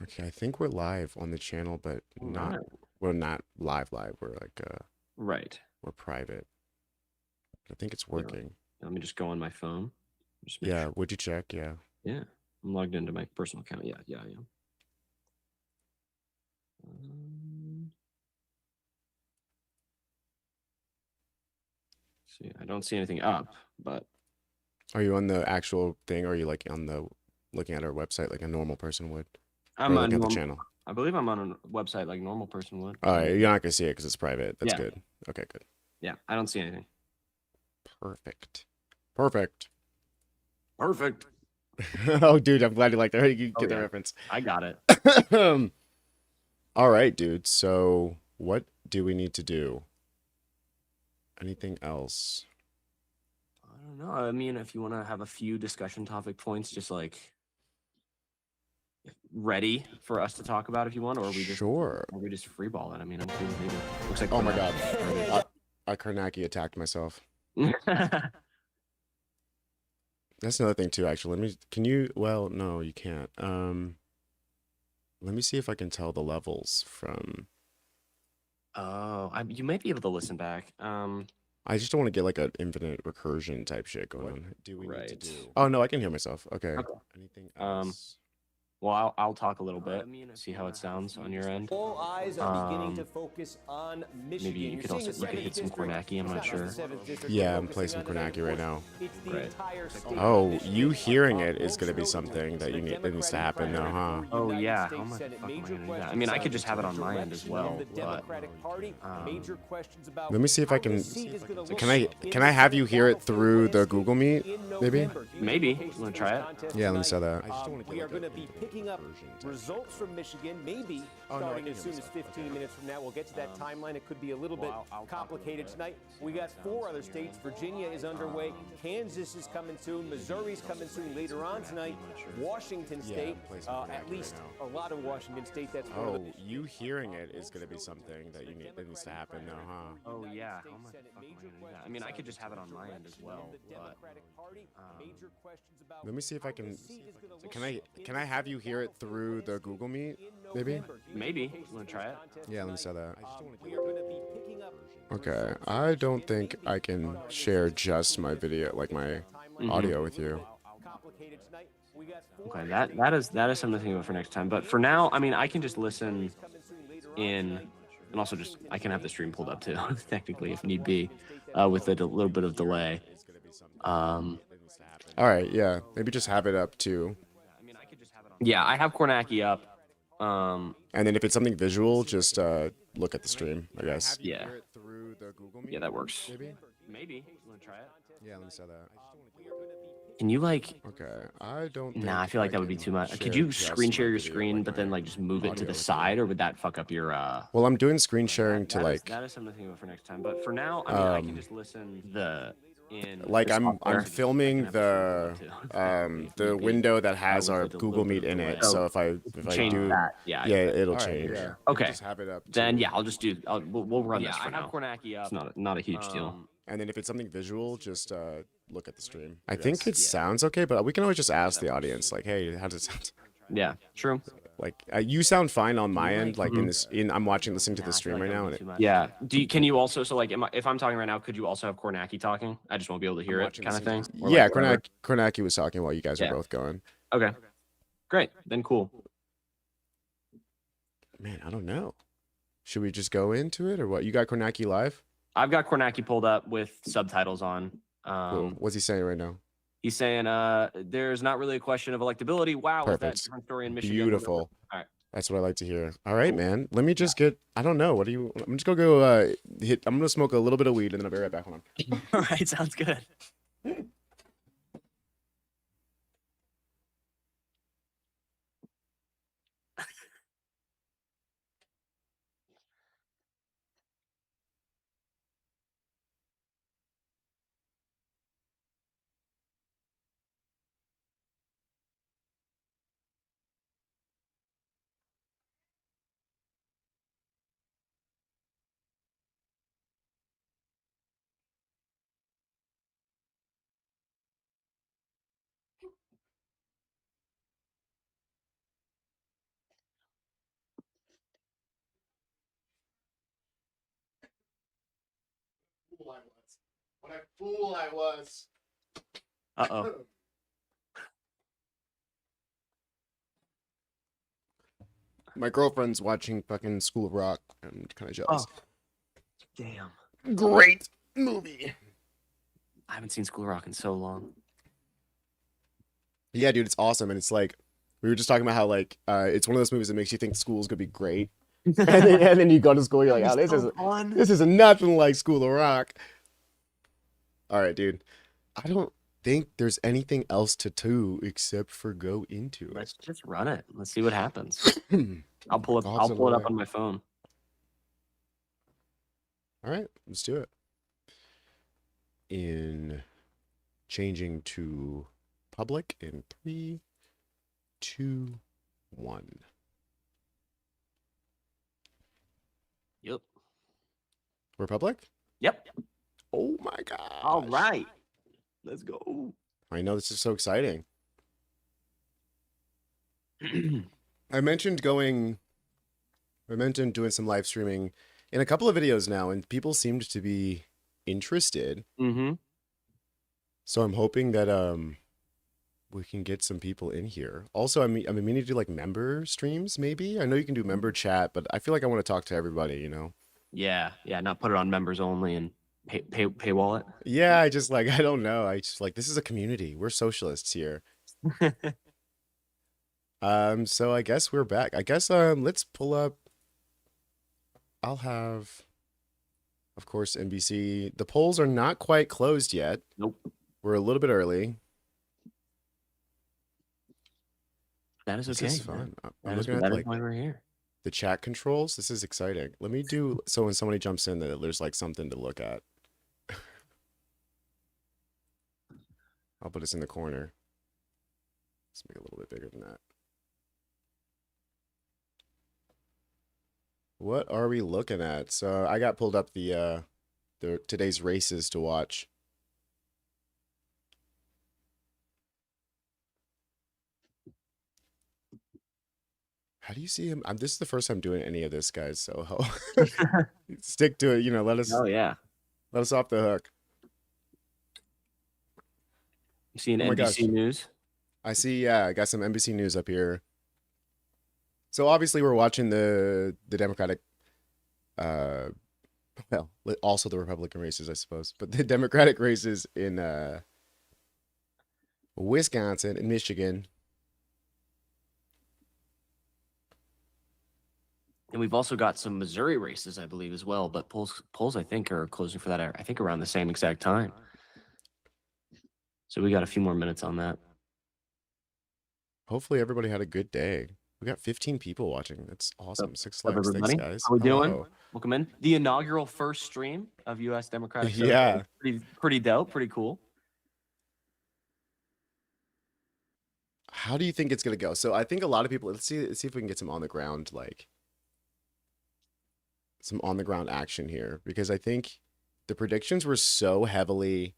Okay, I think we're live on the channel, but All not right. we're not live. We're like Right. we're private. I think it's Yeah. working. Let me just go on my phone. Just make Yeah, sure. would you check? Yeah. Yeah. I'm logged into my personal account. Yeah, I am. Um, see, I don't see anything up, but Are you on the actual thing or are you like on the looking at our website like a normal person would? I'm Or on looking at the normal. channel? I believe I'm on a website like a normal person would. All right, you're not gonna see it because it's private. That's Yeah. good. Okay, good. Yeah. I don't see anything. Perfect. Perfect. Perfect. Oh, dude, I'm glad you like that. You Oh get the yeah. reference. I got it. All right, dude. So what do we need to do? Anything else? I don't know. I mean, if you want to have a few discussion topic points, just like ready for us to talk about if you want, Sure. or we just freeball it. I mean, I'm cool with either. Looks like Oh my God. Cornette I Karnaki attacked myself. started. That's another thing too, actually. Can you, well, no, you can't. Let me see if I can tell the levels from, Oh, you might be able to listen back. I just don't want to get like an infinite recursion type shit going What? on. Do we need to Right. do? Oh no, I can hear myself. Okay. Okay. Anything Um, else? well, I'll talk a little bit, see how it sounds on your end. All eyes are beginning to focus on Maybe Michigan. you You're could seeing also the you could 7th hit some district. Kornacki. I'm It's not not just sure. the 7th district Yeah, we're I'm playing focusing some on tonight, Kornaki of right course. now. It's the Right. entire state Oh, of Michigan. you hearing it is Most gonna be notably, something that the that needs to Democratic happen though, primary huh? for Oh United yeah. How States much Senate. fuck am I Major gonna do that? I questions mean, I could about just have the it on my end as direction of well, the but Democratic Party. Major questions about Let me see if I how can, this seat is going to look can I, in can the I have Senate you hear it battlefield through the landscape Google Meet, in maybe? November. Huge maybe. You implications want for to this try it? contest Yeah, let me tonight. say that. I just don't want to We get are like going an to be infinite picking up recursion type results from Michigan, maybe Oh, no, I starting can as hear soon as myself. 15 Okay. minutes from now. We'll get to that timeline. It could be a little bit I'll talk a complicated little bit, tonight. see We how got it four sounds other on your states. end. Virginia is underway. Kansas is coming soon. Missouri's coming soon later on tonight. Washington Yeah, State, I'm playing some Kornaki at right least now. a lot of Washington State. That's one of Oh, the you hearing it is going to be something that that needs to happen though, huh? Oh yeah. How much fuck am I gonna do that? I mean, I could just have it on my end as well, but Let me see if I can, can I have you hear it through the Google Meet, maybe? maybe. You want to try it? Yeah, let me say that. I just don't want to we get are like going to an be infinite picking up recursion. Okay, I don't think I can share just my video, like my audio with you. complicated tonight. We got Okay, that is something to think about for next time. But for now, I mean, I can just listen in, and also just I can have the stream pulled up too, technically if need be, with a little bit of delay. Um, All right, yeah, maybe just have it up too. yeah, I have Kornacki up. And then if it's something visual, just look at the stream, I guess. Yeah, Through the Google Meet, yeah, that works. maybe? Maybe. You want to try it? Yeah, let me say that. Can you like? Okay, I don't Nah, I think feel like I that would be can too much. Could share you screen just my share your video, screen, like but then my like just move it to audio the with you. side, or would that fuck up your Well, I'm doing screen sharing to like, that is something to think about for next time. But for now, I mean, I can just listen in like the I'm software. filming I can have the stream pulled up, too, if the need be, window that has with our a Google little bit Meet of in delay. it. So if I Change do, that. Yeah. yeah, it'll all right, change. yeah. Okay. Just have it up Then too. yeah, I'll just do. We'll run this for now. It's not a huge deal. And then if it's something visual, just look at the stream. I think it sounds okay, but we can always just ask the audience, like, hey, how does it sound? Yeah. True. Like you sound fine on my end. Like Mhm. I'm listening to the stream right now, and Yeah. Can you also like if I'm talking right now, could you also have Kornacki talking? I just won't be able to hear it, kind of thing. Or yeah, like whatever. Kornacki was talking while you guys are Yeah. both going. Okay. Great. Then cool. Man, I don't know. Should we just go into it or what? You got Kornacki live? I've got Kornacki pulled up with subtitles on. Cool. What's he saying right now? He's saying there's not really a question of electability. Wow, is that Perfect. different story in Michigan? Beautiful. All right. That's what I like to hear. All right, Cool. man. Let me just get. I don't know. What do you? I'm just gonna go. I'm gonna smoke a little bit of weed and then I'll be right back. Hold on. All right. Sounds good. fool I was. What a fool I was. Uh-oh. My girlfriend's watching fucking School of Rock. I'm kind of jealous. Oh. Damn. Great movie. I haven't seen School of Rock in so long. Yeah, dude, it's awesome. And it's like, we were just talking about how, like, it's one of those movies that makes you think school's gonna be great. And then you go to school, you're like, oh, this is nothing like School of Rock. All right, dude. I don't think there's anything else to do except for go into it. Let's just run it. Let's see what happens. I'll pull it up on my phone. All right, let's do it. In changing to public in 3, 2, 1. Yep. We're public? Yep. Oh my god. All right. Let's go. I know, this is so exciting. I mentioned doing some live streaming in a couple of videos now, and people seemed to be interested. Mm-hmm. So I'm hoping that we can get some people in here. Also, I'm meaning to do like member streams, maybe. I know you can do member chat, but I feel like I want to talk to everybody, you know? Yeah, not put it on members only and paywall it. Yeah, I just like, I don't know. I just like, this is a community. We're socialists here. So I guess we're back. I guess let's pull up. I'll have, of course, NBC. The polls are not quite closed yet. Nope. We're a little bit early. That is okay. This is fun. I'm That is looking at like why we're here. the chat controls. This is exciting. Let me do so when somebody jumps in that there's like something to look at. I'll put this in the corner. Let's make it a little bit bigger than that. What are we looking at? So I got pulled up the today's races to watch. How do you see him? This is the first time doing any of this, guys. So stick to it. You know, let us. Oh yeah. Let us off the hook. You see an NBC News? I see. Yeah, I got some NBC News up here. So obviously we're watching the Democratic, well, also the Republican races, I suppose, but the Democratic races in Wisconsin and Michigan. And we've also got some Missouri races, I believe, as well. But polls, I think, are closing for that. I think around the same exact time. So we got a few more minutes on that. Hopefully everybody had a good day. We got 15 people watching. That's awesome. 6 likes. Everybody? Thanks, guys. How we doing? Hello. Welcome in. The inaugural first stream of U.S. Democratic. Yeah. Pretty dope. Pretty cool. How do you think it's gonna go? So I think a lot of people. Let's see if we can get some on the ground, like some on the ground action here, because I think the predictions were so heavily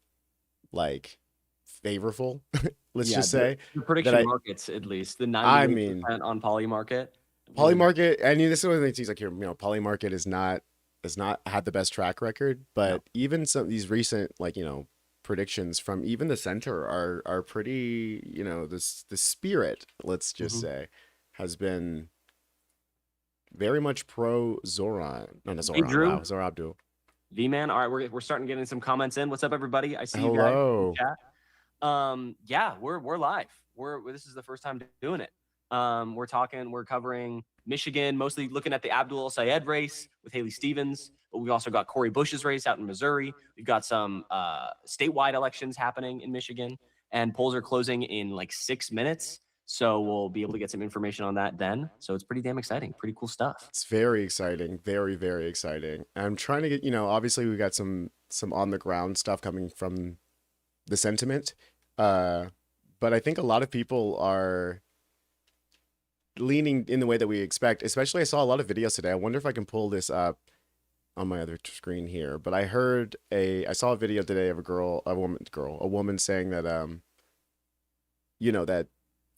like favorable. Let's just say the prediction markets, at least the 90% on Polymarket. Polymarket, I mean, this is one of the things like here, you know, Polymarket has not had the best track record, but even some of these recent, like, you know, predictions from even the center are pretty, you know, the spirit, let's just say, has been very much pro Zoran. No, Zoran. Hey, Drew. Wow, Zora Abdul. V-Man. All right, we're starting getting some comments in. What's up, everybody? I see you guys in the chat. Yeah, we're live. This is the first time doing it. We're covering Michigan, mostly looking at the Abdul Sayed race with Haley Stevens, but we've also got Cori Bush's race out in Missouri. We've got some statewide elections happening in Michigan, and polls are closing in like 6 minutes. So we'll be able to get some information on that then. So it's pretty damn exciting. Pretty cool stuff. It's very exciting. Very, very exciting. I'm trying to get, you know, obviously we got some on the ground stuff coming from the sentiment. But I think a lot of people are leaning in the way that we expect. Especially I saw a lot of videos today. I wonder if I can pull this up on my other screen here. But I saw a video today of a woman saying that you know, that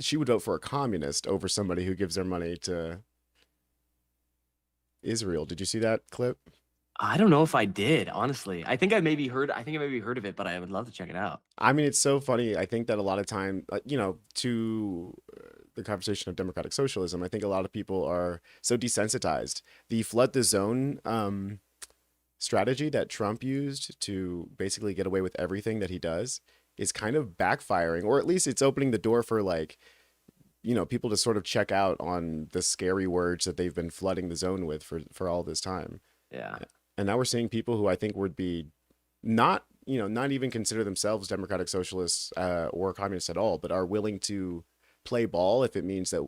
she would vote for a communist over somebody who gives their money to Israel. Did you see that clip? I don't know if I did, honestly. I think I maybe heard. I think I maybe heard of it, but I would love to check it out. I mean, it's so funny. I think that a lot of time, to the conversation of democratic socialism, I think a lot of people are so desensitized. The flood the zone strategy that Trump used to basically get away with everything that he does is kind of backfiring, or at least it's opening the door for like, people to sort of check out on the scary words that they've been flooding the zone with for all this time. Yeah. And now we're seeing people who I think would be not, not even consider themselves democratic socialists or communists at all, but are willing to play ball if it means that,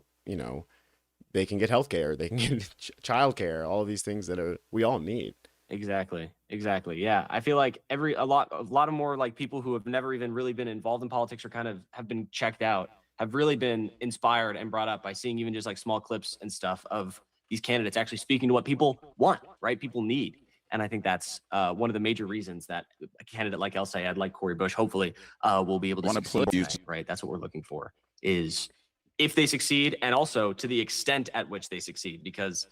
they can get healthcare, they can get childcare, all of these things that we all need. Exactly. Exactly. Yeah. I feel like a lot of more like people who have never even really been involved in politics or kind of have been checked out have really been inspired and brought up by seeing even just like small clips and stuff of these candidates actually speaking to what people want, right? People need. And I think that's one of the major reasons that a candidate like El Sayed, like Cory Bush, hopefully will be able to succeed tonight, right? That's what we're looking for, is if they succeed, and also to the extent at which they succeed, because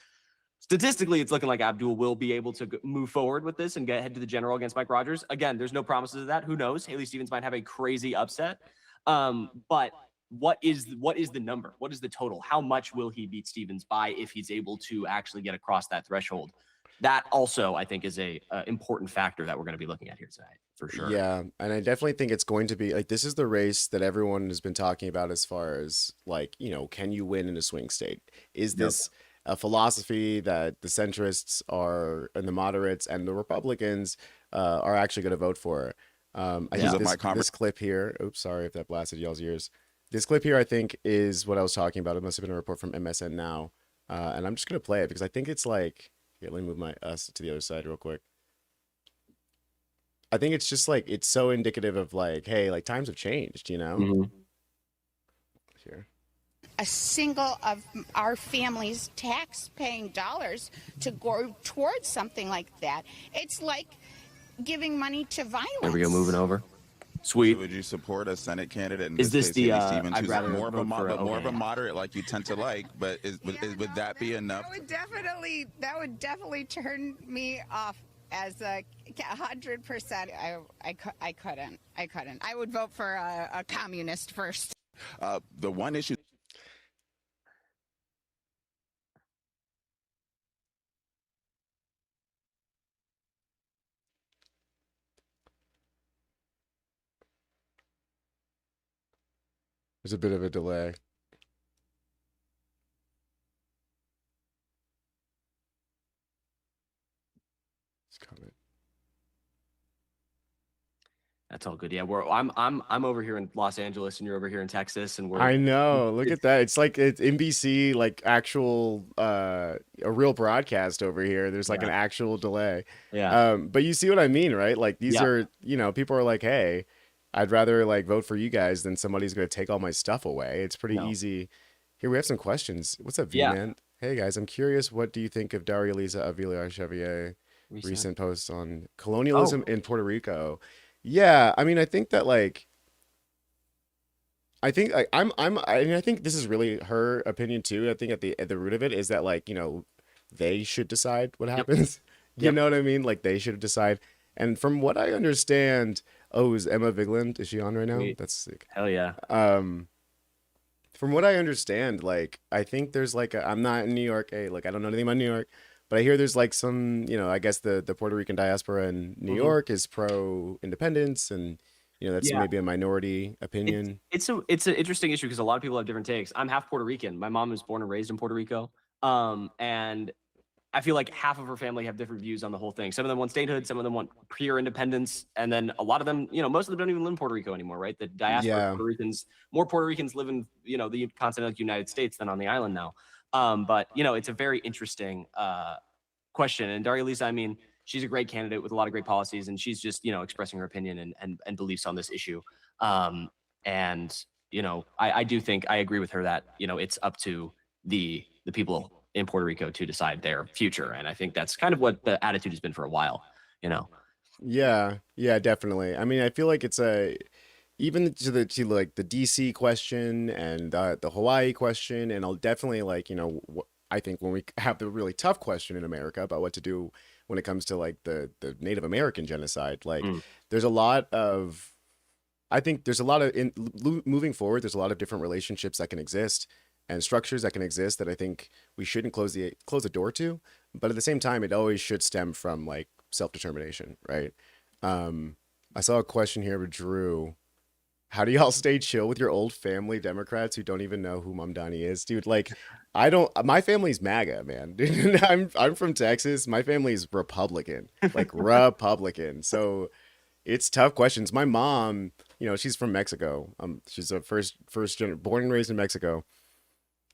statistically, it's looking like Abdul will be able to move forward with this and head to the general against Mike Rogers. Again, there's no promises of that. Who knows? Haley Stevens might have a crazy upset. But what is the number? What is the total? How much will he beat Stevens by if he's able to actually get across that threshold? That also, I think, is a important factor that we're going to be looking at here tonight, for sure. Yeah, and I definitely think it's going to be like, this is the race that everyone has been talking about as far as like, can you win in a swing state? Is this a philosophy that the centrists are and the moderates and the Republicans are actually going to vote for? I think this clip here, oops, sorry if that blasted y'all's ears. This clip here, I think, is what I was talking about. It must have been a report from MSN Now. And I'm just going to play it because I think it's like, here, let me move us to the other side real quick. I think it's just like, it's so indicative of like, hey, like times have changed, Mm-hmm. Here. A single of our family's tax-paying dollars to go towards something like that. It's like giving money to violence. There we go, moving over. Sweet. So would you support a Senate candidate? In is this case, the Stevens, I'd rather more of a okay. moderate like you tend to like? But would that be enough? That would definitely turn me off as 100%. I couldn't. I would vote for a communist first. The one issue. There's a bit of a delay. It's coming. That's all good. Yeah, I'm over here in Los Angeles and you're over here in Texas, and I know. Look at that. It's like it's NBC, like actual a real broadcast over here. There's like an actual delay. Yeah. But you see what I mean, right? Like these are, people are like, hey, I'd rather like vote for you guys than somebody's going to take all my stuff away. It's pretty easy. Here we have some questions. What's up, V-Man? Hey guys, I'm curious. What do you think of Daria Lisa Avila Chevier recent posts on colonialism in Puerto Rico? Yeah, I mean, I think that like, I think like, I mean, I think this is really her opinion too. I think at the root of it is that like, they should decide what happens. You know what I mean? Like they should decide. And from what I understand, is Emma Vigland, is she on right now? Sweet. That's sick. Hell yeah. From what I understand, like I think there's like I'm not in New York, like I don't know anything about New York, but I hear there's like some, I guess the Puerto Rican diaspora in New York is pro independence, and that's maybe a minority opinion. It's an interesting issue because a lot of people have different takes. I'm half Puerto Rican. My mom was born and raised in Puerto Rico, and I feel like half of her family have different views on the whole thing. Some of them want statehood, some of them want pure independence, and then a lot of them, most of them don't even live in Puerto Rico anymore, right? The diaspora Puerto Ricans, more Puerto Ricans live in the continental United States than on the island now. But it's a very interesting question. And Daria Lisa, I mean, she's a great candidate with a lot of great policies, and she's just expressing her opinion and beliefs on this issue. And I do think I agree with her that it's up to the people in Puerto Rico to decide their future, and I think that's kind of what the attitude has been for a while. Yeah, definitely. I mean, I feel like it's even to like the DC question and the Hawaii question, and I'll definitely like I think when we have the really tough question in America about what to do when it comes to like the Native American genocide. Like Mm. there's a lot of, I think there's a lot of moving forward. There's a lot of different relationships that can exist and structures that can exist that I think we shouldn't close the door to. But at the same time, it always should stem from like self-determination, right? I saw a question here with Drew. How do y'all stay chill with your old family Democrats who don't even know who Mamdani is, dude? Like, I don't. My family's MAGA, man. I'm from Texas. My family's Republican, like Republican. So it's tough questions. My mom, she's from Mexico. She's a born and raised in Mexico.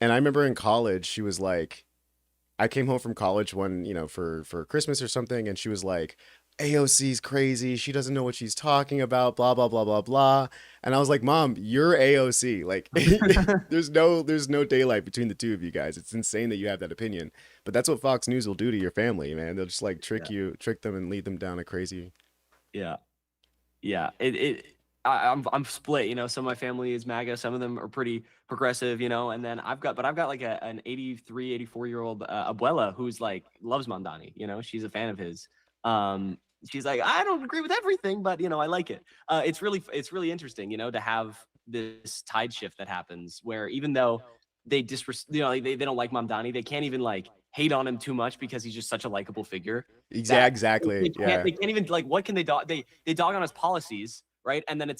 And I remember in college, she was like, I came home from college one, for Christmas or something, and she was like, AOC's crazy. She doesn't know what she's talking about, blah, blah, blah, blah, blah. And I was like, Mom, you're AOC. Like there's no daylight between the two of you guys. It's insane that you have that opinion. But that's what Fox News will do to your family, man. They'll just like trick them and lead them down a crazy. Yeah. Yeah. I'm split, some of my family is MAGA, some of them are pretty progressive, and then I've got like an 83, 84-year-old abuela who's like loves Mamdani, she's a fan of his. She's like, I don't agree with everything, but I like it. It's really interesting, to have this tide shift that happens where even though they they don't like Mamdani, they can't even like hate on him too much because he's just such a likable figure. Exactly. They can't even like, what can they dog? They dog on his policies, right? And then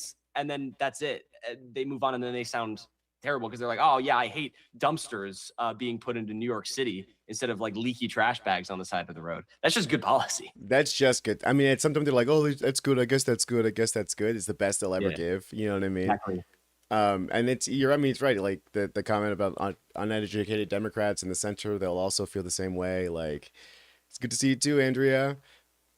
that's it. They move on, and then they sound terrible because they're like, oh yeah, I hate dumpsters being put into New York City instead of like leaky trash bags on the side of the road. That's just good policy. That's just good. I mean, it's sometimes they're like, oh, that's good. I guess that's good. I guess that's good. It's the best they'll ever give. You know what I mean? Exactly. And it's right. Like the comment about uneducated Democrats in the center, they'll also feel the same way. Like, it's good to see you too, Andrea.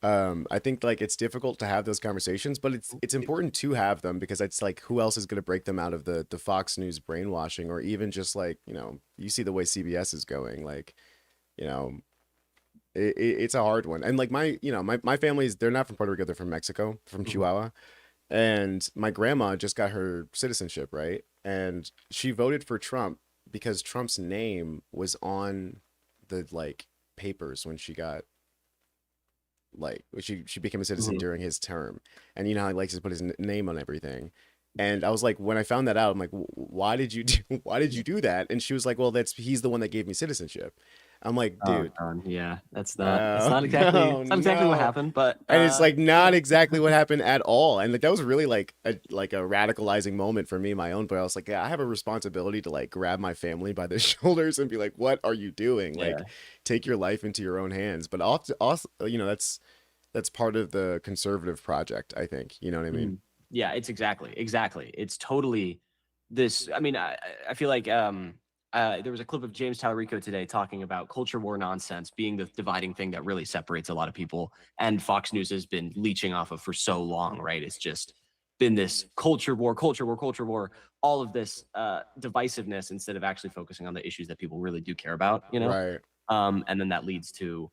I think like it's difficult to have those conversations, but it's important to have them because it's like, who else is going to break them out of the Fox News brainwashing, or even just like, you see the way CBS is going, like, it's a hard one. And like my family's, they're not from Puerto Rico, they're from Mexico, from Chihuahua. And my grandma just got her citizenship, right? And she voted for Trump because Trump's name was on the like papers when she got like she became a citizen during his term. And you know how he likes to put his name on everything. And I was like, when I found that out, I'm like, why did you do that? And she was like, well, he's the one that gave me citizenship. I'm like, dude, yeah, that's not exactly what happened, but and it's like not exactly what happened at all. And like that was really like a radicalizing moment for me, my own. But I was like, yeah, I have a responsibility to like grab my family by the shoulders and be like, what are you doing? Like, take your life into your own hands. But also, that's part of the conservative project, I think. You know what I mean? Yeah, it's exactly. It's totally this. I mean, I feel like there was a clip of James Tallarico today talking about culture war nonsense being the dividing thing that really separates a lot of people. And Fox News has been leeching off of for so long, right? It's just been this culture war, all of this divisiveness instead of actually focusing on the issues that people really do care about, Right. And then that leads to,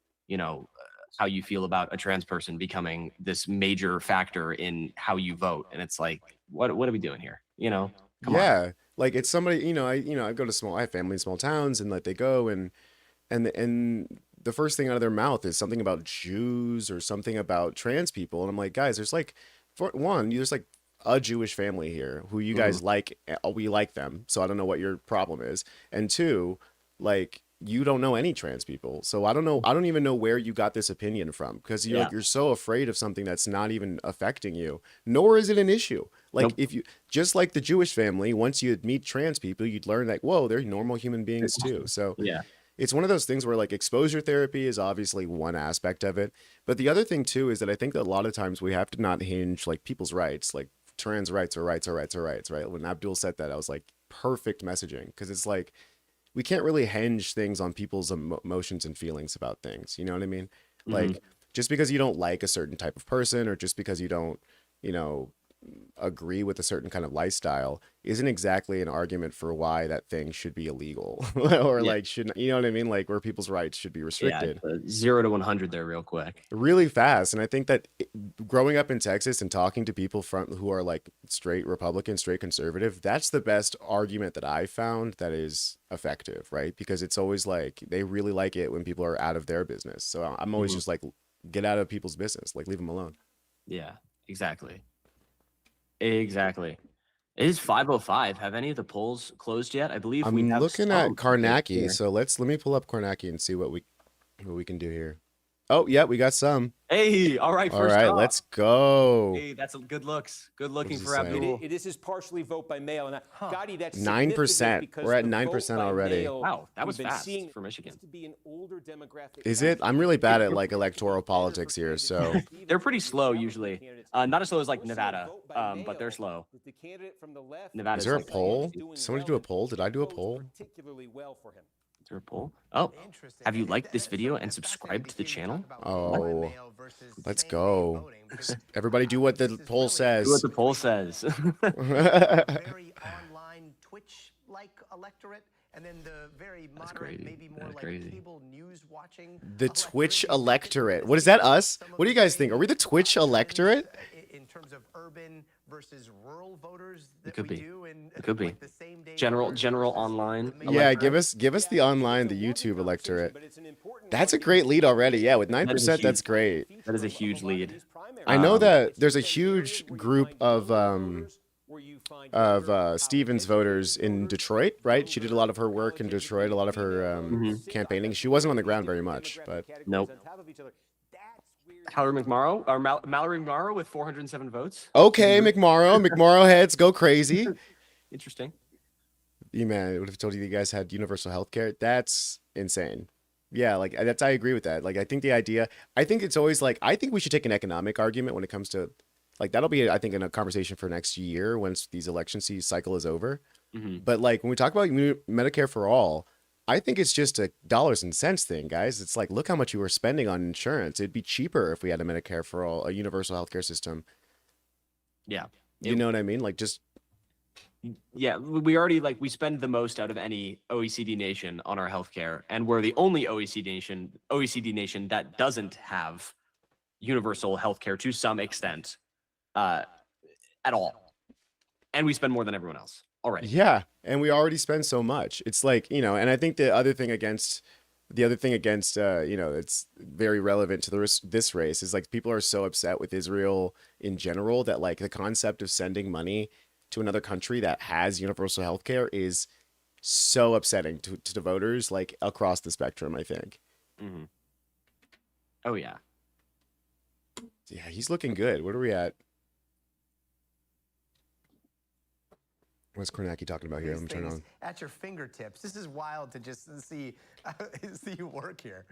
how you feel about a trans person becoming this major factor in how you vote. And it's like, what are we doing here? Come on. Like it's somebody, I go to I have family in small towns, and like they go and the first thing out of their mouth is something about Jews or something about trans people. And I'm like, guys, there's like, for one, there's like a Jewish family here who you guys like, we like them. So I don't know what your problem is. And two, like, you don't know any trans people. So I don't even know where you got this opinion from, because you're so afraid of something that's not even affecting you, nor is it an issue. Like if you, just like the Jewish family, once you meet trans people, you'd learn like, whoa, they're normal human beings too. So it's one of those things where like exposure therapy is obviously one aspect of it. But the other thing too is that I think that a lot of times we have to not hinge like people's rights, like trans rights are rights, right? When Abdul said that, I was like, perfect messaging, because it's like, we can't really hinge things on people's emotions and feelings about things. You know what I mean? Like, just because you don't like a certain type of person, or just because you don't, agree with a certain kind of lifestyle, isn't exactly an argument for why that thing should be illegal or like shouldn't, you know what I mean? Like where people's rights should be restricted. 0 to 100 there real quick. Really fast. And I think that growing up in Texas and talking to people who are like straight Republican, straight conservative, that's the best argument that I found that is effective, right? Because it's always like, they really like it when people are out of their business. So I'm always just like, get out of people's business. Like, leave them alone. Yeah, exactly. Exactly. It is 5:05. Have any of the polls closed yet? I believe we I'm have looking some at Karnacki, here. so let me pull up Karnacki and see what we can do here. Oh, yeah, we got some. Hey, all right, All first right, up. let's go. Hey, that's good looks. Good looking is he for saying? Abdul. This is partially vote by mail, and Gotti, that's 9%. significant because We're at the 9% vote by already. mail Wow, that was we've been fast seeing for Michigan. tends to be an older demographic. Is it? I'm really bad at like electoral politics here, so They're pretty slow usually. Not as slow as like Nevada, but they're slow. The candidate from the left Nevada's is there a like poll? doing Somebody well do a and poll? Did I do a bodes poll? particularly well for him. Is there a poll? Oh, have you liked this video and subscribed to the channel? Oh, let's go. Everybody do what the poll Do what says. the poll says. Very online Twitch-like electorate, and then the very That's moderate, crazy. maybe more That's like crazy. cable news watching. The Twitch electorate. What is that, us? What do you guys think? Are we the Twitch electorate? In terms of urban versus rural voters that could we be. do in It could be. like the same day General versus online. the main- Yeah, give us the online, the YouTube electorate. That's a great lead already. Yeah, with 9%, that's great. That is a huge lead. I know that there's a huge group of Stevens voters in Detroit, right? She did a lot of her work in Detroit, a lot of her campaigning. She wasn't on the ground very much, but Nope. Mallory McMorrow or Mallory McMorrow with 407 votes. okay, McMorrow heads go crazy. Interesting. You man, I would have told you guys had universal health care. That's insane. Yeah, like that's I agree with that. Like I think the idea, I think it's always like I think we should take an economic argument when it comes to like that'll be I think in a conversation for next year once these election cycle is over. But like when we talk about Medicare for all, I think it's just a dollars and cents thing, guys. It's like look how much you were spending on insurance. It'd be cheaper if we had a Medicare for all, a universal healthcare system. Yeah. You know what I mean? Like just Yeah, we already we spend the most out of any OECD nation on our healthcare, and we're the only OECD nation that doesn't have universal healthcare to some extent, at all, and we spend more than everyone else already. yeah, and we already spend so much. It's like, you know, and I think the other thing against you know, it's very relevant to this race is like people are so upset with Israel in general that like the concept of sending money to another country that has universal health care is so upsetting to the voters like across the spectrum, I think. Mm-hmm. Oh yeah. Yeah, he's looking good. What are we at? What's Kornacki talking about here? Let me turn it on. At your fingertips. This is wild to just see you work here.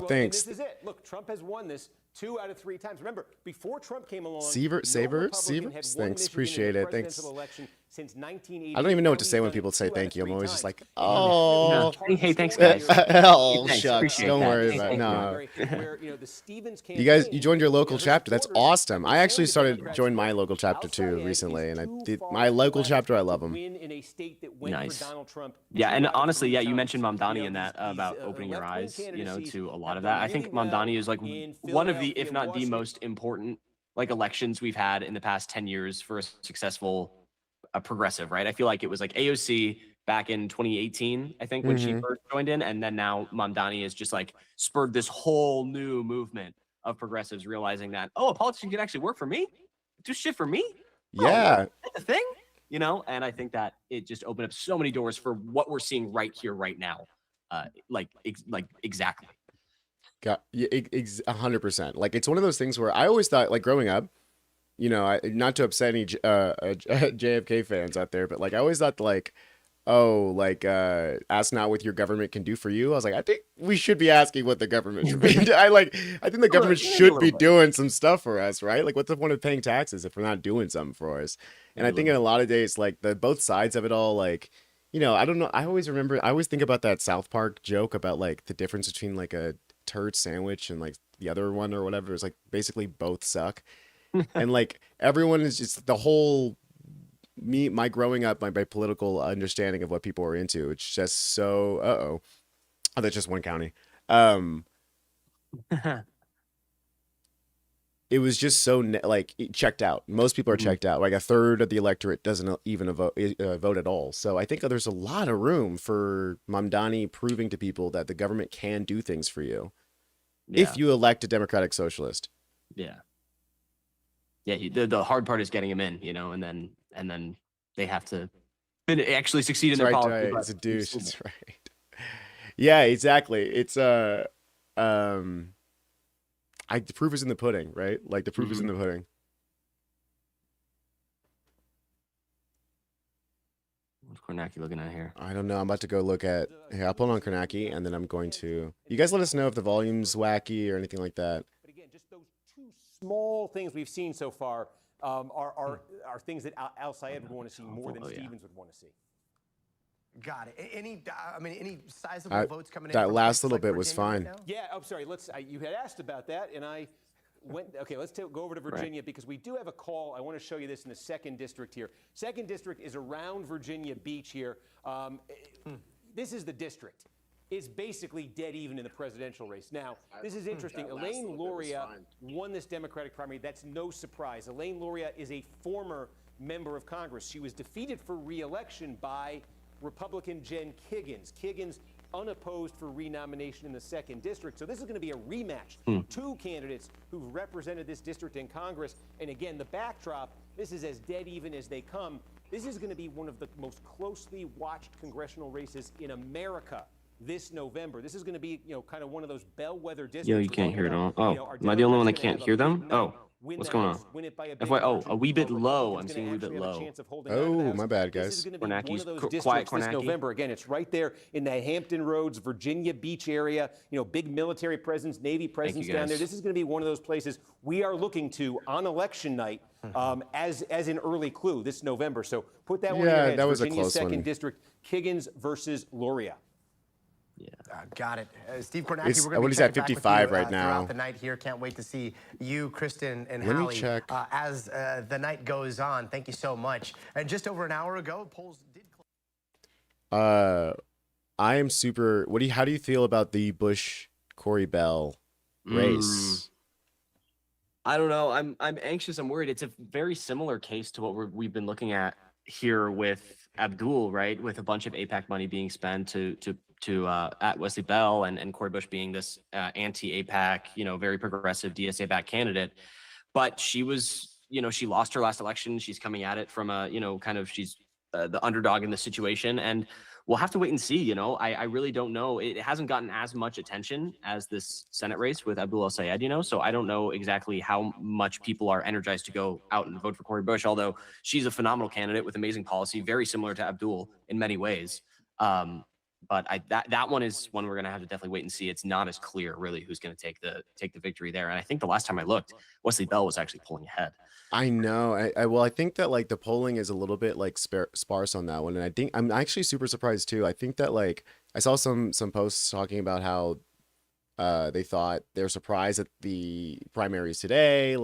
Thanks. This is it. Look, Trump has won this 2 out of 3 times. Remember, before Trump came along, Severs, thanks, appreciate it. Thanks. Since 1980. I don't even know what to say when people say thank you. I'm always just like, oh, Hey, thanks guys. oh, Thanks, shucks. appreciate Don't that. worry Thank about you. it. No. Where, the Stevens You joined your local chapter. That's awesome. I actually started joining my local chapter too recently, and my local chapter, I love them. Nice. Yeah, and honestly, yeah, you mentioned Mamdani in that about opening your eyes, you know, to a lot of that. I think Mamdani is like one of the, if not the most important elections we've had in the past 10 years for a successful progressive, right? I feel like it was like AOC back in 2018, I think, when she first joined in, and then now Mamdani has just spurred this whole new movement of progressives realizing that, oh, a politician can actually work for me, do shit for me. Yeah, that's the thing, you know. And I think that it just opened up so many doors for what we're seeing right here, right now. Exactly. Got 100%. Like it's one of those things where I always thought, like growing up, you know, not to upset any JFK fans out there, but like I always thought ask not what your government can do for you. I was like, I think we should be asking what the government should be. I think the government should be doing some stuff for us, right? Like, what's the point of paying taxes if we're not doing something for us? And I think in a lot of days, like both sides of it all, like, you know, I don't know. I always think about that South Park joke about like the difference between like a turd sandwich and like the other one or whatever. It's like basically both suck. And like everyone is just the whole my growing up, my political understanding of what people are into. It's just so oh, that's just one county. It was just so checked out. Most people are checked out. Like a third of the electorate doesn't even vote at all. So I think there's a lot of room for Mamdani proving to people that the government can do things for you. if you elect a Democratic Socialist. Yeah. Yeah. The hard part is getting him in, and then they have to actually succeed in their That's policy. right. but It's a douche. That's right. Yeah, exactly. It's the proof is in the pudding, right? Like the proof is in the pudding. What's Kornacki looking at here? I don't know. I'm about to go look at. Here, I'll put on Kornacki, and then I'm going to. You guys let us know if the volume's wacky or anything like that. But again, just those two small things we've seen so far are things that Al Sayed would want to see more than Stevens would want to see. Got it. Any sizable votes coming in? That from last places little like bit was Virginia fine. right now? Yeah, I'm sorry. You had asked about that, and I went. Okay, let's go over to Virginia because we do have a call. I want to show you this in the 2nd District here. 2nd District is around Virginia Beach here. This is the district. It's basically dead even in the presidential race. Now, this is interesting. Elaine Luria won this Democratic primary. That's no surprise. Elaine Luria is a former member of Congress. She was defeated for re-election by Republican Jen Kiggins. Kiggins unopposed for renomination in the 2nd District. So this is going to be a rematch. Two candidates who've represented this district in Congress. And again, the backdrop, this is as dead even as they come. This is going to be one of the most closely watched congressional races in America this November. This is going to be, kind of one of those bellwether districts. Yo, you can't hear it all. Oh, am I the only one that can't hear them? Oh, what's going on? FY, a wee bit low. I'm seeing a wee bit low. Oh, my bad, This guys. is going to be one of Kornacki's those quiet districts this Kornacki. November. Again, it's right there in the Hampton Roads, Virginia Beach area. Big military presence, Navy presence down there. guys. This is going to be one of those places we are looking to on election night as an early clue this November. So put that one in your Yeah, heads. that was a Virginia close 2nd one. District, Kiggins versus Luria. Got it. Steve Kornacki, It's- we're going to what be is that, checking back with 55 you, right now? throughout the night here. Can't wait to see you, Kristen, and Let me Hallie check. as the night goes on. Thank you so much. And just over an hour ago, polls did close. I am super. How do you feel about the Bush Corey Bell race? I don't know. I'm anxious. I'm worried. It's a very similar case to what we've been looking at here with Abdul, right? With a bunch of AIPAC money being spent to at Wesley Bell and Cori Bush being this anti-AIPAC, very progressive DSA-backed candidate. But she was, she lost her last election. She's coming at it from she's the underdog in the situation. And we'll have to wait and see. I really don't know. It hasn't gotten as much attention as this Senate race with Abdul El-Sayed, so I don't know exactly how much people are energized to go out and vote for Cori Bush, although she's a phenomenal candidate with amazing policy, very similar to Abdul in many ways. But that one is one we're going to have to definitely wait and see. It's not as clear really who's going to take the victory there. And I think the last time I looked, Wesley Bell was actually pulling ahead. I know. I think that the polling is a little bit sparse on that one, and I think I'm actually super surprised too. I think that I saw some posts talking about how they're surprised at the primaries today.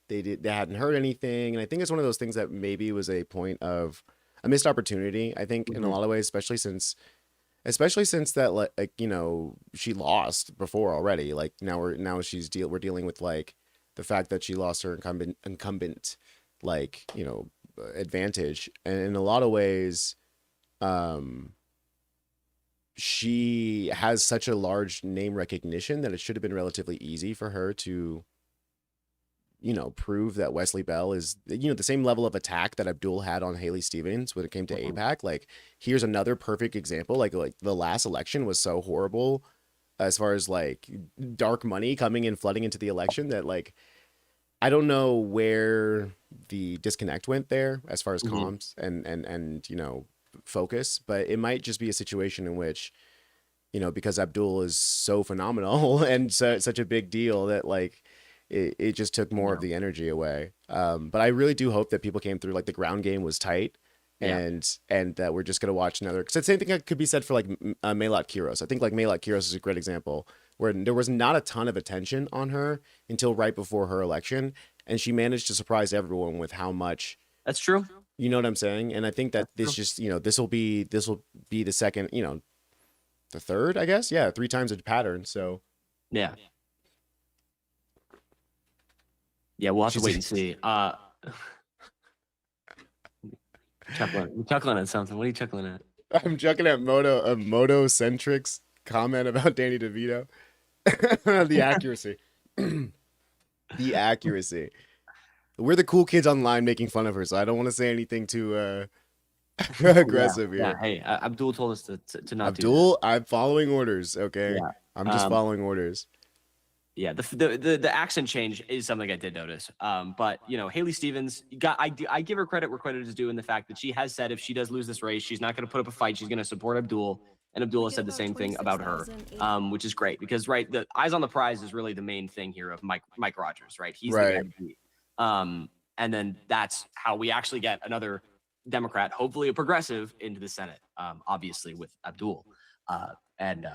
They hadn't heard anything, and I think it's one of those things that maybe was a point of a missed opportunity. I think in a lot of ways, especially since that she lost before already. We're dealing with the fact that she lost her incumbent advantage, and in a lot of ways she has such a large name recognition that it should have been relatively easy for her to prove that Wesley Bell is the same level of attack that Abdul had on Haley Stevens when it came to AIPAC. Here's another perfect example. The last election was so horrible as far as dark money coming in, flooding into the election, that I don't know where the disconnect went there as far as comms and focus, but it might just be a situation in which because Abdul is so phenomenal and such a big deal that it just took more of the energy away. But I really do hope that people came through. The ground game was tight, and that we're just gonna watch another. Because the same thing could be said for Maylot Kiros. I think Maylot Kiros is a great example where there was not a ton of attention on her until right before her election, and she managed to surprise everyone with how much. That's true. You know what I'm saying? And I think that this will be the second, the third, I guess. Yeah, 3 times a pattern. So yeah. Yeah, we'll have to wait and see. Chuckling at something. What are you chuckling at? I'm chuckling at Moto Centric's comment about Danny DeVito. The accuracy. The accuracy. We're the cool kids online making fun of her, so I don't want to say anything too aggressive Yeah. here. Hey, Abdul told us to not do that. Abdul, I'm following orders, okay? Yeah. I'm just following orders. Yeah, the accent change is something I did notice. But you know, Haley Stevens I give her credit where credit is due in the fact that she has said if she does lose this race, she's not going to put up a fight. She's going to support Abdul, and Abdul has said the same thing about her, which is great because right, the eyes on the prize is really the main thing here of Mike Rogers, right? He's the guy Right. to beat. And then that's how we actually get another Democrat, hopefully a progressive, into the Senate. Obviously with Abdul, and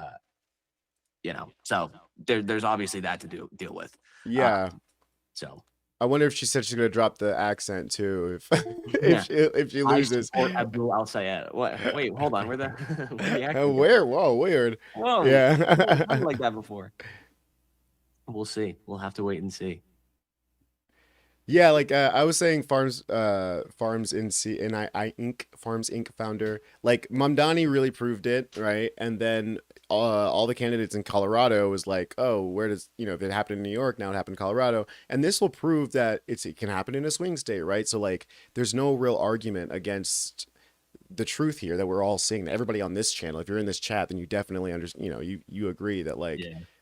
you know, so there's obviously that to deal with. Yeah. So I wonder if she said she's gonna drop the accent too if Yeah. if she I loses. support Abdul Al Sayed. What? Wait, hold on. Where the accent go? Where? Whoa, weird. Whoa, Yeah. nothing like that before. We'll see. We'll have to wait and see. Yeah, like I was saying, Farms Inc. founder, like Mamdani really proved it, right? And then all the candidates in Colorado was like, oh, where does if it happened in New York, now it happened in Colorado, and this will prove that it can happen in a swing state, right? So like, there's no real argument against the truth here that we're all seeing. That everybody on this channel, if you're in this chat, then you definitely you agree that like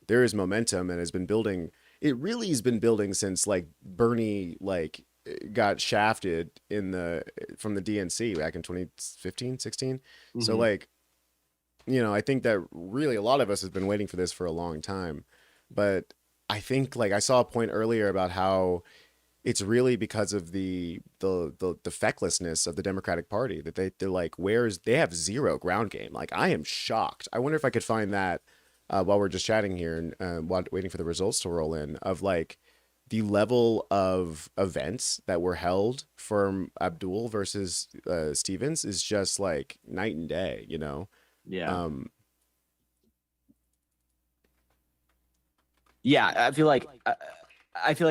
there is momentum and has been building. It really has been building since like Bernie like got shafted from the DNC back in 2015, 16. So like, I think that really a lot of us have been waiting for this for a long time. But I think like I saw a point earlier about how it's really because of the fecklessness of the Democratic Party that they're like, they have zero ground game. Like I am shocked. I wonder if I could find that while we're just chatting here and while waiting for the results to roll in, of like the level of events that were held from Abdul versus Stevens is just like night and day, Yeah. Yeah, I feel like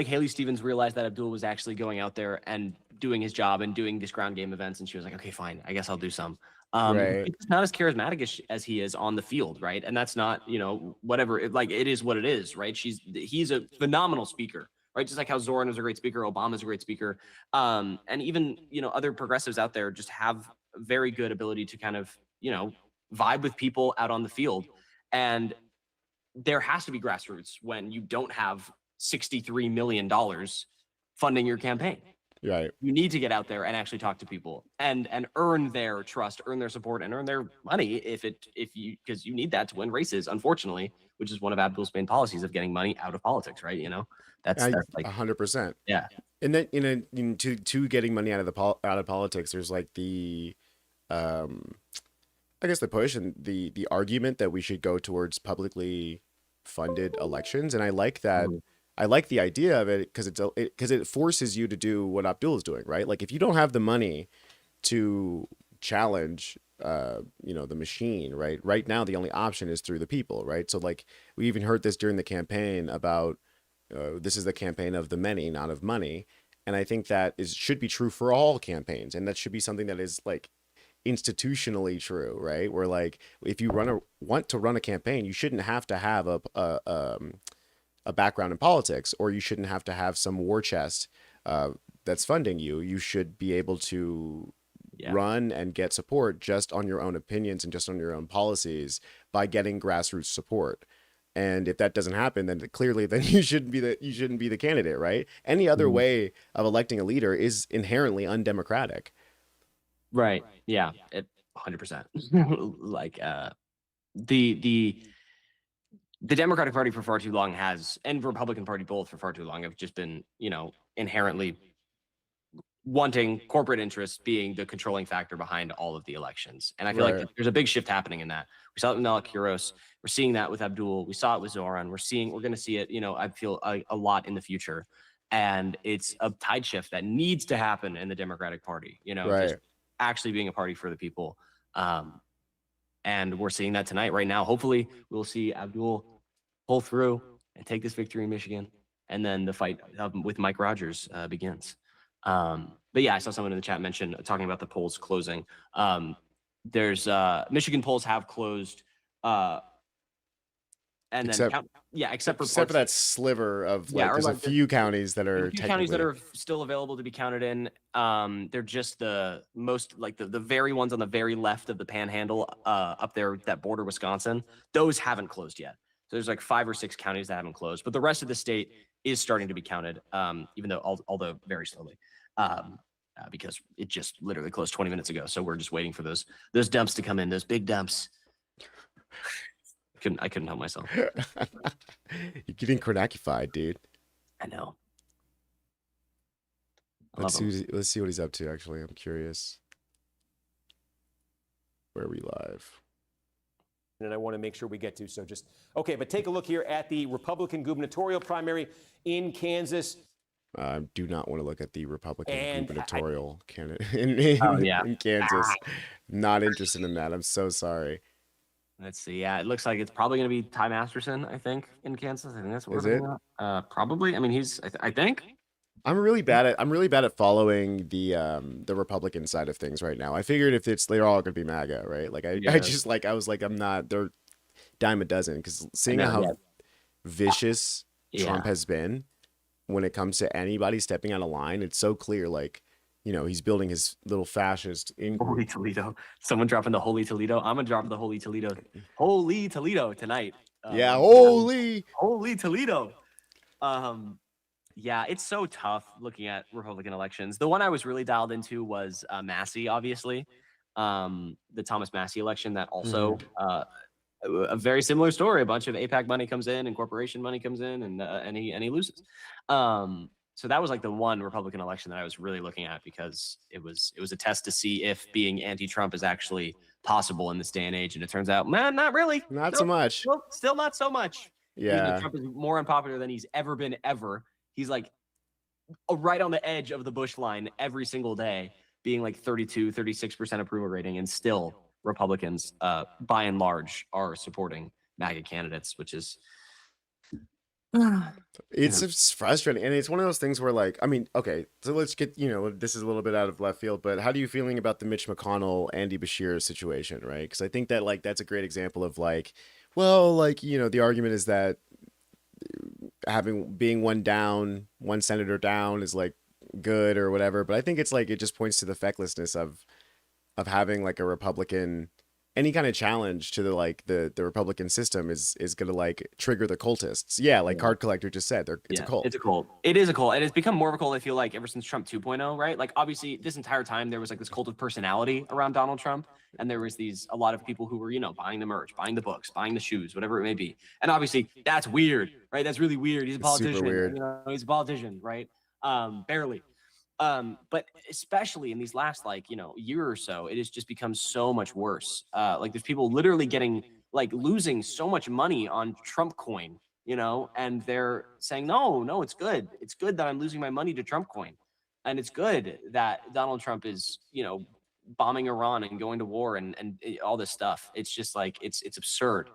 Haley Stevens realized that Abdul was actually going out there and doing his job and doing these ground game events, and she was like, okay, fine, I guess I'll do some. Right. He's not as charismatic as he is on the field, right? And that's not, whatever. It is what it is, right? He's a phenomenal speaker, right? Just like how Zoran was a great speaker, Obama's a great speaker, and even other progressives out there just have very good ability to kind of vibe with people out on the field, and there has to be grassroots when you don't have $63 million funding your campaign. Right. You need to get out there and actually talk to people and earn their trust, earn their support, and earn their money because you need that to win races, unfortunately, which is one of Abdul's main policies of getting money out of politics, right? That's like 100%. Yeah. And then to getting money out of politics, there's like the I guess the push and the argument that we should go towards publicly funded elections, and I like that. I like the idea of it because it forces you to do what Abdul is doing, right? Like if you don't have the money to challenge, the machine, right? Right now, the only option is through the people, right? So like we even heard this during the campaign about this is the campaign of the many, not of money, and I think that should be true for all campaigns, and that should be something that is like institutionally true, right? Where like if you want to run a campaign, you shouldn't have to have a background in politics, or you shouldn't have to have some war chest that's funding you. You should be able to run and get support just on your own opinions and just on your own policies by getting grassroots support. And if that doesn't happen, then clearly you shouldn't be the candidate, right? Any other way of electing a leader is inherently undemocratic. Right. Yeah. 100%. Like the Democratic Party for far too long and Republican Party both for far too long have just been, inherently wanting corporate interests being the controlling factor behind all of the elections. And I feel like there's a big shift happening in that. We saw it with Malik Kuros. We're seeing that with Abdul. We saw it with Zoran. We're going to see it, I feel a lot in the future. And it's a tide shift that needs to happen in the Democratic Party, just actually being a party for the people. And we're seeing that tonight, right now. Hopefully, we'll see Abdul pull through and take this victory in Michigan, and then the fight with Mike Rogers begins. But yeah, I saw someone in the chat talking about the polls closing. There's Michigan polls have closed and then Except except for except for parts, that sliver of Yeah, like or there's a like few counties that there's are a few counties that technically. are still available to be counted in. They're just the most like the very ones on the very left of the Panhandle, up there that border Wisconsin. Those haven't closed yet. So there's like 5 or 6 counties that haven't closed, but the rest of the state is starting to be counted, even though although very slowly. Because it just literally closed 20 minutes ago. So we're just waiting for those dumps to come in, those big dumps. I couldn't help myself. You're getting Kornakified, dude. I know. Let's see what he's up to. Actually, I'm curious. Where are we live? And I want to make sure we get to. So just okay, but take a look here at the Republican gubernatorial primary in Kansas. I do not want to look at the Republican And gubernatorial candidate in Kansas. Ah. Not interested in that. I'm so sorry. Let's see. Yeah, it looks like it's probably going to be Ty Masterson, I think, in Kansas. I think that's what Is we're it? looking at. Probably. I mean, I think. I'm really bad at following the Republican side of things right now. I figured if they're all gonna be MAGA, right? Like I just like I was like I'm not. They're dime a dozen because seeing how vicious Trump has been when it comes to anybody stepping out of line, it's so clear. Like, you know, he's building his little fascist Holy Toledo. Someone dropping the Holy Toledo. I'm gonna drop the Holy Toledo. Holy Toledo tonight. Yeah, holy Toledo. Yeah, it's so tough looking at Republican elections. The one I was really dialed into was Massey, obviously. The Thomas Massey election that also a very similar story. A bunch of APAC money comes in and corporation money comes in, and he loses. So that was like the one Republican election that I was really looking at because it was a test to see if being anti-Trump is actually possible in this day and age. And it turns out, man, not really. Not so much. Still not so much. Even Yeah. though Trump is more unpopular than he's ever been ever. He's like right on the edge of the Bush line every single day, being like 36% approval rating, and still Republicans, by and large, are supporting MAGA candidates, which is it's frustrating. And it's one of those things where, like, I mean, okay, so let's get, this is a little bit out of left field, but how do you feeling about the Mitch McConnell, Andy Bashir situation, right? Because I think that, like, that's a great example of, like, well, like, the argument is that being one senator down is like good or whatever, but I think it's like it just points to the fecklessness of having like a Republican, any kind of challenge to the Republican system is gonna like trigger the cultists. Yeah, like Card Collector just said, it's a cult. It's a cult. It is a cult, and it's become more of a cult. I feel like ever since Trump 2.0, right? Like obviously this entire time there was like this cult of personality around Donald Trump. And there was a lot of people who were, buying the merch, buying the books, buying the shoes, whatever it may be. And obviously that's weird, right? That's really weird. He's a politician. Super weird. He's a politician, right? Barely. But especially in these last year or so, it has just become so much worse. Like there's people literally getting losing so much money on Trump coin, and they're saying, no, it's good. It's good that I'm losing my money to Trump coin. And it's good that Donald Trump is, bombing Iran and going to war and all this stuff. It's just like it's absurd,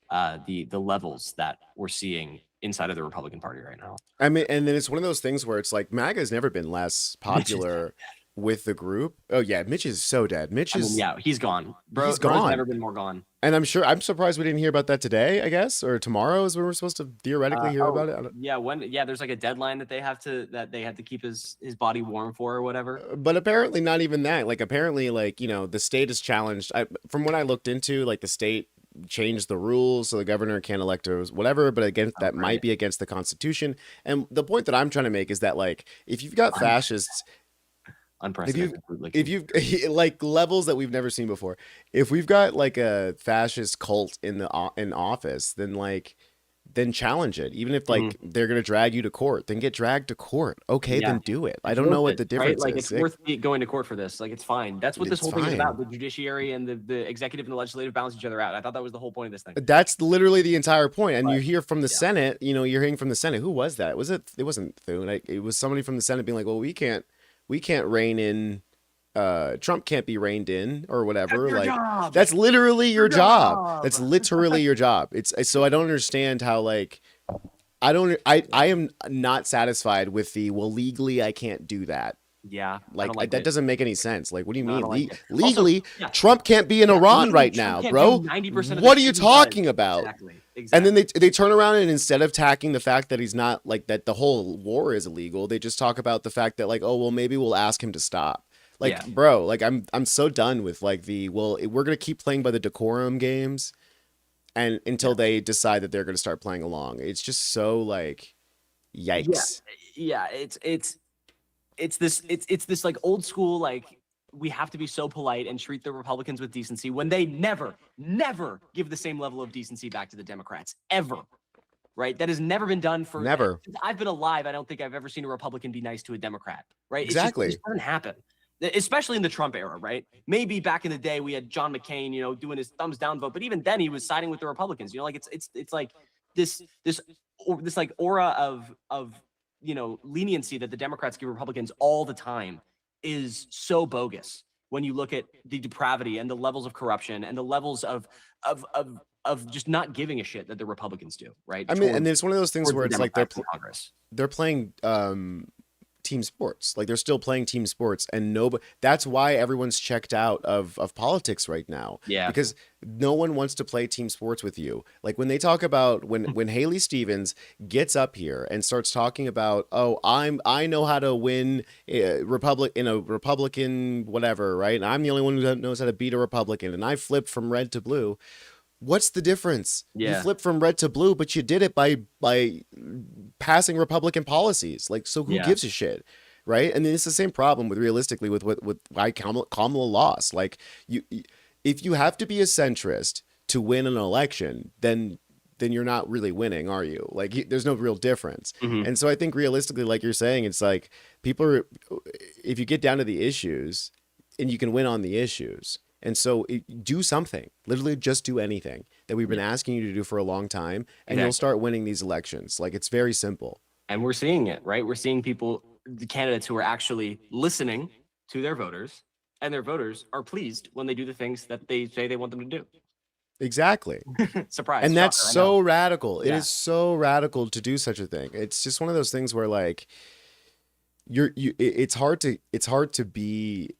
the levels that we're seeing inside of the Republican Party right now. I mean, and then it's one of those things where it's like MAGA has never been less popular with the group. Oh yeah, Mitch is so dead. He's gone. He's gone. Bro's never been more gone. And I'm surprised we didn't hear about that today, I guess, or tomorrow is when we're supposed to theoretically hear about it. There's like a deadline that they have to keep his body warm for or whatever. But apparently not even that. Like apparently the state is challenged. From what I looked into, like the state changed the rules so the governor can't elect or whatever, but that might be against the Constitution. And the point that I'm trying to make is that like if you've got fascists, unprecedented. If you've like levels that we've never seen before, if we've got like a fascist cult in office, then challenge it. Even if they're gonna drag you to court, then get dragged to court. Okay, then do it. I don't know what the difference right? is. It's worth going to court for this. Like it's fine. That's what this whole thing is about. The judiciary and the executive and the legislative balance each other out. I thought that was the whole point of this thing. That's literally the entire point. And you hear from the Senate. You're hearing from the Senate. Who was that? It wasn't Thune. It was somebody from the Senate being like, well, we can't rein in Trump can't be reined in or whatever. That's literally your job. That's literally your job. It's so I don't understand how I am not satisfied with legally I can't do that Yeah, I Like don't like that it. doesn't make any sense. Like, what do you No, I mean? don't like it. Also, Legally, yeah, Trump can't be in Iran legally, right Trump now, can't bro. do 90% of What the are you shit he talking does. about? Exactly. And then Exactly. they turn around and instead of attacking the fact that he's not like that the whole war is illegal, they just talk about the fact that like, oh well, maybe we'll ask him to stop. Like, Yeah. bro, like I'm so done with like we're gonna keep playing by the decorum games, and until they decide that they're gonna start playing along. It's just so like, yikes. Yeah. It's this like old school, like, we have to be so polite and treat the Republicans with decency when they never give the same level of decency back to the Democrats ever. Right? That has never been done for Never. since I've been alive. I don't think I've ever seen a Republican be nice to a Democrat. Right? Exactly. It just doesn't happen. Especially in the Trump era, right? Maybe back in the day we had John McCain, doing his thumbs down vote, but even then he was siding with the Republicans. Like it's like this like aura of leniency that the Democrats give Republicans all the time is so bogus when you look at the depravity and the levels of corruption and the levels of just not giving a shit that the Republicans do, right? I mean, and it's one of those things towards where the it's like Democrats in Congress. they're playing team sports. Like they're still playing team sports, and that's why everyone's checked out of politics right now. Yeah. Because no one wants to play team sports with you. Like when they talk about when Haley Stevens gets up here and starts talking about, oh, I know how to win in a Republican whatever, right? And I'm the only one who knows how to beat a Republican, and I flipped from red to blue. What's the difference? Yeah. You flipped from red to blue, but you did it by passing Republican policies. Like, so who gives a shit, right? And then it's the same problem with realistically with why Kamala lost. Like, if you have to be a centrist to win an election, then you're not really winning, are you? Like, there's no real difference. Mm-hmm. And so I think realistically, like you're saying, it's like people if you get down to the issues, and you can win on the issues. And so do something, literally just do anything that we've been asking you to do for a long time, and you'll start winning these elections. Like, it's very simple. And we're seeing it, right? We're seeing the candidates who are actually listening to their voters, and their voters are pleased when they do the things that they say they want them to do. Exactly. Surprise. And that's shocker, so radical. Yeah. It is so radical to do such a thing. It's just one of those things where like it's hard to be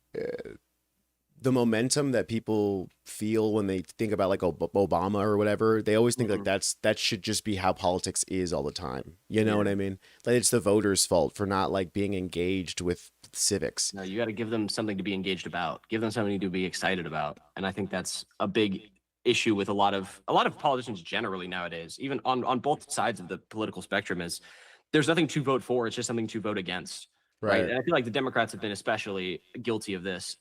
the momentum that people feel when they think about like Obama or whatever. They always think like that should just be how politics is all the time. You know what I mean? Like it's the voters' fault for not like being engaged with civics. No, you got to give them something to be engaged about. Give them something to be excited about. And I think that's a big issue with a lot of politicians generally nowadays, even on both sides of the political spectrum, is there's nothing to vote for. It's just something to vote against. Right. And I feel like the Democrats have been especially guilty of this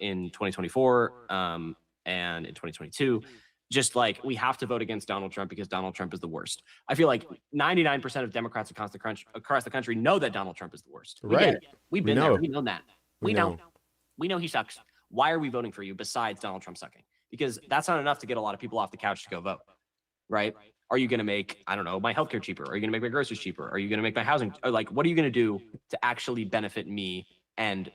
in 2024 and in 2022. Just like we have to vote against Donald Trump because Donald Trump is the worst. I feel like 99% of Democrats across the country know that Donald Trump is the worst. We get it. We've been there. We know that. We know he sucks. Why are we voting for you besides Donald Trump sucking? Because that's not enough to get a lot of people off the couch to go vote. Right. Are you going to make, I don't know, my healthcare cheaper? Are you going to make my groceries cheaper? Are you going to make my housing? Or like, what are you going to do to actually benefit me and,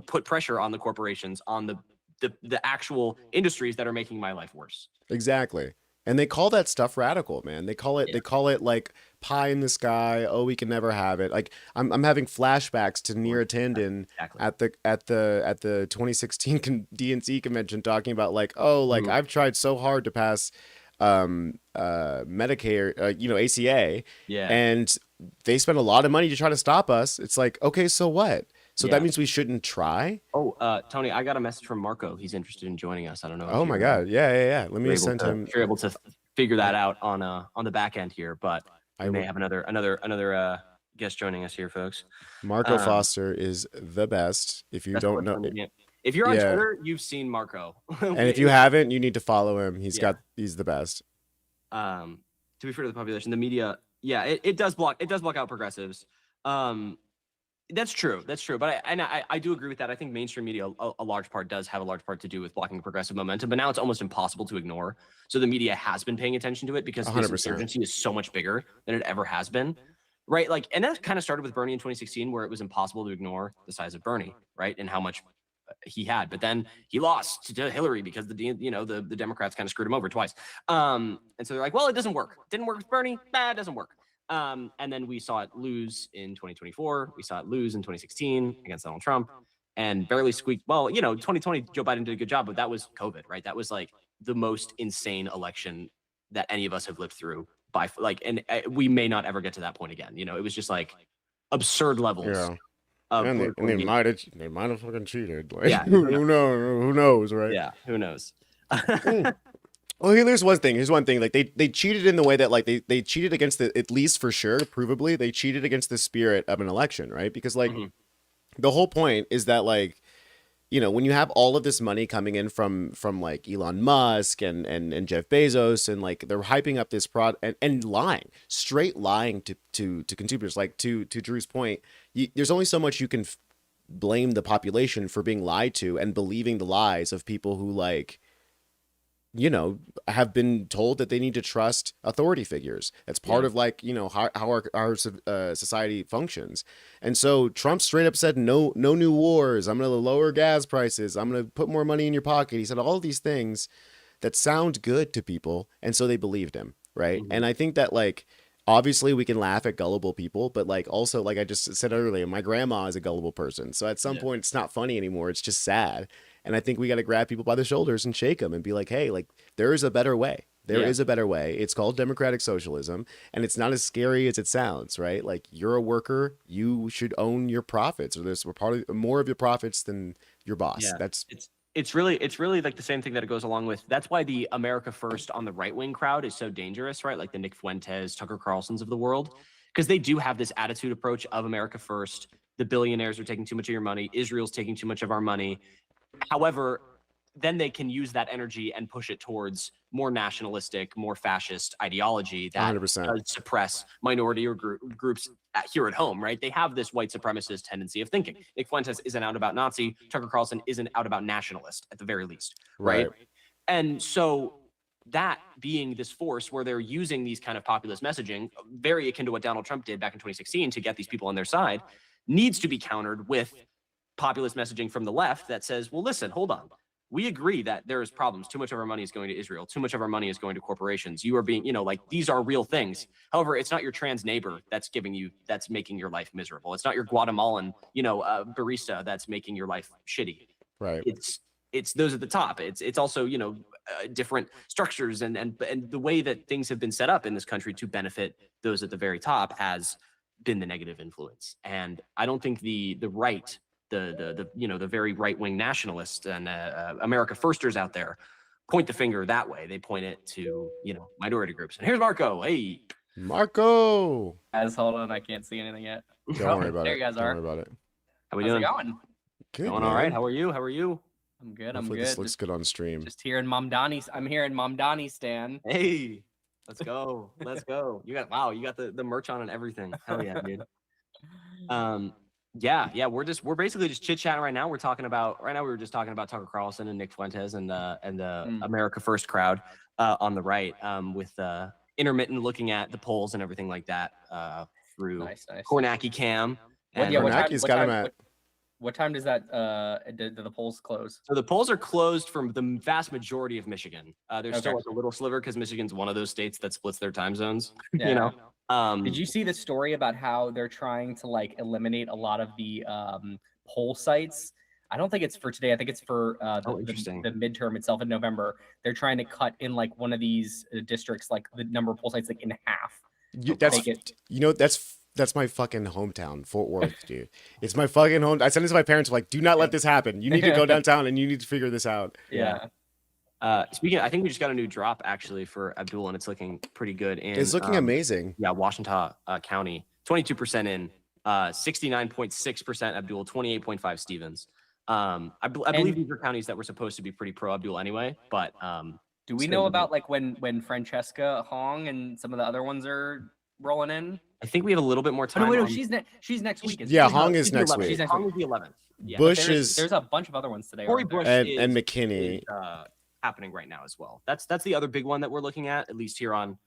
put pressure on the corporations, on the actual industries that are making my life worse? Exactly. And they call that stuff radical, man. They call it like pie in the sky. Oh, we can never have it. Like I'm having flashbacks to Neera Tanden at the 2016 DNC convention talking about like, oh, like I've tried so hard to pass Medicare, ACA, and they spent a lot of money to try to stop us. It's like, okay, so what? So that means we shouldn't try? Oh, Tony, I got a message from Marco. He's interested in joining us. I don't know. Oh my God. Yeah. Let me send him. If you're able to figure that out on the back end here, but I may have another guest joining us here, folks. Marco Foster is the best. If you don't know, if you're on Twitter, you've seen Marco. And if you haven't, you need to follow him. He's the best. To be fair to the population, the media, it does block out progressives. That's true. But I do agree with that. I think mainstream media, a large part, does have a large part to do with blocking progressive momentum. But now it's almost impossible to ignore. So the media has been paying attention to it because this insurgency is so much bigger than it ever has been. Right. Like, and that kind of started with Bernie in 2016, where it was impossible to ignore the size of Bernie. Right. And how much he had. But then he lost to Hillary because the Democrats kind of screwed him over twice. And so they're like, well, it doesn't work. It didn't work with Bernie. It doesn't work. And then we saw it lose in 2024. We saw it lose in 2016 against Donald Trump and barely squeaked. Well, 2020, Joe Biden did a good job, but that was COVID, right? That was like the most insane election that any of us have lived through by and we may not ever get to that point again. It was just like absurd levels. Yeah. Of And political they engagement. might have fucking cheated. Like, Yeah. who knows, right? Yeah, who knows? Well, here's one thing. Here's one thing. Like they cheated in the way that like they cheated against at least for sure, provably, they cheated against the spirit of an election, right? Because like the whole point is that like, when you have all of this money coming in from like Elon Musk and Jeff Bezos, and like they're hyping up this and lying, straight lying to consumers. Like to Drew's point, there's only so much you can blame the population for being lied to and believing the lies of people who like, have been told that they need to trust authority figures. That's part of like, how our society functions. And so Trump straight up said, no new wars. I'm going to lower gas prices. I'm going to put more money in your pocket. He said all these things that sound good to people. And so they believed him. Right. And I think that like, obviously we can laugh at gullible people, but like also, like I just said earlier, my grandma is a gullible person. So at some point it's not funny anymore. It's just sad. And I think we got to grab people by the shoulders and shake them and be like, hey, like there is a better way. There is a better way. It's called democratic socialism, and it's not as scary as it sounds, right? Like you're a worker, you should own your profits, or there's more of your profits than your boss. Yeah. It's really like the same thing that it goes along with. That's why the America First on the right wing crowd is so dangerous, right? Like the Nick Fuentes, Tucker Carlsons of the world, because they do have this attitude approach of America First. The billionaires are taking too much of your money. Israel's taking too much of our money. However, then they can use that energy and push it towards more nationalistic, more fascist ideology that 100%. does suppress minority or groups here at home, right? They have this white supremacist tendency of thinking. Nick Fuentes isn't out about Nazi. Tucker Carlson isn't out about nationalist at the very least, right? And so that being this force where they're using these kind of populist messaging, very akin to what Donald Trump did back in 2016 to get these people on their side, needs to be countered with populist messaging from the left that says, well, listen, hold on. We agree that there is problems. Too much of our money is going to Israel. Too much of our money is going to corporations. You are being, like these are real things. However, it's not your trans neighbor that's making your life miserable. It's not your Guatemalan, barista that's making your life shitty. Right. It's those at the top. It's also, different structures and the way that things have been set up in this country to benefit those at the very top has been the negative influence. And I don't think the right, the very right-wing nationalists and America Firsters out there point the finger that way. They point it to, minority groups. And here's Marco. Hey. Marco. Guys, hold on. I can't see anything yet. Don't worry about there it. You guys Don't are. worry about it. How we How's doing? it going? Good, Going man. all right. How are you? I'm good. Hopefully this looks good on stream. Just here in I'm here in Mom Donnie's stand. Hey, let's go. Let's go. You got the merch on and everything. Hell yeah, dude. Yeah, we're basically just chit-chatting right now. We were just talking about Tucker Carlson and Nick Fuentes and the America First crowd on the right, with intermittent looking at the polls and everything like that through Nice. Kornacki Cam. And Kornacki's got him at. What time does that do the polls close? So the polls are closed from the vast majority of Michigan. There's still like a little sliver because Michigan's one of those states that splits their time zones. Yeah. Did you see the story about how they're trying to like eliminate a lot of the poll sites? I don't think it's for today. I think it's for the midterm itself in November. They're trying to cut in like one of these districts, like the number of poll sites, like in half. That's my fucking hometown, Fort Worth, dude. It's my fucking home. I sent it to my parents, like, do not let this happen. You need to go downtown and you need to figure this out. Yeah. Speaking, I think we just got a new drop actually for Abdul, and it's looking pretty good. It's looking amazing. Yeah, Washington County, 22% in, 69.6% Abdul, 28.5 Stevens. I believe these are counties that were supposed to be pretty pro Abdul anyway, but do we know about like when Francesca Hong and some of the other ones are rolling in? I think we have a little bit more time. Oh, no, she's next week. Hong is next week. She's next Hong week. is the 11th. Yeah. There's a bunch of other ones today. Cory Bush and McKinney is, happening right now as well. That's the other big one that we're looking at least here on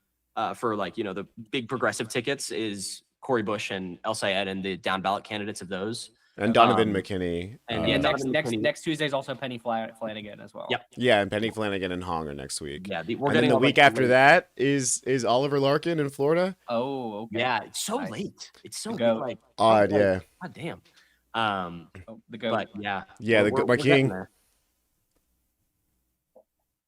for like the big progressive tickets is Cory Bush and El Sayed and the down ballot candidates of those. And Donovan McKinney. And Yeah, Donovan next Tuesday is also Penny Flanagan as well. Yep. Yeah, and Penny Flanagan and Hong are next week. Yeah, and then the week after that is Oliver Larkin in Florida. Oh, okay. Yeah, it's so late. It's so Go. like odd. Yeah. God damn. The goat. But yeah. Yeah, my king.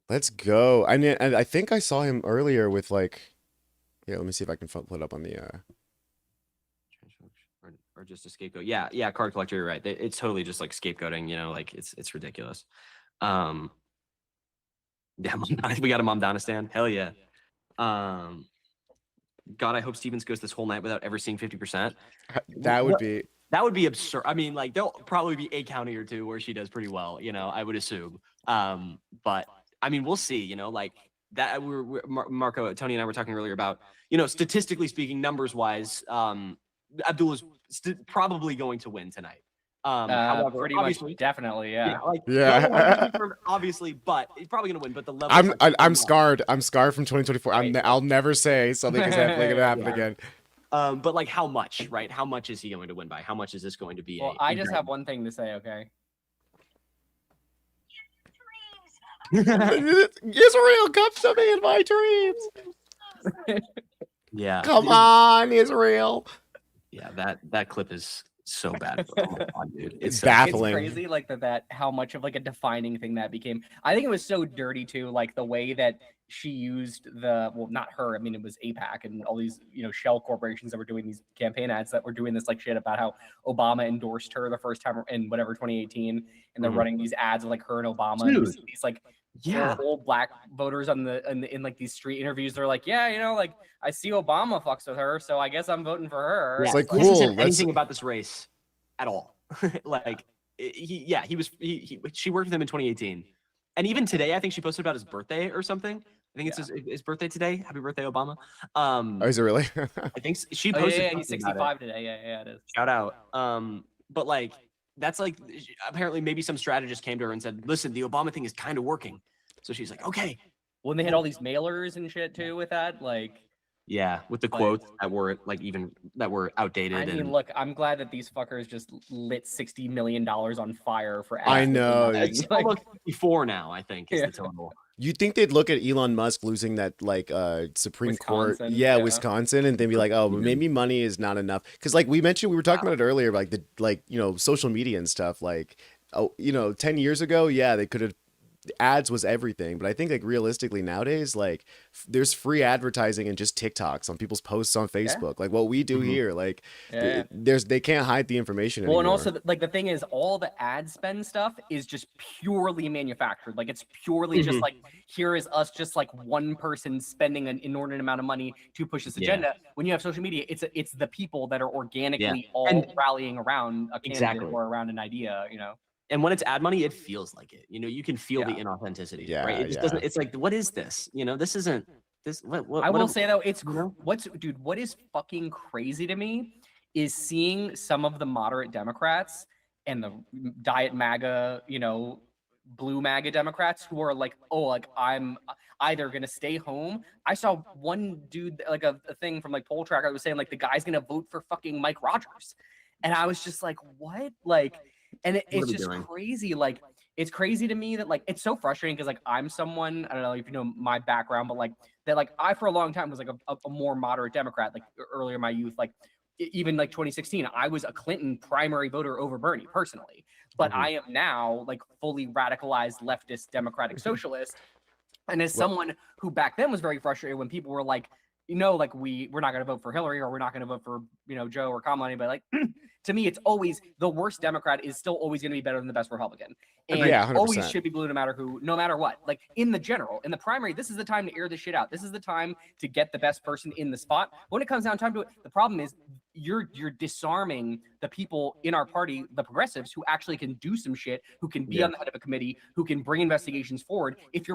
Let's go. I mean, I think I saw him earlier with like. Yeah, let me see if I can pull it up on the. Or just a scapegoat. Yeah, card collector. You're right. It's totally just like scapegoating. You know, like it's ridiculous. Yeah, we got a Momdanistan. Hell yeah. God, I hope Stevens goes this whole night without ever seeing 50%. That would be absurd. I mean, like there'll probably be a county or two where she does pretty well. You know, I would assume. But I mean, we'll see. You know, like that. Marco, Tony, and I were talking earlier about, you know, statistically speaking, numbers wise, Abdullah's probably going to win tonight. However, pretty much, definitely, yeah. Obviously, but he's probably gonna win. But the level. I'm scarred. I'm scarred from 2024. I'll never say something is definitely gonna happen again. But like, how much, right? How much is he going to win by? How much is this going to be? Well, I just have one thing to say, okay? Israel, come to me in my dreams. Yeah. Come on, Israel. Yeah, that clip is so bad. Oh my God, dude. It's baffling. It's crazy, like that how much of like a defining thing that became. I think it was so dirty too, like the way that she used not her. I mean, it was AIPAC and all these, you know, shell corporations that were doing these campaign ads that were doing this like shit about how Obama endorsed her the first time in whatever 2018, and they're running these ads of like her and Obama. Dude. And these like old black voters in like these street interviews. They're like, yeah, you know, like I see Obama fucks with her, so I guess I'm voting for her. It's like, cool. This isn't anything about this race at all. Like she worked with him in 2018, and even today I think she posted about his birthday or something. I think it's his birthday today. Happy birthday, Obama. Oh, is it really? I think she posted. Yeah, he's 65 today. Yeah, it is. Shout out. But like that's like apparently maybe some strategist came to her and said, "Listen, the Obama thing is kind of working." So she's like, "Okay." When they had all these mailers and shit too with that, like. Yeah, with the quotes that were like that were outdated. I mean, look, I'm glad that these fuckers just lit $60 million on fire for. I know. It's like, almost 54 now. I think is the total. You'd think they'd look at Elon Musk losing that like Supreme Court, Wisconsin, and then be like, oh, maybe money is not enough. Because like we mentioned, we were talking about it earlier, like social media and stuff. Like, 10 years ago, they could have. Ads was everything, but I think like realistically nowadays, like there's free advertising and just TikToks on people's posts on Facebook, like what we do here. Like they can't hide the information anymore. And also like the thing is, all the ad spend stuff is just purely manufactured. Like it's purely just like, here is us, just like one person spending an inordinate amount of money to push this agenda. When you have social media, it's the people that are organically all rallying around a candidate or around an idea, you know. And when it's ad money, it feels like it. You know, you can feel the inauthenticity. Right? It just doesn't. It's like, what is this? You know, this isn't this. What I will say though, it's what is fucking crazy to me is seeing some of the moderate Democrats and the diet MAGA, you know, blue MAGA Democrats who are like, oh, like I'm either gonna stay home. I saw one dude like a thing from like Poll Tracker that was saying like the guy's gonna vote for fucking Mike Rogers, and I was just like, what, like. And it's just crazy. Like, it's crazy to me that like, it's so frustrating because like, I'm someone, I don't know if you know my background, but like that, like I, for a long time was like a more moderate Democrat, like earlier in my youth, like even like 2016, I was a Clinton primary voter over Bernie personally, but I am now like fully radicalized leftist democratic socialist. And as someone who back then was very frustrated when people were like, you know, like we're not going to vote for Hillary or we're not going to vote for, you know, Joe or Kamala, anybody, like to me, it's always the worst Democrat is still always going to be better than the best Republican. And always should be blue no matter who, no matter what. Like in the primary, this is the time to air this shit out. This is the time to get the best person in the spot. When it comes down time to it, the problem is you're disarming the people in our party, the progressives, who actually can do some shit, who can be on the head of a committee, who can bring investigations forward. If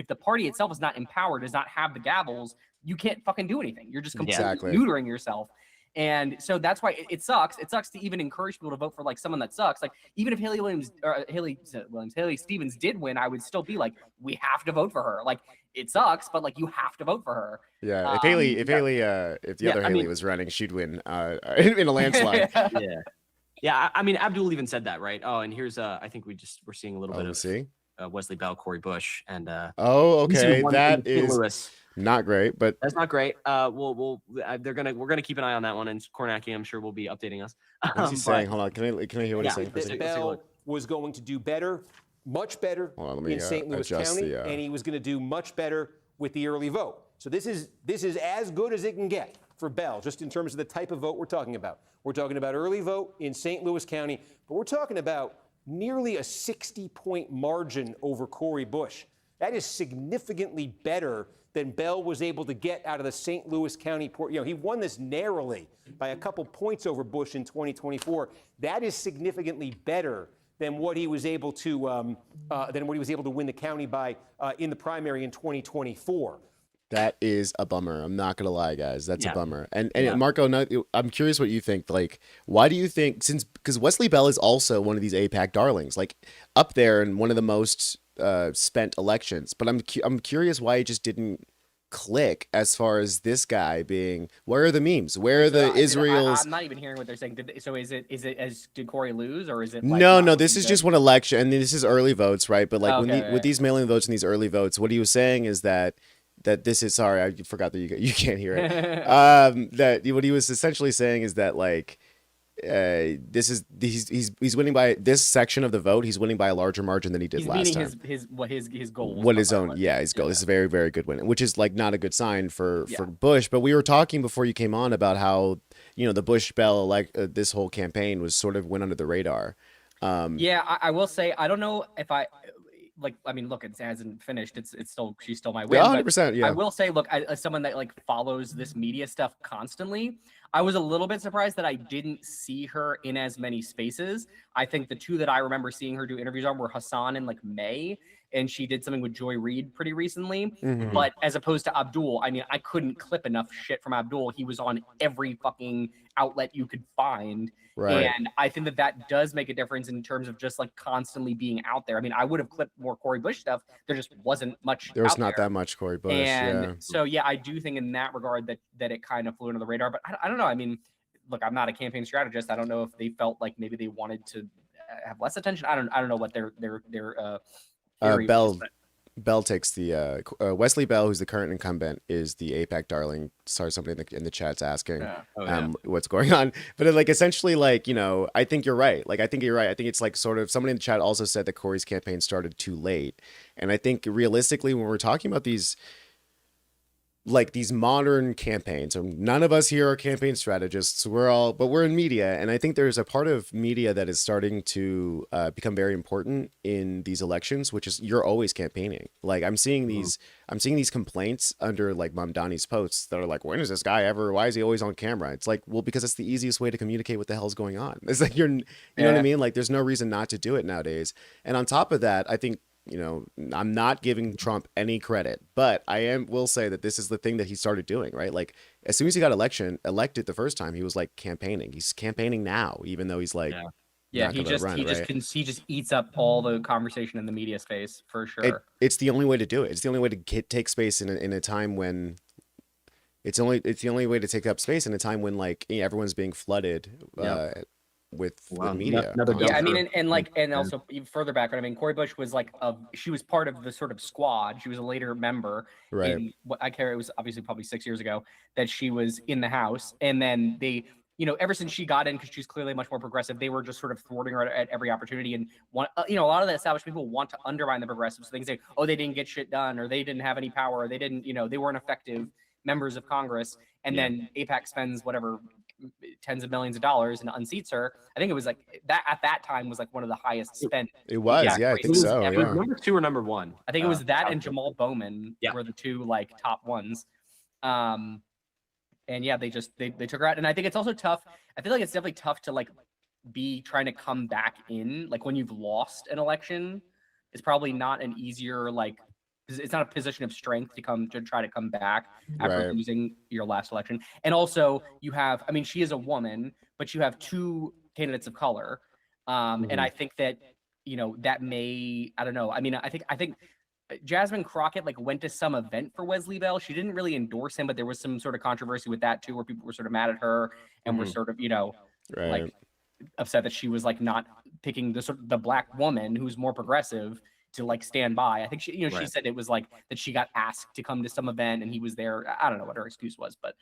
the party itself is not empowered, does not have the gavels, you can't fucking do anything. You're just completely neutering yourself. And so that's why it sucks. It sucks to even encourage people to vote for like someone that sucks. Like even if Haley Stevens did win, I would still be like, we have to vote for her. Like it sucks, but like you have to vote for her. Yeah. If the other Haley was running, she'd win in a landslide. Yeah, I mean, Abdul even said that, right? Oh, and here's I think we're seeing a little bit see. of Wesley Bell, Corey Bush, and oh, okay, that St. is Louis. not great, but That's not great. We're gonna keep an eye on that one, and Kornacki, I'm sure, will be updating us. What's he saying? Hold on, can I hear what he's saying for a That second? Bell was going to do better, much better Hold on, let me, in St. Louis adjust County, the, and he was going to do much better with the early vote. So this is as good as it can get for Bell, just in terms of the type of vote we're talking about. We're talking about early vote in St. Louis County, but we're talking about nearly a 60-point margin over Corey Bush. That is significantly better than Bell was able to get out of the St. Louis County port. You know, he won this narrowly by a couple points over Bush in 2024. That is significantly better than what he was able to win the county by in the primary in 2024. That is a bummer. I'm not gonna lie, guys. That's a bummer. And Yeah. Marco, I'm curious what you think. Like, why do you think, because Wesley Bell is also one of these APAC darlings, like up there in one of the most spent elections. But I'm curious why it just didn't click as far as this guy being. Where are the memes? Where are the Israel's? I'm not even hearing what they're saying. Did Corey lose, or is it? No. This is just one election, and this is early votes, right? But like Okay, with these mail-in votes and these early votes, what he was saying is that this is, sorry, I forgot that you can't hear it. That what he was essentially saying is that like he's winning by this section of the vote. He's winning by a larger margin than he did last time. His goal. What his own, his goal. This is a very, very good win, which is like not a good sign for Bush. But we were talking before you came on about how the Bush Bell this whole campaign was sort of went under the radar. I will say I don't know if look, it hasn't finished. She's still my win. Yeah, 100%. Yeah. I will say, look, as someone that follows this media stuff constantly, I was a little bit surprised that I didn't see her in as many spaces. I think the two that I remember seeing her do interviews on were Hassan in May, and she did something with Joy Reid pretty recently. Mm-hmm. But as opposed to Abdul, I mean, I couldn't clip enough shit from Abdul. He was on every fucking outlet you could find. Right. And I think that does make a difference in terms of just constantly being out there. I mean, I would have clipped more Corey Bush stuff. There just wasn't much. There was not that much Corey Bush. And so, I do think in that regard that it kind of flew under the radar. But I don't know. I mean, look, I'm not a campaign strategist. I don't know if they felt like maybe they wanted to have less attention. I don't know what their theory was, Bell takes the Wesley Bell, who's the current incumbent, is the APAC darling. Sorry, somebody in the chat's asking what's going on. But essentially, I think you're right. I think you're right. I think it's sort of, somebody in the chat also said that Corey's campaign started too late. And I think realistically, when we're talking about these modern campaigns, none of us here are campaign strategists. But we're in media, and I think there's a part of media that is starting to become very important in these elections, which is you're always campaigning. I'm seeing these complaints under Mamdani's posts that are when is this guy ever? Why is he always on camera? It's well, because it's the easiest way to communicate what the hell's going on. It's you know what I mean? There's no reason not to do it nowadays. And on top of that, I think, I'm not giving Trump any credit, but will say that this is the thing that he started doing, right? As soon as he got elected the first time, he was campaigning. He's campaigning now, even though he's he just eats up all the conversation in the media space for sure. It's the only way to do it. It's the only way to take space in a time when it's the only way to take up space in a time when everyone's being flooded with media. I mean, and also even further back, I mean, Corey Bush was she was part of the sort of squad. She was a later member. Right. It was obviously probably 6 years ago that she was in the House, and then they, ever since she got in, because she's clearly much more progressive, they were just sort of thwarting her at every opportunity. And a lot of the established people want to undermine the progressives, so they can say, oh, they didn't get shit done, or they didn't have any power, or they didn't, they weren't effective members of Congress. And then AIPAC spends whatever tens of millions of dollars and unseats her. I think it was that at that time was one of the highest spent. It was, I think so. It was number 2 or number 1. I think it was that and Jamal Bowman were the two top ones. And they took her out. And I think it's also tough. I feel like it's definitely tough to be trying to come back in. When you've lost an election, it's probably not an easier it's not a position of strength to try to come back after losing your last election. And also you have, I mean, she is a woman, but you have 2 candidates of color. And I think that, that may, I don't know. I mean, I think Jasmine Crockett went to some event for Wesley Bell. She didn't really endorse him, but there was some sort of controversy with that too, where people were sort of mad at her and were sort of, upset that she was like not picking the black woman who's more progressive to like stand by. I think she, she said it was like that she got asked to come to some event and he was there. I don't know what her excuse was, but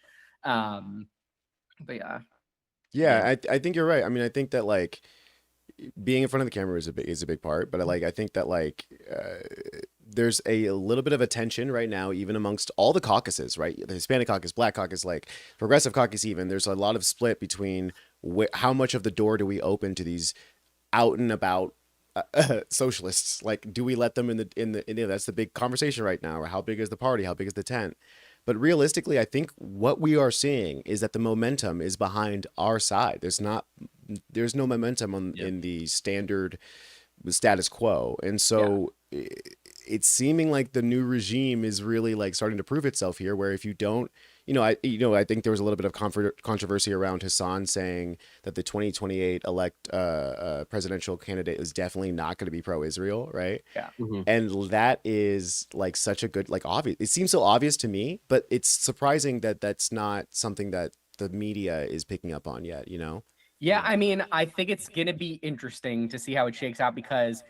yeah. Yeah, I think you're right. I mean, I think that like being in front of the camera is a big part, but I think that like there's a little bit of a tension right now, even amongst all the caucuses, right? The Hispanic caucus, Black caucus, like progressive caucus, even there's a lot of split between how much of the door do we open to these out and about socialists. Like, do we let them in the that's the big conversation right now. Or how big is the party? How big is the tent? But realistically, I think what we are seeing is that the momentum is behind our side. There's no momentum in the standard status quo. And so it's seeming like the new regime is really like starting to prove itself here, where if you don't, I think there was a little bit of controversy around Hassan saying that the 2028 presidential candidate is definitely not going to be pro-Israel, right? Yeah. Mm-hmm. And that is like such a good, like obvious. It seems so obvious to me, but it's surprising that that's not something that the media is picking up on yet, Yeah, I mean, I think it's gonna be interesting to see how it shakes out because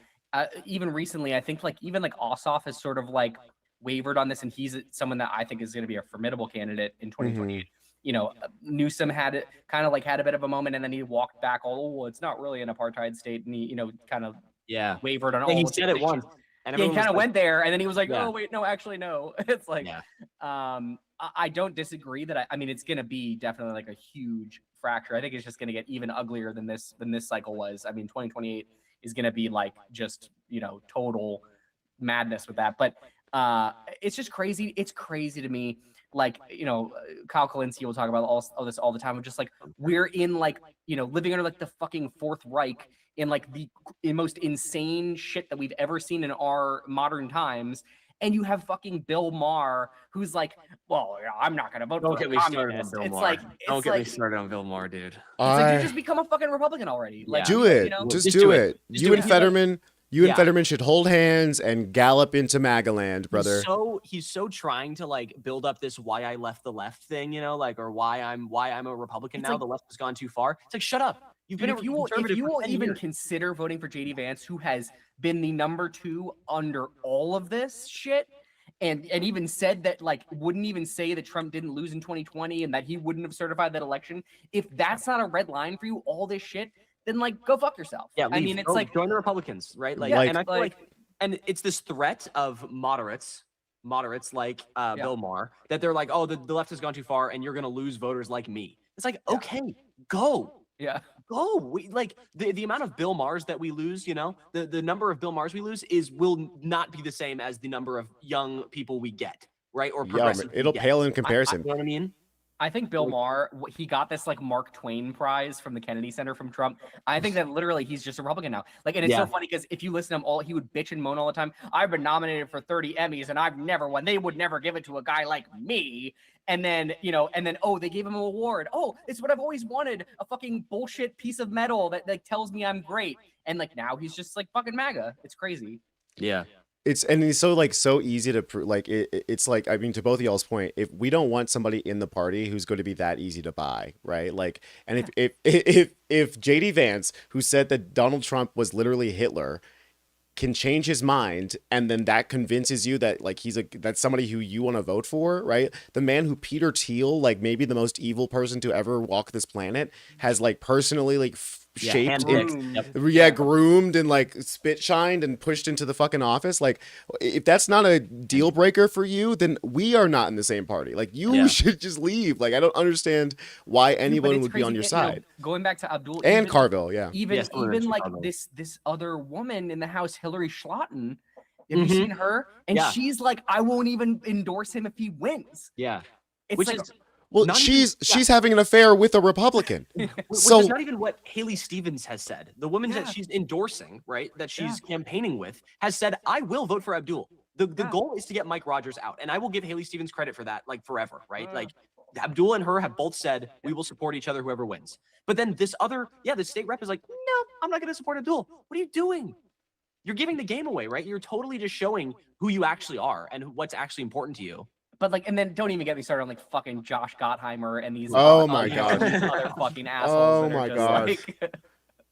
even recently, I think like even like Ossoff has sort of like wavered on this, and he's someone that I think is going to be a formidable candidate in 2028. Newsom had a bit of a moment, and then he walked back. Oh, well, it's not really an apartheid state, and he kind of wavered on all. He said it once. And he kind of went there, and then he was like, "Oh wait, no, actually, no." It's like, I don't disagree that. I mean, it's going to be definitely like a huge fracture. I think it's just going to get even uglier than this cycle was. I mean, 2028 is going to be like just total madness with that. But it's just crazy. It's crazy to me. Like Kyle Kalinske will talk about all this all the time. I'm just like, we're in like living under like the fucking Fourth Reich in like the most insane shit that we've ever seen in our modern times. And you have fucking Bill Maher, who's like, well, I'm not going to vote for a communist. Don't get me started on Bill Maher, dude. It's like, you just become a fucking Republican already. Like, do it. Just do it. You and Fetterman should hold hands and gallop into MAGA-land, brother. He's so trying to like build up this why I left the left thing, or why I'm a Republican now. Like, the left has gone too far. It's like, shut up. If you will even consider voting for JD Vance, who has been the number 2 under all of this shit, and even said that like wouldn't even say that Trump didn't lose in 2020 and that he wouldn't have certified that election. If that's not a red line for you, all this shit, then like go fuck yourself. Yeah, leave. I mean, it's like join the Republicans, right? Like, and I feel like, and it's this threat of moderates like Bill Maher, that they're like, oh, the left has gone too far, and you're gonna lose voters like me. It's like, okay, go. Yeah. Go. We like the amount of Bill Mahers that we lose, the number of Bill Mahers we lose will not be the same as the number of young people we get, right? Or progressive. It'll pale in comparison. You know what I mean? I think Bill Maher, he got this like Mark Twain prize from the Kennedy Center from Trump. I think that literally he's just a Republican now. Like, and it's so funny because if you listen to him, he would bitch and moan all the time. I've been nominated for 30 Emmys and I've never won. They would never give it to a guy like me. And then, oh, they gave him an award. Oh, it's what I've always wanted. A fucking bullshit piece of metal that like tells me I'm great. And like now he's just like fucking MAGA. It's crazy. Yeah. It's so easy to like it's like, I mean, to both of y'all's point, if we don't want somebody in the party who's going to be that easy to buy, right? Like, and if JD Vance, who said that Donald Trump was literally Hitler, can change his mind, and then that convinces you that like that's somebody who you want to vote for, right? The man who Peter Thiel, like maybe the most evil person to ever walk this planet, has like personally like shaped groomed and like spit shined and pushed into the fucking office. Like, if that's not a deal breaker for you, then we are not in the same party. Like, you should just leave. Like, I don't understand why anyone would be on your side. Going back to Abdul and Carville, even like Carville. this other woman in the House, Hillary Schlotton. Have you seen her? And she's like, I won't even endorse him if he wins. Yeah, it's which like, is. Well, she's having an affair with a Republican. So it's not even what Haley Stevens has said. The woman that she's endorsing, right, that she's campaigning with, has said, I will vote for Abdul. The goal is to get Mike Rogers out. And I will give Haley Stevens credit for that, like, forever, right? Like, Abdul and her have both said, we will support each other, whoever wins. But then this other, the state rep is like, no, I'm not going to support Abdul. What are you doing? You're giving the game away, right? You're totally just showing who you actually are and what's actually important to you. But like, and then don't even get me started on like fucking Josh Gottheimer and these. Oh my god! Other fucking assholes. Oh my god! Like,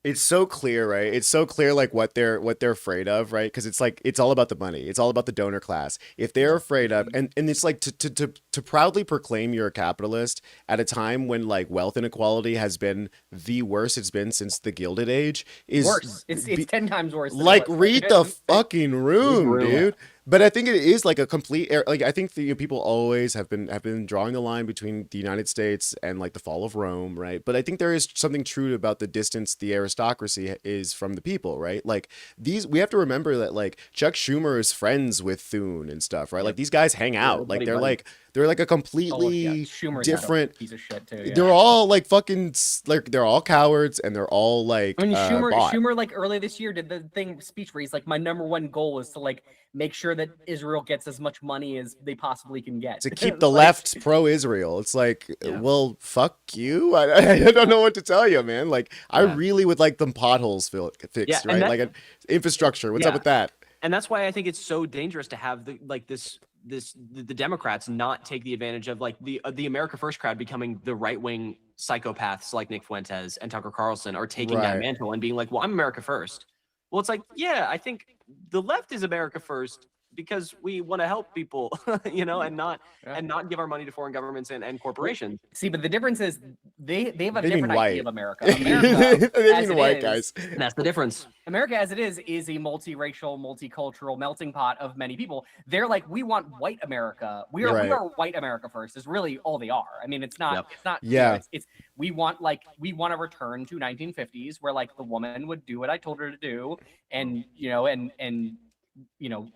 It's so clear, right? It's so clear, like what they're afraid of, right? Because it's like it's all about the money. It's all about the donor class. If they're afraid of, and it's like to proudly proclaim you're a capitalist at a time when like wealth inequality has been the worst it's been since the Gilded Age is Worse. It's 10 times worse. Than like it was. read the fucking room, room. dude. But I think it is like a complete like I think the people always have been drawing the line between the United States and like the fall of Rome, right? But I think there is something true about the distance the aristocracy is from the people, right? Like these we have to remember that like Chuck Schumer is friends with Thune and stuff, right? Like these guys hang out. Like they're like a completely Schumer's different piece of shit too. Yeah. They're all like fucking like they're all cowards and they're all like I mean, bought. Schumer like earlier this year did the speech where he's like, my number one goal is to like make sure that Israel gets as much money as they possibly can get to keep the left pro-Israel. It's like, well, fuck you. I don't know what to tell you, man. Like, I really would like them potholes fixed, right? Like an infrastructure. What's up with that? And that's why I think it's so dangerous to have the Democrats not take the advantage of like the America First crowd becoming the right-wing psychopaths like Nick Fuentes and Tucker Carlson are taking that mantle and being like, well, I'm America First. Well, it's like, yeah, I think the left is America First because we want to help people, you know, and not give our money to foreign governments and corporations. See, but the difference is they have a They different mean idea white. of America. America They as mean it white is- guys. That's the difference. America as it is a multiracial, multicultural melting pot of many people. They're like, we want white America. We are white America first is really all they are. I mean, it's not, it's not, you know, it's we want a return to 1950s where like the woman would do what I told her to do. And, you know, and, you know,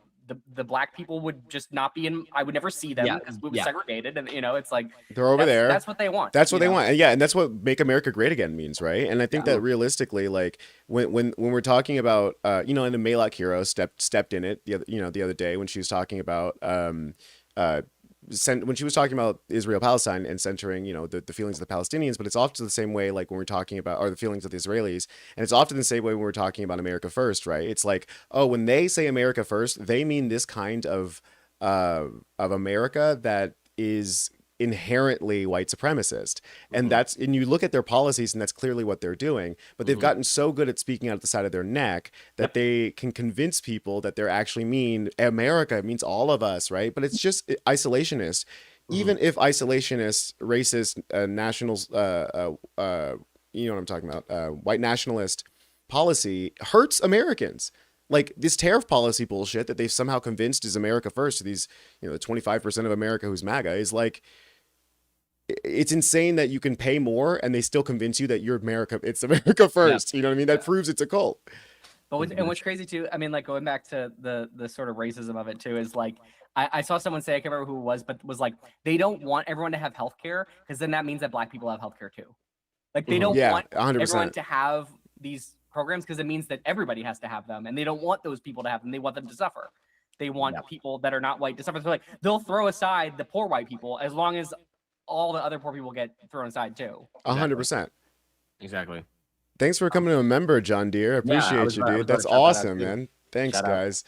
the black people would just not be in, I would never see them because we were segregated. And, you know, it's like, they're over there. That's what they want. That's what they want. And yeah. And that's what make America great again means. Right. And I think that realistically, like when we're talking about, you know, and the Malak hero stepped in it the other day when she was talking about, when she was talking about Israel Palestine and centering, you know, the feelings of the Palestinians, but it's often the same way like when we're talking about or the feelings of the Israelis, and it's often the same way when we're talking about America First, right? It's like, oh, when they say America First, they mean this kind of America that is inherently white supremacist, and and you look at their policies and that's clearly what they're doing, but they've gotten so good at speaking out of the side of their neck that they can convince people that they're actually mean America means all of us, right? But it's just isolationist. Even if isolationist, racist, nationals, you know what I'm talking about, white nationalist policy hurts Americans. Like this tariff policy bullshit that they've somehow convinced is America First to these, you know, the 25% of America who's MAGA is like, it's insane that you can pay more and they still convince you that you're America. It's America First. You know what I mean? That proves it's a cult. But and what's crazy too, I mean, like going back to the sort of racism of it too, is like, I saw someone say, I can't remember who it was, but was like, they don't want everyone to have healthcare because then that means that black people have healthcare too. Like they don't want 100%. everyone to have these programs because it means that everybody has to have them, and they don't want those people to have them. They want them to suffer. They want people that are not white to suffer. So like they'll throw aside the poor white people as long as all the other poor people get thrown aside too. 100%. Exactly. Thanks for coming to a member, John Deere. Appreciate you, dude. That's awesome, man. Thanks, guys.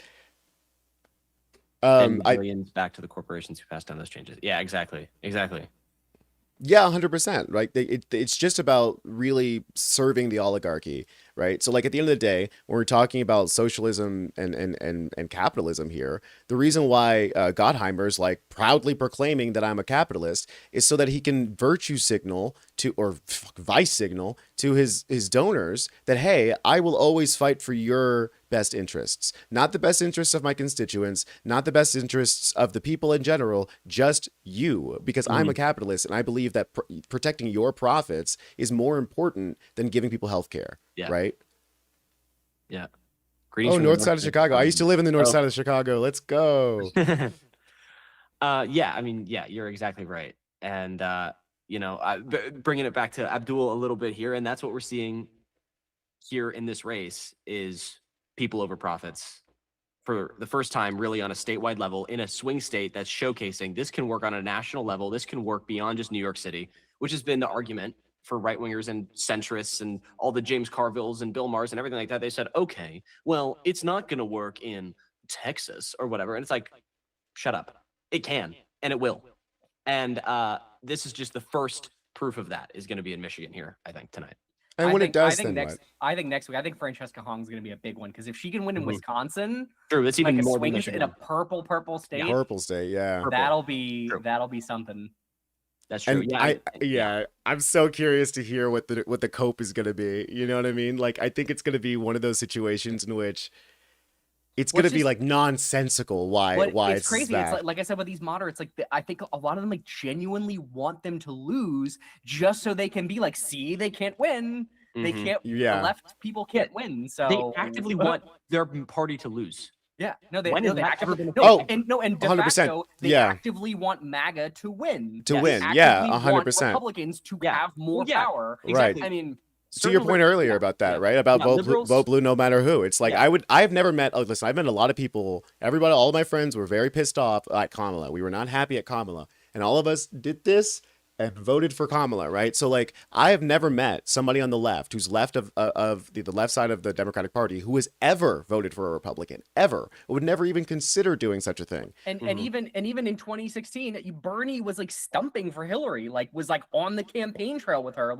And billions back to the corporations who passed down those changes. Yeah, exactly. Yeah, 100%. Right. It's just about really serving the oligarchy, right? So like at the end of the day, when we're talking about socialism and capitalism here, the reason why Gottheimer's like proudly proclaiming that I'm a capitalist is so that he can virtue signal to, or vice signal to his donors that, hey, I will always fight for your best interests, not the best interests of my constituents, not the best interests of the people in general, just you, because I'm a capitalist and I believe that protecting your profits is more important than giving people health care. Right? Yeah. Oh, north side of Chicago. I used to live in the north side of Chicago. Let's go. Yeah, I mean, yeah, you're exactly right. And, you know, bringing it back to Abdul a little bit here, and that's what we're seeing here in this race is people over profits for the first time really on a statewide level in a swing state that's showcasing this can work on a national level. This can work beyond just New York City, which has been the argument for right-wingers and centrists and all the James Carvilles and Bill Maher's and everything like that. They said, okay, well, it's not going to work in Texas or whatever. And it's like, shut up. It can, and it will. And this is just the first proof of that is going to be in Michigan here, I think, tonight. And when it does, I think then what? I think next week, I think Francesca Hong's going to be a big one because if she can win in Wisconsin, true, that's like even a more swing than in a purple state, Purple state, yeah. that'll be something. That's true. And I'm so curious to hear what the cope is going to be. You know what I mean? Like, I think it's going to be one of those situations in which it's going to be like nonsensical. Why it's crazy. That. It's like I said with these moderates, like I think a lot of them like genuinely want them to lose just so they can be like, see, they can't win. They can't. Yeah. The left people can't win. So they actively want their party to lose. Yeah, no, they when actively been de 100%. facto, they actively want MAGA to win. To They win, actively yeah, want 100%. Republicans to have more power. Exactly. I mean, to your point earlier about that, right? About vote blue no matter who. It's like I've never met. Oh, listen, I've met a lot of people. Everybody, all of my friends were very pissed off at Kamala. We were not happy at Kamala, and all of us did this and voted for Kamala, right? So like, I have never met somebody on the left who's left of the left side of the Democratic Party who has ever voted for a Republican, ever. Would never even consider doing such a thing. And even in 2016, Bernie was like stumping for Hillary, like was like on the campaign trail with her,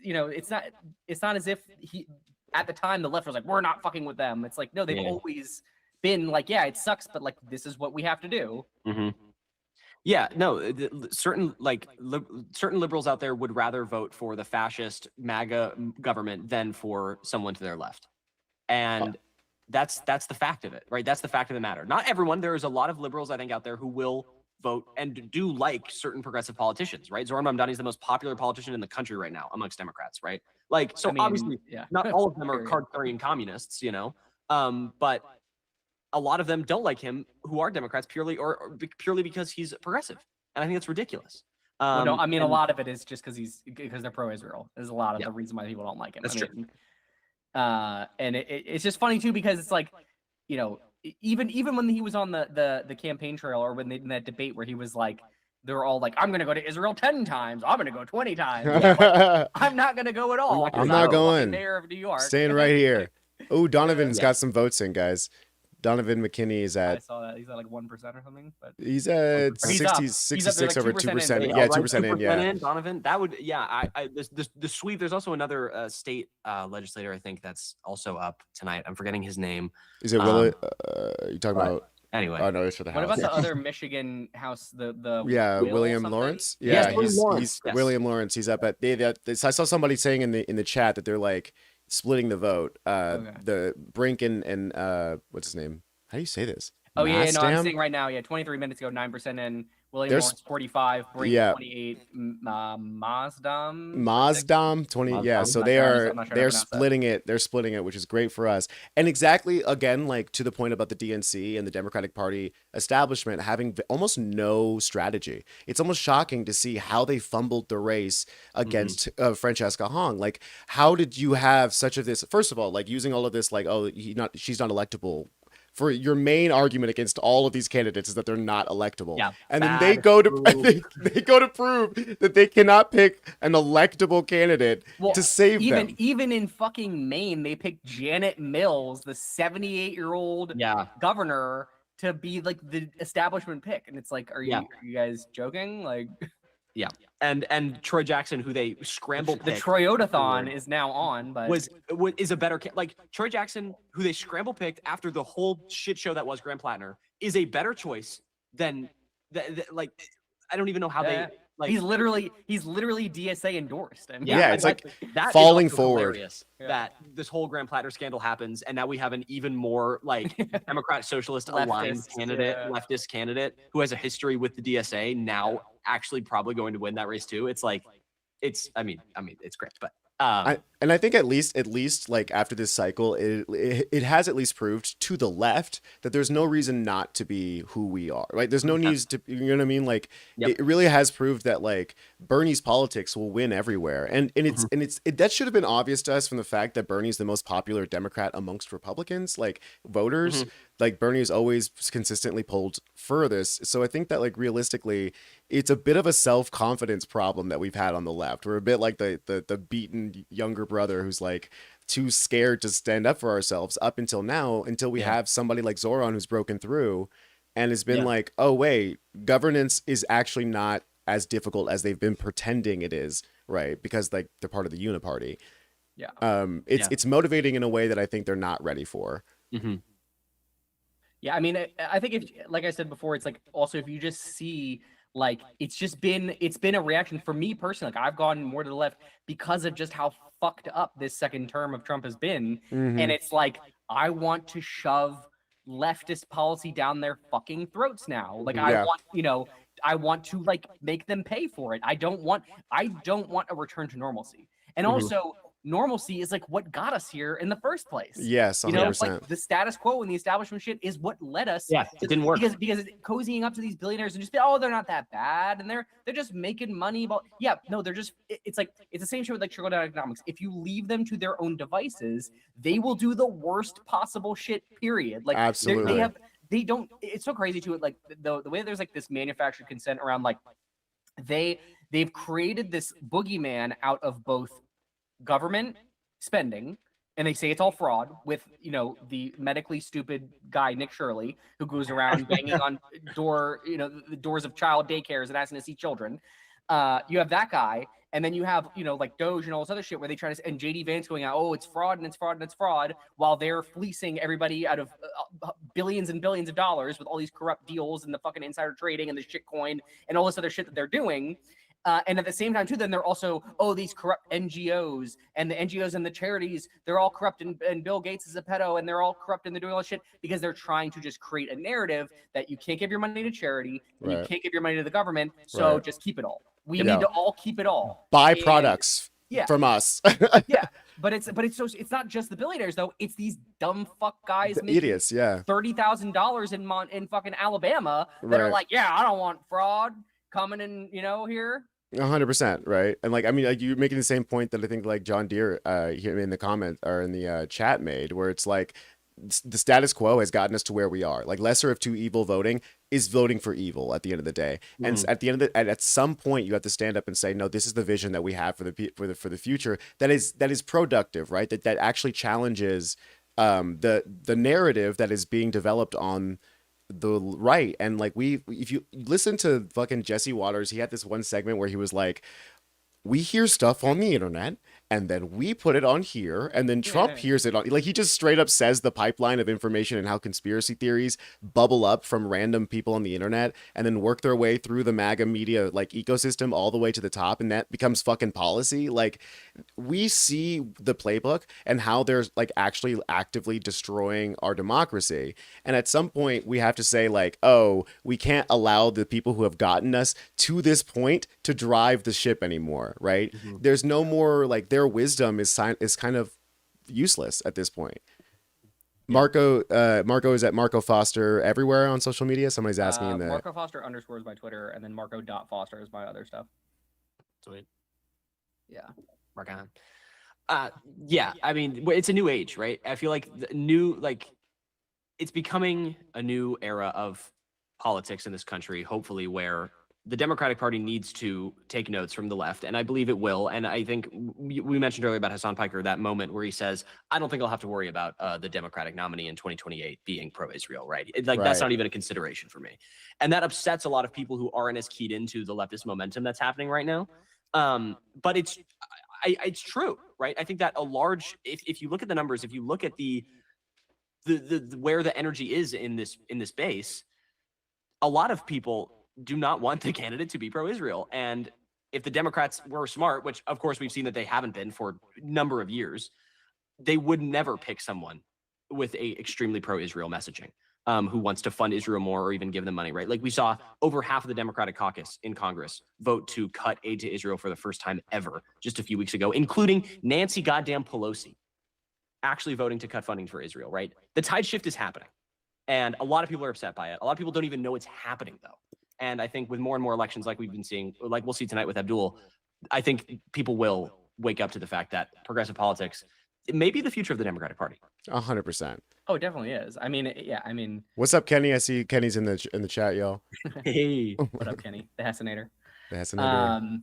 it's not as if he at the time the left was like, we're not fucking with them. It's like, no, they've always been like, yeah, it sucks, but like this is what we have to do. Yeah, no, certain liberals out there would rather vote for the fascist MAGA government than for someone to their left. And that's the fact of it, right? That's the fact of the matter. Not everyone. There is a lot of liberals, I think, out there who will vote and do like certain progressive politicians, right? Zoran Mamdani is the most popular politician in the country right now amongst Democrats, right? Like, so obviously, not all of them are card-carrying communists, but a lot of them don't like him who are Democrats purely because he's progressive. And I think that's ridiculous. A lot of it is just because they're pro-Israel. There's a lot of the reason why people don't like him. That's true. And it's just funny too, because it's like, even when he was on the campaign trail or in that debate where he was like, they were all like, I'm going to go to Israel 10 times. I'm going to go 20 times. I'm not going to go at all. I'm not going. Mayor of New York. Staying right here. Oh, Donovan's got some votes in, guys. Donovan McKinney is at. I saw that. He's at like 1% or something. But he's at 66 like over 2%. Yeah, 2% in. Yeah. Donovan, that would. Yeah. The sweep. There's also another state legislator, I think, that's also up tonight. I'm forgetting his name. Is it Willie? You talking about? Anyway. Oh no, it's for the House. What about the other Michigan House? William Lawrence. Yeah, he's William Lawrence. He's up at. I saw somebody saying in the chat that they're like splitting the vote. The Brink and what's his name? How do you say this? Oh yeah, no, I'm seeing right now. Yeah, 23 minutes ago, 9% in. William Lawrence 45, Brink 28, Mazdam 20. Yeah, so they're splitting it. They're splitting it, which is great for us. And exactly again, like to the point about the DNC and the Democratic Party establishment having almost no strategy. It's almost shocking to see how they fumbled the race against Francesca Hong. Like, how did you have such of this? First of all, like using all of this, like, oh, she's not electable. For your main argument against all of these candidates is that they're not electable. Yeah, and then they go to prove that they cannot pick an electable candidate to save them. Even in fucking Maine, they picked Janet Mills, the 78-year-old governor, to be like the establishment pick. And it's like, are you guys joking? Like, yeah. And Troy Jackson, who they scrambled the Troyotathon is now on, but is a better like Troy Jackson, who they scramble picked after the whole shit show that was Grant Plattner, is a better choice than like I don't even know how they like. He's literally DSA endorsed. And it's like that falling forward. That this whole Grant Plattner scandal happens, and now we have an even more like Democrat socialist aligned leftist candidate who has a history with the DSA now. Actually probably going to win that race too. It's like I mean it's great, but I think at least like after this cycle it has at least proved to the left that there's no reason not to be who we are, right? There's no need to, you know what I mean? Like it really has proved that like Bernie's politics will win everywhere, and that should have been obvious to us from the fact that Bernie's the most popular Democrat amongst Republicans, like voters. Like Bernie is always consistently polled furthest. So I think that like realistically, it's a bit of a self-confidence problem that we've had on the left. We're a bit like the beaten younger brother who's like too scared to stand up for ourselves up until now, until we have somebody like Zoran who's broken through and has been like, oh wait, governance is actually not as difficult as they've been pretending it is, right? Because like they're part of the uniparty. Yeah. It's motivating in a way that I think they're not ready for. Mm-hmm. Yeah, I mean, I think if, like I said before, it's like also if you just see like it's been a reaction for me personally. Like I've gone more to the left because of just how fucked up this second term of Trump has been, and it's like I want to shove leftist policy down their fucking throats now. Like I want, I want to like make them pay for it. I don't want a return to normalcy, and also. Normalcy is like what got us here in the first place. Yes, 100%. Like the status quo and the establishment shit is what led us. Yeah, it didn't work because it's cozying up to these billionaires and just be, oh, they're not that bad and they're just making money. But yeah, no, they're just. It's like it's the same shit with like trickle down economics. If you leave them to their own devices, they will do the worst possible shit. Period. Like absolutely. They don't. It's so crazy too. Like the way there's like this manufactured consent around like they've created this boogeyman out of both government spending, and they say it's all fraud with the medically stupid guy Nick Shirley who goes around banging on the doors of child daycares and asking to see children. You have that guy, and then you have like Doge and all this other shit where they try to, and JD Vance going out, oh, it's fraud and it's fraud and it's fraud, while they're fleecing everybody out of billions and billions of dollars with all these corrupt deals and the fucking insider trading and the shit coin and all this other shit that they're doing. And at the same time, too, then they're also, these corrupt NGOs and the NGOs and the charities, they're all corrupt and Bill Gates is a pedo and they're all corrupt and they're doing all this shit because they're trying to just create a narrative that you can't give your money to charity and you can't give your money to the government. So just keep it all. We need to all keep it all. Buy products from us. Yeah. But it's not just the billionaires though. It's these dumb fuck guys, the idiots, $30,000 in fucking Alabama that are like, yeah, I don't want fraud coming in, here. 100%, right? And like, I mean, like you're making the same point that I think like John Deere here in the comment or in the chat made, where it's like the status quo has gotten us to where we are. Like lesser of two evil voting is voting for evil at the end of the day. And at the end of at some point you have to stand up and say, no, this is the vision that we have for the future that is productive, right? That actually challenges the narrative that is being developed on the right. And like if you listen to fucking Jesse Waters, he had this one segment where he was like, we hear stuff on the internet and then we put it on here and then Trump hears it on, like he just straight up says the pipeline of information and how conspiracy theories bubble up from random people on the internet and then work their way through the MAGA media like ecosystem all the way to the top, and that becomes fucking policy. Like we see the playbook and how they're like actually actively destroying our democracy, and at some point we have to say like, oh, we can't allow the people who have gotten us to this point to drive the ship anymore, right? There's no more like their wisdom is kind of useless at this point. Marco is at Marco Foster everywhere on social media. Somebody's asking in the Marco Foster _ my Twitter, and then Marco.Foster is my other stuff. Sweet. Yeah. Mark on. Yeah, I mean, it's a new age, right? I feel like it's becoming a new era of politics in this country, hopefully, where the Democratic Party needs to take notes from the left, and I believe it will. And I think we mentioned earlier about Hassan Piker, that moment where he says, I don't think I'll have to worry about the Democratic nominee in 2028 being pro-Israel, right? That's not even a consideration for me. And that upsets a lot of people who aren't as keyed into the leftist momentum that's happening right now. But it's true, right? I think that if you look at the numbers, if you look at the where the energy is in this base, a lot of people do not want the candidate to be pro-Israel. And if the Democrats were smart, which of course we've seen that they haven't been for a number of years, they would never pick someone with a extremely pro-Israel messaging who wants to fund Israel more or even give them money, right? Like we saw over half of the Democratic caucus in Congress vote to cut aid to Israel for the first time ever just a few weeks ago, including Nancy goddamn Pelosi actually voting to cut funding for Israel, right? The tide shift is happening. And a lot of people are upset by it. A lot of people don't even know it's happening though. And I think with more and more elections like we've been seeing, like we'll see tonight with Abdul, I think people will wake up to the fact that progressive politics, it may be the future of the Democratic Party. 100%. Oh, it definitely is. I mean, yeah, I mean. What's up, Kenny? I see Kenny's in the chat, y'all. Hey. What up, Kenny? The Hassanator. The Hassanator.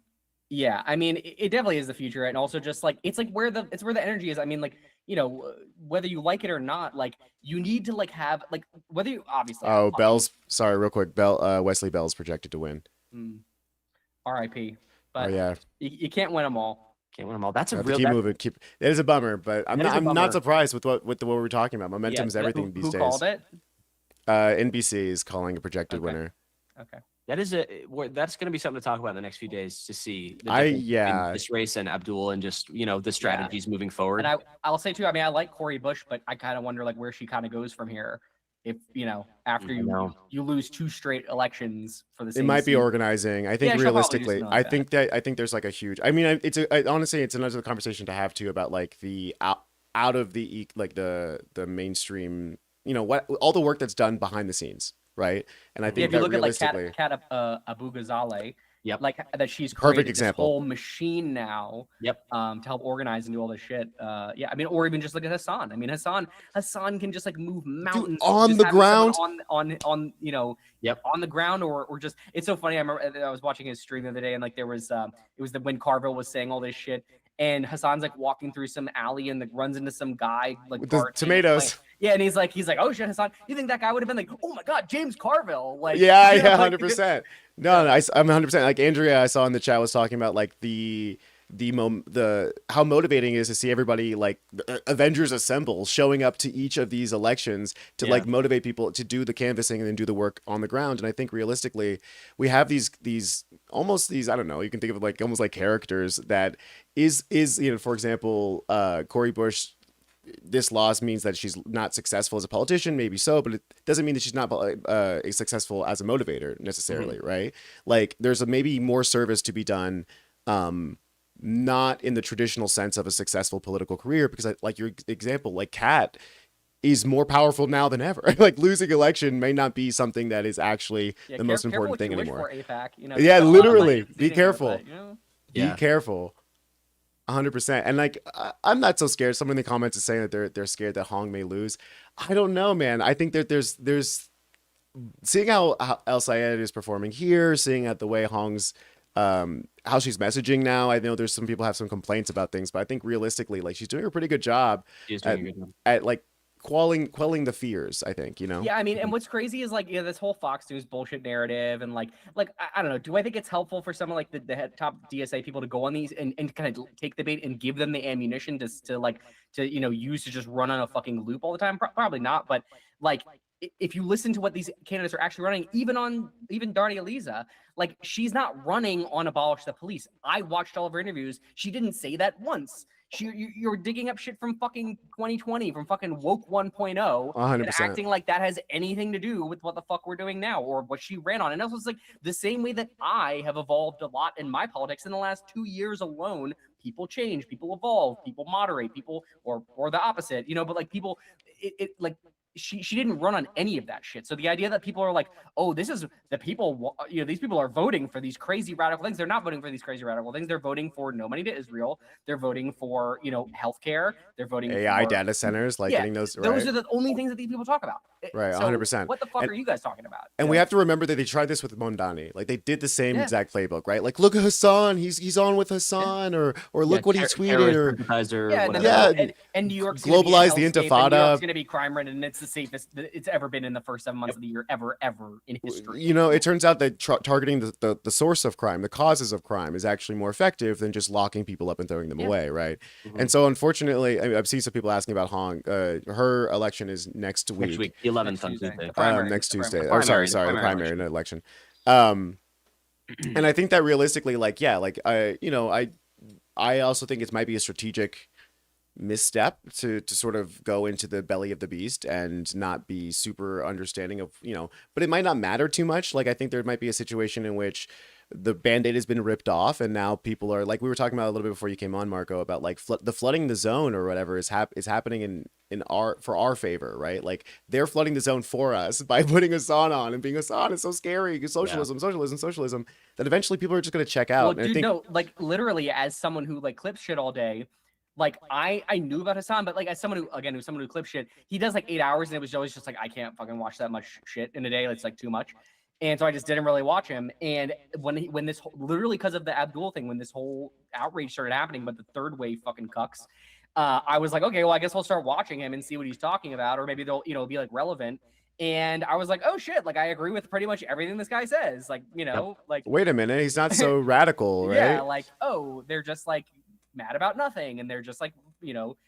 Yeah, I mean, it definitely is the future, and also just like it's where the energy is. I mean, like, whether you like it or not, like you need to like have like whether you obviously. Oh, Bell's. Sorry, real quick. Wesley Bell's projected to win. R.I.P. But yeah, you can't win them all. Can't win them all. That's a have to real. keep moving. It is a bummer, but I'm That is a not bummer. surprised with what we're talking about. Momentum is everything these who days. called it? NBC is calling a projected winner. Okay. That is that's going to be something to talk about in the next few days to see the I- difference yeah. between this race and Abdul and just the strategies moving forward. And I'll say too. I mean, I like Cori Bush, but I kind of wonder like where she kind of goes from here. If after you lose 2 straight elections for the same It might be seat. organizing. I think Yeah, she'll probably do realistically, something like I think there's like a huge. I mean, honestly, it's another conversation to have too about like the out of the like the mainstream. What all the work that's done behind the scenes, right? And I think if you that look at like realistically, Kat Abu Ghazaleh, Yep. like that she's Perfect created example. this whole machine now. Yep. To help organize and do all this shit. Yeah, I mean, or even just look at Hassan. I mean, Hassan can just like move mountains on just the having someone ground. on Yep. on the ground or just. It's so funny. I remember I was watching his stream the other day and like there was it was when Carville was saying all this shit. And Hassan's like walking through some alley and like runs into some guy like With the tomatoes. Yeah, and he's like, oh shit, Hassan, you think that guy would have been like, oh my god, James Carville? Like, yeah, you know, 100%. No, I'm 100%. Like Andrea, I saw in the chat was talking about like the how motivating it is to see everybody like Avengers Assemble showing up to each of these elections to like motivate people to do the canvassing and then do the work on the ground. And I think realistically, we have these almost these, I don't know, you can think of it like almost like characters that is for example, Cori Bush. This loss means that she's not successful as a politician, maybe so, but it doesn't mean that she's not successful as a motivator necessarily, right? Like there's maybe more service to be done, not in the traditional sense of a successful political career, because like your example, like Kat is more powerful now than ever. Like losing election may not be something that is actually the most important thing anymore. Yeah, literally, be careful. Be careful. 100%. And like I'm not so scared. Someone in the comments is saying that they're scared that Hong may lose. I don't know, man. I think that there's seeing how El Sayed is performing here, seeing at the way Hong's how she's messaging now. I know there's some people have some complaints about things, but I think realistically, like she's doing a pretty good job at like quelling the fears, I think, Yeah, I mean, and what's crazy is like, this whole Fox News bullshit narrative and like I don't know, do I think it's helpful for someone like the top DSA people to go on these and kind of take the bait and give them the ammunition to use to just run on a fucking loop all the time? Probably not, but like if you listen to what these candidates are actually running, even Darnia Eliza, like she's not running on abolish the police. I watched all of her interviews. She didn't say that once. You're digging up shit from fucking 2020, from fucking woke 1.0, 100%. and acting like that has anything to do with what the fuck we're doing now or what she ran on. And also, it's like the same way that I have evolved a lot in my politics in the last 2 years alone. People change, people evolve, people moderate, people or the opposite, but like people, like. She didn't run on any of that shit. So the idea that people are like, oh, this is the people, these people are voting for these crazy radical things. They're not voting for these crazy radical things. They're voting for no money to Israel. They're voting for, healthcare. They're voting AI for data centers, like getting those. Those are the only things that these people talk about. Right, 100%. What the fuck are you guys talking about? And we have to remember that they tried this with Mondani. Like they did the same exact playbook, right? Like look at Hassan, he's on with Hassan, or look what he tweeted, and New York's globalize the Intifada. New York's going to be crime ridden, and it's the safest it's ever been in the first 7 months of the year, ever in history. It turns out that targeting the source of crime, the causes of crime, is actually more effective than just locking people up and throwing them away, right? Mm-hmm. And so, unfortunately, I've seen some people asking about Hong. Her election is next week. Next week, 11th on Tuesday. Next Tuesday. The primary election. And I think that realistically, I also think it might be a strategic misstep to sort of go into the belly of the beast and not be super understanding of, but it might not matter too much. Like, I think there might be a situation in which the Band-Aid has been ripped off and now people are like, we were talking about a little bit before you came on, Marco, about like the flooding the zone or whatever is happening for our favor, right? Like they're flooding the zone for us by putting Hassan on and being Hassan is so scary, socialism, that eventually people are just going to check out. Well, dude, no, like literally as someone who like clips shit all day, like I knew about Hassan, but like as someone who clips shit, he does like 8 hours and it was always just like, I can't fucking watch that much shit in a day. It's like too much. And so I just didn't really watch him. And when this literally because of the Abdul thing, when this whole outrage started happening, but the third wave fucking cucks, I was like, okay, well, I guess I'll start watching him and see what he's talking about, or maybe they'll, be like relevant. And I was like, oh shit, like I agree with pretty much everything this guy says. Like, like wait a minute, he's not so radical, right? Yeah, like, oh, they're just like mad about nothing, and they're just like,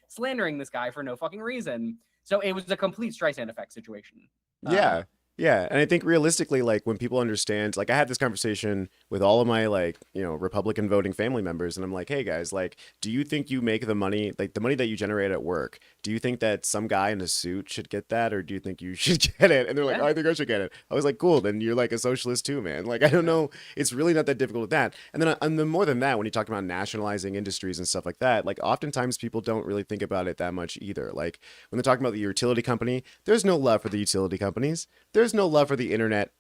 slandering this guy for no fucking reason. So it was a complete Streisand effect situation. Yeah. Yeah. And I think realistically, like when people understand, like I had this conversation with all of my like, Republican voting family members. And I'm like, hey guys, like, do you think you make the money, like the money that you generate at work? Do you think that some guy in a suit should get that? Or do you think you should get it? And they're like, oh, I think I should get it. I was like, cool. Then you're like a socialist too, man. Like, I don't know. It's really not that difficult with that. And then more than that, when you talk about nationalizing industries and stuff like that, like oftentimes people don't really think about it that much either. Like when they're talking about the utility company, there's no love for the utility companies. There's no love for the internet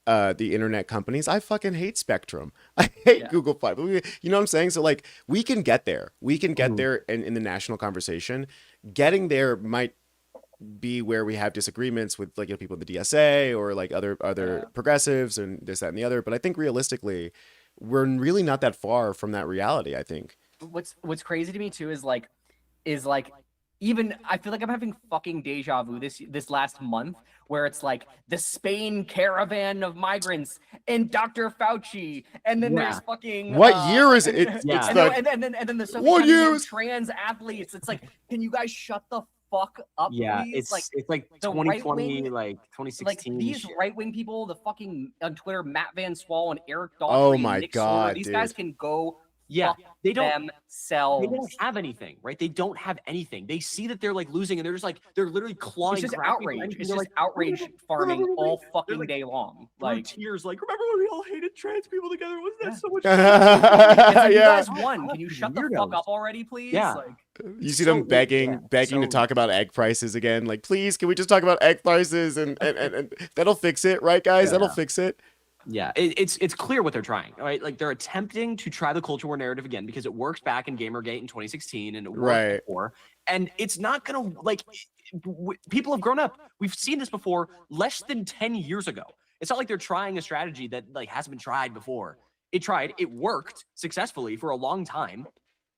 companies. I fucking hate Spectrum. I hate Google Five. You know what I'm saying? So like we can get there. We can get there in the national conversation. Getting there might be where we have disagreements with like people in the DSA or like other progressives and this, that, and the other. But I think realistically, we're really not that far from that reality, I think. What's crazy to me too is like even I feel like I'm having fucking deja vu this last month where it's like the Spain caravan of migrants and Dr. Fauci, and then there's fucking what year is it? And then the Soviet trans athletes. It's like, can you guys shut the fuck up? Yeah, please? it's like 2020, like 2016. Like these right wing people, the fucking on Twitter, Matt Van Swall and Eric Daughtry. Oh my Nick God, Sora, these guys can go. Yeah, they don't have anything, right? They don't have anything. They see that they're like losing, and they're just like they're literally clawing. It's just outrage. It's just outrage farming all fucking day long. Like tears, like remember when we all hated trans people together? Wasn't that so much fun? You guys won. Can you shut the fuck up already, please? Yeah. Like, you see them begging to talk about egg prices again. Like, please, can we just talk about egg prices and that'll fix it, right, guys? That'll fix it. Yeah, it's clear what they're trying, right? Like they're attempting to try the culture war narrative again because it worked back in Gamergate in 2016 and it worked before. And it's not gonna people have grown up. We've seen this before less than 10 years ago. It's not like they're trying a strategy that like hasn't been tried before. It worked successfully for a long time,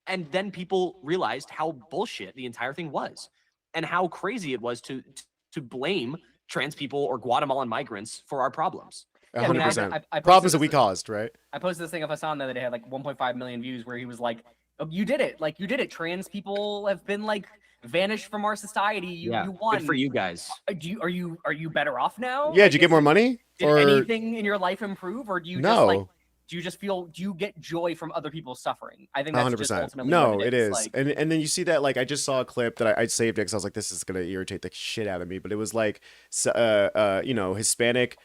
and then people realized how bullshit the entire thing was, and how crazy it was to blame trans people or Guatemalan migrants for our problems. 100%. Problems that we caused, right? I posted this thing of Hassan the other day, had like 1.5 million views, where he was like, oh, you did it. Like, you did it. Trans people have been like vanished from our society. You won. Good for you guys. Are you better off now? Yeah, did you get more money? Did anything in your life improve, or do you just like, do you get joy from other people's suffering? I think that's 100%. Just ultimately what it is. Like, and then you see that, like, I just saw a clip that I saved it because I was like, this is gonna irritate the shit out of me. But it was like, Hispanic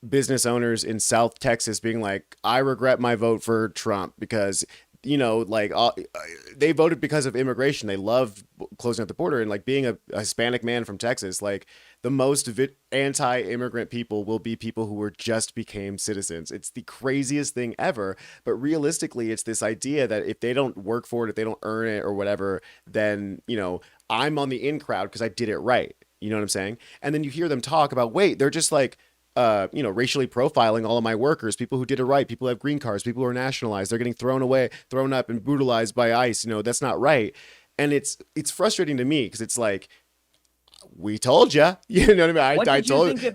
business owners in South Texas being like, I regret my vote for Trump because, they voted because of immigration. They love closing up the border, and like being a Hispanic man from Texas, like the most anti-immigrant people will be people who just became citizens. It's the craziest thing ever. But realistically, it's this idea that if they don't work for it, if they don't earn it or whatever, then, I'm on the in crowd because I did it right. You know what I'm saying? And then you hear them talk about, wait, they're just like, racially profiling all of my workers, people who did it right, people who have green cards, people who are nationalized, they're getting thrown up and brutalized by ICE. That's not right. And it's frustrating to me because it's like, we told you, you know what I mean?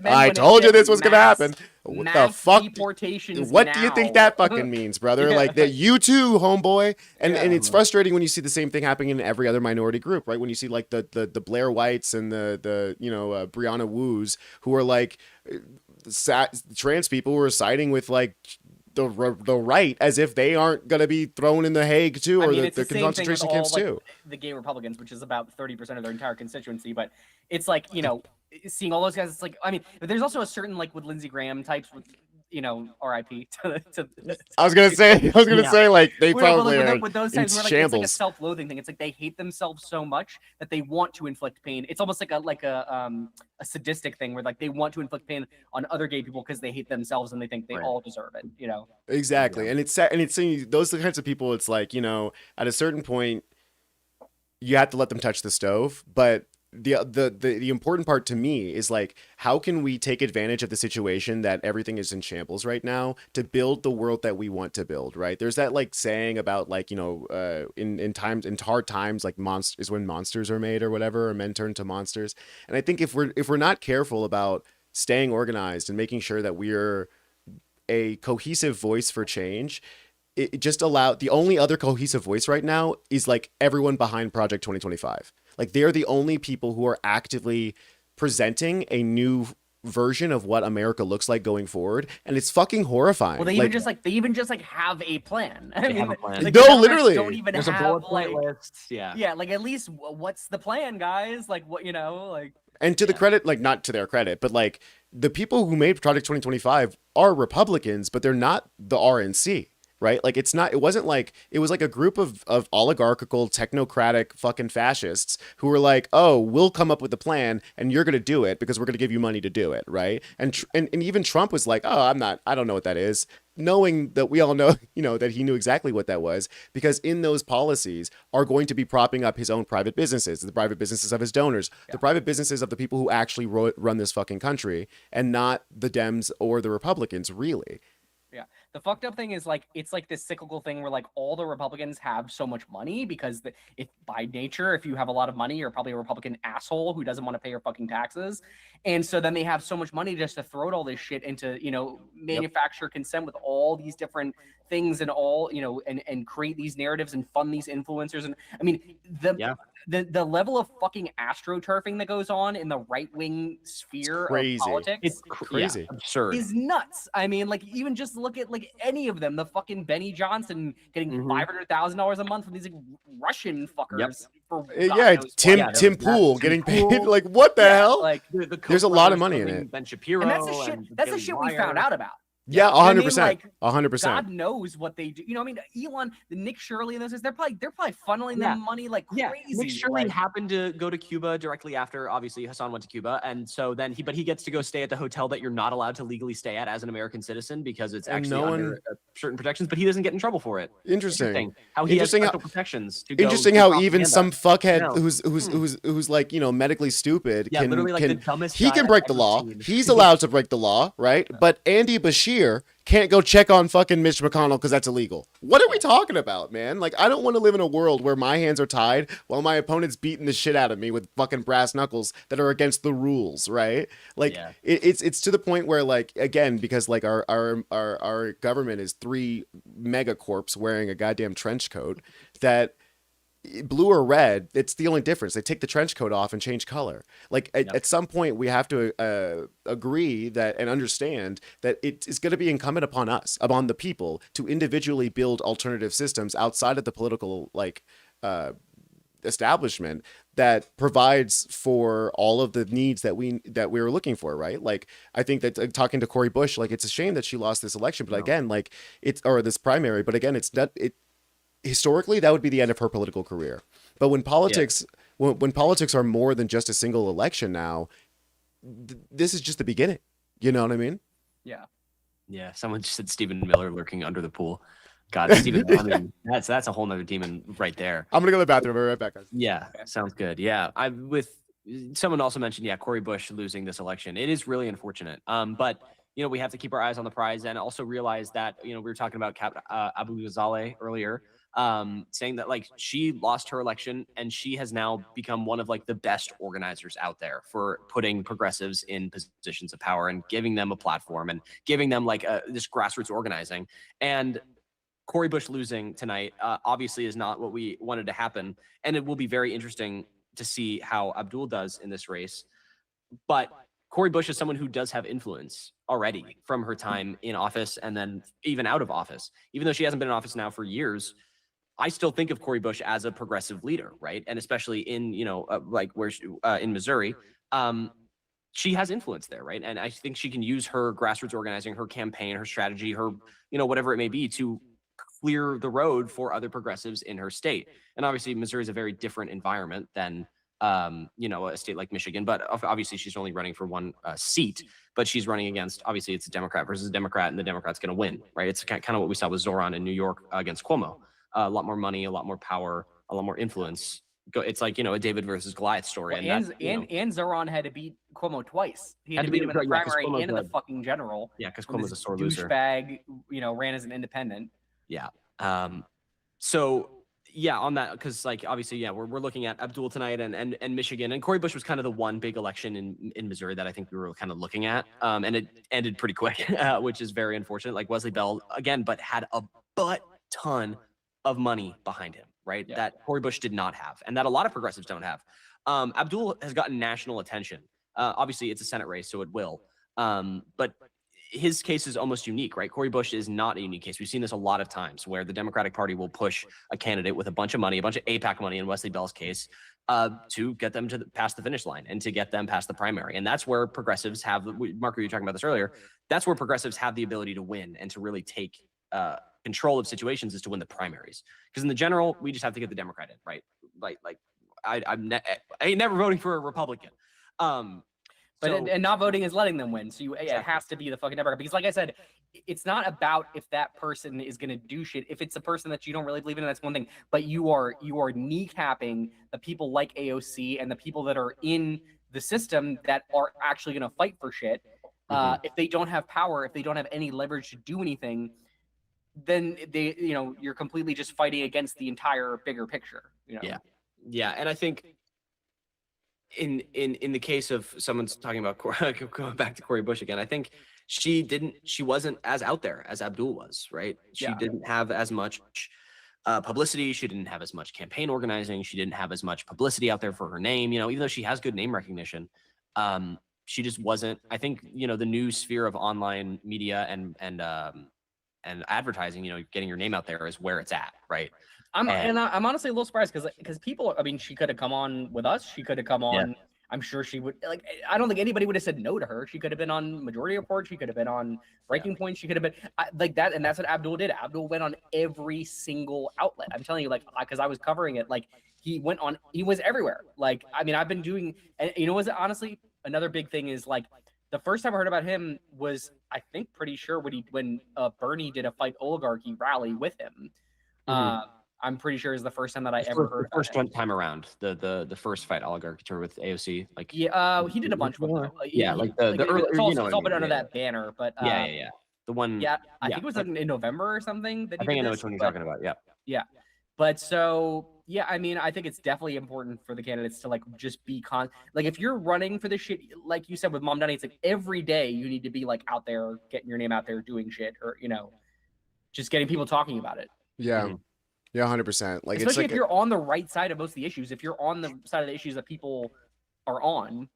I told you this was going to happen. What the fuck? What do you think that fucking means, brother? Like that, you too, homeboy. And it's frustrating when you see the same thing happening in every other minority group, right? When you see like the Blair Whites and the Brianna Woos who are like trans people who are siding with like the right as if they aren't going to be thrown in the Hague too, or the concentration camps too. The gay Republicans, which is about 30% of their entire constituency, but it's like, seeing all those guys, it's like, I mean, there's also a certain, like, with Lindsey Graham types with, RIP to I was gonna say like they probably are with those types where, like, it's like a self-loathing thing. It's like they hate themselves so much that they want to inflict pain. It's almost like a sadistic thing where like they want to inflict pain on other gay people because they hate themselves and they think they all deserve it. Exactly. And it's those are the kinds of people. It's like, at a certain point you have to let them touch the stove, but the important part to me is like, how can we take advantage of the situation that everything is in shambles right now to build the world that we want to build, right? There's that like saying about like, in hard times, like is when monsters are made or whatever, or men turn to monsters. And I think if we're not careful about staying organized and making sure that we're a cohesive voice for change, it just the only other cohesive voice right now is like everyone behind Project 2025. Like they're the only people who are actively presenting a new version of what America looks like going forward, and it's fucking horrifying. Well, they even just have a plan. I mean, have a plan. like, no, literally, don't even there's have a bullet point like, list. Yeah, like at least what's the plan, guys? Like what like. And to the credit, like not to their credit, but like the people who made Project 2025 are Republicans, but they're not the RNC. Right? Like it wasn't like, it was like a group of oligarchical, technocratic fucking fascists who were like, oh, we'll come up with a plan and you're going to do it because we're going to give you money to do it. Right. And even Trump was like, oh, I don't know what that is. Knowing that we all know, that he knew exactly what that was, because in those policies are going to be propping up his own private businesses, the private businesses of his donors, the private businesses of the people who actually run this fucking country, and not the Dems or the Republicans, really. Yeah. The fucked up thing is like, it's like this cyclical thing where like all the Republicans have so much money because if by nature, if you have a lot of money, you're probably a Republican asshole who doesn't want to pay your fucking taxes. And so then they have so much money just to throw all this shit into, manufacture consent with all these different things and all, and create these narratives and fund these influencers. And I mean, the level of fucking astroturfing that goes on in the right-wing sphere of politics, it's crazy, absurd, is nuts. I mean, like even just look at like any of them, the fucking Benny Johnson getting $500,000 a month from these like, Russian fuckers. For Tim Pool getting paid. Like what the hell? Like there's a lot of money in it. Ben Shapiro, and that's the shit. That's the shit we found out about. Yeah, 100%. 100%. God knows what they do. Elon, the Nick Shirley and those guys, they're probably funneling them money like crazy. Nick Shirley happened to go to Cuba directly after, obviously, Hassan went to Cuba. And so then he gets to go stay at the hotel that you're not allowed to legally stay at as an American citizen because it's actually under certain protections, but he doesn't get in trouble for it. Interesting. How he has special protections. Interesting how even some fuckhead who's like, medically stupid can, literally like the dumbest he can break the law. He's allowed to break the law, right? But Andy Bashir can't go check on fucking Mitch McConnell because that's illegal. What are we talking about, man? Like, I don't want to live in a world where my hands are tied while my opponent's beating the shit out of me with fucking brass knuckles that are against the rules, right? Like, it's to the point where, like, again, because like our government is 3 megacorps wearing a goddamn trench coat, that blue or red, it's the only difference. They take the trench coat off and change color. Like at some point we have to agree that and understand that it is going to be incumbent upon us, upon the people, to individually build alternative systems outside of the political establishment that provides for all of the needs that we were looking for, right? Like I think that talking to Cori Bush, like it's a shame that she lost this election, but again, like this primary, but again, historically, that would be the end of her political career. But when politics, when politics are more than just a single election now, this is just the beginning. You know what I mean? Yeah. Yeah. Someone just said Stephen Miller lurking under the pool. God, Stephen, I mean, that's a whole nother demon right there. I'm gonna go to the bathroom. I'll be right back, guys. Yeah, sounds good. Yeah, someone also mentioned, Cori Bush losing this election. It is really unfortunate. But we have to keep our eyes on the prize and also realize that we were talking about Abu Ghazaleh earlier. Saying that like she lost her election and she has now become one of like the best organizers out there for putting progressives in positions of power and giving them a platform and giving them like this grassroots organizing. And Cori Bush losing tonight obviously is not what we wanted to happen, and it will be very interesting to see how Abdul does in this race. But Cori Bush is someone who does have influence already from her time in office and then even out of office, even though she hasn't been in office now for years. I still think of Cori Bush as a progressive leader, right? And especially in, like where in Missouri, she has influence there, right? And I think she can use her grassroots organizing, her campaign, her strategy, her, whatever it may be, to clear the road for other progressives in her state. And obviously, Missouri is a very different environment than, a state like Michigan. But obviously, she's only running for one seat. But she's running against, obviously, it's a Democrat versus a Democrat, and the Democrat's going to win, right? It's kind of what we saw with Zoran in New York against Cuomo. A lot more money, a lot more power, a lot more influence. It's like, a David versus Goliath story. And Zoran had to beat Cuomo twice. He had to beat him in the primary and in the fucking general. Yeah, because Cuomo's a sore loser. Douchebag, ran as an independent. Yeah. So Yeah, on that, because like obviously, yeah, we're looking at Abdul tonight and Michigan, and Cori Bush was kind of the one big election in Missouri that I think we were kind of looking at, and it ended pretty quick, which is very unfortunate. Like Wesley Bell again, but had a butt ton of money behind him, right? Yeah. That Cori Bush did not have, and that a lot of progressives don't have. Abdul has gotten national attention. Obviously, it's a Senate race, so it will. But his case is almost unique, right? Cori Bush is not a unique case. We've seen this a lot of times where the Democratic Party will push a candidate with a bunch of money, a bunch of APAC money in Wesley Bell's case, to get them to past the finish line and to get them past the primary. And that's where progressives have, Mark, you were talking about this earlier, that's where progressives have the ability to win and to really take control of situations is to win the primaries. Because in the general, we just have to get the Democrat in, right? Like I ain't never voting for a Republican. And not voting is letting them win. So it has to be the fucking Democrat. Because like I said, it's not about if that person is going to do shit. If it's a person that you don't really believe in, that's one thing. But you are kneecapping the people like AOC and the people that are in the system that are actually going to fight for shit. If they don't have power, if they don't have any leverage to do anything, then you're completely just fighting against the entire bigger picture. Yeah. And I think in the case of someone's talking about going back to Cori Bush again, I think she wasn't as out there as Abdul was, right? She didn't have as much publicity. She didn't have as much campaign organizing. She didn't have as much publicity out there for her name. Even though she has good name recognition, she just wasn't. I think the new sphere of online media and advertising, getting your name out there is where it's at, right? I'm honestly a little surprised because people. I mean, she could have come on with us. She could have come on. Yeah. I'm sure she would. Like, I don't think anybody would have said no to her. She could have been on Majority Report. She could have been on Breaking Point. She could have been like that. And that's what Abdul did. Abdul went on every single outlet. I'm telling you, like, because I was covering it. Like, he was everywhere. Like, I mean, I've been doing. And what's honestly another big thing is like. The first time I heard about him was, I think, pretty sure when Bernie did a Fight Oligarchy rally with him. I'm pretty sure is the first time that I ever heard. First time around, the first Fight Oligarchy tour with AOC, like he did a bunch with them. Like the early, it's all been under that banner, but yeah. The one, I think it was in November or something. I think I know which one you're talking about. Yeah. But so, yeah, I mean, I think it's definitely important for the candidates to like just be like if you're running for this shit, like you said with Mom Dunny, it's like every day you need to be like out there, getting your name out there, doing shit, or just getting people talking about it. Yeah. Yeah, 100%. Like, especially if you're on the right side of most of the issues, if you're on the side of the issues that people are on,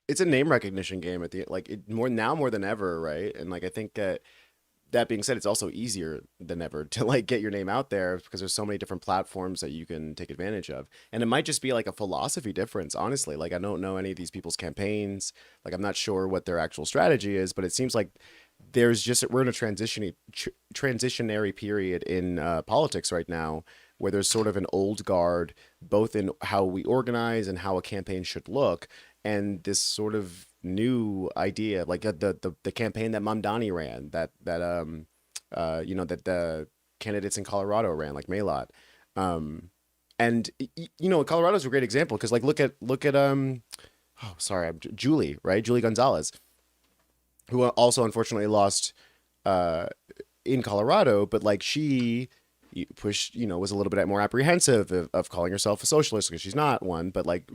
it's a name recognition game at the more than ever, right? And like I think that being said, it's also easier than ever to like get your name out there because there's so many different platforms that you can take advantage of. And it might just be like a philosophy difference, honestly. Like I don't know any of these people's campaigns. Like I'm not sure what their actual strategy is, but it seems like we're in a transitionary period in politics right now where there's sort of an old guard, both in how we organize and how a campaign should look. And this sort of new idea, like the campaign that Mamdani ran, that the candidates in Colorado ran, like Maylot, and Colorado's a great example because like look at Julie, right? Julie Gonzalez, who also unfortunately lost in Colorado, but like she pushed, was a little bit more apprehensive of calling herself a socialist because she's not one, but like,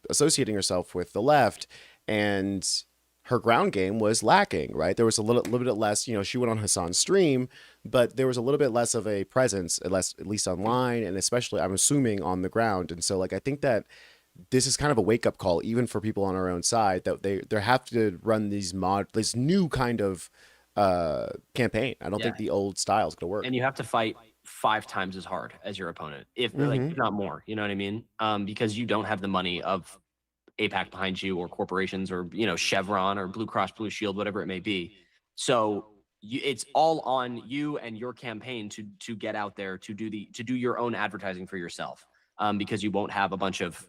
associating herself with the left, and her ground game was lacking, right? There was a little bit less, she went on Hassan's stream, but there was a little bit less of a presence, at least online, and especially I'm assuming on the ground. And so like, I think that this is kind of a wake up call, even for people on our own side, that they have to run this new kind of campaign. I don't think the old style is going to work. And you have to fight 5 times as hard as your opponent, if not more. You know what I mean? Because you don't have the money of APAC behind you, or corporations, or Chevron, or Blue Cross Blue Shield, whatever it may be. So it's all on you and your campaign to get out there to do your own advertising for yourself. Because you won't have a bunch of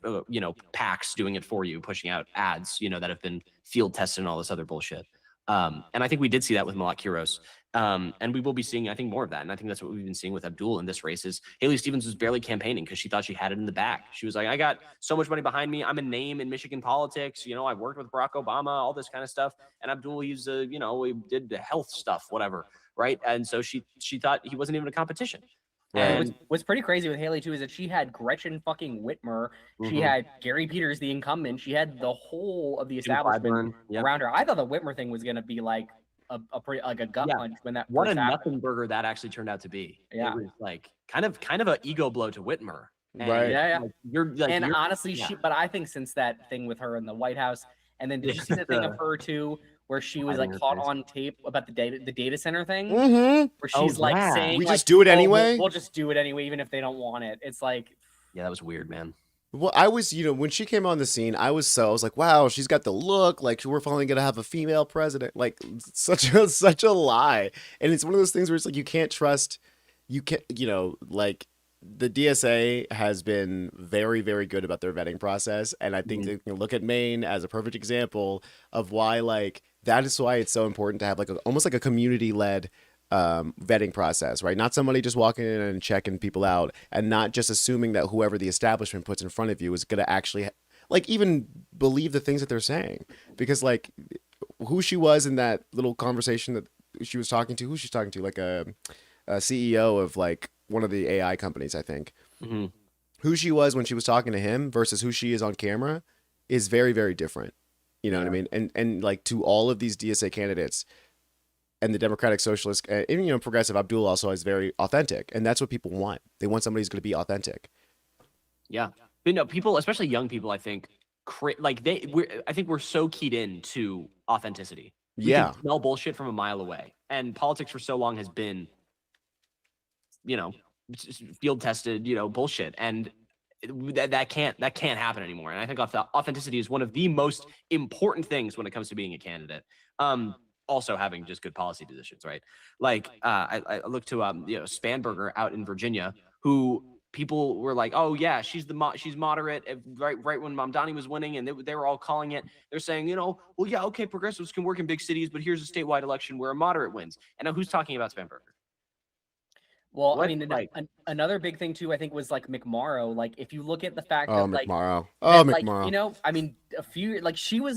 PACs doing it for you, pushing out ads that have been field tested and all this other bullshit. And I think we did see that with Malak Kiros. And we will be seeing, I think, more of that. And I think that's what we've been seeing with Abdul in this race is Haley Stevens was barely campaigning because she thought she had it in the bag. She was like, I got so much money behind me. I'm a name in Michigan politics. I've worked with Barack Obama, all this kind of stuff. And Abdul, he's, he did the health stuff, whatever. Right. And so she thought he wasn't even a competition. And what's pretty crazy with Haley too is that she had Gretchen fucking Whitmer, she had Gary Peters, the incumbent, she had the whole of the establishment around her. I thought the Whitmer thing was gonna be like a pretty like a gut punch when that what first a happened. nothing burger that actually turned out to be. Yeah, it was like kind of an ego blow to Whitmer. And, right. Yeah. Like, you're like, and honestly, but I think since that thing with her in the White House, and then did you see the thing of her too, where she was like caught on tape about the data center thing, where she's saying, we just do it anyway. We'll just do it anyway, even if they don't want it. It's like, yeah, that was weird, man. Well, I was, when she came on the scene, I was like, wow, she's got the look, like we're finally gonna have a female president. Like such a lie. And it's one of those things where it's like you can't trust, like the DSA has been very, very good about their vetting process, and I think they can look at Maine as a perfect example of why, like, that is why it's so important to have like almost like a community-led vetting process, right? Not somebody just walking in and checking people out, and not just assuming that whoever the establishment puts in front of you is going to actually like even believe the things that they're saying. Because like who she was in that little conversation that she was talking to, who she's talking to, like a CEO of like one of the AI companies, I think. Who she was when she was talking to him versus who she is on camera is very, very different. You know what I mean? And like to all of these DSA candidates, and the Democratic Socialist, and Progressive Abdul also is very authentic, and that's what people want. They want somebody who's going to be authentic. Yeah, but people, especially young people, I think, I think we're so keyed in to authenticity. We can smell bullshit from a mile away, and politics for so long has been, field tested, bullshit, and that can't happen anymore. And I think authenticity is one of the most important things when it comes to being a candidate. Also having just good policy positions, right? Like I looked to Spanberger out in Virginia, who people were like, oh yeah, she's moderate. Right when Mamdani was winning, and they were all calling it. They're saying, well, yeah, okay, progressives can work in big cities, but here's a statewide election where a moderate wins. And now who's talking about Spanberger? Well, I mean, another big thing too, I think, was like McMorrow. Like, if you look at the fact that like McMorrow, McMorrow. I mean, a few like she would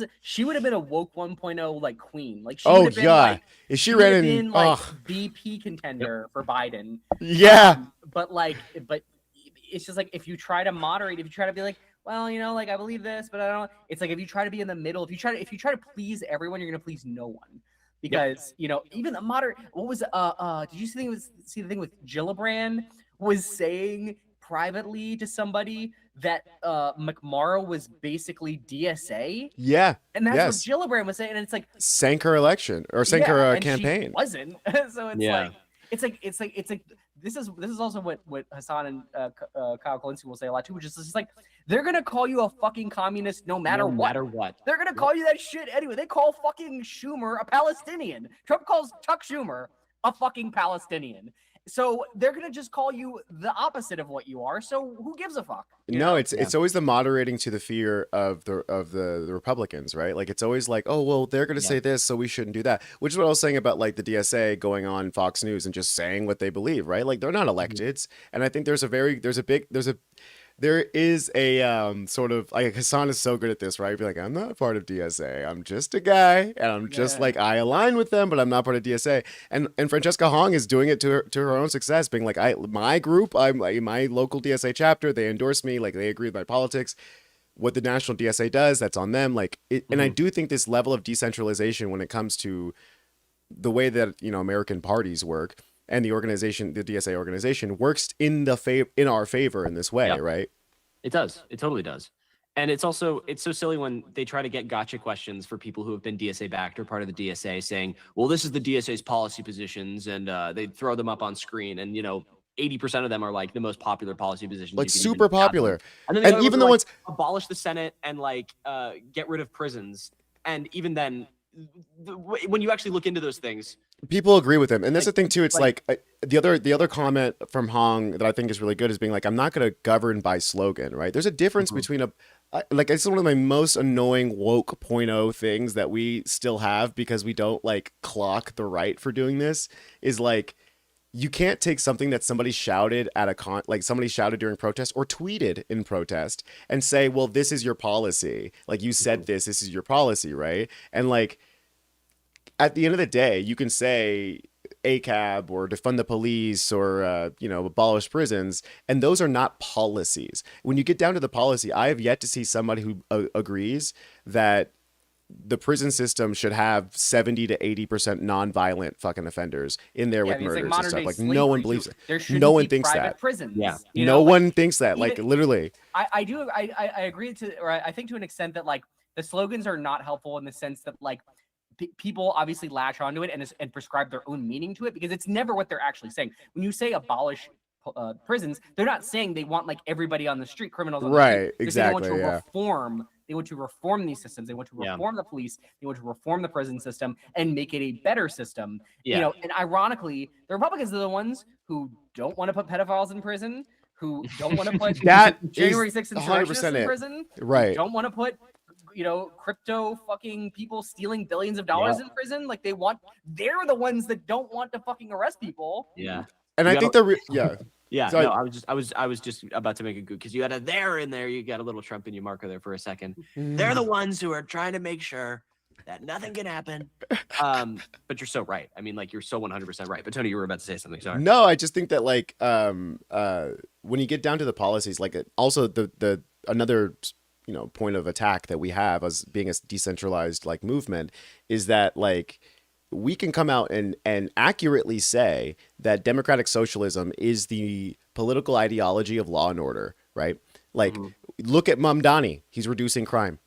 have been a woke 1.0 like queen. Like, she would have been, like, if she ran in like VP contender for Biden. But it's just like if you try to moderate, if you try to be like, well, like I believe this, but I don't. It's like if you try to be in the middle, if you try to please everyone, you're gonna please no one. Because even the moderate, what was did you see the thing with Gillibrand was saying privately to somebody that McMorrow was basically DSA? Yeah, and that's what Gillibrand was saying, and it's like sank her election or sank her campaign. She wasn't. So it's like this is also what Hassan and Kyle Kalinske will say a lot too, which is just like they're gonna call you a fucking communist no matter what. They're gonna call you that shit anyway. They call fucking Schumer a Palestinian. Trump calls Chuck Schumer a fucking Palestinian. So they're gonna just call you the opposite of what you are. So who gives a fuck? It's always the moderating to the fear of the Republicans, right? Like it's always like, oh well, they're gonna say this, so we shouldn't do that. Which is what I was saying about like the DSA going on Fox News and just saying what they believe, right? Like they're not electeds, and I think there is a sort of like Hassan is so good at this, right? Be like, I'm not a part of DSA. I'm just a guy, and I'm just like I align with them, but I'm not part of DSA. And Francesca Hong is doing it to her own success, being like, my group, I'm like my local DSA chapter. They endorse me, like they agree with my politics. What the national DSA does, that's on them. Like, and I do think this level of decentralization when it comes to the way that American parties work. And the organization, the DSA organization, works in our favor in this way, right? It does. It totally does. And it's so silly when they try to get gotcha questions for people who have been DSA backed or part of the DSA, saying, "Well, this is the DSA's policy positions," and they throw them up on screen, and 80% of them are like the most popular policy positions, like super popular. And then even the ones abolish the Senate and like get rid of prisons, and even then, when you actually look into those things, people agree with him. And that's the thing too. It's like the other comment from Hong that I think is really good is being like, I'm not going to govern by slogan, right? There's a difference between it's one of my most annoying woke 0.0 things that we still have because we don't like clock the right for doing this is like, you can't take something that somebody shouted at somebody shouted during protest or tweeted in protest and say, well, this is your policy. Like you said, this is your policy. Right. And like, at the end of the day, you can say ACAB or defund the police or, abolish prisons. And those are not policies. When you get down to the policy, I have yet to see somebody who agrees that the prison system should have 70 to 80% non-violent fucking offenders in there with murders and stuff. Like, no one believes it. No one thinks that. Prisons. Yeah. No one thinks that. Like, literally. I agree or I think to an extent that like the slogans are not helpful in the sense that like people obviously latch onto it and prescribe their own meaning to it, because it's never what they're actually saying. When you say abolish prisons, they're not saying they want like everybody on the street, criminals on the street. Right, exactly. They want to reform. They want to reform these systems. They want to reform the police. They want to reform the prison system and make it a better system. Yeah. And ironically, the Republicans are the ones who don't want to put pedophiles in prison, who don't want to put January 6th insurrectionists in prison, right? Who don't want to put crypto fucking people stealing billions of dollars in prison. Like they're the ones that don't want to fucking arrest people. Yeah. And I think Yeah, Sorry. no, I was just about to make a good, because you had a there in there, you got a little Trump in your marker there for a second. They're the ones who are trying to make sure that nothing can happen. But you're so right. I mean, like, you're so 100% right. But Tony, you were about to say something. Sorry. No, I just think that like when you get down to the policies, like also the another point of attack that we have as being a decentralized like movement is that like we can come out and accurately say that democratic socialism is the political ideology of law and order, right? Like, look at Mamdani. He's reducing crime.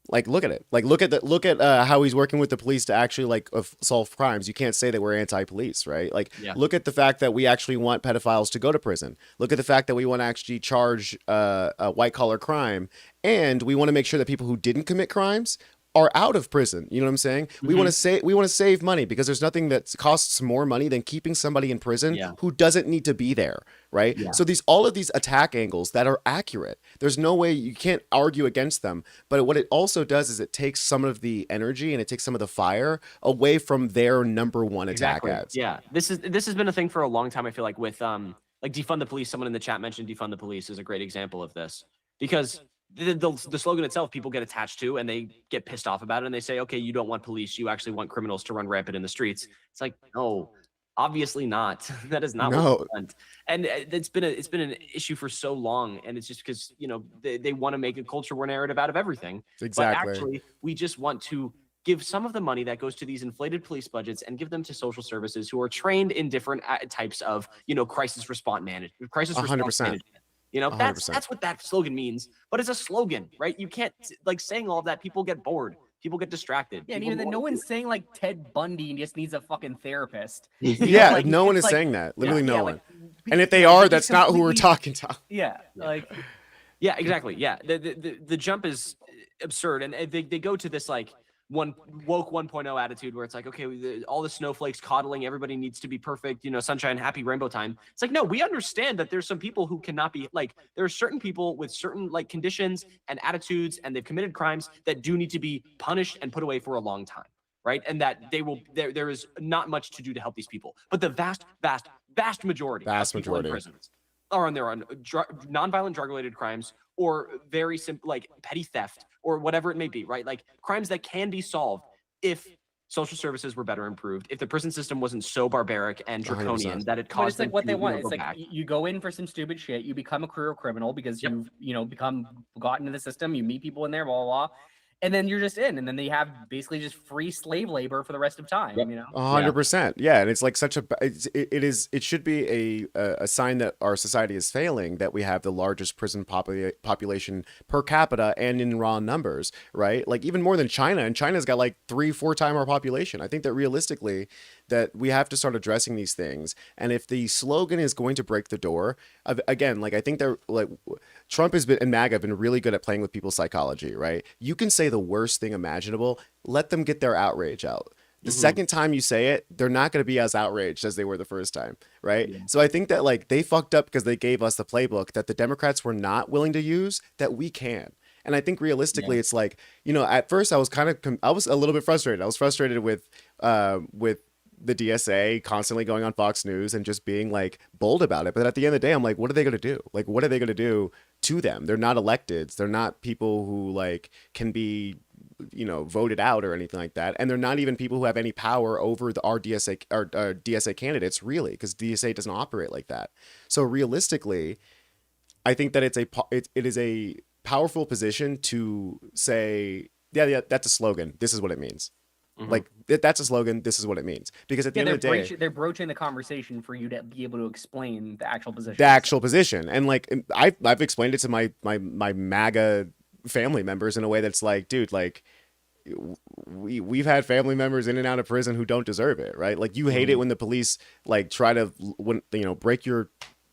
Like, look at it. Like, look at how he's working with the police to actually like solve crimes. You can't say that we're anti-police, right? Like, look at the fact that we actually want pedophiles to go to prison. Look at the fact that we want to actually charge a white collar crime, and we want to make sure that people who didn't commit crimes are out of prison. You know what I'm saying? We want to save money, because there's nothing that costs more money than keeping somebody in prison who doesn't need to be there, right? So all of these attack angles that are accurate, there's no way, you can't argue against them. But what it also does is it takes some of the energy and it takes some of the fire away from their number one attack ads. Yeah, this has been a thing for a long time. I feel like with like defund the police. Someone in the chat mentioned defund the police is a great example of this, because the slogan itself, people get attached to, and they get pissed off about it, and they say, okay, you don't want police, you actually want criminals to run rampant in the streets. It's like, no, obviously not. That is not what we want. And it's been an issue for so long, and it's just because they want to make a culture war narrative out of everything. Exactly. But actually, we just want to give some of the money that goes to these inflated police budgets and give them to social services who are trained in different types of crisis response management. 100%. That's what that slogan means. But it's a slogan, right? You can't, like, saying all of that, people get bored. People get distracted. Yeah, and even then, no one's saying like Ted Bundy just needs a fucking therapist. Yeah, no one is saying that. Literally no one. And if they are, that's not who we're talking to. Yeah, like. Yeah, exactly. Yeah, the jump is absurd, and they go to this like woke 1.0 attitude where it's like, okay, all the snowflakes coddling, everybody needs to be perfect, sunshine, happy rainbow time. It's like, no, we understand that there's some people who cannot be, like, there are certain people with certain like conditions and attitudes, and they've committed crimes that do need to be punished and put away for a long time, right? And that there is not much to do to help these people, but the vast majority of people in prisons are on their own nonviolent drug-related crimes, or very simple, like petty theft, or whatever it may be, right? Like crimes that can be solved if social services were better improved, if the prison system wasn't so barbaric and draconian 100%. that it caused them what to, they want. It's go like back. you go in for some stupid shit, you become a career criminal because you've got into the system, you meet people in there, blah blah blah. And then you're just in, and then they have basically just free slave labor for the rest of time. 100%. Yeah, and it's like such a it should be a sign that our society is failing, that we have the largest prison population per capita and in raw numbers, right? Like even more than China, and China's got like 3-4 times our population. I think that realistically, that we have to start addressing these things. And if the slogan is going to break the door, again, like I think that like Trump and MAGA have been really good at playing with people's psychology, right? You can say the worst thing imaginable, let them get their outrage out. The second time you say it, they're not going to be as outraged as they were the first time, right? Yeah. So I think that like they fucked up because they gave us the playbook that the Democrats were not willing to use, that we can. And I think realistically, it's like, at first I was a little bit frustrated. I was frustrated with the DSA constantly going on Fox News and just being like bold about it. But at the end of the day, I'm like, what are they going to do? Like, what are they going to do to them? They're not electeds. They're not people who like can be voted out or anything like that, and they're not even people who have any power over our DSA or DSA candidates, really, because DSA doesn't operate like that. So realistically, I think that it is a powerful position to say, yeah, that's a slogan. This is what it means. Like that's a slogan. This is what it means. Because at the end of the day, they're broaching the conversation for you to be able to explain the actual position. And like I've explained it to my MAGA family members in a way that's like, dude, like we've had family members in and out of prison who don't deserve it, right? Like you hate it when the police like try to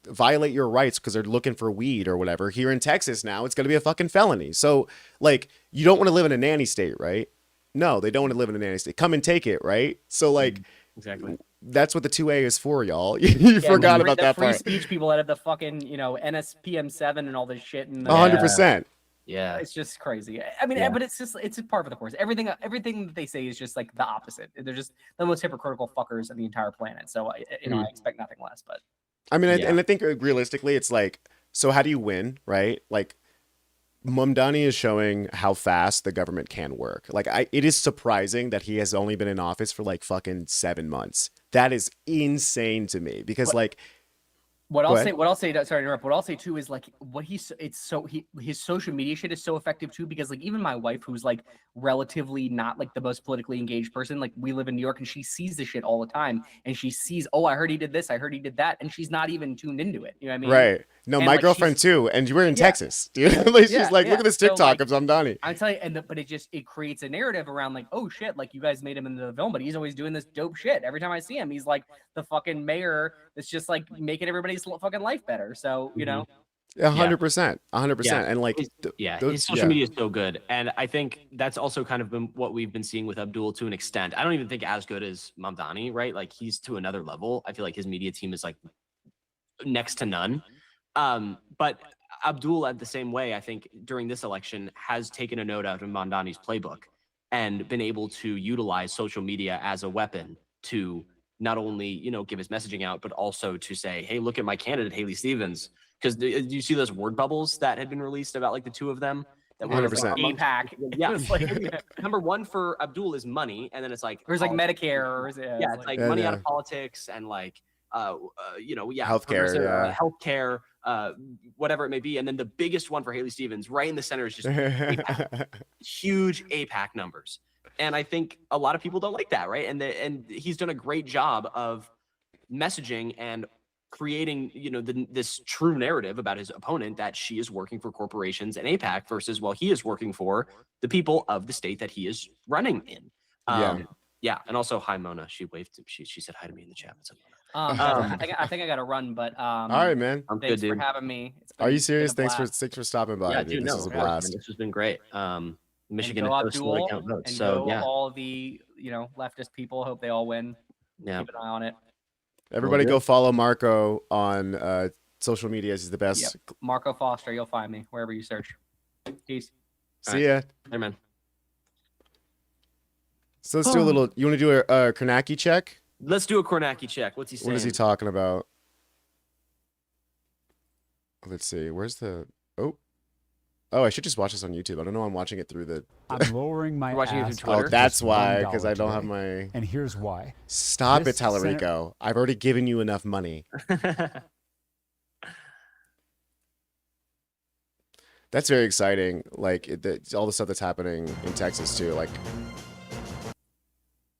violate your rights because they're looking for weed or whatever. Here in Texas now, it's going to be a fucking felony. So like you don't want to live in a nanny state, right? No, they don't want to live in a nanny state. Come and take it, right? So like, exactly. That's what the 2A is for, y'all. You forgot about that part. Free speech people out of the fucking NSPM7 and all this shit. And 100%. Yeah, it's just crazy. I mean, but it's a part of the course. Everything that they say is just like the opposite. They're just the most hypocritical fuckers on the entire planet. So I expect nothing less. But I mean, and I think realistically, it's like, so how do you win, right? Like, Mamdani is showing how fast the government can work. Like, it is surprising that he has only been in office for like fucking 7 months. That is insane to me because What I'll say too is like his social media shit is so effective too, because like even my wife, who's like relatively not like the most politically engaged person, like we live in New York and she sees the shit all the time and she sees, oh, I heard he did this, I heard he did that, and she's not even tuned into it. You know what I mean? Right. No, and my girlfriend too, and we're in Texas, dude. She's like, look at this TikTok of Mamdani. I tell you, but it creates a narrative around like, oh shit, like you guys made him into the film, but he's always doing this dope shit. Every time I see him, he's like the fucking mayor that's just like making everybody's fucking life better. So 100%, 100%, and like his social media is so good, and I think that's also kind of been what we've been seeing with Abdul to an extent. I don't even think as good as Mamdani, right? Like he's to another level. I feel like his media team is like next to none. But Abdul, at the same way, I think during this election has taken a note out of Mamdani's playbook and been able to utilize social media as a weapon to not only give his messaging out, but also to say, hey, look at my candidate Haley Stevens. Because do you see those word bubbles that had been released about like the two of them? That 100%. APAC. Yeah. Number one for Abdul is money, and then it's like there's like Medicare, or it's like money out of politics and like healthcare, healthcare, whatever it may be. And then the biggest one for Haley Stevens, right in the center, is just APAC. Huge APAC numbers. And I think a lot of people don't like that, right? And he's done a great job of messaging and creating, this true narrative about his opponent that she is working for corporations and APAC versus, he is working for the people of the state that he is running in. Yeah. And also, hi, Mona. She waved. She said hi to me in the chat. I think I got to run, but all right, man. Thanks for having me. Are you serious? Thanks for stopping by. Yeah, dude. This is a blast. This has been great. Michigan and is so count votes. So all the leftist people. Hope they all win. Yeah. Keep an eye on it. Everybody go follow Marco on social media. He's the best. Yep. Marco Foster. You'll find me wherever you search. Peace. See ya. Hey, man. So let's do a little. You want to do a Kornacki check? Let's do a Kornacki check. What's he saying? What is he talking about? Let's see. Where's the? Oh, I should just watch this on YouTube. I don't know. I'm watching it through the. I'm lowering my. Watching it through Twitter. Oh, that's why. Because I don't have my. And here's why. Stop it, Tallarico. I've already given you enough money. That's very exciting. Like all the stuff that's happening in Texas too. Like.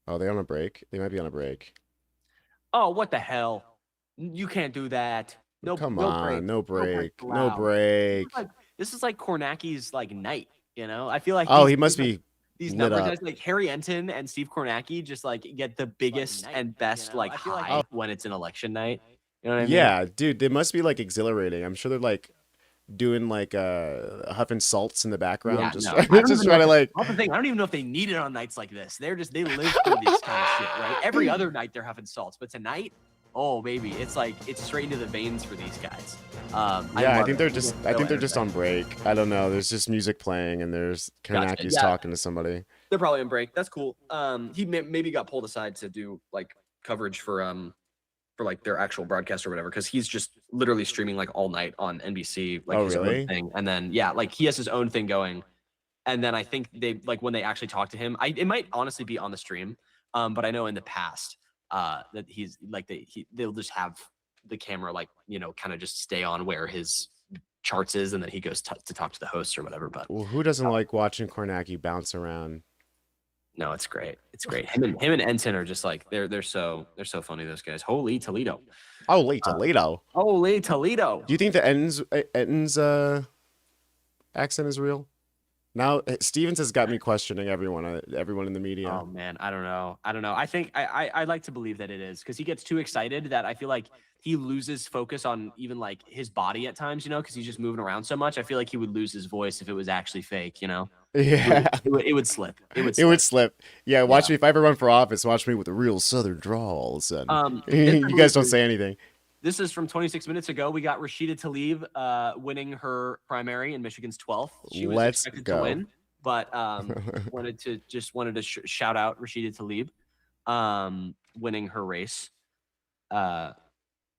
Oh, they on a break? They might be on a break. Oh, what the hell? You can't do that. No, come no on, break. no break, no break. This is like Kornacki's like night, I feel like. Oh, he must be. These number guys like Harry Enton and Steve Kornacki just like get the biggest and best like high when it's an election night. You know what I mean? Yeah, dude, they must be like exhilarating. I'm sure they're like doing like huffing salts in the background. Yeah, just no, just trying to like. That's the thing. I don't even know if they need it on nights like this. They live through this kind of shit, right? Every other night they're huffing salts, but tonight, oh baby, it's like it's straight into the veins for these guys. I think they're just on break. I don't know. There's just music playing and there's Kornacki's talking to somebody. They're probably on break. That's cool. He maybe got pulled aside to do like coverage for like their actual broadcast or whatever, because he's just literally streaming like all night on NBC, like his own thing. And then like he has his own thing going And then I think they like when they actually talk to him, it might honestly be on the stream. But I know in the past that he's like they'll just have the camera like, you know, kind of just stay on where his charts is, and then he goes to talk to the host or whatever. But well, who doesn't like watching Kornacki bounce around? No, it's great. It's great. Him and Ensign are just like they're so funny. Those guys. Holy Toledo. Holy Toledo. Holy Toledo. Do you think the Enten's accent is real? Now Stevens has got me questioning everyone in the media. Oh man, I don't know. I think I like to believe that it is, because he gets too excited that I feel like he loses focus on even like his body at times, you know, because he's just moving around so much. I feel like he would lose his voice if it was actually fake, you know. Yeah, it would slip. It would slip. Yeah, watch me if I ever run for office. Watch me with the real Southern drawls, and you guys don't say anything. This is from 26 minutes ago. We got Rashida Tlaib winning her primary in Michigan's 12th. She was expected to win, but wanted to shout out Rashida Tlaib winning her race.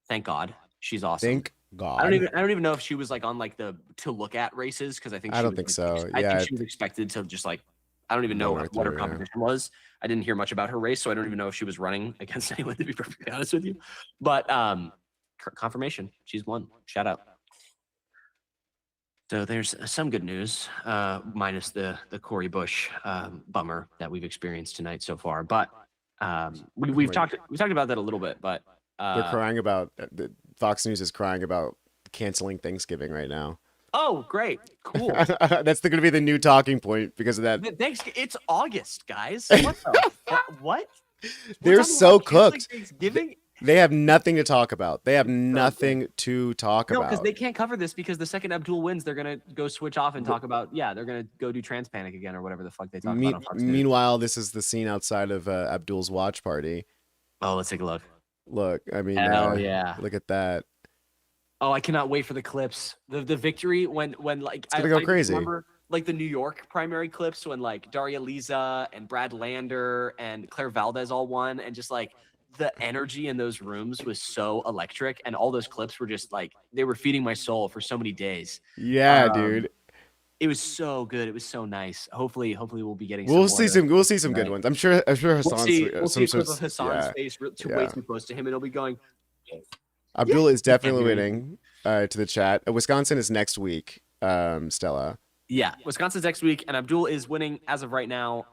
Thank God, she's awesome. Thank God. I don't even know if she was like on like the to look at races, because I don't think so. I think she was expected to just like, I don't even know what her competition was. I didn't hear much about her race, so I don't even know if she was running against anyone, to be perfectly honest with you. But confirmation, she's won. Shout out. So there's some good news, minus the Corey Bush bummer that we've experienced tonight so far. But we've talked about that a little bit. But they're crying about Fox News is crying about canceling Thanksgiving right now. Oh, great, cool. That's going to be the new talking point because of that. It's August, guys. What? What? They're so cooked. Thanksgiving. They have nothing to talk about. They have nothing to talk about. No, because they can't cover this, because the second Abdul wins, they're gonna go switch off and talk about they're gonna go do Trans Panic again or whatever the fuck they talk about on Fox News. Meanwhile, this is the scene outside of Abdul's watch party. Oh, let's take a look. Look, I mean, yeah, look at that. Oh, I cannot wait for the clips. The victory when like it's gonna go crazy. Remember, like the New York primary clips when like Daria Liza and Brad Lander and Claire Valdez all won, and just like the energy in those rooms was so electric, and all those clips were just like they were feeding my soul for so many days. Yeah, dude. It was so good. It was so nice. Hopefully we'll be getting. We'll see some good ones. I'm sure Hassan's. We'll see a clip of Hassan's face way too close to him, and he'll be going. Abdul is definitely winning. To the chat, Wisconsin is next week. Stella. Yeah, Wisconsin's next week, and Abdul is winning as of right now.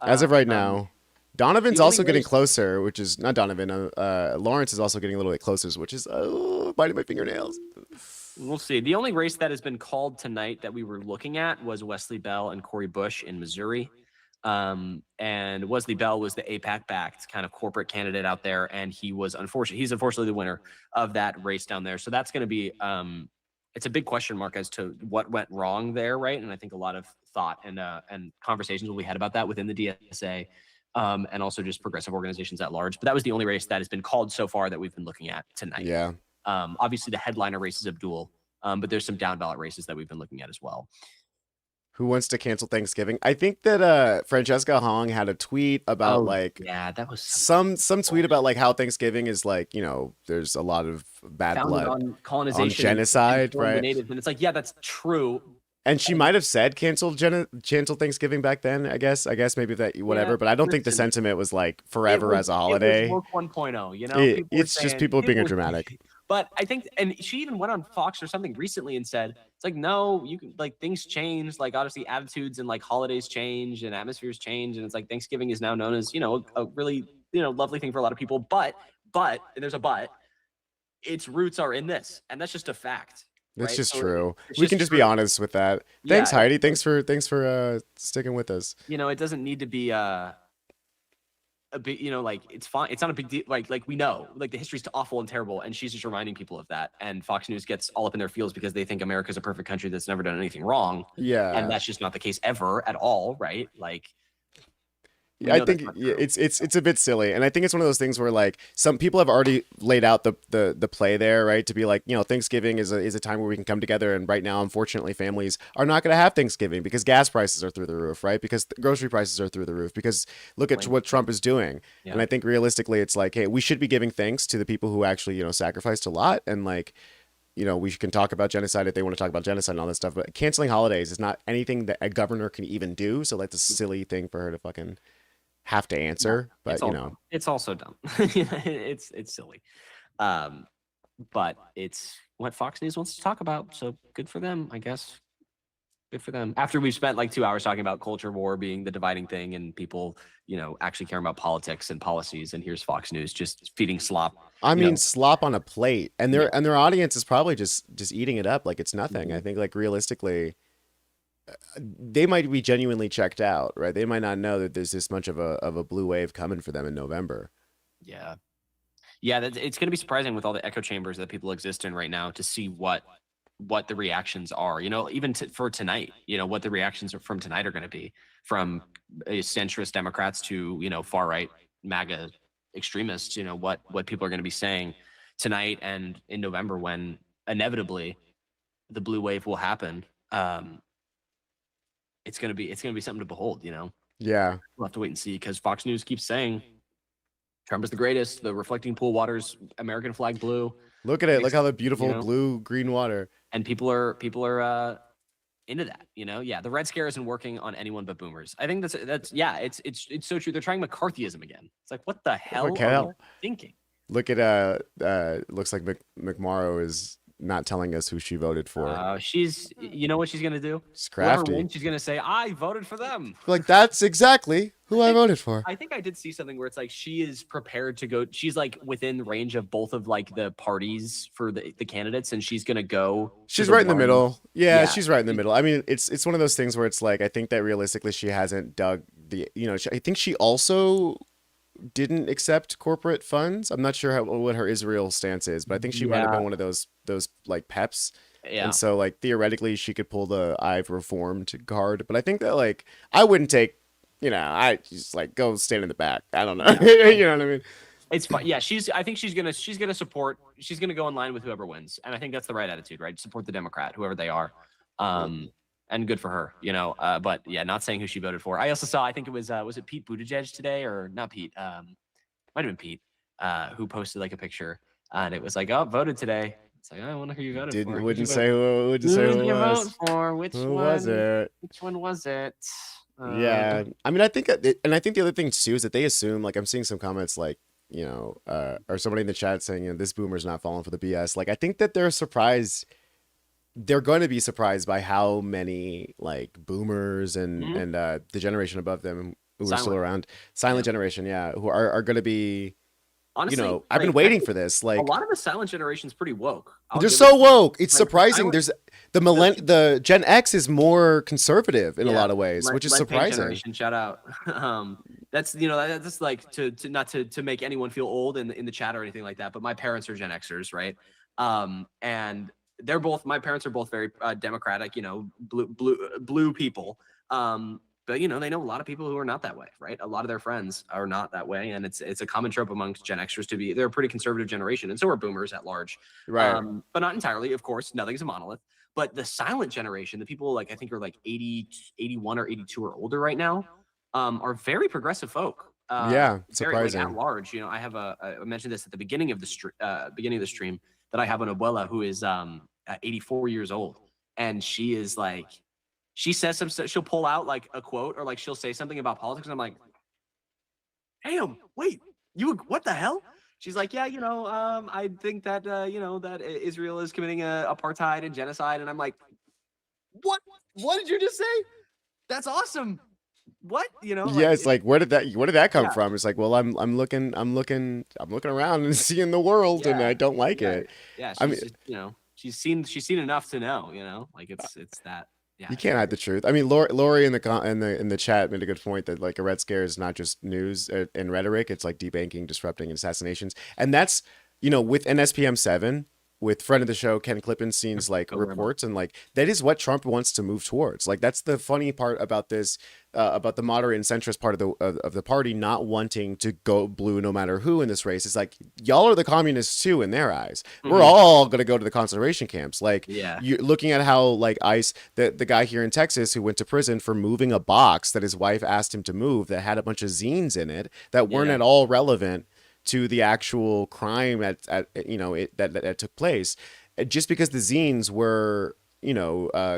Donovan's also getting closer, which is not Donovan. Lawrence is also getting a little bit closer, which is biting my fingernails. We'll see. The only race that has been called tonight that we were looking at was Wesley Bell and Corey Bush in Missouri. And Wesley Bell was the APAC-backed kind of corporate candidate out there, and he's unfortunately the winner of that race down there. So that's going to be it's a big question mark as to what went wrong there, right? And I think a lot of thought and conversations will be had about that within the DSA. And also just progressive organizations at large. But that was the only race that has been called so far that we've been looking at tonight. Yeah. Obviously the headliner race is Abdul, but there's some down ballot races that we've been looking at as well. Who wants to cancel Thanksgiving? I think that Francesca Hong had a tweet about that was some tweet about like how Thanksgiving is like, you know, there's a lot of bad blood on colonization, on genocide, right? And it's like, yeah, that's true. And she might have said cancel Thanksgiving back then, I guess maybe that whatever, but I don't think the sentiment was like forever as a holiday. It was 1.0, you know? It's just people being dramatic. But I think, and she even went on Fox or something recently and said, it's like, no, you can, like, things change. Like, obviously attitudes and like holidays change and atmospheres change. And it's like Thanksgiving is now known as, you know, a really, you know, lovely thing for a lot of people. But, and there's a but, its roots are in this. And that's just a fact. It's right? just So true. it's We can just be honest with that. Thanks, Yeah. Heidi. Thanks for sticking with us. You know, it doesn't need to be a big, you know, like it's fine. It's not a big deal. Like we know, like the history's awful and terrible, and she's just reminding people of that. And Fox News gets all up in their feels because they think America's a perfect country that's never done anything wrong. Yeah. And that's just not the case ever at all, right? Like, Yeah, I think it's a bit silly, and I think it's one of those things where like some people have already laid out the play there, right? To be like, you know, Thanksgiving is a time where we can come together, and right now, unfortunately, families are not going to have Thanksgiving because gas prices are through the roof, right? Because grocery prices are through the roof. Because look at what Trump is doing, and I think realistically, it's like, hey, we should be giving thanks to the people who actually, you know, sacrificed a lot, and like, we can talk about genocide if they want to talk about genocide and all this stuff, but canceling holidays is not anything that a governor can even do. So that's a silly thing for her to fucking have to answer. But it's also dumb. It's silly. But it's what Fox News wants to talk about. So good for them, I guess. Good for them. After we've spent like 2 hours talking about culture war being the dividing thing and people, actually caring about politics and policies, and here's Fox News just feeding slop. I mean, slop on a plate, and their audience is probably just eating it up like it's nothing. Mm-hmm. I think like realistically, they might be genuinely checked out, right? They might not know that there's this much of a blue wave coming for them in November. Yeah, it's going to be surprising with all the echo chambers that people exist in right now to see what the reactions are. Even for tonight, what the reactions from tonight are going to be, from centrist Democrats to far right MAGA extremists. What people are going to be saying tonight and in November when inevitably the blue wave will happen. It's gonna be something to behold. Yeah, we'll have to wait and see, because Fox News keeps saying Trump is the greatest. The reflecting pool water's American flag blue. Look at it. Look how the beautiful blue green water. And people are into that. Yeah, the Red Scare isn't working on anyone but boomers. I think that's it's so true. They're trying McCarthyism again. It's like, what the hell are you thinking? Look at looks like McMorrow is not telling us who she voted for. She's, what she's gonna do? She's crafty. Wins, she's gonna say, I voted for them. Like, that's exactly who I voted for. I think I did see something where it's like she is prepared to go. She's like within range of both of like the parties for the candidates, and she's gonna go. She's right in the middle. Yeah, she's right in the middle. I mean, it's one of those things where it's like, I think that realistically she hasn't dug the. I think she also didn't accept corporate funds. I'm not sure what her Israel stance is, but I think she might have been one of those like peps. Yeah. And so like theoretically she could pull the I've reformed card, but I think that like I wouldn't take, I just like go stand in the back. I don't know. You know what I mean? It's fine. Yeah, I think she's gonna support. She's gonna go in line with whoever wins, and I think that's the right attitude, right? Support the Democrat, whoever they are. And good for her, but yeah, not saying who she voted for. I also saw, I think it was it Pete Buttigieg today, or not Pete? Might have been Pete, who posted like a picture, and it was like, oh, voted today. It's like, I wonder who you voted for. Wouldn't say who it was. Vote for? Which who one was it? Which one was it? Yeah, I mean, I think the other thing too is that they assume, like, I'm seeing some comments like, or somebody in the chat saying, this boomer's not falling for the BS. Like, I think that they're surprised. They're going to be surprised by how many like boomers and the generation above them who are still around, silent generation, who are going to be. Honestly, I've been waiting for this. Like, a lot of the silent generation is pretty woke. They're so woke. It's surprising. There's the Gen X is more conservative in a lot of ways, which is surprising. Shout out. That's that's like to not to make anyone feel old in the chat or anything like that. But my parents are Gen Xers, right? And my parents are both very democratic, blue people. But they know a lot of people who are not that way, right? A lot of their friends are not that way, and it's a common trope amongst Gen Xers they're a pretty conservative generation, and so are boomers at large, right? But not entirely, of course. Nothing's a monolith. But the silent generation, the people like I think are like 80, 81 or 82 or older right now, are very progressive folk. Surprising. Very, at large, I have I mentioned this at the beginning of the stream that I have an abuela who is 84 years old, and she is like. She says she'll pull out like a quote or like she'll say something about politics. And I'm like, damn, wait, what the hell? She's like, yeah, I think that, that Israel is committing apartheid and genocide. And I'm like, what did you just say? That's awesome. What, it's like, where did that come from? It's like, well, I'm looking around and seeing the world and I don't like it. Yeah. I mean, she's seen enough to know, like it's that. Yeah, you can't hide the truth. I mean, Lori in the chat made a good point that like a Red Scare is not just news and rhetoric; it's like debanking, disrupting, and assassinations. And that's with NSPM 7, with friend of the show Ken Klippenstein's like reports, and like that is what Trump wants to move towards. Like that's the funny part about this, about the moderate and centrist part of the party not wanting to go blue no matter who in this race. It's like y'all are the communists too in their eyes. Mm-hmm. We're all gonna go to the concentration camps. Like you're looking at how like ICE, the guy here in Texas who went to prison for moving a box that his wife asked him to move that had a bunch of zines in it that weren't at all relevant to the actual crime that took place. just because the zines were,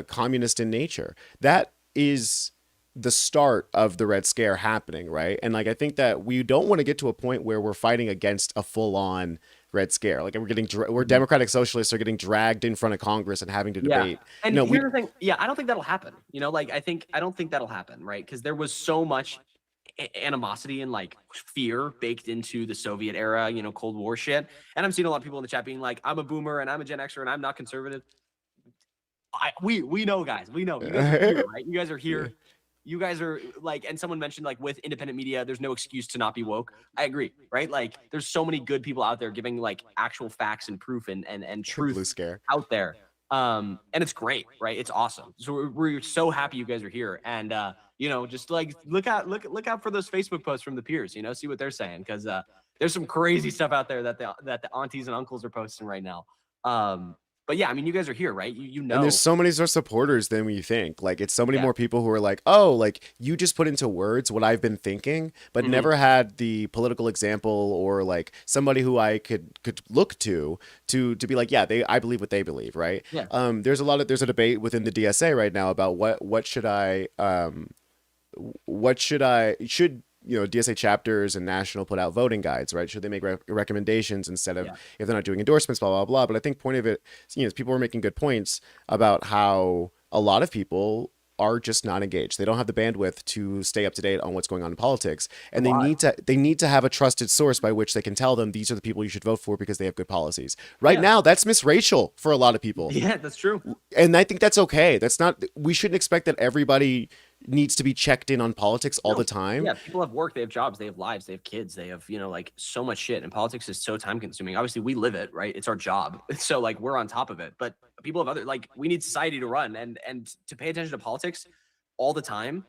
communist in nature. That is the start of the Red Scare happening, right? And like I think that we don't want to get to a point where we're fighting against a full-on Red Scare. Like we're Democratic Socialists are getting dragged in front of Congress and having to debate. And here's the thing. Yeah, I don't think that'll happen. I don't think that'll happen, right? Because there was so much animosity and like fear baked into the Soviet era, Cold War shit. And I'm seeing a lot of people in the chat being like, I'm a boomer and I'm a Gen Xer and I'm not conservative. We know, guys. We know. You guys are here, right? You guys are here. You guys are like, and someone mentioned like with independent media, there's no excuse to not be woke. I agree, right? Like there's so many good people out there giving like actual facts and proof and truth out there. And it's great, right? It's awesome. So we're so happy you guys are here. And just like look out for those Facebook posts from the peers, see what they're saying. Because there's some crazy stuff out there that the aunties and uncles are posting right now. But yeah, I mean, you guys are here, right? You know. And there's so many more supporters than we think. Like, it's so many more people who are like, oh, like, you just put into words what I've been thinking, but never had the political example or, like, somebody who I could look to be like, yeah, I believe what they believe, right? Yeah. There's a debate within the DSA right now about should DSA chapters and national put out voting guides, right? Should they make recommendations instead of if they're not doing endorsements, blah, blah, blah. But I think point of it, people were making good points about how a lot of people are just not engaged. They don't have the bandwidth to stay up to date on what's going on in politics. And they need to have a trusted source by which they can tell them these are the people you should vote for because they have good policies. Right now, that's Miss Rachel for a lot of people. Yeah, that's true. And I think that's okay. We shouldn't expect that everybody needs to be checked in on politics all the time. Yeah, people have work, they have jobs, they have lives, they have kids, they have, like so much shit. And politics is so time consuming. Obviously, we live it, right? It's our job. So like we're on top of it. But people have we need society to run and to pay attention to politics all the time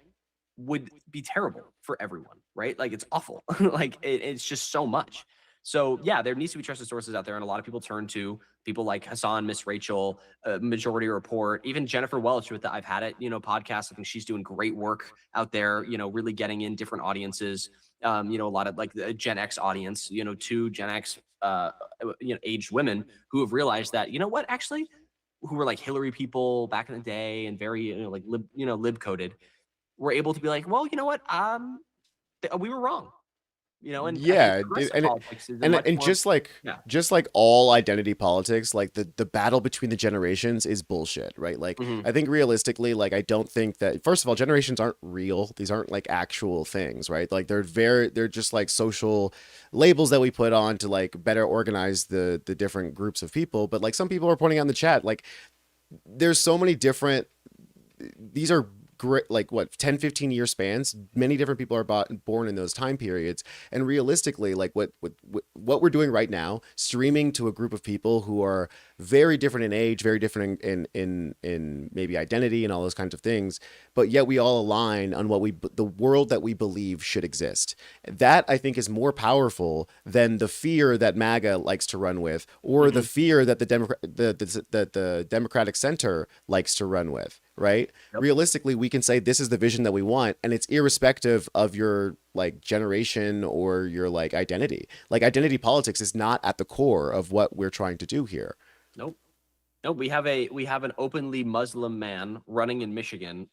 would be terrible for everyone, right? Like it's awful. Like it's just so much. So yeah, there needs to be trusted sources out there, and a lot of people turn to people like Hassan, Miss Rachel, Majority Report, even Jennifer Welch with the I've Had It, podcast. I think she's doing great work out there, really getting in different audiences. A lot of like the Gen X audience, two Gen X, aged women who have realized that, actually, who were like Hillary people back in the day and very, lib coded, were able to be like, well, we were wrong. And just like all identity politics, like the battle between the generations is bullshit, right? Like I think realistically, like I don't think that, first of all, generations aren't real. These aren't like actual things, right? Like they're just like social labels that we put on to like better organize the different groups of people. But like some people are pointing out in the chat, like there's so many different, these are great, like 10-15 year spans. Many different people are born in those time periods, and realistically, like what we're doing right now, streaming to a group of people who are very different in age, very different in maybe identity and all those kinds of things, but yet we all align on the world that we believe should exist. That I think is more powerful than the fear that MAGA likes to run with, or the fear that the Democratic Center likes to run with. Right? Yep. Realistically, we can say this is the vision that we want, and it's irrespective of your like generation or your like identity. Like identity politics is not at the core of what we're trying to do here. Nope. We have an openly Muslim man running in Michigan,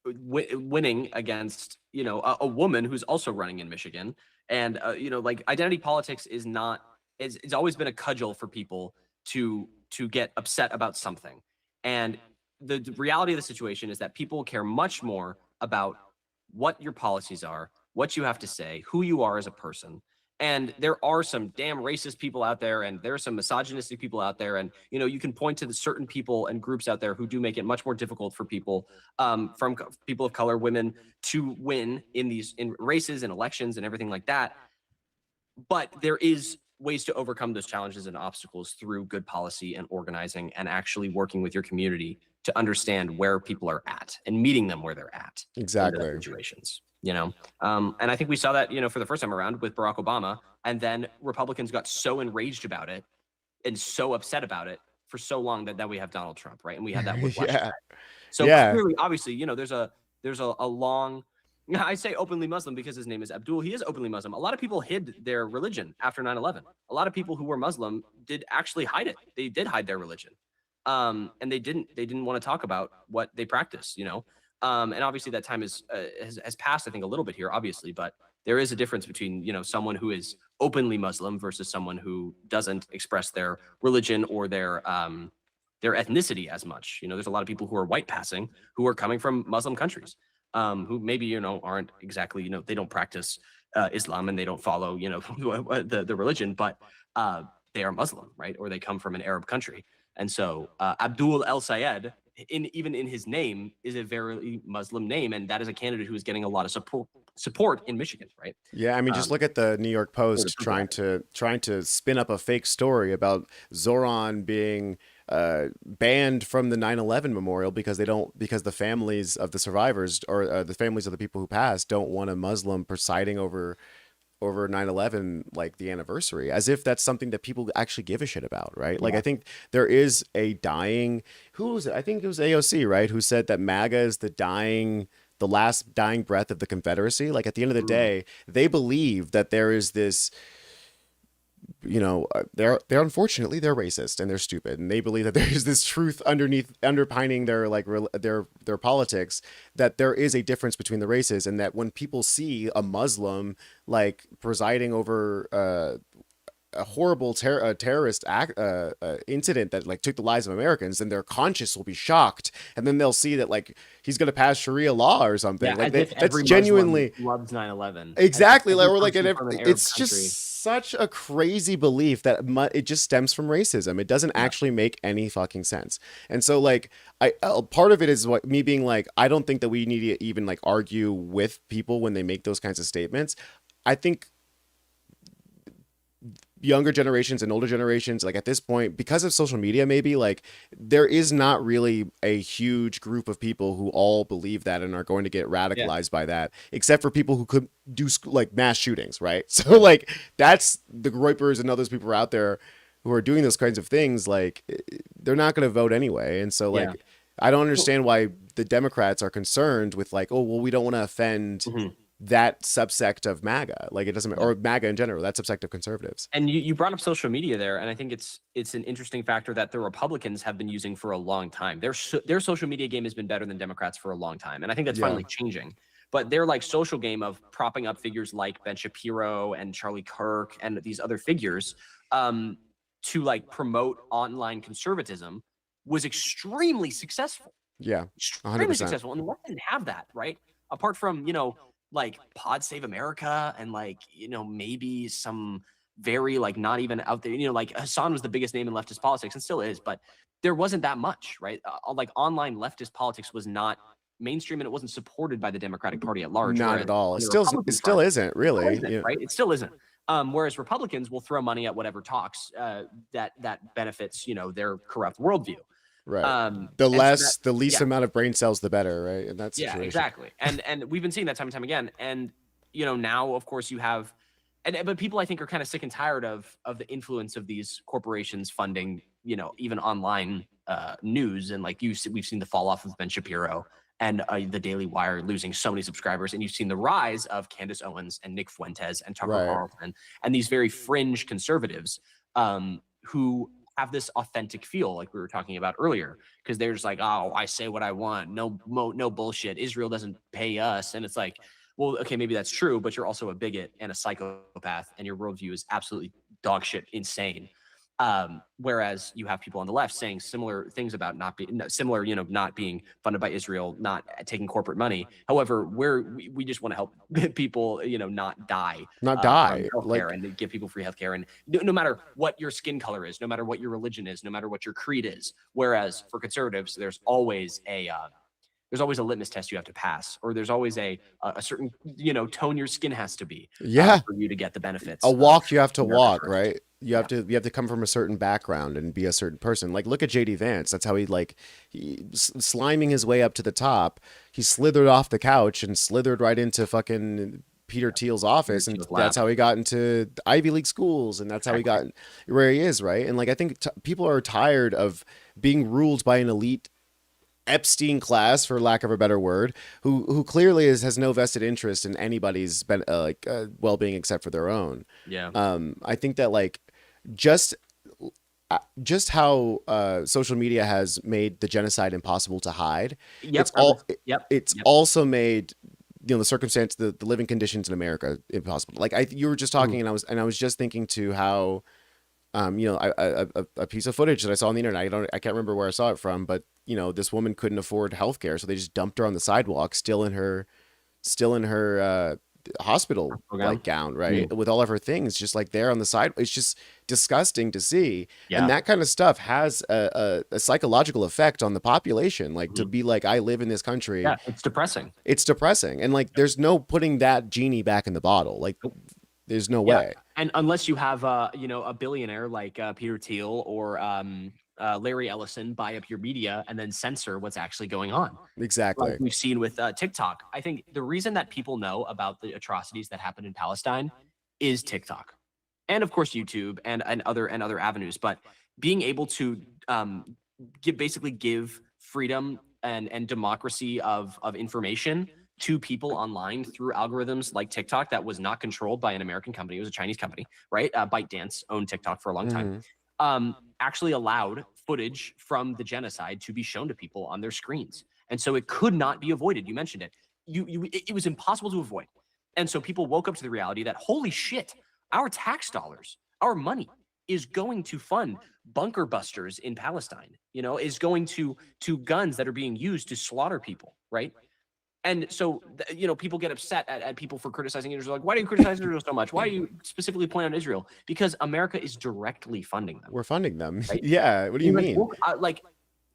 winning against a woman who's also running in Michigan, and like identity politics is not. It's always been a cudgel for people to get upset about something, and the reality of the situation is that people care much more about what your policies are, what you have to say, who you are as a person. And there are some damn racist people out there, and there are some misogynistic people out there. And, you can point to the certain people and groups out there who do make it much more difficult for people, from people of color, women, to win in races and elections and everything like that. But there is ways to overcome those challenges and obstacles through good policy and organizing and actually working with your community to understand where people are at and meeting them where they're at. Exactly. In those situations, and I think we saw that, for the first time around with Barack Obama, and then Republicans got so enraged about it and so upset about it for so long that we have Donald Trump, right? And we had that whiplash. So clearly, obviously, there's a long Yeah, I say openly Muslim because his name is Abdul. He is openly Muslim. A lot of people hid their religion after 9/11. A lot of people who were Muslim did actually hide it. They did hide their religion. And they didn't want to talk about what they practice, you know. And obviously that time has passed, I think, a little bit here, obviously, but there is a difference between, you know, someone who is openly Muslim versus someone who doesn't express their religion or their ethnicity as much. You know, there's a lot of people who are white passing who are coming from Muslim countries, who maybe, you know, aren't exactly, you know, they don't practice Islam and they don't follow, you know, the religion, but they are Muslim, right? Or they come from an Arab country. And so Abdul El Sayed, even in his name, is a very Muslim name, and that is a candidate who is getting a lot of support in Michigan, right? Yeah, I mean, just look at the New York Post trying to spin up a fake story about Zoran being banned from the 9/11 memorial because the families of the survivors or the families of the people who passed don't want a Muslim presiding over 9/11, like the anniversary, as if that's something that people actually give a shit about, right? Like, I think there is a dying, who was it? I think it was AOC, right? Who said that MAGA is the last dying breath of the Confederacy. Like, at the end of the day, they believe that there is this, you know, they're unfortunately they're racist and they're stupid, and they believe that there is this truth underpinning their like their politics, that there is a difference between the races, and that when people see a Muslim like presiding over a horrible terrorist incident that like took the lives of Americans, then their conscience will be shocked, and then they'll see that like he's going to pass Sharia law or something. Yeah, like that's genuinely Muslim loves 9/11. exactly. Like, or like it's just such a crazy belief that it just stems from racism. It doesn't actually make any fucking sense. And so like part of it is what me being like, I don't think that we need to even like argue with people when they make those kinds of statements. I think younger generations and older generations, like at this point, because of social media, maybe like there is not really a huge group of people who all believe that and are going to get radicalized by that, except for people who could do like mass shootings, right? So like that's the Groypers and others people out there who are doing those kinds of things. Like they're not going to vote anyway. And so like I don't understand why the Democrats are concerned with like, oh well, we don't want to offend that subsect of MAGA, like it doesn't, or MAGA in general, that subsect of conservatives. And you brought up social media there, and I think it's an interesting factor that the Republicans have been using for a long time. Their social media game has been better than Democrats for a long time, and I think that's finally changing. But their like social game of propping up figures like Ben Shapiro and Charlie Kirk and these other figures to like promote online conservatism was extremely successful. Yeah, 100%. Extremely successful, and the left didn't have that, right? Apart from, you know, like Pod Save America and like, you know, maybe some very like not even out there, you know, like Hassan was the biggest name in leftist politics and still is, but there wasn't that much, right? Like online leftist politics was not mainstream, and it wasn't supported by the Democratic Party at large. Not at all. It still isn't really, right? It still isn't. Whereas Republicans will throw money at whatever talks that benefits, you know, their corrupt worldview. Right. The least amount of brain cells, the better, right? And that's exactly. And we've been seeing that time and time again. And you know, now of course you have, but people I think are kind of sick and tired of the influence of these corporations funding, you know, even online news. And like we've seen the fall off of Ben Shapiro and the Daily Wire losing so many subscribers, and you've seen the rise of Candace Owens and Nick Fuentes and Tucker Carlson and these very fringe conservatives who have this authentic feel, like we were talking about earlier, because they're just like, oh, I say what I want, no bullshit. Israel doesn't pay us, and it's like, well, okay, maybe that's true, but you're also a bigot and a psychopath, and your worldview is absolutely dog shit insane. Whereas you have people on the left saying similar things about not being funded by Israel, not taking corporate money. However, we just want to help people, you know, not die, and give people free healthcare, and no matter what your skin color is, no matter what your religion is, no matter what your creed is. Whereas for conservatives, there's always a litmus test you have to pass, or there's always a certain, you know, tone your skin has to be for you to get the benefits. A walk you have to walk, right? You have to come from a certain background and be a certain person. Like look at JD Vance. That's how he sliming his way up to the top. He slithered off the couch and slithered right into fucking Peter Thiel's office, and that's how he got into Ivy League schools, and that's how he got where he is, right? And like I think people are tired of being ruled by an elite Epstein class, for lack of a better word, who clearly has no vested interest in anybody's well-being except for their own. Yeah. I think that like just just how social media has made the genocide impossible to hide. Yep. It's also made the circumstance, the living conditions in America impossible. Like you were just talking, and I was just thinking to how a piece of footage that I saw on the internet. I can't remember where I saw it from, but this woman couldn't afford healthcare, so they just dumped her on the sidewalk, still in her hospital like gown, right, with all of her things just like there on the side. It's just disgusting to see. And that kind of stuff has a psychological effect on the population, like to be like, I live in this country. Yeah, it's depressing. And like there's no putting that genie back in the bottle. Like there's no way. And unless you have a billionaire like Peter Thiel or Larry Ellison buy up your media and then censor what's actually going on. Exactly. Like we've seen with TikTok. I think the reason that people know about the atrocities that happened in Palestine is TikTok, and of course YouTube and other avenues. But being able to basically give freedom and democracy of information to people online through algorithms like TikTok that was not controlled by an American company. It was a Chinese company, right? ByteDance owned TikTok for a long time. Actually allowed footage from the genocide to be shown to people on their screens. And so it could not be avoided. You mentioned it. It was impossible to avoid. And so people woke up to the reality that, holy shit, our tax dollars, our money is going to fund bunker busters in Palestine, is going to guns that are being used to slaughter people, right? And so, people get upset at people for criticizing Israel. Like, why do you criticize Israel so much? Why do you specifically point on Israel? Because America is directly funding them. We're funding them. Right? Yeah. What do you mean?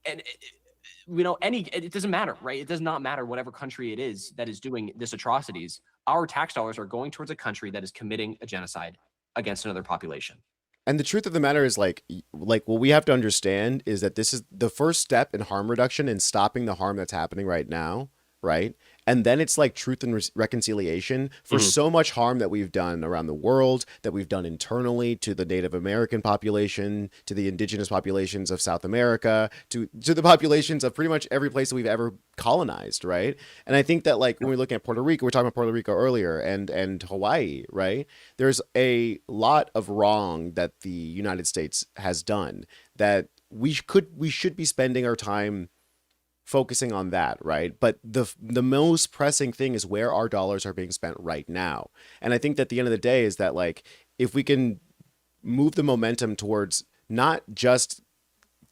It doesn't matter, right? It does not matter whatever country it is that is doing this atrocities. Our tax dollars are going towards a country that is committing a genocide against another population. And the truth of the matter is like what we have to understand is that this is the first step in harm reduction and stopping the harm that's happening right now. Right. And then it's like truth and reconciliation for so much harm that we've done around the world, that we've done internally to the Native American population, to the indigenous populations of South America, to the populations of pretty much every place that we've ever colonized. Right. And I think that like when we're looking at Puerto Rico, we're talking about Puerto Rico earlier and Hawaii. Right. There's a lot of wrong that the United States has done that we should be spending our time focusing on that, right? But the most pressing thing is where our dollars are being spent right now. And I think that at the end of the day is that like if we can move the momentum towards not just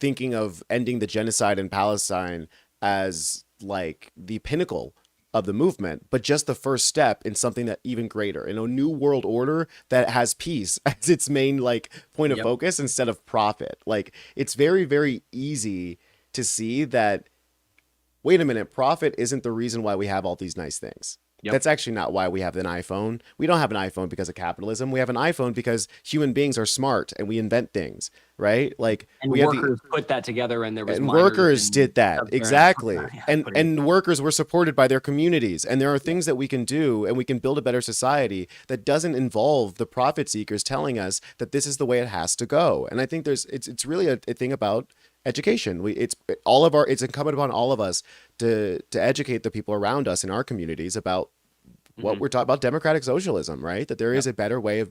thinking of ending the genocide in Palestine as like the pinnacle of the movement, but just the first step in something that even greater, in a new world order that has peace as its main like point of focus instead of profit. Like it's very, very easy to see that wait a minute, profit isn't the reason why we have all these nice things. That's actually not why we have an iPhone. We don't have an iPhone because of capitalism. We have an iPhone because human beings are smart and we invent things, right? Like and we workers put that together, and there was workers did that exactly, and workers were supported by their communities. And there are things that we can do, and we can build a better society that doesn't involve the profit seekers telling us that this is the way it has to go. And I think it's really a thing about education. It's incumbent upon all of us to educate the people around us in our communities about what we're talking about, democratic socialism, right? That there is a better way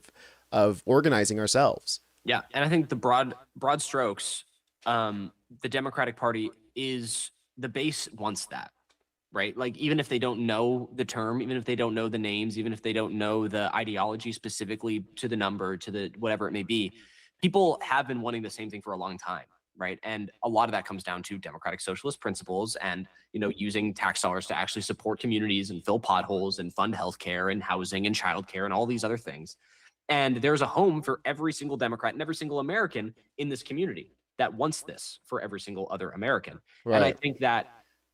of organizing ourselves. Yeah, and I think the broad strokes, the Democratic Party is the base wants that, right? Like even if they don't know the term, even if they don't know the names, even if they don't know the ideology specifically to the number, to the whatever it may be, people have been wanting the same thing for a long time. Right. And a lot of that comes down to democratic socialist principles and, using tax dollars to actually support communities and fill potholes and fund healthcare and housing and childcare and all these other things. And there's a home for every single Democrat and every single American in this community that wants this for every single other American. Right. And I think that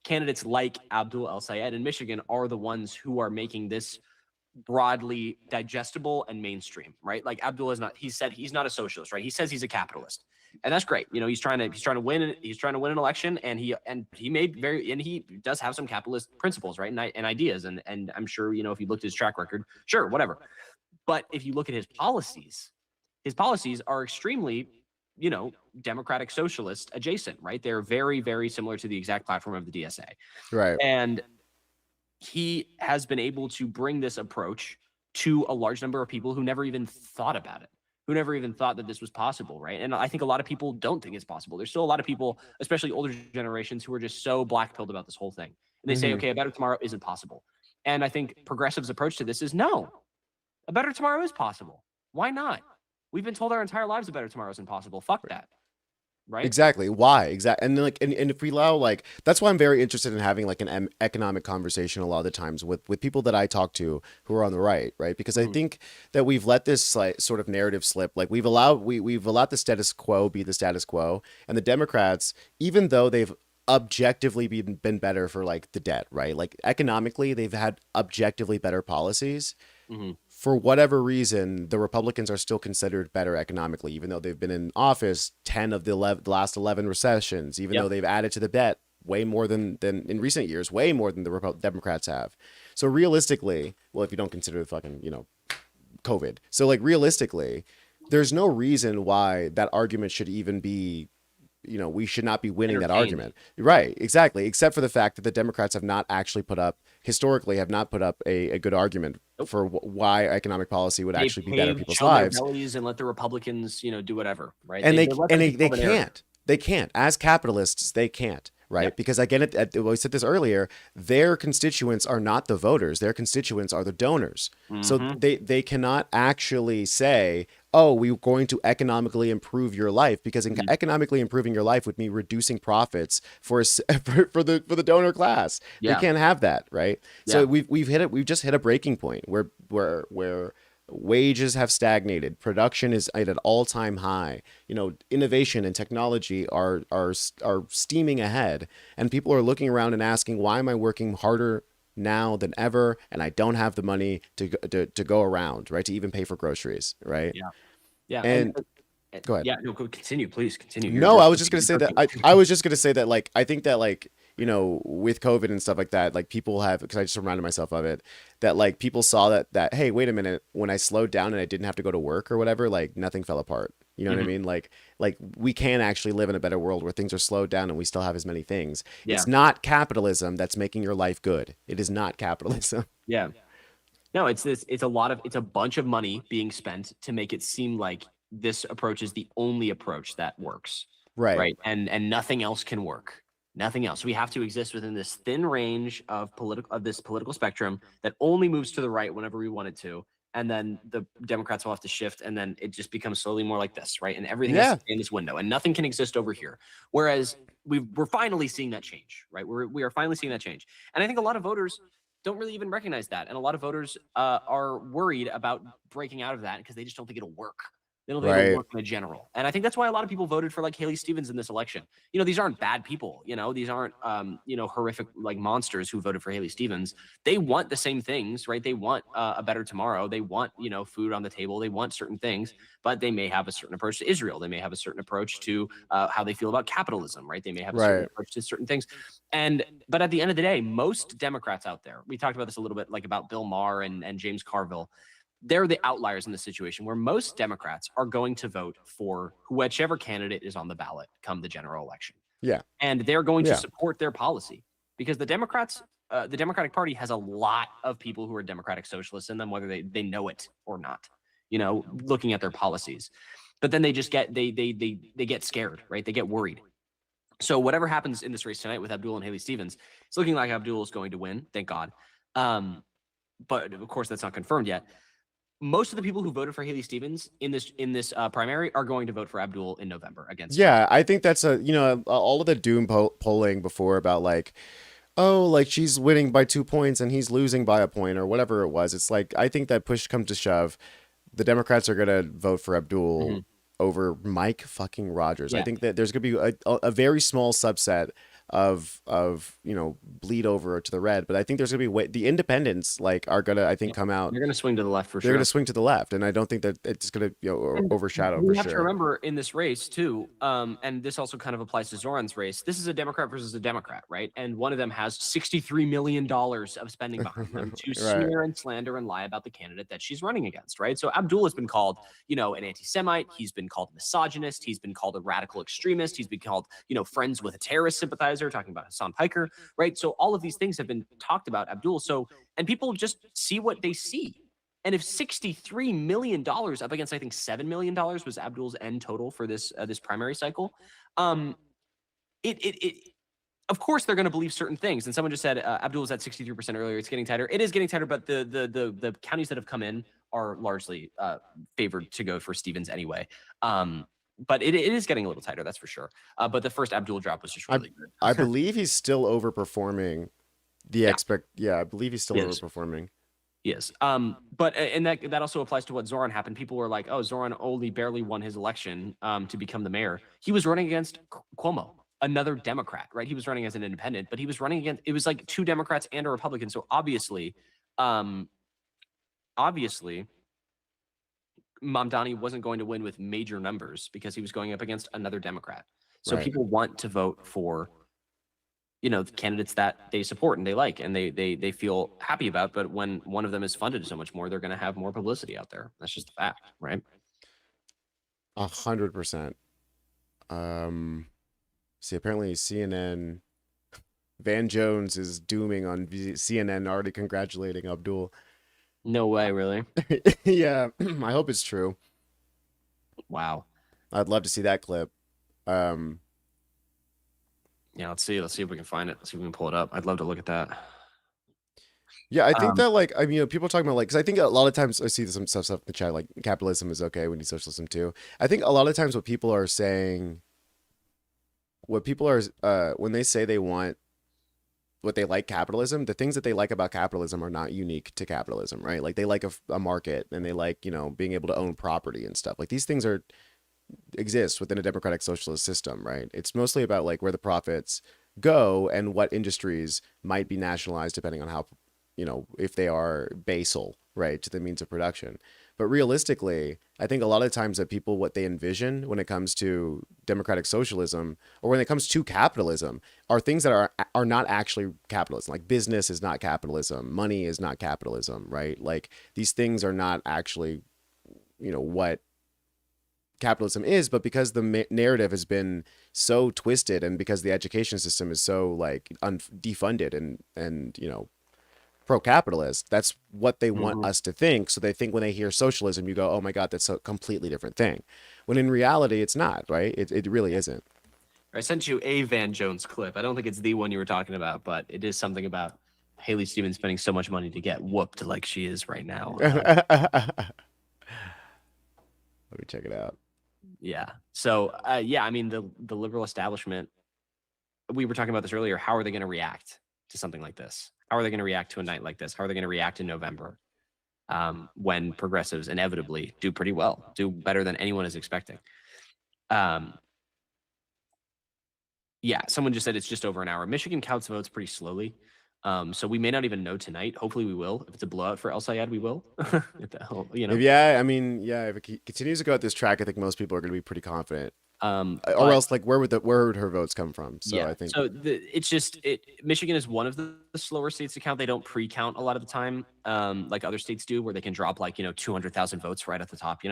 candidates like Abdul El-Sayed in Michigan are the ones who are making this broadly digestible and mainstream, right? Like Abdul is not, he said he's not a socialist, right? He says he's a capitalist. And that's great. He's trying to win an election, and he does have some capitalist principles, right? And ideas. And I'm sure, if you looked at his track record, sure, whatever. But if you look at his policies are extremely Democratic Socialist adjacent, right? They're very, very similar to the exact platform of the DSA. Right. And he has been able to bring this approach to a large number of people who never even thought about it, who never even thought that this was possible, right? And I think a lot of people don't think it's possible. There's still a lot of people, especially older generations, who are just so black-pilled about this whole thing. And they say, okay, a better tomorrow isn't possible. And I think progressives' approach to this is, no, a better tomorrow is possible. Why not? We've been told our entire lives a better tomorrow isn't possible. Fuck that. Right? Exactly. Why? Exactly. And then, like, and if we allow, like, that's why I'm very interested in having like an economic conversation a lot of the times with people that I talk to who are on the right, right? Because I think that we've let this like sort of narrative slip. Like we've allowed the status quo be the status quo, and the Democrats, even though they've objectively been better for like the debt, right? Like economically, they've had objectively better policies. For whatever reason, the Republicans are still considered better economically, even though they've been in office 10 of the last 11 recessions, even though they've added to the debt way more than in recent years, way more than the Democrats have. So realistically, well, if you don't consider the fucking, COVID. So like realistically, there's no reason why that argument should even be, we should not be winning that argument. Right, exactly. Except for the fact that the Democrats have not actually historically have not put up a good argument for why economic policy would actually be better in people's lives. And let the Republicans, do whatever, right? And they can't. As capitalists, they can't. Right. Because again, we said this earlier, their constituents are not the voters. Their constituents are the donors. So they cannot actually say, oh, we're going to economically improve your life, because economically improving your life would mean reducing profits for the donor class. They can't have that. Right. So we've just hit a breaking point where wages have stagnated. Production is at an all-time high. Innovation and technology are steaming ahead, and people are looking around and asking, why am I working harder now than ever, and I don't have the money to go around, right, to even pay for groceries, right? And go ahead. No, continue, please continue. No, I was just gonna say that I was just gonna say that, like, I think that, like, with COVID and stuff like that, like, people have, because I just reminded myself of it, that like people saw that hey, wait a minute, when I slowed down and I didn't have to go to work or whatever, like nothing fell apart. You know what I mean? Like we can actually live in a better world where things are slowed down and we still have as many things. It's not capitalism that's making your life good. It is not capitalism. Yeah. No, it's a bunch of money being spent to make it seem like this approach is the only approach that works. Right. And nothing else can work. Nothing else. We have to exist within this thin range of this political spectrum that only moves to the right whenever we want it to. And then the Democrats will have to shift, and then it just becomes slowly more like this, right? And everything is in this window, and nothing can exist over here. Whereas we're finally seeing that change, right? We are finally seeing that change. And I think a lot of voters don't really even recognize that. And a lot of voters are worried about breaking out of that because they just don't think it'll work. They don't think it'll work in a general. And I think that's why a lot of people voted for like Haley Stevens in this election. These aren't bad people. These aren't, horrific like monsters who voted for Haley Stevens. They want the same things, right? They want a better tomorrow. They want, food on the table. They want certain things, but they may have a certain approach to Israel. They may have a certain approach to how they feel about capitalism, right? They may have a certain approach to certain things. But at the end of the day, most Democrats out there, we talked about this a little bit, like about Bill Maher and James Carville, they're the outliers in the situation where most Democrats are going to vote for whichever candidate is on the ballot come the general election. Yeah. And they're going to support their policy because the Democrats, the Democratic Party has a lot of people who are Democratic Socialists in them, whether they know it or not, looking at their policies. But then they just get, they get scared, right? They get worried. So whatever happens in this race tonight with Abdul and Haley Stevens, it's looking like Abdul is going to win. Thank God. But of course that's not confirmed yet. Most of the people who voted for Haley Stevens in this primary are going to vote for Abdul in November against. Yeah, I think that's all of the doom polling before about like, oh, like she's winning by 2 points and he's losing by a point or whatever it was. It's like, I think that push comes to shove, the Democrats are going to vote for Abdul over Mike fucking Rogers. I think that there's going to be a very small subset of bleed over to the red. But I think there's gonna be the independents like are gonna I think come out. They're going to swing to the left for They're sure. gonna swing to the left, and I don't think that it's gonna overshadow We for have to sure. remember in this race too, and this also kind of applies to Zoran's race. This is a Democrat versus a Democrat, right? And one of them has $63 million of spending behind them to Right. smear and slander and lie about the candidate that she's running against, right? So Abdul has been called, an anti-Semite. He's been called a misogynist. He's been called a radical extremist. He's been called, friends with a terrorist sympathizer, talking about Hassan Piker, right? So all of these things have been talked about Abdul. So, and people just see what they see. And if $63 million up against, I think, $7 million was Abdul's end total for this primary cycle, of course they're going to believe certain things. And someone just said Abdul was at 63% earlier. It's getting tighter. It is getting tighter, but the counties that have come in are largely favored to go for Stevens anyway. But it is getting a little tighter, that's for sure. But the first Abdul drop was just really good. I believe he's still overperforming the I believe he's still overperforming. Yes. But and that also applies to what Zoran happened. People were like, oh, Zoran only barely won his election to become the mayor. He was running against Cuomo, another Democrat, right? He was running as an independent, but he was running against, it was like 2 Democrats and a Republican. So obviously, Mamdani wasn't going to win with major numbers because he was going up against another Democrat. So people want to vote for the candidates that they support and they like and they feel happy about. But when one of them is funded so much more, they're going to have more publicity out there. That's just the fact, right? 100%. See, apparently CNN, Van Jones is dooming on CNN, already congratulating Abdul. No way, really? Yeah, I hope it's true. Wow. I'd love to see that clip. Yeah, let's see if we can find it. Let's see if we can pull it up. I'd love to look at that. Yeah, I think that people talking about because I think a lot of times I see some stuff in the chat like capitalism is okay, we need socialism too. I think a lot of times what people are saying, when they say they want what they like capitalism, the things that they like about capitalism are not unique to capitalism, right? Like they like a market and they like, being able to own property and stuff. Like these things exist within a democratic socialist system, right? It's mostly about like where the profits go and what industries might be nationalized depending on how, if they are basal, right, to the means of production. But realistically, I think a lot of times that people, what they envision when it comes to democratic socialism or when it comes to capitalism are things that are not actually capitalism. Like business is not capitalism. Money is not capitalism, right? Like these things are not actually, what capitalism is, but because the narrative has been so twisted and because the education system is so like defunded and pro-capitalist, that's what they want us to think. So they think when they hear socialism, you go, oh my God, that's a completely different thing. When in reality, it's not, right? It really isn't. I sent you a Van Jones clip. I don't think it's the one you were talking about, but it is something about Haley Stevens spending so much money to get whooped like she is right now. Let me check it out. Yeah. So, I mean, the liberal establishment, we were talking about this earlier. How are they going to react to something like this? How are they going to react to a night like this? How are they going to react in November when progressives inevitably do pretty well, do better than anyone is expecting? Yeah, someone just said it's just over an hour. Michigan counts votes pretty slowly. So we may not even know tonight. Hopefully we will. If it's a blowout for El Sayed, we will. Yeah, I mean, if it continues to go at this track, I think most people are going to be pretty confident. Or else, like, where would her votes come from? So yeah, I think Michigan is one of the slower states to count. They don't pre-count a lot of the time, like other states do, where they can drop like 200,000 votes right at the top.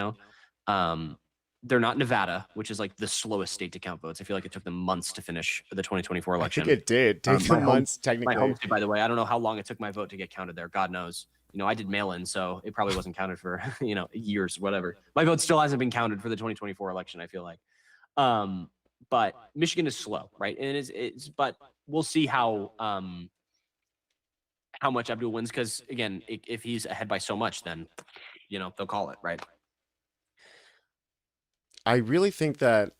They're not Nevada, which is like the slowest state to count votes. I feel like it took them months to finish the 2024 election. I think it did take them months, technically. My home state, by the way, I don't know how long it took my vote to get counted there. God knows. I did mail-in, so it probably wasn't counted for years, whatever. My vote still hasn't been counted for the 2024 election, I feel like. But Michigan is slow, right? And but we'll see how much Abdul wins, because again, if he's ahead by so much, then they'll call it, right? I really think that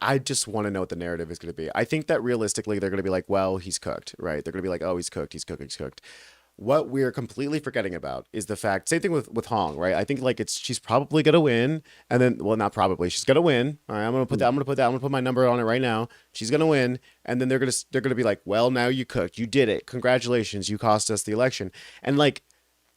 I just want to know what the narrative is going to be. I think that realistically, they're going to be like, well, he's cooked, right? They're going to be like, oh, he's cooked. what we're completely forgetting about is the fact, same thing with Hong, right? I think like she's probably gonna win, and then, well, not probably, she's gonna win. All right, I'm gonna put my number on it right now. She's gonna win, and then they're gonna be like, well, now you cooked, you did it, congratulations, you cost us the election. And like,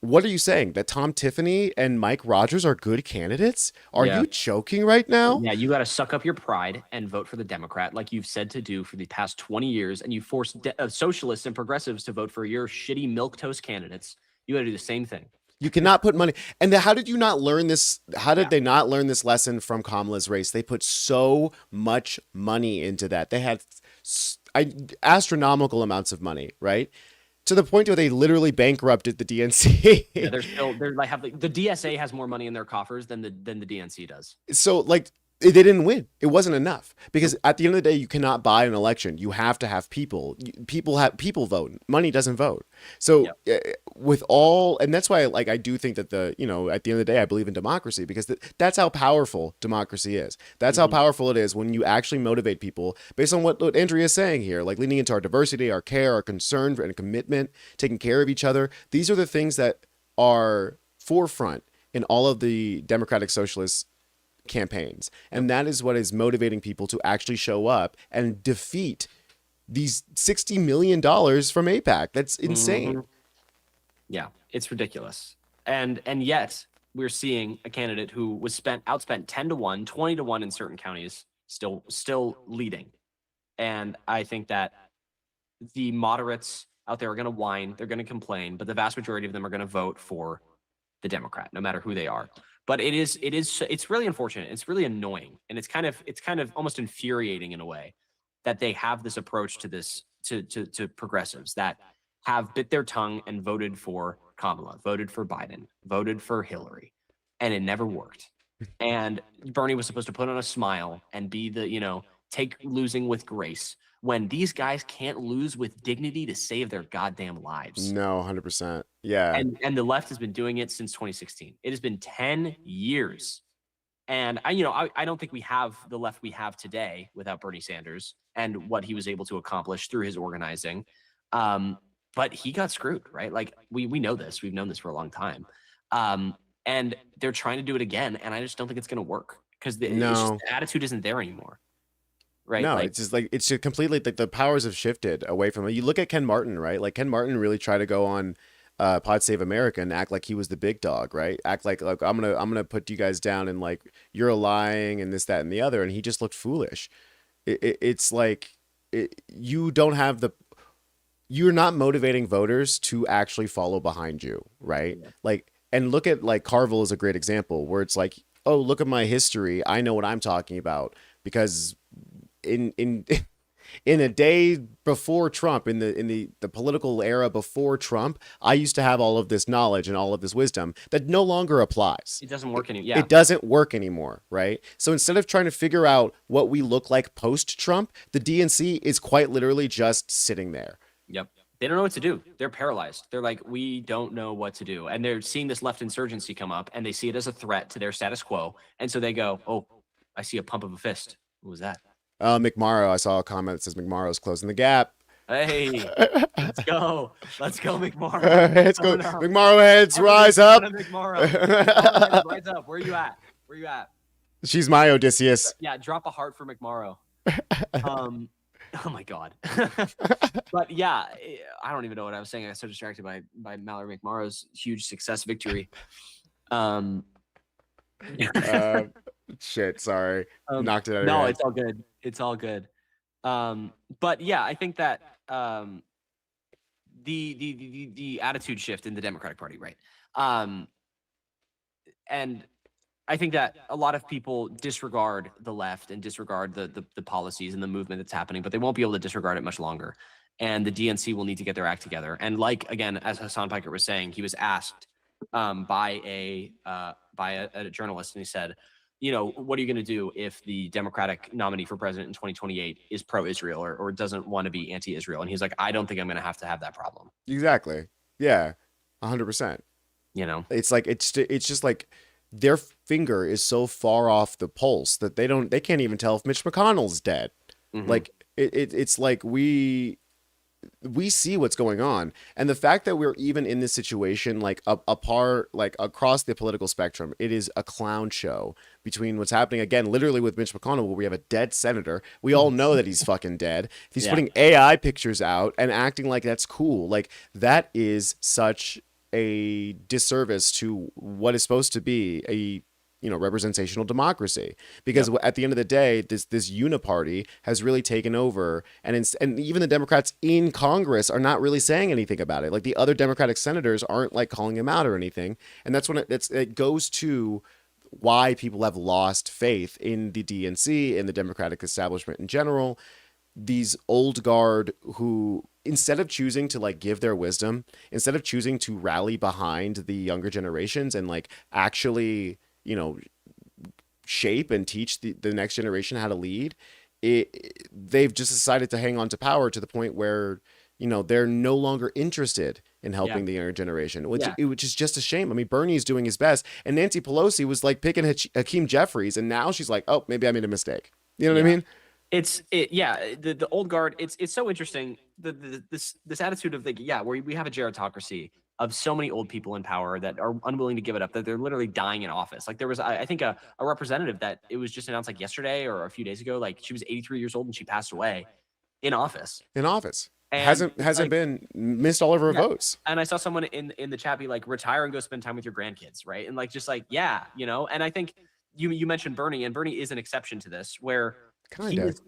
what are you saying? That Tom Tiffany and Mike Rogers are good candidates? Are you joking right now? Yeah, you got to suck up your pride and vote for the Democrat, like you've said to do for the past 20 years, and you force socialists and progressives to vote for your shitty milquetoast candidates. You got to do the same thing. You cannot put money. And how did you not learn this? How did they not learn this lesson from Kamala's race? They put so much money into that. They had astronomical amounts of money, right? To the point where they literally bankrupted the DNC. Yeah, they're like the DSA has more money in their coffers than the DNC does. So like they didn't win. It wasn't enough, because at the end of the day, you cannot buy an election. You have to have people. People vote. Money doesn't vote. So with all, and that's why like I do think that at the end of the day, I believe in democracy, because that's how powerful democracy is. That's how powerful it is when you actually motivate people based on what Andrea is saying here, like leaning into our diversity, our care, our concern, and commitment, taking care of each other. These are the things that are forefront in all of the Democratic Socialist campaigns, and that is what is motivating people to actually show up and defeat these $60 million from AIPAC. That's insane. Yeah, it's ridiculous. And yet we're seeing a candidate who was outspent 10-1, 20-1 in certain counties, still leading. And I think that the moderates out there are going to whine, they're going to complain, but the vast majority of them are going to vote for the Democrat, no matter who they are. But it's really unfortunate. It's really annoying, and it's kind of almost infuriating in a way that they have this approach to this to progressives that have bit their tongue and voted for Kamala, voted for Biden, voted for Hillary, and it never worked. And Bernie was supposed to put on a smile and be the take losing with grace, when these guys can't lose with dignity to save their goddamn lives. No, 100%. Yeah. And the left has been doing it since 2016. It has been 10 years. And I don't think we have the left we have today without Bernie Sanders and what he was able to accomplish through his organizing. But he got screwed, right? Like we know this. We've known this for a long time. And they're trying to do it again. And I just don't think it's going to work, because the attitude isn't there anymore. Right? No, it's just completely like the powers have shifted away from it. You look at Ken Martin, right? Like Ken Martin really tried to go on Pod Save America and act like he was the big dog, right? Act like I'm gonna put you guys down, and like you're lying and this, that, and the other, and he just looked foolish. It's like you're not motivating voters to actually follow behind you, right? Yeah. Like, and look at like Carville is a great example where it's like, oh, look at my history, I know what I'm talking about, because in a day before Trump, in the political era before Trump, I used to have all of this knowledge and all of this wisdom that no longer applies. It doesn't work anymore. Yeah. It doesn't work anymore, right? So instead of trying to figure out what we look like post-Trump, the DNC is quite literally just sitting there. Yep. They don't know what to do. They're paralyzed. They're like, we don't know what to do. And they're seeing this left insurgency come up, and they see it as a threat to their status quo. And so they go, oh, I see a pump of a fist. What was that? McMorrow, I saw a comment that says McMorrow's closing the gap. Hey, let's go. Let's go, McMorrow. Let's go. McMorrow heads, rise up. McMorrow. Rise up. Where are you at? She's my Odysseus. Yeah, drop a heart for McMorrow. Oh my God. But yeah, I don't even know what I was saying. I got so distracted by Mallory McMorrow's huge success victory. Shit, sorry. Knocked it out of No, your head. it's all good. It's all good. But yeah, I think that the attitude shift in the Democratic Party, right? And I think that a lot of people disregard the left and disregard the policies and the movement that's happening, but they won't be able to disregard it much longer. And the DNC will need to get their act together. And like, again, as Hassan Piker was saying, he was asked by a journalist, and he said, what are you going to do if the Democratic nominee for president in 2028 is pro-Israel or doesn't want to be anti-Israel? And he's like, I don't think I'm going to have that problem. Exactly. Yeah. 100%. It's like, it's just like their finger is so far off the pulse that they can't even tell if Mitch McConnell's dead. Mm-hmm. Like it's like we see what's going on, and the fact that we're even in this situation, like apart, like across the political spectrum, it is a clown show between what's happening again, literally with Mitch McConnell, where we have a dead senator. We all know that he's fucking dead. He's putting AI pictures out and acting like that's cool. Like that is such a disservice to what is supposed to be a representational democracy, because at the end of the day, this uniparty has really taken over, and even the Democrats in Congress are not really saying anything about it. Like the other Democratic senators aren't like calling him out or anything, and that's when it goes to why people have lost faith in the DNC, in the Democratic establishment in general. These old guard who, instead of choosing to like give their wisdom, instead of choosing to rally behind the younger generations and like actually shape and teach the next generation how to lead, they've just decided to hang on to power to the point where they're no longer interested in helping the younger generation, which is just a shame. I mean, Bernie's doing his best, and Nancy Pelosi was like picking Hakeem Jeffries, and now she's like, oh, maybe I made a mistake. You know what I mean? The old guard. It's so interesting. This attitude of where we have a gerontocracy of so many old people in power that are unwilling to give it up, that they're literally dying in office. Like there was, I think a representative that it was just announced like yesterday or a few days ago, like she was 83 years old and she passed away in office. And hasn't been missed all of her votes. And I saw someone in the chat be like, retire and go spend time with your grandkids, right? And like, just like, and I think you mentioned Bernie, and Bernie is an exception to this, where kind of,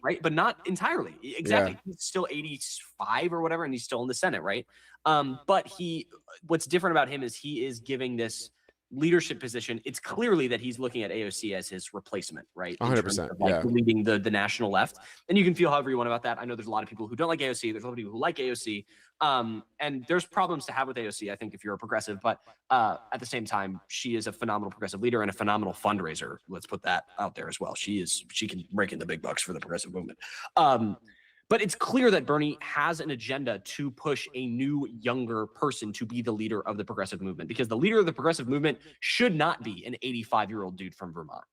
right? But not entirely. Exactly. He's still 85 or whatever, and he's still in the Senate, right? But what's different about him is he is giving this leadership position. It's clearly that he's looking at AOC as his replacement, right? 100%. Leading the national left. And you can feel however you want about that. I know there's a lot of people who don't like AOC. There's a lot of people who like AOC. And there's problems to have with AOC, I think, if you're a progressive. But at the same time, she is a phenomenal progressive leader and a phenomenal fundraiser. Let's put that out there as well. She can rake in the big bucks for the progressive movement. But it's clear that Bernie has an agenda to push a new, younger person to be the leader of the progressive movement, because the leader of the progressive movement should not be an 85-year-old dude from Vermont.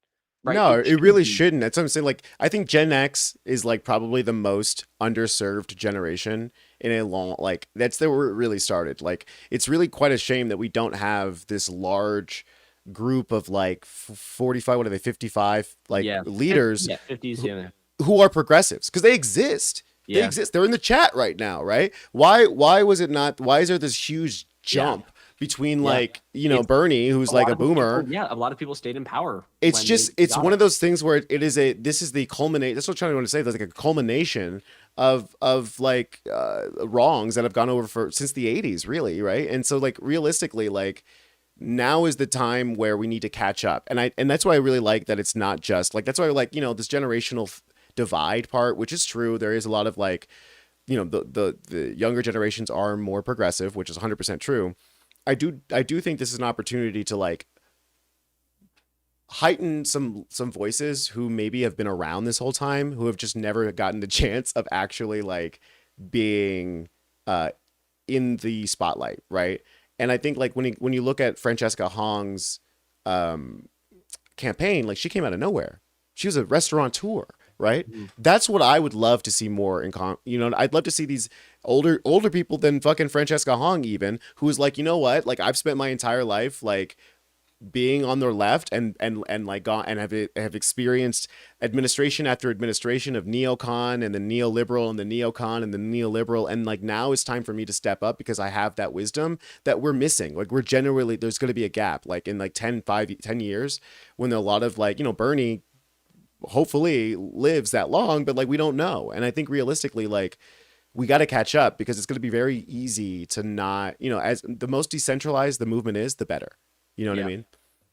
Right? No, it really shouldn't. That's what I'm saying. Like, I think Gen X is like probably the most underserved generation in a long, like that's where it really started. Like, it's really quite a shame that we don't have this large group of like 45, what are they, 55, like leaders 50s, who are progressives, because they exist. They exist. They're in the chat right now, right? Why was it not? Why is there this huge jump between like Bernie, who's like a boomer? A lot of people stayed in power. It's just one of those things where this is the culminate. That's what I'm trying to say. There's like a culmination of like wrongs that have gone over since the 80s, really, right? And so like realistically, like now is the time where we need to catch up, and that's why I really like that it's not just like, that's why I like this generational divide part, which is true. There is a lot of like, the younger generations are more progressive, which is 100% true. I do think this is an opportunity to like heighten some voices who maybe have been around this whole time, who have just never gotten the chance of actually like being in the spotlight, right? And I think like when you look at Francesca Hong's campaign, like she came out of nowhere. She was a restaurateur, right? Mm-hmm. That's what I would love to see more in I'd love to see these older people than fucking Francesca Hong, even, who's like, you know what? Like, I've spent my entire life like being on their left and like gone and have experienced administration after administration of neocon and the neoliberal and the neocon and the neoliberal, and like now it's time for me to step up because I have that wisdom that we're missing. Like, we're generally, there's going to be a gap like in like 10 years when a lot of like, Bernie hopefully lives that long, but like we don't know. And I think realistically, like, we got to catch up, because it's going to be very easy to not, as the most decentralized the movement is, the better. You know what I mean?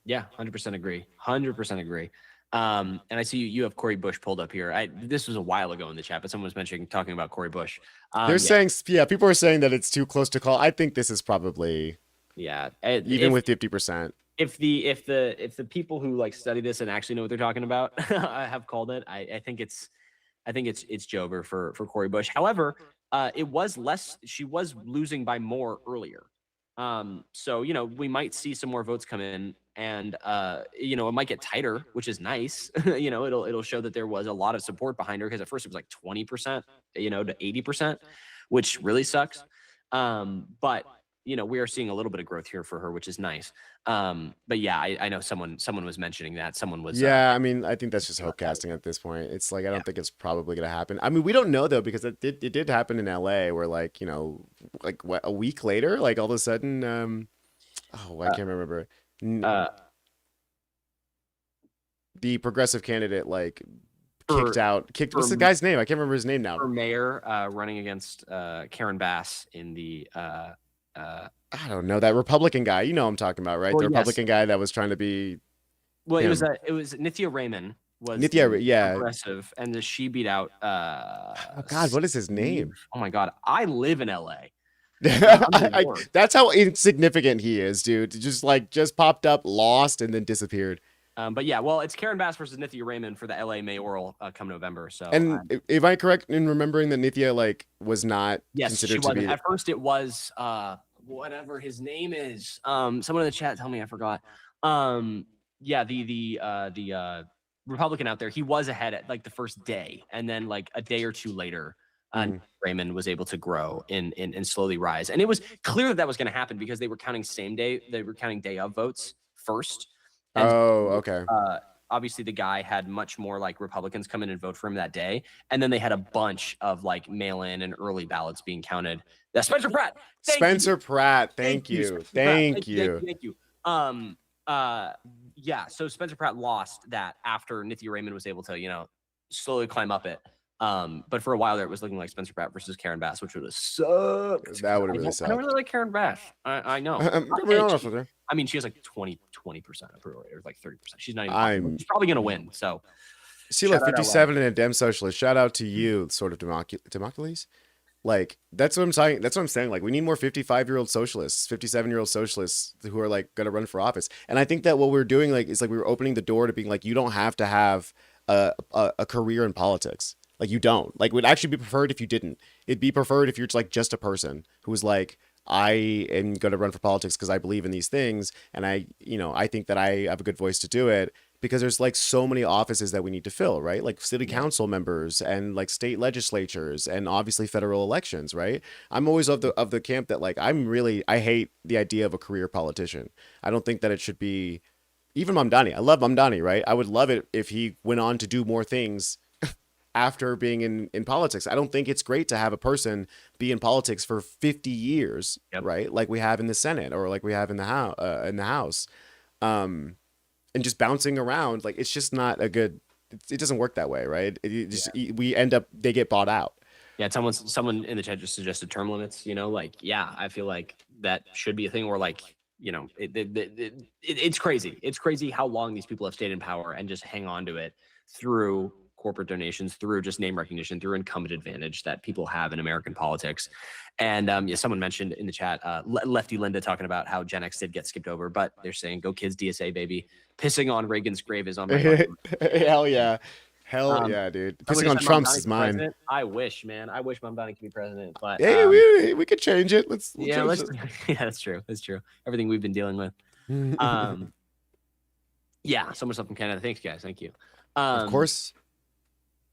Yeah, 100% agree. 100% agree. And I see you have Cori Bush pulled up here. This was a while ago in the chat, but someone was talking about Cori Bush. They're saying, people are saying that it's too close to call. I think this is probably, even with 50%. If the people who like study this and actually know what they're talking about have called it, I think it's Jover for Cori Bush. However, it was less. She was losing by more earlier. So, you know, we might see some more votes come in, and you know, it might get tighter, which is nice. You know, it'll show that there was a lot of support behind her, because at first it was like 20%, you know, to 80%, which really sucks. But you know, we are seeing a little bit of growth here for her, which is nice. But yeah, I know someone was mentioning that someone was Yeah, I mean, I think that's just hope casting at this point. It's like I don't think it's probably gonna happen. I mean, we don't know though, because it did happen in LA, where like, you know, like what, a week later, like all of a sudden, oh, I can't remember. The progressive candidate like kicked what's the guy's name? I can't remember his name now. For mayor, running against Karen Bass in the I don't know, that Republican guy. You know what I'm talking about, right? Well, the yes. Republican guy that was trying to be. Well, him. it was Nithya Raymond was Nithya, yeah. progressive, and she beat out. Oh God, what is his name? Oh my God, I live in LA. That's how insignificant he is, dude. Just popped up, lost, and then disappeared. But yeah, well, it's Karen Bass versus Nithya Raymond for the LA mayoral come November. So, and if I correct in remembering that Nithya like was not considered to be. At first, it was whatever his name is. Someone in the chat tell me, I forgot. Yeah, the Republican out there, he was ahead at like the first day, and then like a day or two later, Raymond was able to grow and slowly rise. And it was clear that was going to happen, because they were counting day of votes first. And okay. Obviously, the guy had much more like Republicans come in and vote for him that day, and then they had a bunch of like mail-in and early ballots being counted. Spencer Pratt. Thank you. Thank you. Yeah, so Spencer Pratt lost that after Nithya Raymond was able to, you know, slowly climb up it. But for a while there, it was looking like Spencer Pratt versus Karen Bass, which would have sucked. That would have really sucked. I don't really like Karen Bass. I know. I'm gonna be honest with you. I mean, she has like 20% approval rate, or like 30%. She's not even. She's probably gonna win. So, Sheila 57 and a Dem Socialist. Shout out to you, sort of Democles. Like that's what I'm saying. That's what I'm saying. Like we need more 55-year-old socialists, 57-year-old socialists who are like gonna run for office. And I think that what we're doing like is like we were opening the door to being like, you don't have to have a career in politics. Like you don't. Like it would actually be preferred if you didn't. It'd be preferred if you're just like just a person who was like, I am going to run for politics because I believe in these things, and I think that I have a good voice to do it, because there's like so many offices that we need to fill, right? Like city council members and like state legislatures and obviously federal elections, right? I'm always of the camp that like I hate the idea of a career politician. I don't think that it should be. Even Mamdani. I love Mamdani, right? I would love it if he went on to do more things after being in politics. I don't think it's great to have a person be in politics for 50 years, right? Like we have in the Senate, or like we have in the House, and just bouncing around. Like it's just not a good. It doesn't work that way, right? We end up, they get bought out. Yeah, someone in the chat just suggested term limits. You know, like I feel like that should be a thing. Or like, you know, it's crazy. It's crazy how long these people have stayed in power and just hang on to it through corporate donations, through just name recognition, through incumbent advantage that people have in American politics. And someone mentioned in the chat, Lefty Linda talking about how Gen X did get skipped over, but they're saying, go kids, DSA, baby. Pissing on Reagan's grave is on my mind. Hell yeah. Hell yeah, dude. Pissing on Trump's is mine. President. I wish, man. I wish Mamdani could be president. But hey, we could change it. Yeah, that's true. That's true. Everything we've been dealing with. Yeah, so much stuff from Canada. Thanks, guys. Thank you. Of course.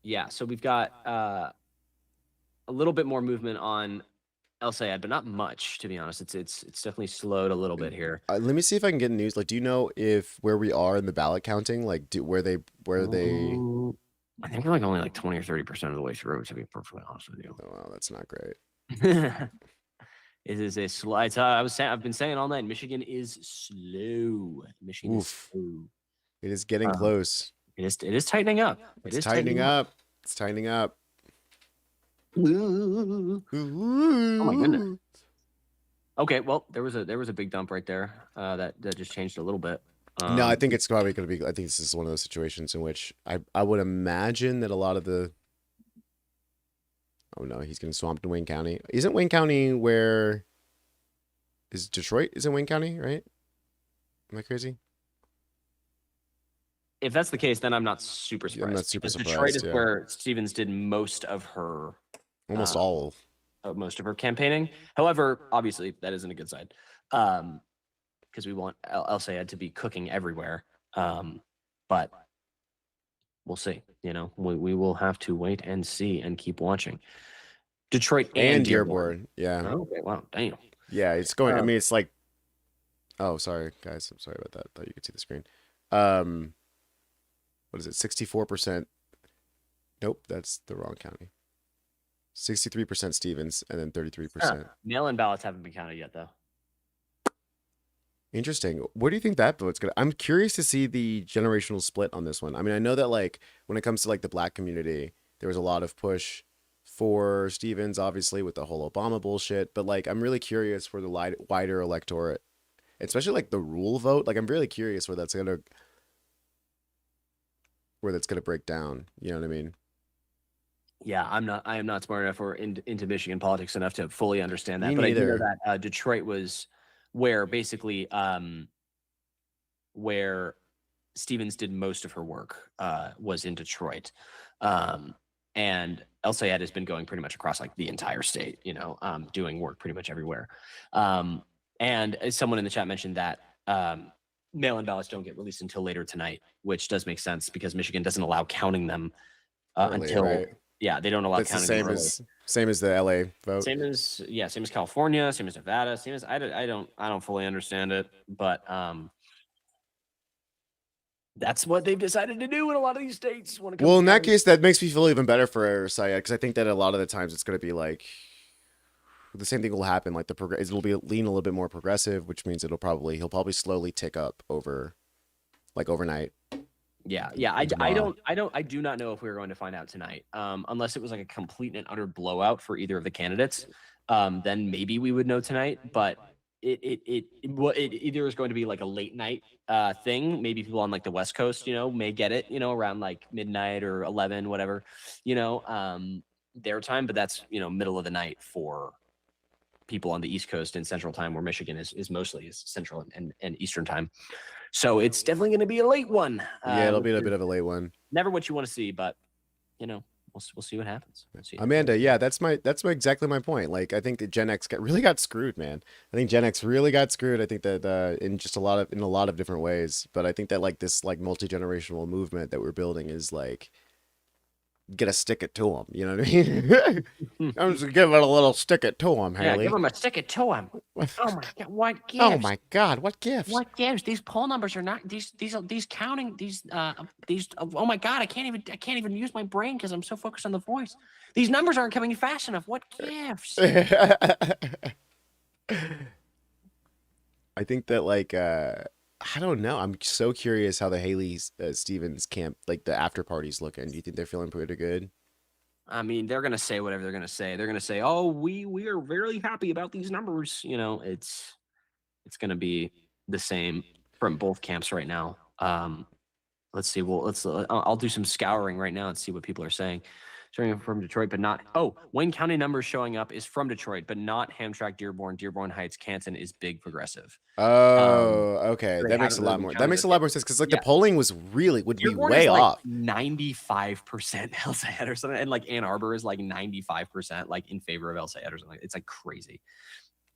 Yeah, so we've got a little bit more movement on El Sayed, but not much, to be honest. It's definitely slowed a little bit here. Let me see if I can get news. Like, do you know if where we are in the ballot counting? Like, where they? I think we're like only like 20 or 30% of the way through, to be perfectly honest with you. Oh, well, that's not great. It is a slow. I've been saying all night. Michigan is slow. Michigan is slow. It is getting close. It is tightening up. It's tightening up. It's tightening up. Oh my goodness. Okay, well, there was a big dump right there. That just changed a little bit. No, I think it's probably going to be. I think this is one of those situations in which I would imagine that a lot of the. Oh no, he's getting swamped in Wayne County. Isn't Wayne County where? Is Detroit? Is it Wayne County, right? Am I crazy? If that's the case, then I'm not super surprised. I'm not super surprised. Detroit is where Stevens did most of her, almost all most of her campaigning. However, obviously that isn't a good side. because we want El Sayed to be cooking everywhere. But we'll see. You know, we will have to wait and see and keep watching. Detroit and Dearborn. Yeah. Oh, okay. Wow. Damn. Yeah, it's going. I mean, it's like. Oh, sorry, guys. I'm sorry about that. Thought you could see the screen. What is it? 64%. Nope, that's the wrong county. 63% Stevens, and then 33%. Mail-in ballots haven't been counted yet, though. Interesting. Where do you think that vote's gonna? I'm curious to see the generational split on this one. I mean, I know that like when it comes to like the Black community, there was a lot of push for Stevens, obviously with the whole Obama bullshit. But like, I'm really curious for the wider electorate, especially like the rule vote. Like, I'm really curious where that's gonna break down. You know what I mean? Yeah, I am not smart enough or into Michigan politics enough to fully understand that. Me But neither. I do know that Detroit was where basically where Stevens did most of her work was in Detroit. And El Sayed has been going pretty much across like the entire state, you know, doing work pretty much everywhere. And someone in the chat mentioned that mail-in ballots don't get released until later tonight, which does make sense because Michigan doesn't allow counting them Early, until right? Yeah, they don't allow That's the counting same them early. same as the LA vote. Same as California, same as Nevada, same as I don't fully understand it, but that's what they've decided to do in a lot of these states. When it comes Well, to in that counting. case, that makes me feel even better for Syed because I think that a lot of the times it's going to be like the same thing will happen. Like it'll be lean a little bit more progressive, which means he'll probably slowly tick up over, like overnight. Yeah. I do not know if we're going to find out tonight, unless it was like a complete and utter blowout for either of the candidates. Then maybe we would know tonight. But it either is going to be like a late night thing. Maybe people on like the West Coast, you know, may get it, you know, around like midnight or 11, whatever, you know, their time. But that's, you know, middle of the night for people on the East Coast and Central Time, where Michigan is mostly Central and Eastern Time. So it's definitely going to be a late one. Yeah, it'll be a bit of a late one. Never what you want to see, but you know, we'll see what happens. Amanda, yeah, that's exactly my point. Like, I think that Gen X really got screwed, man. I think Gen X really got screwed. I think that in a lot of different ways. But I think that like this like multi-generational movement that we're building is like gonna stick it to them. You know what I mean? I'm just gonna give it a little stick it to them, Haley. Yeah, give him a stick it to him. Oh my god, what gives? Oh my god, what gives? What gives? These poll numbers are not these counting these. Oh my god, I can't even use my brain because I'm so focused on the voice. These numbers aren't coming fast enough. What gives? I think that like I don't know. I'm so curious how the Haley Stevens camp, like the after party's looking. Do you think they're feeling pretty good? I mean, they're gonna say whatever they're gonna say. They're gonna say, "Oh, we are very happy about these numbers." You know, it's gonna be the same from both camps right now. Let's see. Well, I'll do some scouring right now and see what people are saying. Showing up from Detroit, but not. Oh, Wayne County numbers showing up is from Detroit, but not Hamtramck, Dearborn Heights, Canton is big progressive. Oh, okay. they That makes a haven't lot really more. That counted makes a it lot yet. more sense because like Yeah. the polling would be Dearborn way is like off. 95% El Sayed or something, and like Ann Arbor is like 95% like in favor of El Sayed or something. It's like crazy.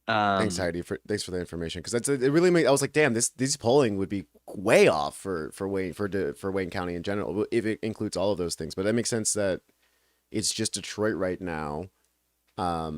Thanks, Heidi. Thanks for the information because it really made. I was like, damn, these polling would be way off for Wayne County in general if it includes all of those things. But that makes sense that it's just Detroit right now. Yeah.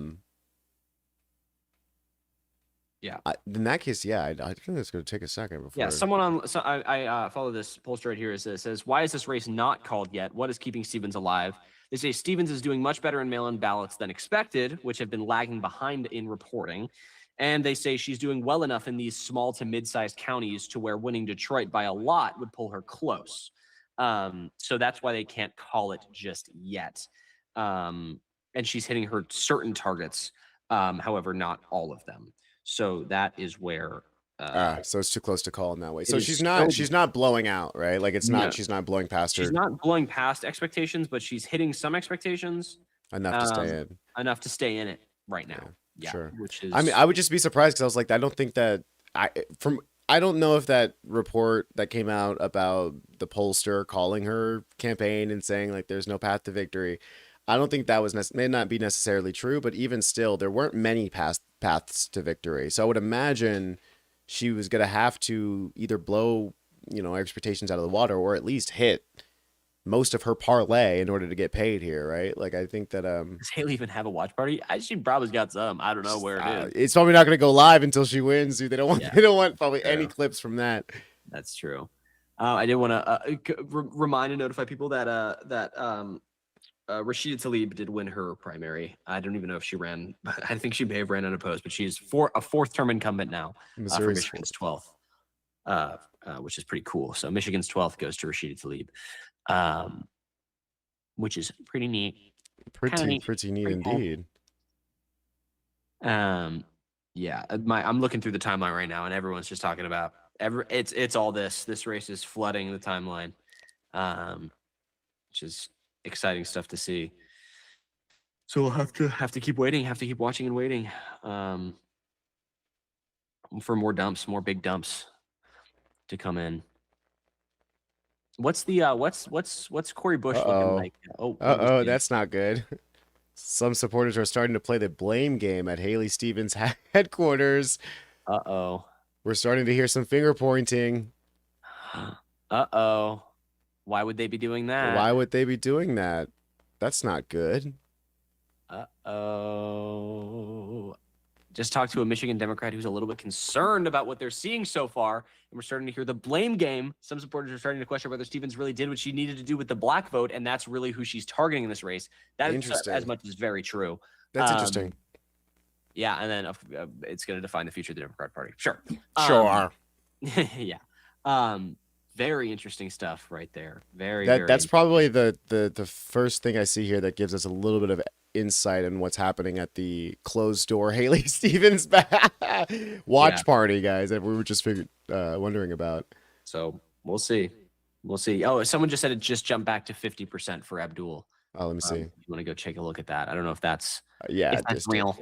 In that case, yeah, I think it's going to take a second before. Yeah, someone on. So I follow this poster right here. It says, "Why is this race not called yet? What is keeping Stevens alive?" They say Stevens is doing much better in mail-in ballots than expected, which have been lagging behind in reporting. And they say she's doing well enough in these small to mid-sized counties to where winning Detroit by a lot would pull her close. So that's why they can't call it just yet. And she's hitting her certain targets, however, not all of them. So that is where. So it's too close to call in that way. So is she's so- not blowing out, right? Like it's No. not. She's not blowing past her She's not blowing past expectations, but she's hitting some expectations enough to stay in. enough to stay in it right now. Yeah, Sure. which is. I mean, I would just be surprised because I was like, I don't think that I don't know if that report that came out about the pollster calling her campaign and saying like there's no path to victory. I don't think that may not be necessarily true, but even still, there weren't many paths to victory. So I would imagine she was going to have to either blow, expectations out of the water, or at least hit most of her parlay in order to get paid here, right? Like, I think that Does Haley even have a watch party? She probably's got some. I don't know where it is. It's probably not going to go live until she wins. Dude. They don't want probably any clips from that. That's true. I did want to remind and notify people that Rashida Tlaib did win her primary. I don't even know if she ran, but I think she may have ran unopposed, but she's a fourth term incumbent now for Michigan's 12th, which is pretty cool. So Michigan's 12th goes to Rashida Tlaib, which is pretty neat. Pretty neat indeed. Yeah, I'm looking through the timeline right now, and everyone's just talking about it's all this. This race is flooding the timeline, which is exciting stuff to see. So we'll have to keep waiting, have to keep watching and waiting for more big dumps to come in. What's the what's Corey Bush looking like? Oh, that's not good. Some supporters are starting to play the blame game at Haley Stevens headquarters. We're starting to hear some finger pointing. Why would they be doing that? Why would they be doing that? That's not good. Just talked to a Michigan Democrat who's a little bit concerned about what they're seeing so far, and we're starting to hear the blame game. Some supporters are starting to question whether Stevens really did what she needed to do with the black vote, and that's really who she's targeting in this race. That is as much as very true. That's interesting. Yeah, and then it's going to define the future of the Democratic Party. Sure. Yeah. Very interesting stuff right there. That's probably the first thing I see here that gives us a little bit of insight on what's happening at the closed door Haley Stevens watch party, guys, that we were just wondering about. So we'll see. Oh, someone just said it just jumped back to 50% for Abdul. Oh, let me see. You want to go take a look at that? I don't know if that's if that's real.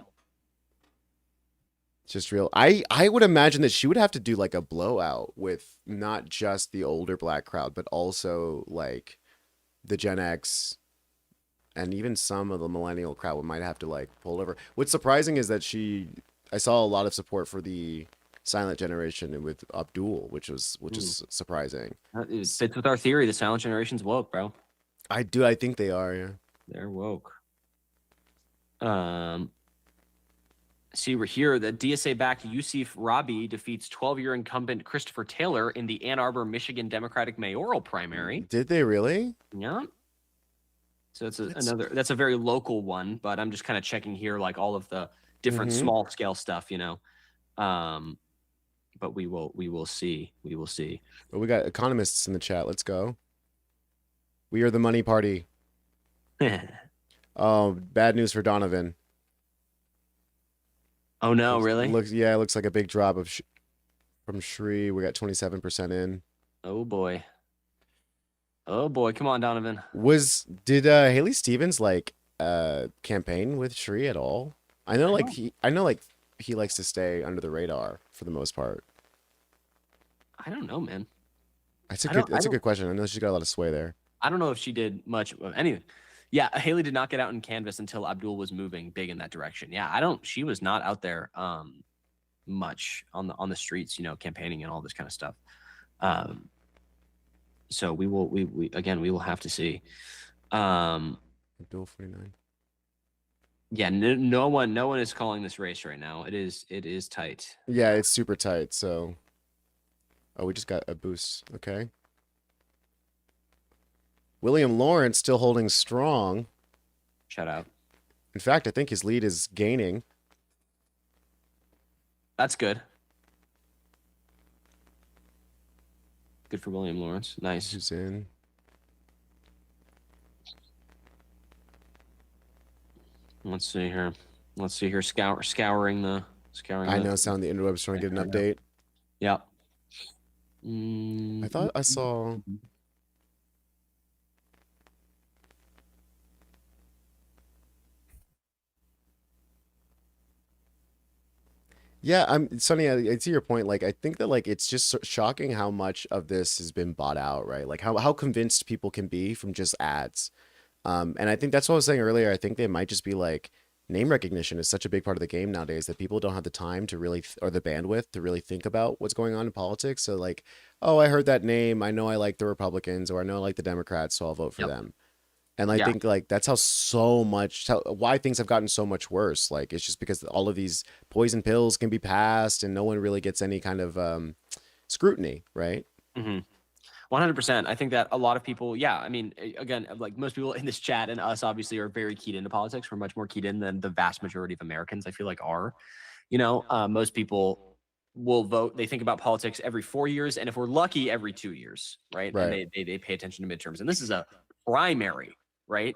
Just real. I would imagine that she would have to do like a blowout with not just the older black crowd, but also like the Gen X and even some of the millennial crowd might have to like pull over. What's surprising is that I saw a lot of support for the silent generation with Abdul, which is surprising. It fits with our theory. The silent generation's woke, bro. I think they are. Yeah, they're woke. See, we're here. The DSA-backed Yusuf Rabi defeats 12-year incumbent Christopher Taylor in the Ann Arbor, Michigan Democratic mayoral primary. Did they really? Yeah. So that's a very local one, but I'm just kind of checking here, like all of the different small scale stuff, But we will see. Well, we got economists in the chat. Let's go. We are the money party. Oh, bad news for Donovan. Oh no, really? It looks like a big drop from Shri. We got 27% in. Oh boy, come on, Donovan. Did Haley Stevens campaign with Shri at all? I know he likes to stay under the radar for the most part. I don't know, man. That's a good question. I know she's got a lot of sway there. I don't know if she did much of anything. Yeah, Haley did not get out in canvas until Abdul was moving big in that direction. Yeah, she was not out there much on the streets, campaigning and all this kind of stuff. So we will have to see. Abdul 49. Yeah, no one is calling this race right now. It is tight. Yeah, it's super tight. So, we just got a boost. Okay. William Lawrence still holding strong. Shout out. In fact, I think his lead is gaining. That's good. Good for William Lawrence. Nice. Who's in? Let's see here. Scouring the. I know. Sound the interwebs trying to get an update. Yeah. I thought I saw. Yeah, Sonny, I see your point. I think that it's just shocking how much of this has been bought out, right? How convinced people can be from just ads. And I think that's what I was saying earlier. I think they might just be like, name recognition is such a big part of the game nowadays that people don't have the time to really, or the bandwidth to really think about what's going on in politics. So like, oh, I heard that name. I know I like the Republicans, or I know I like the Democrats, so I'll vote for them. And I think like that's why things have gotten so much worse. Like it's just because all of these poison pills can be passed and no one really gets any kind of scrutiny, right? 100%. I think that a lot of people, I mean, again, like most people in this chat and us obviously are very keyed into politics. We're much more keyed in than the vast majority of Americans, I feel like, are. Most people will vote. They think about politics every 4 years, and if we're lucky, every 2 years, right? And they pay attention to midterms. And this is a primary, right?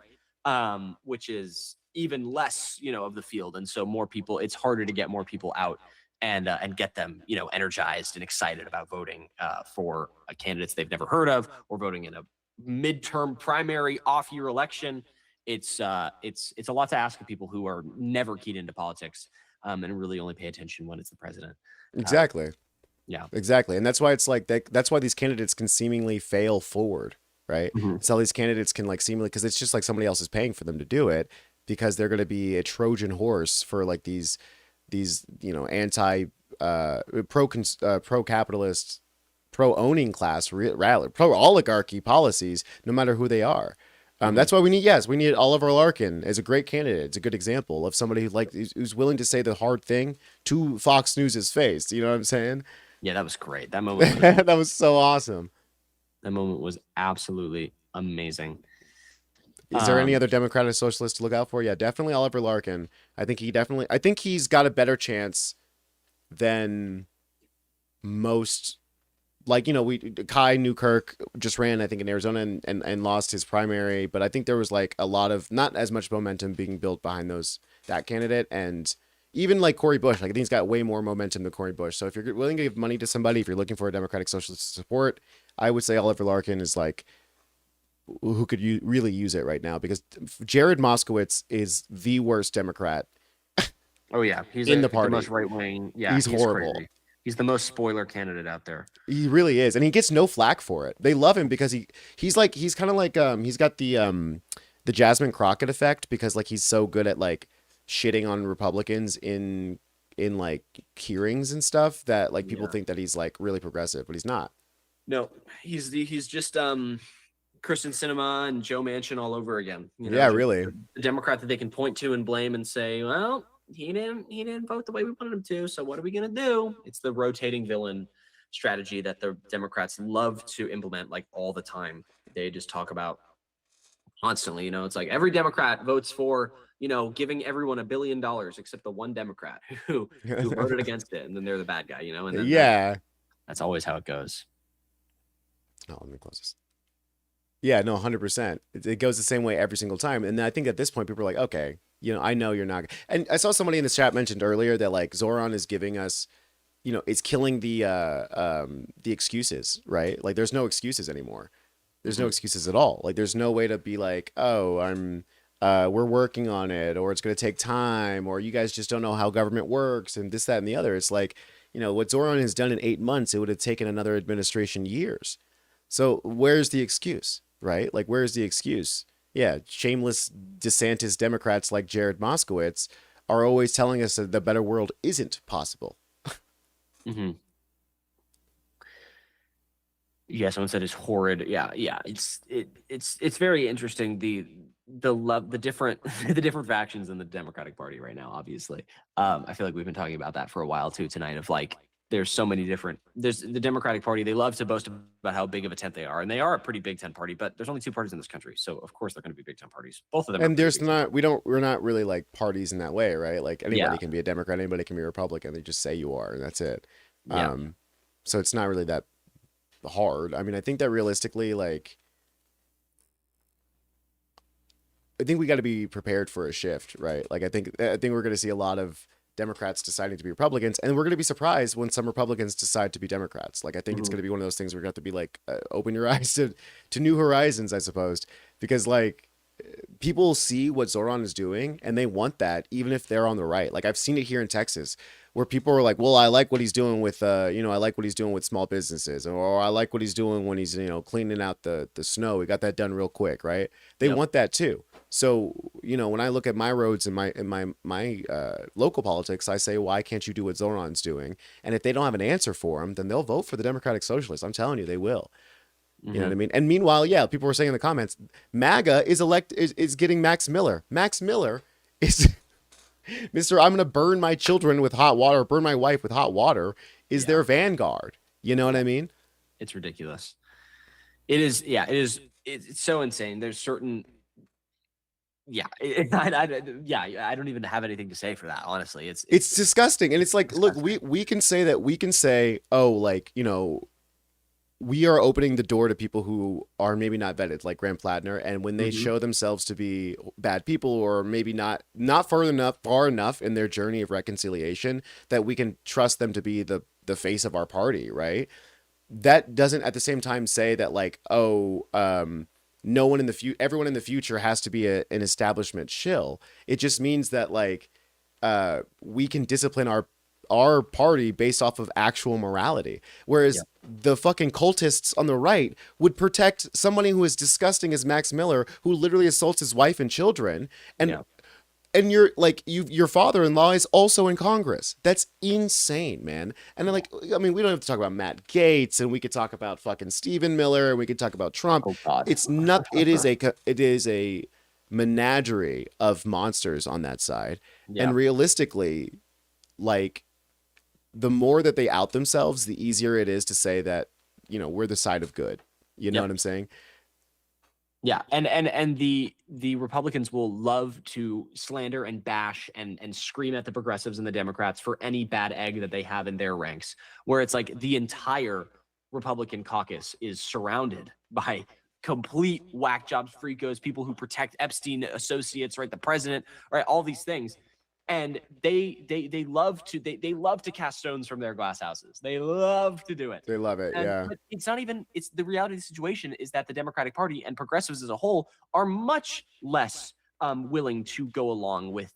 Which is even less, of the field. And so more people, it's harder to get more people out and get them, energized and excited about voting for candidates they've never heard of, or voting in a midterm primary off-year election. It's a lot to ask of people who are never keyed into politics and really only pay attention when it's the president. Exactly. Exactly. And that's why it's like that's why these candidates can seemingly fail forward, right? So these candidates can like seemingly, because it's just like somebody else is paying for them to do it, because they're going to be a Trojan horse for like these anti pro capitalist, pro owning class, pro oligarchy policies, no matter who they are. That's why we need Oliver Larkin as a great candidate. It's a good example of somebody who's willing to say the hard thing to Fox News's face. You know what I'm saying? Yeah, that was great. That moment that was so awesome. That moment was absolutely amazing. Is there any other Democrat or socialist to look out for? Yeah, definitely Oliver Larkin. I think he's got a better chance than most. Like, Kai Newkirk just ran, I think, in Arizona and lost his primary. But I think there was like a lot of, not as much momentum being built behind that candidate. And even like Cory Bush, like I think he's got way more momentum than Cory Bush. So if you're willing to give money to somebody, if you're looking for a Democratic Socialist support, I would say Oliver Larkin is like, who could really use it right now, because Jared Moskowitz is the worst Democrat. Oh yeah, he's in the party. The most right wing. Yeah, he's horrible. Crazy. He's the most spoiler candidate out there. He really is, and he gets no flack for it. They love him because he's kind of like he's got the Jasmine Crockett effect, because like he's so good at like shitting on Republicans in like hearings and stuff that like people think that he's like really progressive, but he's not. No, he's just Kristen Sinema and Joe Manchin all over again. Yeah, really. The Democrat that they can point to and blame and say, well, he didn't vote the way we wanted him to, so what are we gonna do? It's the rotating villain strategy that the Democrats love to implement like all the time. They just talk about constantly. It's like every Democrat votes for giving everyone $1 billion except the one Democrat who voted against it, and then they're the bad guy. And then that's always how it goes. Oh, let me close this. Yeah, no, 100%. It goes the same way every single time. And I think at this point, people are like, okay, I know you're not. And I saw somebody in this chat mentioned earlier that like Zoran is giving us, it's killing the excuses, right? Like there's no excuses anymore. There's no excuses at all. Like there's no way to be like, oh, we're working on it, or it's going to take time, or you guys just don't know how government works, and this, that, and the other. It's like, what Zoran has done in 8 months, it would have taken another administration years. So where's the excuse? Right? Like, where's the excuse? Yeah, shameless DeSantis Democrats like Jared Moskowitz are always telling us that the better world isn't possible. Yeah, someone said it's horrid. Yeah. It's very interesting. The different the different factions in the Democratic Party right now. Obviously, I feel like we've been talking about that for a while too tonight. Of like, there's so many different. There's the Democratic Party. They love to boast about how big of a tent they are, and they are a pretty big tent party. But there's only 2 parties in this country, so of course they're going to be big tent parties. Both of them. And we're not really like parties in that way, right? Like anybody can be a Democrat, anybody can be a Republican. They just say you are, and that's it. Yeah. So it's not really that hard. I mean, I think that realistically, like, I think we got to be prepared for a shift, right? Like, I think we're going to see a lot of Democrats deciding to be Republicans, and we're going to be surprised when some Republicans decide to be Democrats. Like, I think it's going to be one of those things where you have to be like, open your eyes to new horizons, I suppose, because like people see what Zoran is doing and they want that, even if they're on the right. Like, I've seen it here in Texas where people are like, well, I like what he's doing with, you know, I like what he's doing with small businesses, or I like what he's doing when he's, you know, cleaning out the snow. He got that done real quick, right? They want that too. So, you know, when I look at my roads in my local politics, I say, why can't you do what Zoran's doing? And if they don't have an answer for him, then they'll vote for the Democratic Socialists. I'm telling you, they will. You know what I mean? And meanwhile, yeah, people were saying in the comments, MAGA is getting Max Miller. Max Miller is Mr. I'm going to burn my children with hot water, burn my wife with hot water, is their vanguard. You know what I mean? It's ridiculous. It is. Yeah, it is. It's so insane. There's certain. Yeah, I don't even have anything to say for that. Honestly, it's disgusting. And it's like, disgusting. Look, we can say that, we can say, oh, like, you know, we are opening the door to people who are maybe not vetted, like Graham Plattner, and when they show themselves to be bad people, or maybe not far enough in their journey of reconciliation, that we can trust them to be the face of our party, right? That doesn't at the same time say that, like, oh, no one in the everyone in the future has to be an establishment shill. It just means that, like, we can discipline our party based off of actual morality, whereas the fucking cultists on the right would protect somebody who is disgusting as Max Miller, who literally assaults his wife and children, and you're like, your father-in-law is also in Congress. That's insane, man. And then, like, I mean, we don't have to talk about Matt Gaetz, and we could talk about fucking Stephen Miller, and we could talk about Trump. Oh, God. It's not. It is a menagerie of monsters on that side, and realistically, like, the more that they out themselves, the easier it is to say that, you know, we're the side of good. You know what I'm saying? Yeah, and the Republicans will love to slander and bash and scream at the progressives and the Democrats for any bad egg that they have in their ranks, where it's like the entire Republican caucus is surrounded by complete whack jobs, freakos, people who protect Epstein associates, right? The president, right? All these things. And they love to cast stones from their glass houses. They love to do it. They love it. But it's not even. It's the reality of the situation is that the Democratic Party and progressives as a whole are much less willing to go along with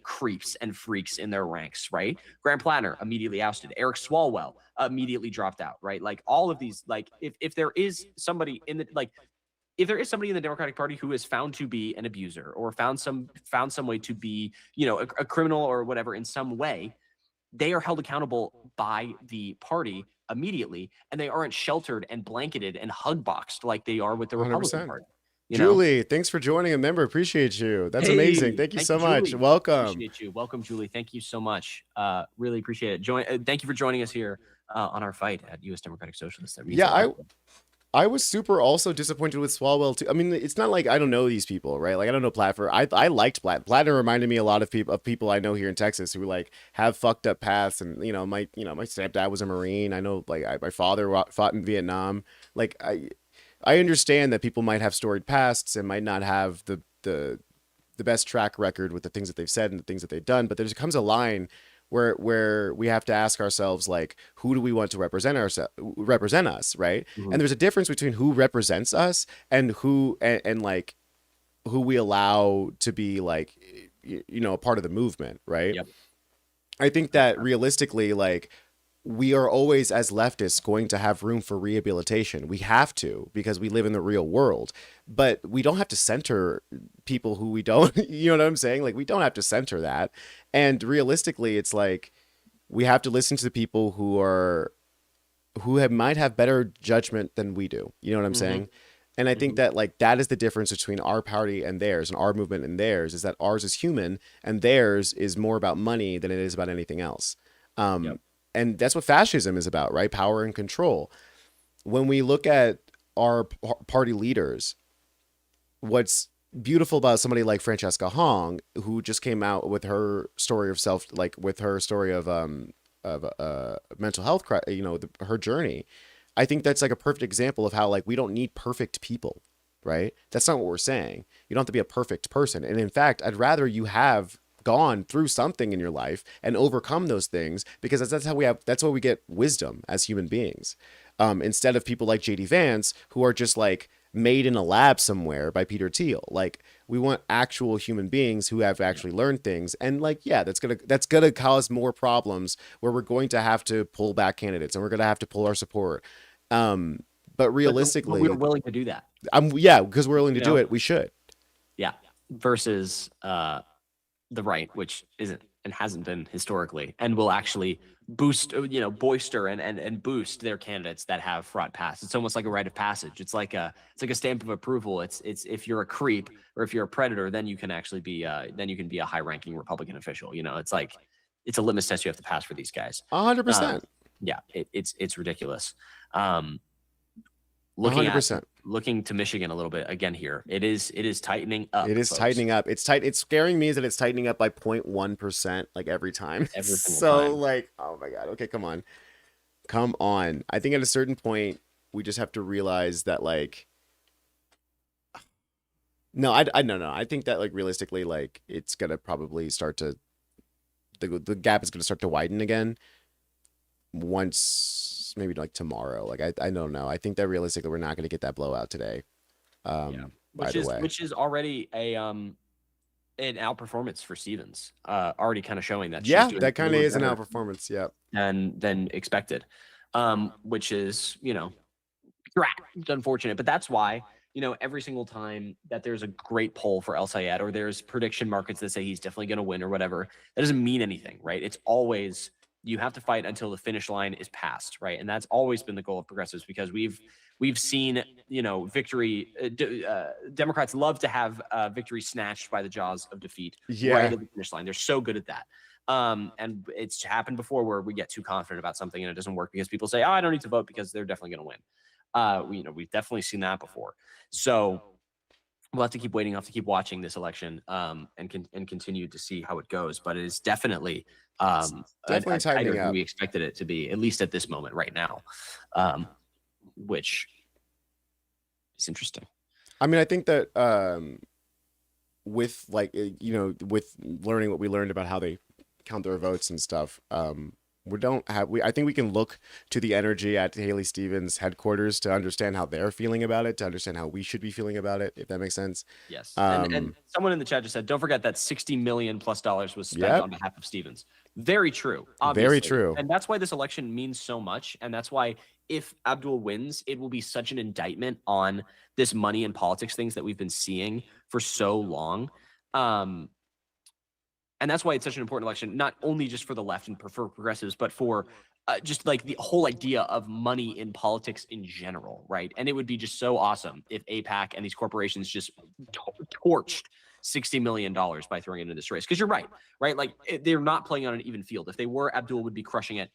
creeps and freaks in their ranks. Right? Graham Plattner immediately ousted. Eric Swalwell immediately dropped out. Right? Like all of these. Like if there is somebody in the if there is somebody in the Democratic Party who is found to be an abuser or found some way to be, a criminal or whatever in some way, they are held accountable by the party immediately, and they aren't sheltered and blanketed and hug boxed like they are with the Republican 100%. Party. Julie, thanks for joining a member. Appreciate you. That's amazing. Thank you so much. Julie. Welcome. Appreciate you. Welcome, Julie. Thank you so much. Really appreciate it. Thank you for joining us here on our fight at U.S. Democratic Socialists. I was super also disappointed with Swalwell too. I mean, it's not like I don't know these people, right? Like I don't know Plattner. I liked Plattner. Reminded me a lot of people I know here in Texas who like have fucked up paths, and my stepdad was a Marine. I know my father fought in Vietnam. Like I understand that people might have storied pasts and might not have the best track record with the things that they've said and the things that they've done, but there comes a line where we have to ask ourselves, like, who do we want to represent us, right? Mm-hmm. And there's a difference between who represents us and who we allow to be like, a part of the movement, right? Yep. I think that realistically, like, we are always, as leftists, going to have room for rehabilitation. We have to, because we live in the real world, but we don't have to center people who we don't, you know what I'm saying? Like, we don't have to center that. And realistically, it's like, we have to listen to the people who might have better judgment than we do. You know what I'm saying? And I think that, like, that is the difference between our party and theirs, and our movement and theirs, is that ours is human and theirs is more about money than it is about anything else. And that's what fascism is about, right? Power and control. When we look at our party leaders, what's beautiful about somebody like Francesca Hong, who just came out with her story of mental health, her journey. I think that's like a perfect example of how, like, we don't need perfect people, right? That's not what we're saying. You don't have to be a perfect person. And in fact, I'd rather you have gone through something in your life and overcome those things, because that's how we get wisdom as human beings. Instead of people like JD Vance, who are just like made in a lab somewhere by Peter Thiel. Like, we want actual human beings who have actually learned things. And like, yeah, that's gonna cause more problems where we're going to have to pull back candidates and we're gonna have to pull our support. But realistically, but we're willing to do that. Because we're willing to do it, we should. Yeah. Versus the right, which isn't and hasn't been historically, and will actually boost, boister and boost their candidates that have fraud pass. It's almost like a rite of passage. It's like a stamp of approval. It's if you're a creep or if you're a predator, then you can actually be a high-ranking Republican official. It's like it's a litmus test you have to pass for these guys. 100%. Yeah, it's ridiculous. Looking to Michigan a little bit again here. It is tightening up. It is folks. tightening up. It's tight. It's scaring me that it's tightening up by 0.1% like every time. Every single so time. like, oh my God. Okay, come on. I think at a certain point we just have to realize that like, no. I think that like realistically, like it's gonna probably start to the gap is gonna start to widen again. Once maybe like tomorrow. Like I don't know. I think that realistically we're not going to get that blowout today. Which is already an outperformance for Stevens. Already kind of showing that. Yeah, that kind of is an outperformance. Yeah. Than expected, which is it's unfortunate, but that's why every single time that there's a great poll for El Sayed or there's prediction markets that say he's definitely going to win or whatever, that doesn't mean anything, right? It's always you have to fight until the finish line is passed, right? And that's always been the goal of progressives because we've seen, victory. Democrats love to have victory snatched by the jaws of defeat right at the finish line. They're so good at that. And it's happened before where we get too confident about something and it doesn't work because people say, "Oh, I don't need to vote because they're definitely going to win." We've definitely seen that before. So we'll have to keep waiting. I'll have to keep watching this election and continue to see how it goes. But it is definitely tighter than we expected it to be, at least at this moment right now, which is interesting. I mean, I think that with with learning what we learned about how they count their votes and stuff, I think we can look to the energy at Haley Stevens' headquarters to understand how they're feeling about it, to understand how we should be feeling about it, if that makes sense. Yes. And someone in the chat just said, don't forget that $60 million+ was spent on behalf of Stevens. Very true. Obviously. Very true. And that's why this election means so much. And that's why if Abdul wins, it will be such an indictment on this money and politics things that we've been seeing for so long. And that's why it's such an important election, not only just for the left and for progressives, but for just like the whole idea of money in politics in general, right? And it would be just so awesome if AIPAC and these corporations just torched $60 million by throwing it into this race. Because you're right? Like they're not playing on an even field. If they were, Abdul would be crushing it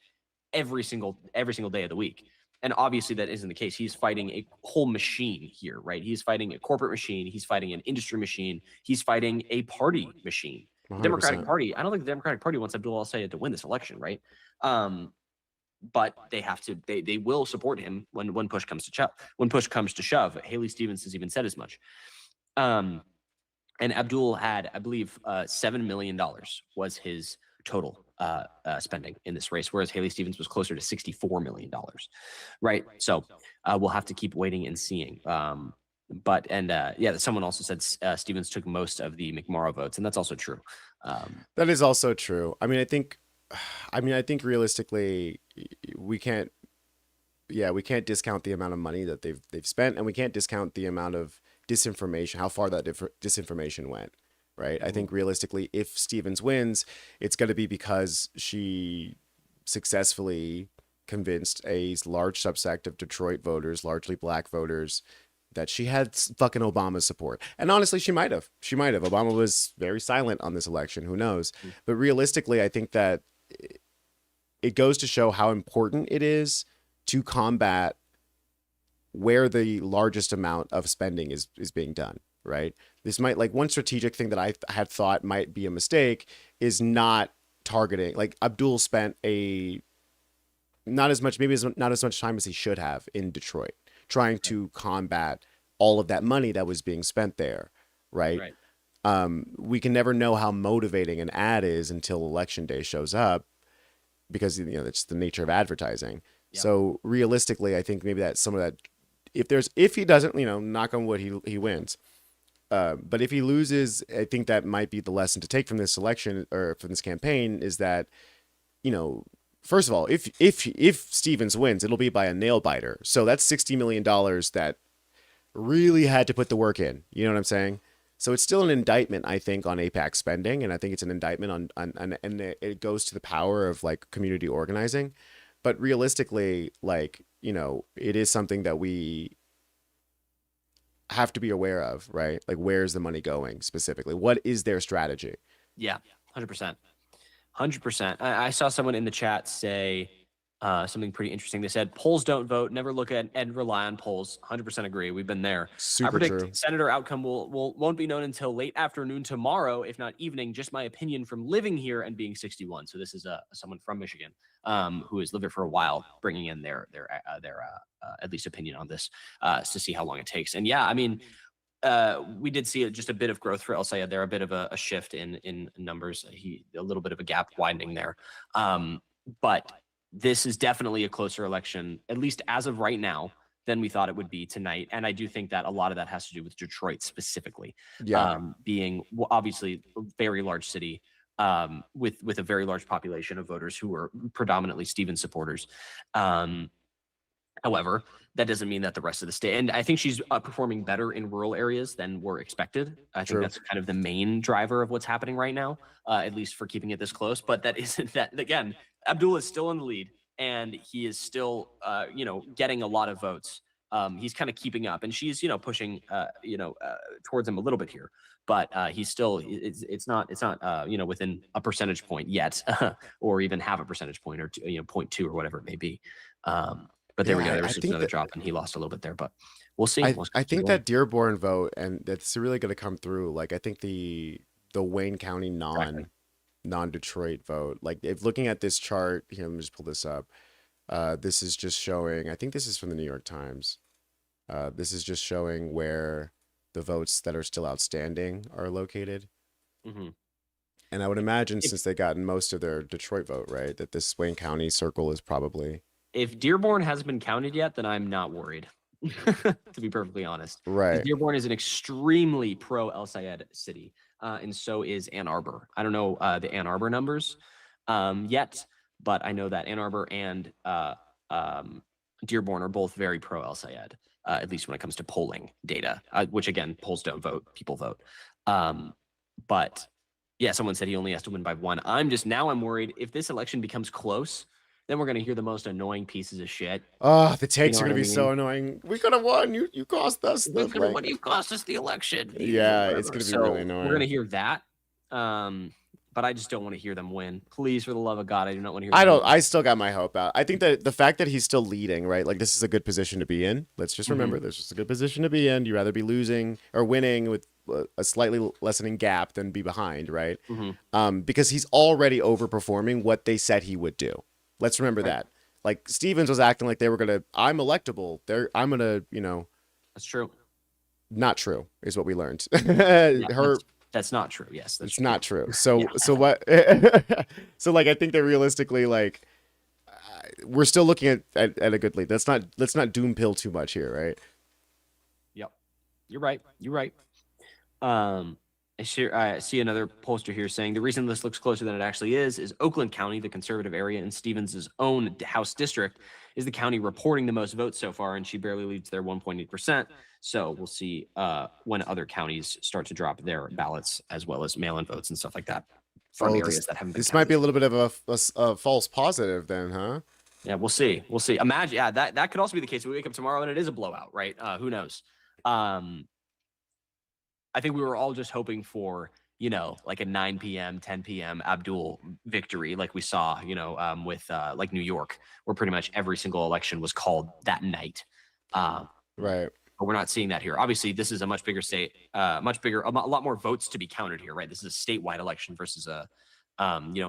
every single day of the week. And obviously that isn't the case. He's fighting a whole machine here, right? He's fighting a corporate machine. He's fighting an industry machine. He's fighting a party machine. The Democratic Party, I don't think the Democratic Party wants Abdul al-Sayed to win this election, right? But they have to. They will support him when push comes to shove. When push comes to shove, Haley Stevens has even said as much. And Abdul had, I believe, $7 million was his total spending in this race, whereas Haley Stevens was closer to $64 million, right? So we'll have to keep waiting and seeing. Someone also said Stevens took most of the McMorrow votes, and that's also true. That is also true. I think realistically, we can't discount the amount of money that they've spent, and we can't discount the amount of disinformation, how far that disinformation went, right? I think realistically, if Stevens wins, it's going to be because she successfully convinced a large subsect of Detroit voters, largely black voters, that she had fucking Obama's support. And honestly, she might have. Obama was very silent on this election. Who knows? But realistically, I think that it goes to show how important it is to combat where the largest amount of spending is being done, right? This might, like, one strategic thing that I had thought might be a mistake is not targeting. Like, Abdul spent not as much time as he should have in Detroit, trying to combat all of that money that was being spent there, right? We can never know how motivating an ad is until election day shows up, because it's the nature of advertising. So realistically, I think maybe that some of that if he doesn't, knock on wood, he wins. But if he loses, I think that might be the lesson to take from this election or from this campaign is that, first of all, if Stevens wins, it'll be by a nail biter. So that's $60 million that really had to put the work in. You know what I'm saying? So it's still an indictment, I think, on AIPAC spending, and I think it's an indictment on and it goes to the power of like community organizing. But realistically, like, it is something that we have to be aware of, right? Like, where's the money going specifically? What is their strategy? Yeah, 100%. 100%. I saw someone in the chat say something pretty interesting. They said, polls don't vote. Never look at and rely on polls. 100% agree. We've been there. Super I predict true. senator outcome won't be known until late afternoon tomorrow, if not evening. Just my opinion from living here and being 61. So this is someone from Michigan who has lived here for a while, bringing in their at least opinion on this to see how long it takes. And yeah, I mean, we did see just a bit of growth for El Sayed there, a bit of a shift in numbers. A little bit of a gap widening there. But this is definitely a closer election, at least as of right now, than we thought it would be tonight. And I do think that a lot of that has to do with Detroit specifically, being obviously a very large city with a very large population of voters who are predominantly Stevens supporters. However, that doesn't mean that the rest of the state, and I think she's performing better in rural areas than were expected. I think that's kind of the main driver of what's happening right now, at least for keeping it this close. But that isn't that, again, Abdullah is still in the lead and he is still, getting a lot of votes. He's kind of keeping up and she's, pushing, towards him a little bit here, but he's still, it's not, within a percentage point yet, or even half a percentage point or 0.2 or whatever it may be. But there we go. There was just another drop, and he lost a little bit there. But we'll see. I think that Dearborn vote, and that's really going to come through. Like, I think the Wayne County non-Detroit vote. Like, if looking at this chart here, let me just pull this up. This is just showing. I think this is from the New York Times. This is just showing where the votes that are still outstanding are located. Mm-hmm. And I would imagine, since they gotten most of their Detroit vote, right, that this Wayne County circle is probably. If Dearborn hasn't been counted yet, then I'm not worried, to be perfectly honest. Right. Dearborn is an extremely pro El Sayed city, and so is Ann Arbor. I don't know the Ann Arbor numbers yet, but I know that Ann Arbor and Dearborn are both very pro El Sayed, at least when it comes to polling data, which, again, polls don't vote, people vote. But, yeah, someone said he only has to win by 1. I'm worried if this election becomes close, then we're going to hear the most annoying pieces of shit. Oh, the takes are going to be so annoying. We could have won. You cost us. You cost us the election. Yeah, it's going to be really annoying. We're going to hear that. But I just don't want to hear them win. Please, for the love of God, I do not want to hear them win. I still got my hope out. I think that the fact that he's still leading, right? Like, this is a good position to be in. Let's just remember, this is a good position to be in. You'd rather be losing or winning with a slightly lessening gap than be behind, right? Because he's already overperforming what they said he would do. Let's remember that. Like, Stevens was acting like they were I'm electable. I'm going to, That's true. Not true is what we learned. That's not true. Yes, it's not true. So, so what? So, like, I think that realistically, like, we're still looking at a good lead. Let's not doom pill too much here, right? Yep. You're right. I see another poster here saying the reason this looks closer than it actually is Oakland County, the conservative area in Stevens' own House district, is the county reporting the most votes so far, and she barely leads their 1.8%. So we'll see when other counties start to drop their ballots as well as mail-in votes and stuff like that from areas that haven't been This might be a little bit of a false positive then, huh? Yeah, we'll see. Imagine, that could also be the case. We wake up tomorrow and it is a blowout, right? Who knows? I think we were all just hoping for, like a 9 p.m., 10 p.m. Abdul victory, like we saw, with like New York, where pretty much every single election was called that night. Right. But we're not seeing that here. Obviously, this is a much bigger state, a lot more votes to be counted here, right? This is a statewide election versus a,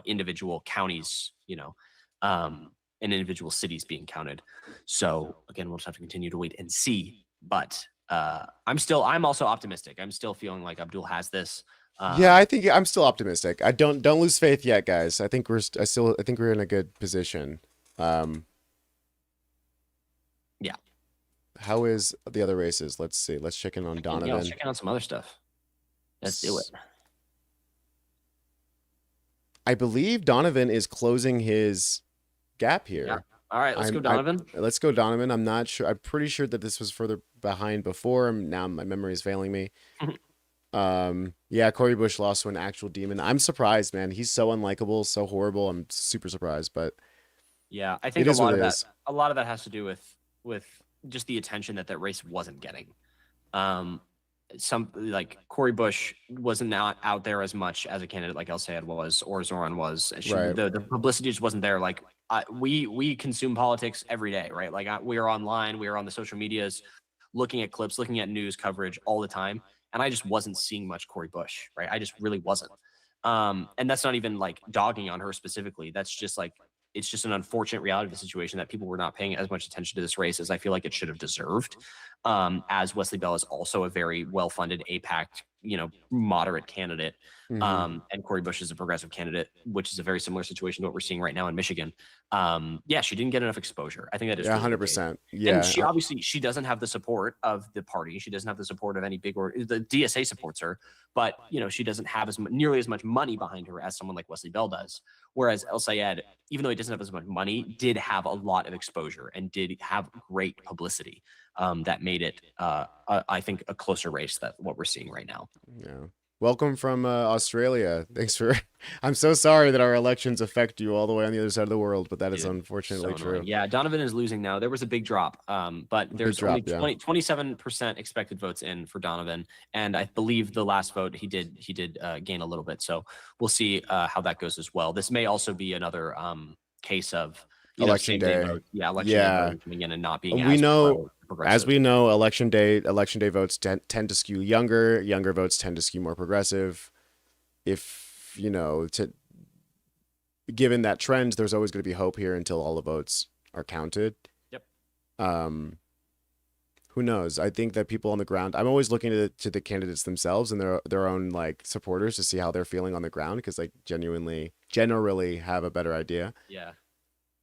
individual counties, and individual cities being counted. So again, we'll just have to continue to wait and see. But I'm also optimistic. I'm still feeling like Abdul has this. Yeah, I think I'm still optimistic. I don't lose faith yet, guys. I think we're in a good position. Yeah. How is the other races? Let's see. Let's check in on Donovan. Yeah, let's check in on some other stuff. Let's do it. I believe Donovan is closing his gap here. Yeah. All right, let's go, Donovan. Let's go, Donovan. I'm not sure. I'm pretty sure that this was further behind before. Now my memory is failing me. Yeah, Corey Bush lost to an actual demon. I'm surprised, man. He's so unlikable, so horrible. I'm super surprised, but yeah, I think a lot of that has to do with just the attention that race wasn't getting. Some like Corey Bush wasn't out there as much as a candidate like El Sayed was or Zoran was. Right. The publicity just wasn't there. Like we consume politics every day, right? Like we are online, we are on the social medias, looking at clips, looking at news coverage all the time, and I just wasn't seeing much Corey Bush, right? I just really wasn't. And that's not even like dogging on her specifically. That's just like, it's just an unfortunate reality of the situation that people were not paying as much attention to this race as I feel like it should have deserved. As Wesley Bell is also a very well-funded APAC, moderate candidate. And Corey Bush is a progressive candidate, which is a very similar situation to what we're seeing right now in Michigan. Yeah, she didn't get enough exposure. I think that is 100%. Yeah, and she doesn't have the support of the party. She doesn't have the support of any big the DSA supports her, but she doesn't have nearly as much money behind her as someone like Wesley Bell does. Whereas El Sayed, even though he doesn't have as much money, did have a lot of exposure and did have great publicity that made it, I think, a closer race than what we're seeing right now. Yeah. Welcome from Australia. Thanks for. I'm so sorry that our elections affect you all the way on the other side of the world, but that is unfortunately true. Yeah, Donovan is losing now. There was a big drop, but there's only 27% expected votes in for Donovan, and I believe the last vote he did gain a little bit. So we'll see how that goes as well. This may also be another case of election day. Election day coming in and not being. We know. As we know, election day votes tend to skew younger votes tend to skew more progressive. If, given that trend, there's always going to be hope here until all the votes are counted. Yep. Who knows? I think that people on the ground, I'm always looking to the candidates themselves and their own like supporters to see how they're feeling on the ground, because like generally have a better idea. Yeah.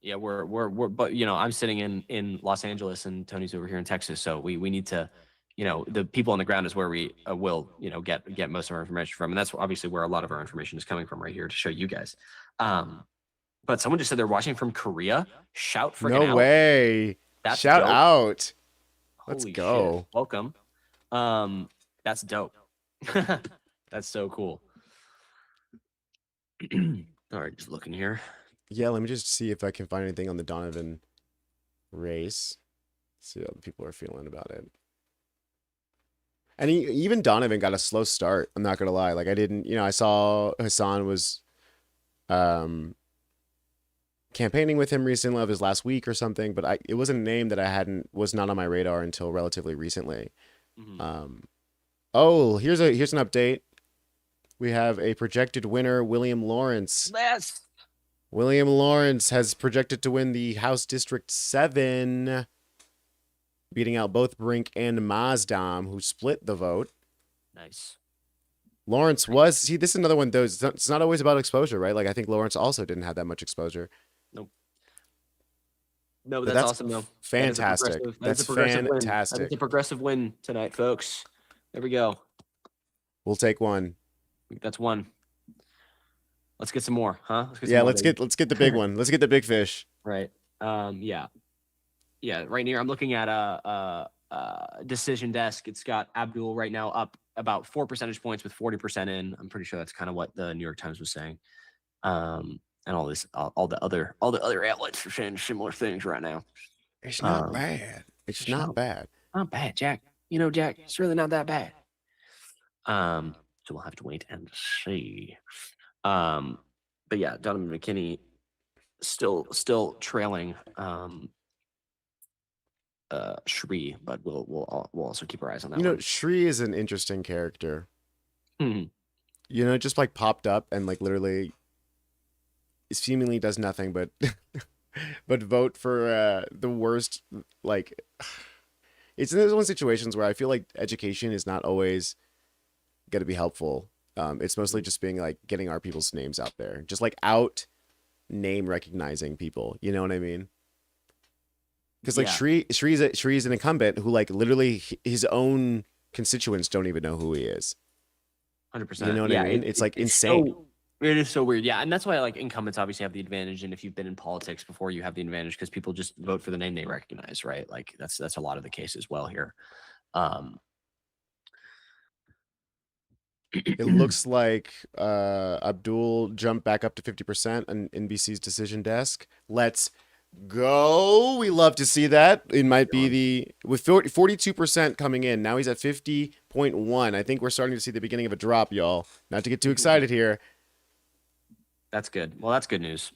Yeah, but I'm sitting in Los Angeles and Tony's over here in Texas, so we need to, the people on the ground is where we will get most of our information from, and that's obviously where a lot of our information is coming from right here to show you guys. But someone just said they're watching from Korea. Shout freaking out! No way! Shout out! Let's go! Shit. Welcome. That's dope. That's so cool. All right, just looking here. Yeah, let me just see if I can find anything on the Donovan race. See how the people are feeling about it. And even Donovan got a slow start. I'm not gonna lie. Like I didn't, I saw Hassan was campaigning with him recently, of his last week or something, but it was a name that was not on my radar until relatively recently. Oh, here's an update. We have a projected winner, William Lawrence. Yes. William Lawrence has projected to win the House District 7, beating out both Brink and Mazdam, who split the vote. Nice. Lawrence this is another one, though. It's not always about exposure, right? Like, I think Lawrence also didn't have that much exposure. Nope. No, but that's awesome, though. Fantastic. That's fantastic. That's a progressive win tonight, folks. There we go. We'll take one. That's one. Let's get some more, huh? Let's get the big one. Let's get the big fish. Right. Yeah. Right here, I'm looking at a decision desk. It's got Abdul right now up about 4 percentage points with 40% in. I'm pretty sure that's kind of what the New York Times was saying. And all the other outlets are saying similar things right now. It's not bad. It's not bad. Not bad, Jack. Jack, it's really not that bad. So we'll have to wait and see. But yeah, Donovan McKinney still trailing Shri, but we'll also keep our eyes on that. Shri is an interesting character. Mm-hmm. Just like popped up and like literally seemingly does nothing but but vote for the worst. Like, it's in those one situations where I feel like education is not always going to be helpful. It's mostly just being like getting our people's names out there, just like out name recognizing people. You know what I mean? Because like Shree's an incumbent who like literally his own constituents don't even know who he is. 100%. You know what I mean? It's like insane. It is so weird. Yeah. And that's why like incumbents obviously have the advantage. And if you've been in politics before, you have the advantage because people just vote for the name they recognize, right? Like that's a lot of the case as well here. It looks like Abdul jumped back up to 50% on NBC's decision desk. Let's go. We love to see that. It might be with 42% coming in. Now he's at 50.1. I think we're starting to see the beginning of a drop, y'all. Not to get too excited here. That's good. Well, that's good news.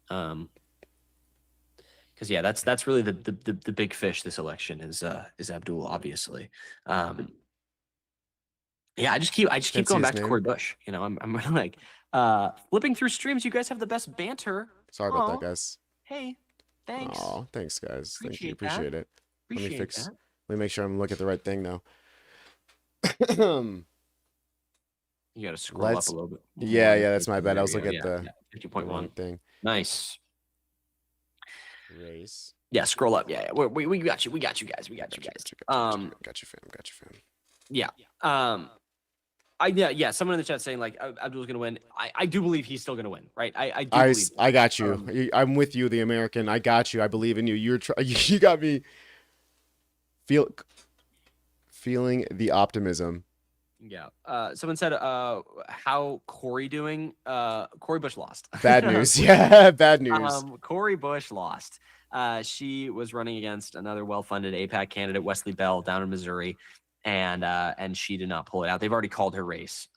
Because yeah, that's really the big fish this election is Abdul, obviously. Yeah, I just keep going back to Cori Bush. You know, I'm really like flipping through streams. You guys have the best banter. Sorry about that, guys. Hey, thanks. Oh, thanks, guys. Thank you. Appreciate Appreciate it. Appreciate that. Let me make sure I'm looking at the right thing though. You got to scroll up a little bit. Yeah, that's my bad. I was looking at the 50.1 thing. Nice. Race. Yeah, scroll up. Yeah. We got you. We got you guys. Got you, fam. Yeah. Someone in the chat saying like Abdul's gonna win. I do believe he's still gonna win, right? I got you. I'm with you, the American. I got you. I believe in you. You got me feeling the optimism. Yeah. Someone said, how Cori doing? Cori Bush lost. Bad news. Yeah, bad news. Cori Bush lost. She was running against another well-funded AIPAC candidate, Wesley Bell, down in Missouri, and she did not pull it out. They've already called her race.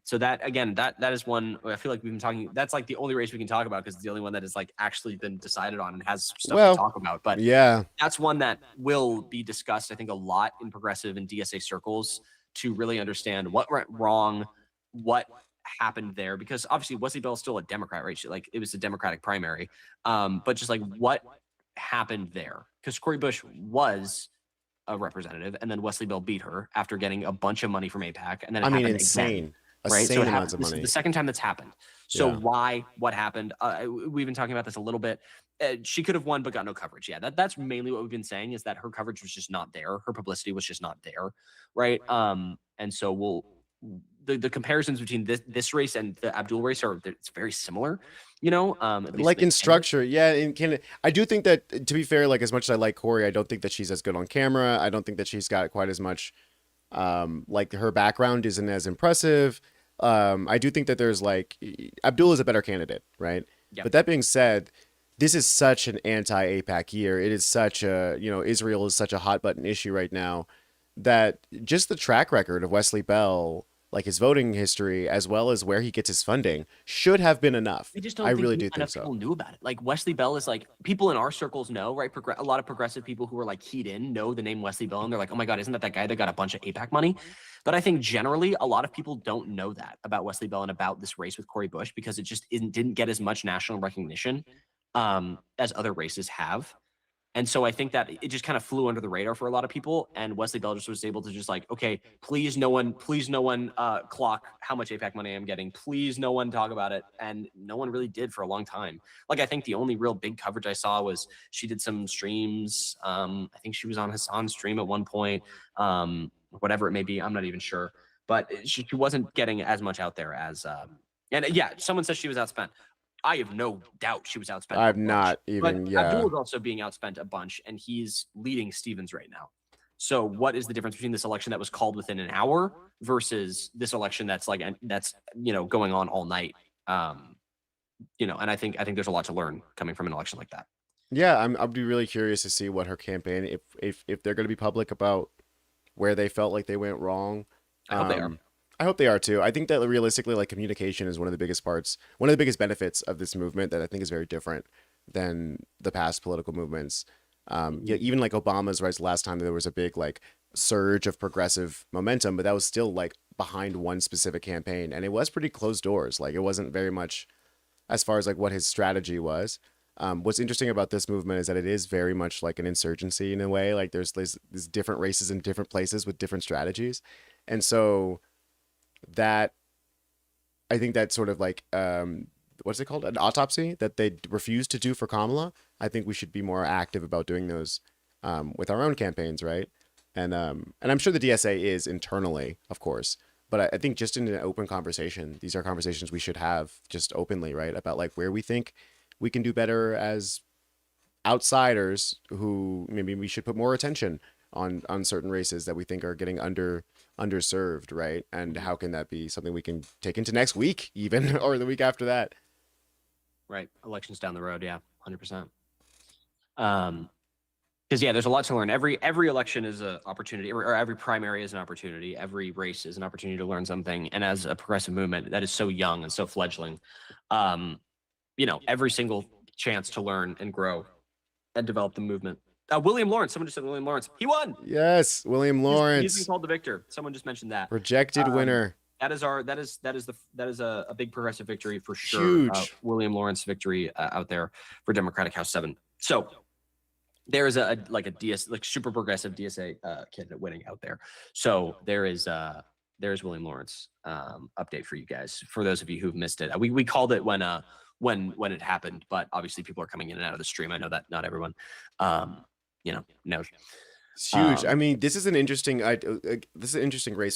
So that again, that is one I feel like we've been talking. That's like the only race we can talk about because it's the only one that has like actually been decided on and has stuff to talk about. But yeah, that's one that will be discussed, I think, a lot in progressive and DSA circles to really understand what went wrong, what happened there, because obviously Wesley Bell is still a Democrat, right? Like it was a Democratic primary, but just like what happened there, because Cori Bush was a representative, and then Wesley Bell beat her after getting a bunch of money from AIPAC, and then it happened insane, again, right? So it happened. This is the second time that's happened. So why? What happened? We've been talking about this a little bit. She could have won, but got no coverage. Yeah, that's mainly what we've been saying is that her coverage was just not there. Her publicity was just not there, right? And so the comparisons between this race and the Abdul race it's very similar, you know, like in structure. Yeah. I do think that, to be fair, like as much as I like Cori, I don't think that she's as good on camera. I don't think that she's got quite as much, like her background isn't as impressive. I do think that there's like Abdul is a better candidate, right? Yeah. But that being said, this is such an anti-AIPAC year. It is such a, Israel is such a hot button issue right now that just the track record of Wesley Bell, like his voting history, as well as where he gets his funding, should have been enough. I really do think so. People knew about it. Like Wesley Bell is like, people in our circles know, right? A lot of progressive people who are like keyed in know the name Wesley Bell, and they're like, oh my God, isn't that guy that got a bunch of AIPAC money? But I think generally a lot of people don't know that about Wesley Bell and about this race with Cori Bush because it just didn't get as much national recognition as other races have. And so I think that it just kind of flew under the radar for a lot of people. And Wesley Bell just was able to just like, okay, please no one clock how much AIPAC money I'm getting. Please no one talk about it. And no one really did for a long time. Like, I think the only real big coverage I saw was she did some streams. I think she was on Hassan's stream at one point, whatever it may be. I'm not even sure. But she wasn't getting as much out there as, and yeah, someone says she was outspent. I have no doubt she was outspent. I've not even, but Abdul is also being outspent a bunch, and he's leading Stevens right now. So what is the difference between this election that was called within an hour versus this election that's like, going on all night? And I think there's a lot to learn coming from an election like that. Yeah, I'd be really curious to see what her campaign, if they're going to be public about where they felt like they went wrong. I hope they are. I hope they are too. I think that realistically, like communication is one of the biggest parts, one of the biggest benefits of this movement that I think is very different than the past political movements. Even like Obama's right last time, there was a big like surge of progressive momentum, but that was still like behind one specific campaign, and it was pretty closed doors. Like it wasn't very much as far as like what his strategy was. What's interesting about this movement is that it is very much like an insurgency in a way. Like there's different races in different places with different strategies, and so that I think that sort of like what's it called, an autopsy that they refused to do for Kamala. I think we should be more active about doing those with our own campaigns, right? And I'm sure the DSA is internally, of course, but I think just in an open conversation, these are conversations we should have just openly, right? About like where we think we can do better as outsiders, who maybe we should put more attention on certain races that we think are getting underserved, right? And how can that be something we can take into next week even, or the week after that? Right. Elections down the road. Yeah. 100%. Because yeah, there's a lot to learn. Every election is an opportunity, or every primary is an opportunity. Every race is an opportunity to learn something. And as a progressive movement that is so young and so fledgling, every single chance to learn and grow and develop the movement. William Lawrence. Someone just said William Lawrence. He won. Yes, William Lawrence. He's been called the victor. Someone just mentioned that. Projected winner. That is a big progressive victory for sure. Huge. William Lawrence victory out there for Democratic House 7. So there is a super progressive DSA candidate winning out there. So there's William Lawrence update for you guys. For those of you who've missed it, we called it when it happened, but obviously people are coming in and out of the stream. I know that not everyone knows. It's huge. I mean, this is an interesting race,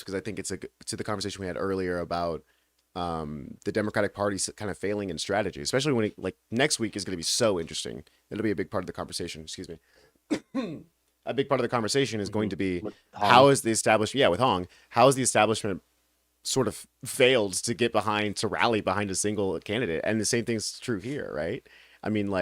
because I think it's to the conversation we had earlier about the Democratic Party kind of failing in strategy, especially when next week is going to be so interesting. It'll be a big part of the conversation. Excuse me. A big part of the conversation is going to be how is the establishment, with Hong, how is the establishment sort of failed to rally behind a single candidate? And the same thing's true here, right? I mean,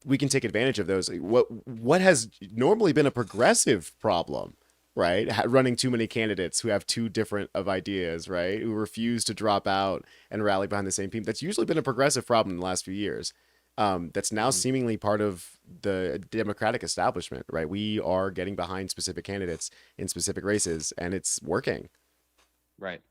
we can take advantage of those. What has normally been a progressive problem, right? Running too many candidates who have too different of ideas, right? Who refuse to drop out and rally behind the same team. That's usually been a progressive problem in the last few years. That's now seemingly part of the Democratic establishment, right? We are getting behind specific candidates in specific races, and it's working. Right.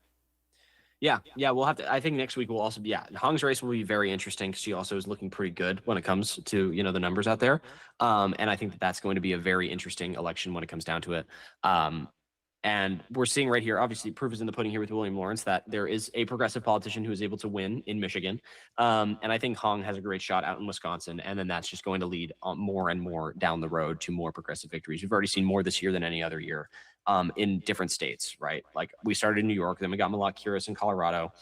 Yeah, we'll have to. I think next week will also be. Hong's race will be very interesting because she also is looking pretty good when it comes to the numbers out there, and I think that's going to be a very interesting election when it comes down to it. And we're seeing right here, obviously, proof is in the pudding here with William Lawrence that there is a progressive politician who is able to win in Michigan, and I think Hong has a great shot out in Wisconsin, and then that's just going to lead more and more down the road to more progressive victories. We've already seen more this year than any other year. In different states, right? Like we started in New York, then we got Malak Kuris in Colorado,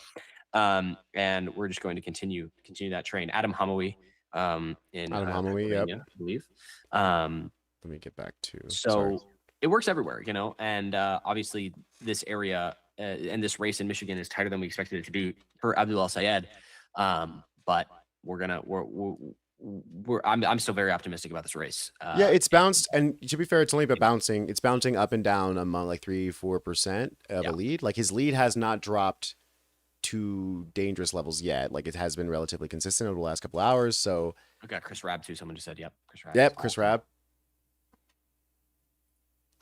and we're just going to continue that train. Adam Homowy in Pennsylvania, I believe. Let me get back to. So it works everywhere, and obviously this area and this race in Michigan is tighter than we expected it to be for Abdul El-Sayed, but I'm still very optimistic about this race. It's bounced, and to be fair, it's only been bouncing. It's bouncing up and down among 3-4% of a lead. His lead has not dropped to dangerous levels yet. It has been relatively consistent over the last couple hours. So okay, Chris Rabb too. Someone just said, "Yep, Chris Rabb." Yep, Chris Rabb.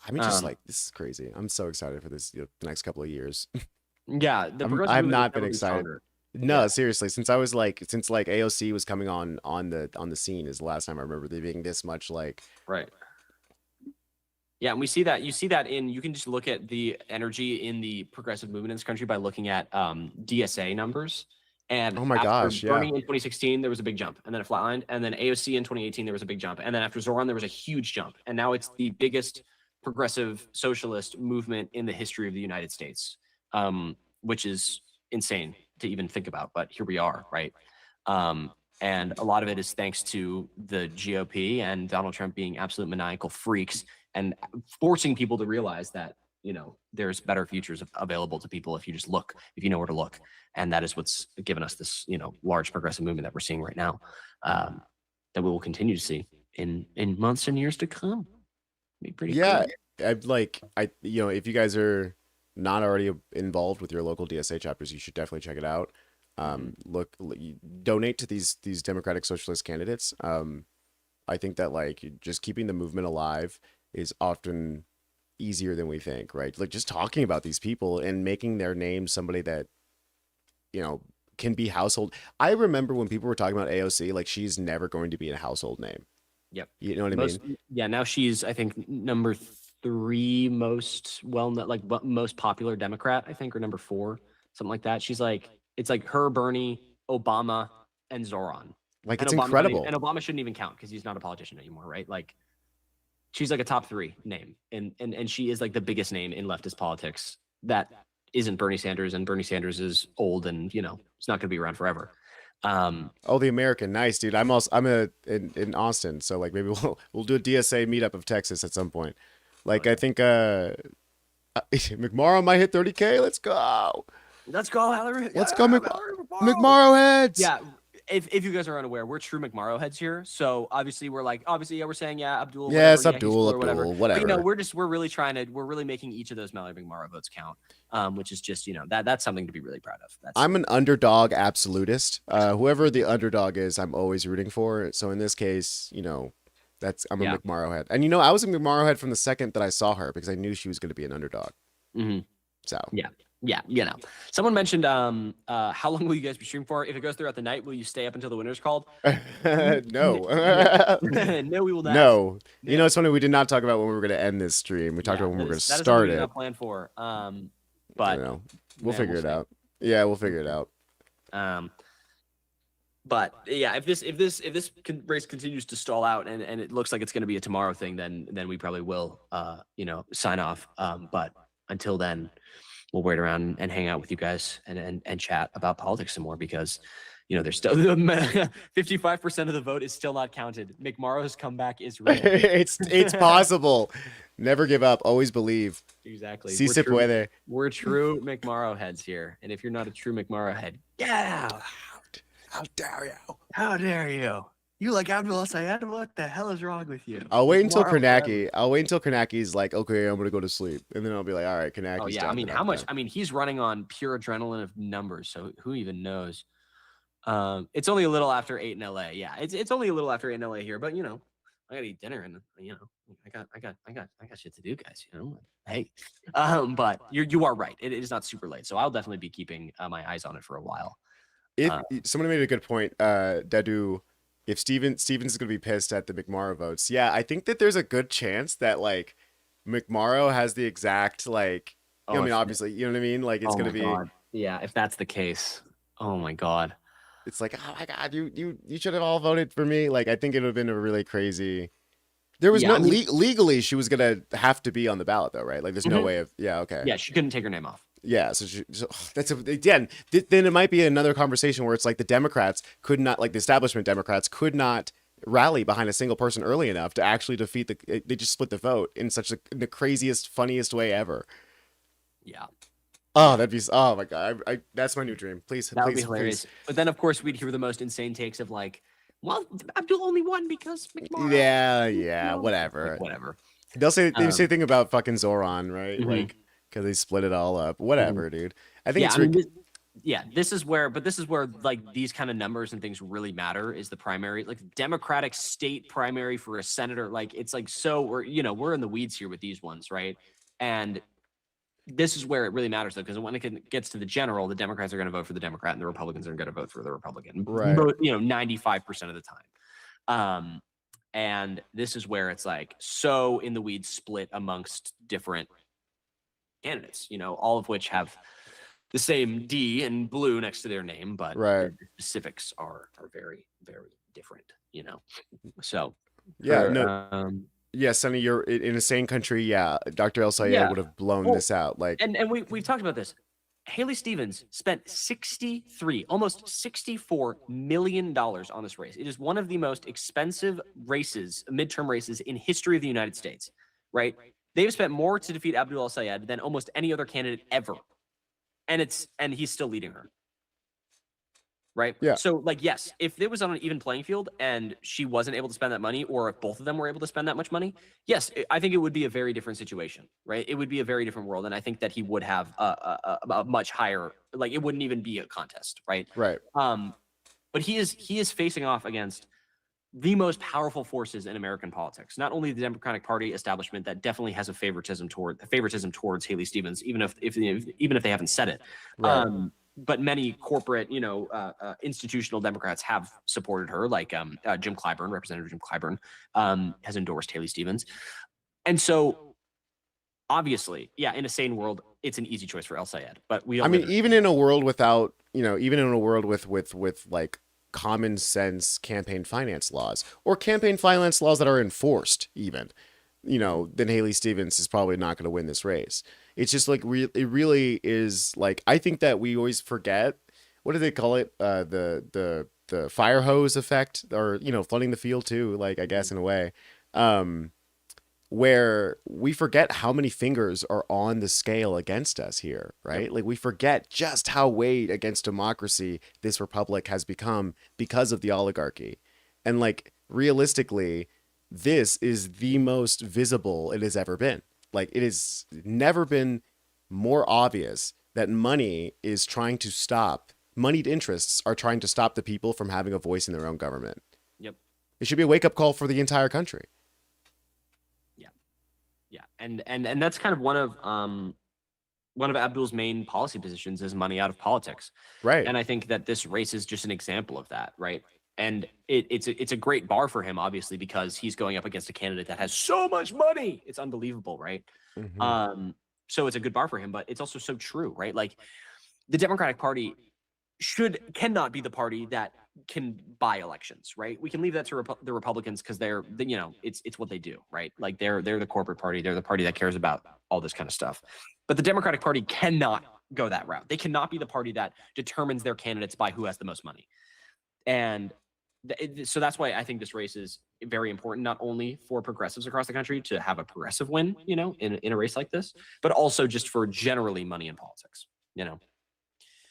I mean, this is crazy. I'm so excited for this the next couple of years. Yeah, I've not been excited. No, seriously, since AOC was coming on the scene is the last time I remember there being this much right. Yeah, and we see that. You see that you can just look at the energy in the progressive movement in this country by looking at DSA numbers. And oh my gosh, Bernie in 2016, there was a big jump, and then it flatlined. And then AOC in 2018, there was a big jump, and then after Zoran, there was a huge jump. And now it's the biggest progressive socialist movement in the history of the United States, which is insane to even think about, but here we are, right? And a lot of it is thanks to the GOP and Donald Trump being absolute maniacal freaks and forcing people to realize that there's better futures available to people if you just look, if you know where to look, and that is what's given us this large progressive movement that we're seeing right now, that we will continue to see in months and years to come. Be pretty cool. If you guys are not already involved with your local DSA chapters, you should definitely check it out. Donate to these Democratic Socialist candidates. I think that just keeping the movement alive is often easier than we think, right? Just talking about these people and making their name somebody that can be household. I remember when people were talking about AOC, she's never going to be a household name. Yep. You know what I mean? Yeah. Now she's, I think, number 3 most well-known, most popular Democrat, I think, or number 4, something like that. She's It's like her, Bernie, Obama, and Zoran. Like, and it's Obama incredible. And Obama shouldn't even count because he's not a politician anymore, right? Like, she's like a top 3 name, and she is like the biggest name in leftist politics that isn't Bernie Sanders, and Bernie Sanders is old and it's not going to be around forever. Oh, the American, nice, dude. I'm in Austin, so like maybe we'll do a DSA meetup of Texas at some point. Like, I think McMorrow might hit 30K. Let's go. Let's go, Hillary. Let's go, McMorrow heads. Yeah. If you guys are unaware, we're true McMorrow heads here. So obviously we're saying Abdul. Yes, whatever, Abdul, whatever. whatever. But, we're really making each of those Mallory McMorrow votes count. Which is just that's something to be really proud of. I'm an underdog absolutist. Whoever the underdog is, I'm always rooting for. So in this case, I'm a McMorrow head. And I was a McMorrow head from the second that I saw her because I knew she was going to be an underdog. Mm-hmm. So yeah. Someone mentioned how long will you guys be streaming for? If it goes throughout the night, will you stay up until the winner's called? No. No, we will not. No. It's funny. We did not talk about when we were going to end this stream. We talked about when we were going to start it. Not planned for. But we'll figure it out. Yeah, we'll figure it out. But yeah, if this race continues to stall out and it looks like it's going to be a tomorrow thing, then we probably will sign off. But until then, we'll wait around and hang out with you guys and chat about politics some more because there's still 55% of the vote is still not counted. McMorrow's comeback is real. it's possible. Never give up. Always believe. Exactly. Si se puede. We're true McMorrow heads here. And if you're not a true McMorrow head, get out. How dare you? How dare you? You like Abdul Sayed? What the hell is wrong with you? I'll wait until Kornacki's like, okay, I'm gonna go to sleep, and then I'll be like, all right, Kornacki's. Oh yeah, I mean, how much? I mean, he's running on pure adrenaline of numbers, so who even knows? It's only a little after 8 in LA. Yeah, it's only a little after 8 in LA here, but I gotta eat dinner and I got shit to do, guys. Hey, but you are right. It is not super late, so I'll definitely be keeping my eyes on it for a while. If somebody made a good point, Dadu, if Stevens is going to be pissed at the McMorrow votes, yeah, I think that there's a good chance that like McMorrow has the exact like. I mean, obviously, you know what I mean. Like it's going to be. God. Yeah, if that's the case, oh my God. It's like, oh my God, you should have all voted for me. Like I think it would have been a really crazy. There was legally she was gonna have to be on the ballot though, right? Like there's no way of okay. Yeah, she couldn't take her name off. Yeah, so that's again. Then it might be another conversation where it's like the Democrats could not, like the establishment Democrats could not rally behind a single person early enough to actually defeat they just split the vote in such the craziest, funniest way ever. Yeah. Oh, that'd be oh my God! That's my new dream. Please, that would be hilarious. Please. But then of course we'd hear the most insane takes of like, well, Abdul only won because McMorrow. Yeah, whatever. Like, whatever. They'll say the same thing about fucking Zoran, right? Mm-hmm. Like. Because they split it all up. Whatever, dude. I think this is where like these kind of numbers and things really matter is the primary, like Democratic state primary for a senator. Like it's like, so we're in the weeds here with these ones, right? And this is where it really matters though, because when it gets to the general, the Democrats are going to vote for the Democrat and the Republicans are going to vote for the Republican, right? 95% of the time. And this is where it's like so in the weeds, split amongst different candidates, all of which have the same D in blue next to their name, but the specifics are very, very different, So Sonny, you're in a sane country. Yeah, Dr. El Sayed would have blown this out. Like, and we've talked about this. Haley Stevens spent almost $64 million on this race. It is one of the most expensive midterm races in history of the United States, right? They've spent more to defeat Abdul El-Sayed than almost any other candidate ever. And he's still leading her. Right? Yeah. So, like, yes, if it was on an even playing field and she wasn't able to spend that money, or if both of them were able to spend that much money, yes, I think it would be a very different situation, right? It would be a very different world. And I think that he would have a much higher, like, it wouldn't even be a contest, right? Right. But he is facing off against the most powerful forces in American politics. Not only the Democratic Party establishment that definitely has a favoritism towards Haley Stevens, even if they haven't said it. Right. But many corporate, institutional Democrats have supported her, like Jim Clyburn, Representative Jim Clyburn, has endorsed Haley Stevens. And so, obviously, in a sane world, it's an easy choice for El Sayed. But we, I mean, even in a world without, even in a world with like common sense campaign finance laws or campaign finance laws that are enforced, even, then Haley Stevens is probably not going to win this race. It's just like it really is like, I think that we always forget, what do they call it? The fire hose effect, or, flooding the field too, like, I guess in a way, where we forget how many fingers are on the scale against us here, right? Yep. Like, we forget just how weighed against democracy this republic has become because of the oligarchy. And like, realistically, this is the most visible it has ever been. Like, it has never been more obvious that moneyed interests are trying to stop the people from having a voice in their own government. Yep. It should be a wake-up call for the entire country. Yeah, and that's kind of one of Abdul's main policy positions is money out of politics. Right. And I think that this race is just an example of that, right? And it's a great bar for him, obviously, because he's going up against a candidate that has so much money. It's unbelievable, right? Mm-hmm. So it's a good bar for him, but it's also so true, right? Like, the Democratic Party cannot be the party that can buy elections, right? We can leave that to the Republicans because it's what they do, right? Like, they're the corporate party. They're the party that cares about all this kind of stuff. But the Democratic Party cannot go that route. They cannot be the party that determines their candidates by who has the most money. And so that's why I think this race is very important, not only for progressives across the country to have a progressive win, in a race like this, but also just for generally money in politics,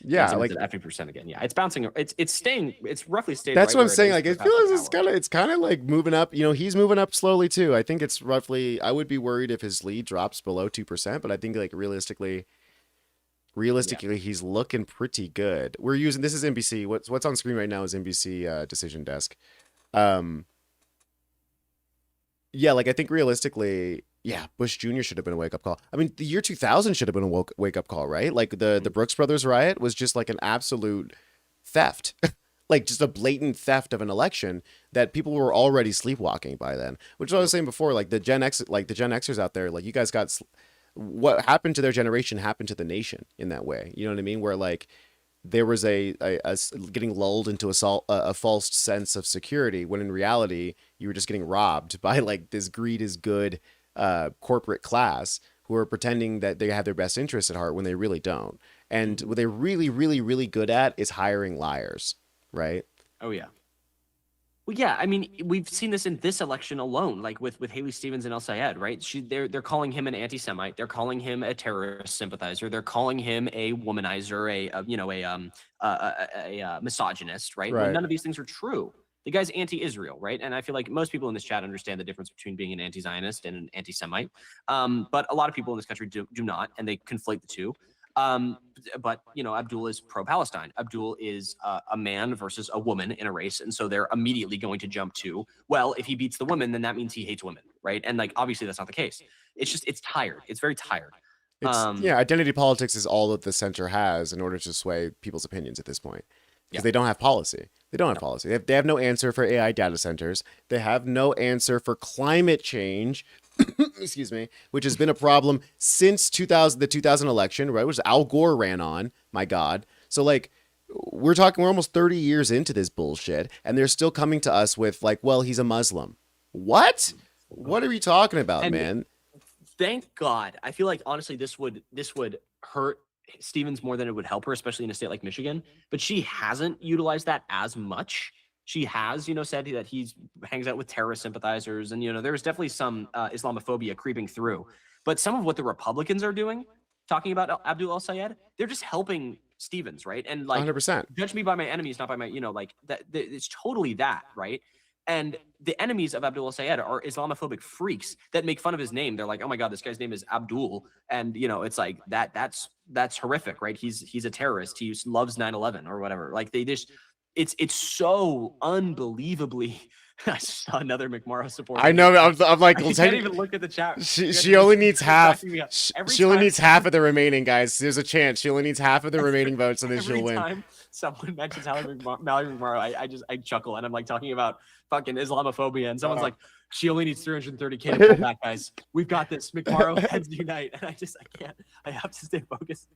Yeah, like at 50% again. Yeah, it's bouncing. It's staying. It's roughly stayed. That's right what I'm saying. it like, it feels it's kind of like moving up. He's moving up slowly too. I think it's roughly. I would be worried if his lead drops below 2%, but I think like realistically, he's looking pretty good. We're using, this is NBC. What's on screen right now is NBC Decision Desk. Yeah, like, I think realistically, yeah, Bush Jr. should have been a wake-up call. I mean, the year 2000 should have been a wake-up call, right? Like, the Brooks Brothers riot was just like an absolute theft. Like, just a blatant theft of an election that people were already sleepwalking by then. Which is what I was saying before, like, the Gen Xers out there, like, you guys got, what happened to their generation happened to the nation in that way. You know what I mean? Where, like, there was a getting lulled into a false sense of security, when in reality you were just getting robbed by like this greed is good corporate class who are pretending that they have their best interests at heart when they really don't. And what they're really, really, really good at is hiring liars, right? Oh yeah. Well, yeah. I mean, we've seen this in this election alone, like with Haley Stevens and El Sayed, right? They're calling him an anti-Semite. They're calling him a terrorist sympathizer. They're calling him a womanizer, a misogynist, right? Well, none of these things are true. The guy's anti-Israel, right? And I feel like most people in this chat understand the difference between being an anti-Zionist and an anti-Semite. But a lot of people in this country do not, and they conflate the two. But Abdul is pro-Palestine. Abdul is a man versus a woman in a race, and so they're immediately going to jump to, well, if he beats the women, then that means he hates women, right? And like, obviously that's not the case. It's tired. It's very tired. Identity politics is all that the center has in order to sway people's opinions at this point, because they don't have policy. They don't have policy. They have no answer for AI data centers. They have no answer for climate change. Excuse me, which has been a problem since the 2000 election, right? Which Al Gore ran on, my God. So like, we're almost 30 years into this bullshit, and they're still coming to us with like, well, he's a Muslim. What are we talking about, man? Thank God. I feel like honestly, this would hurt Stevens more than it would help her, especially in a state like Michigan. But she hasn't utilized that as much. She has, said that he hangs out with terrorist sympathizers, and there's definitely some Islamophobia creeping through. But some of what the Republicans are doing, talking about Abdul El Sayed, they're just helping Stevens, right? And like, 100%. Judge me by my enemies, not by my, like that. It's totally that, right? And the enemies of Abdul El Sayed are Islamophobic freaks that make fun of his name. They're like, oh my God, this guy's name is Abdul, and it's like that's horrific, right? He's a terrorist. He loves 9/11 or whatever. Like they just. It's so unbelievably. I saw another McMorrow supporter. I know. I'm like, I can't even look at the chat. She only needs half. She only needs half of the remaining, guys. There's a chance she only needs half of the remaining votes, and then she'll win. Every time someone mentions Mallory McMorrow, I chuckle, and I'm like talking about fucking Islamophobia, and someone's like, She only needs 330K to pull back, guys. We've got this. McMorrow heads unite, and I can't. I have to stay focused.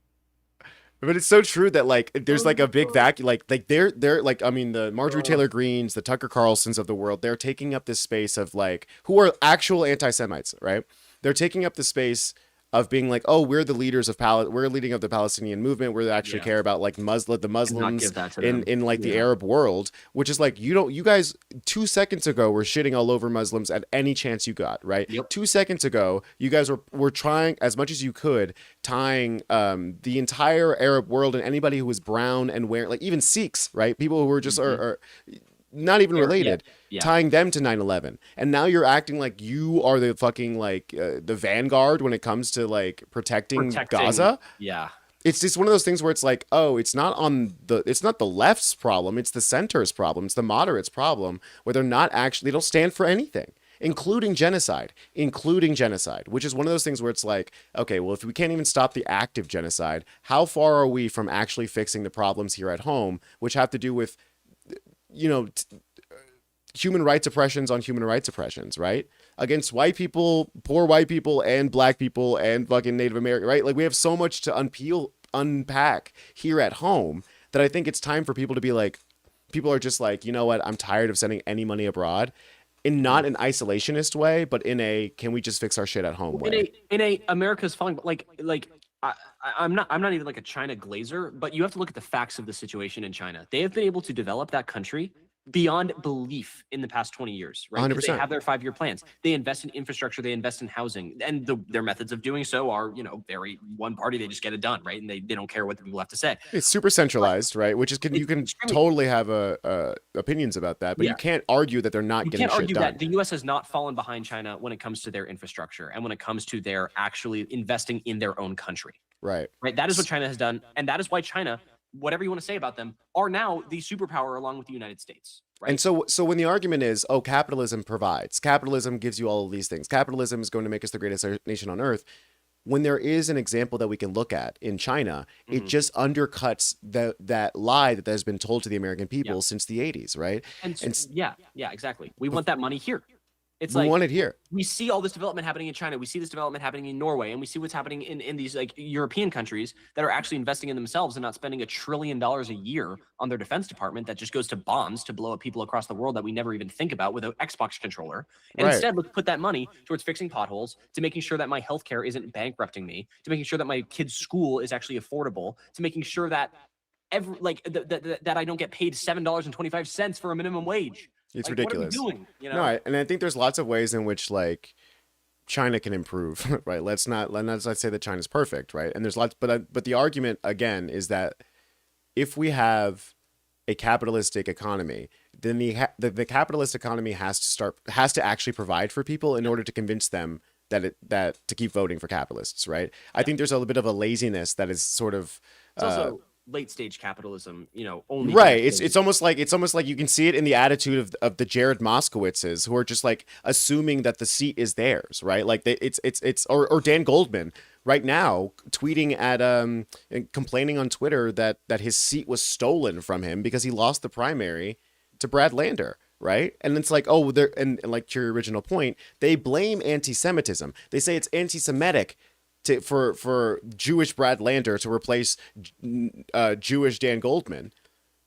But it's so true that like there's like a big vacuum. Like they're like, I mean, the Marjorie Taylor Greens, the Tucker Carlsons of the world, they're taking up this space of like who are actual anti-Semites, right? They're taking up the space of being like, oh, we're the leaders of we're leading of the Palestinian movement. We're actually care about like the Muslims in like the Arab world, which is like, you guys 2 seconds ago were shitting all over Muslims at any chance you got, right? 2 seconds ago, you guys were trying as much as you could tying the entire Arab world and anybody who was brown and wearing, like even Sikhs, right? People who were just are not even related, tying them to 9/11. And now you're acting like you are the fucking like the vanguard when it comes to like protecting Gaza. Yeah. It's just one of those things where it's like, oh, it's not the left's problem, it's the center's problem, it's the moderates' problem, where they don't stand for anything, including genocide, which is one of those things where it's like, okay, well, if we can't even stop the active genocide, how far are we from actually fixing the problems here at home, which have to do with human rights oppressions on human rights oppressions, right? Against white people, poor white people, and black people, and fucking Native American, right? Like we have so much to unpack here at home that I think it's time for people to be like, people are just like, you know what? I'm tired of sending any money abroad, in not an isolationist way, but in a can we just fix our shit at home way. In a America's falling, like. I'm not even like a China glazer, but you have to look at the facts of the situation in China. They have been able to develop that country beyond belief in the past 20 years, right? 100%. They have their 5-year plans. They invest in infrastructure. They invest in housing. And their methods of doing so are, very one party. They just get it done, right? And they don't care what the people have to say. It's super centralized, right? Which is, you can totally have opinions about that, but you can't argue that they're not getting shit done. You can't argue that the U.S. has not fallen behind China when it comes to their infrastructure and when it comes to their actually investing in their own country. Right. That is what China has done. And that is why China, whatever you want to say about them, are now the superpower along with the United States. Right? And so when the argument is, oh, capitalism provides, capitalism gives you all of these things, capitalism is going to make us the greatest nation on earth. When there is an example that we can look at in China, it just undercuts that lie that has been told to the American people since the 80s, right? And yeah, exactly. We want that money here. It's we like want it here. We see all this development happening in China. We see this development happening in Norway, and we see what's happening in these like European countries that are actually investing in themselves and not spending $1 trillion a year on their defense department that just goes to bombs to blow up people across the world that we never even think about with an Xbox controller. And instead, let's put that money towards fixing potholes, to making sure that my healthcare isn't bankrupting me, to making sure that my kid's school is actually affordable, to making sure that that I don't get paid $7.25 for a minimum wage. It's like, ridiculous. What are we doing? No, and I think there's lots of ways in which like China can improve, right? Let's not say that China's perfect, right? And there's lots, but the argument again is that if we have a capitalistic economy, then the capitalist economy has to actually provide for people in order to convince them that to keep voting for capitalists, right? I think there's a little bit of a laziness that is sort of it's also late stage capitalism, only right. It's almost like you can see it in the attitude of the Jared Moskowitzes, who are just like assuming that the seat is theirs, right? Like or Dan Goldman right now tweeting at and complaining on Twitter that his seat was stolen from him because he lost the primary to Brad Lander. Right. And it's like, oh, and like to your original point, they blame anti-Semitism. They say it's anti-Semitic for Jewish Brad Lander to replace Jewish Dan Goldman,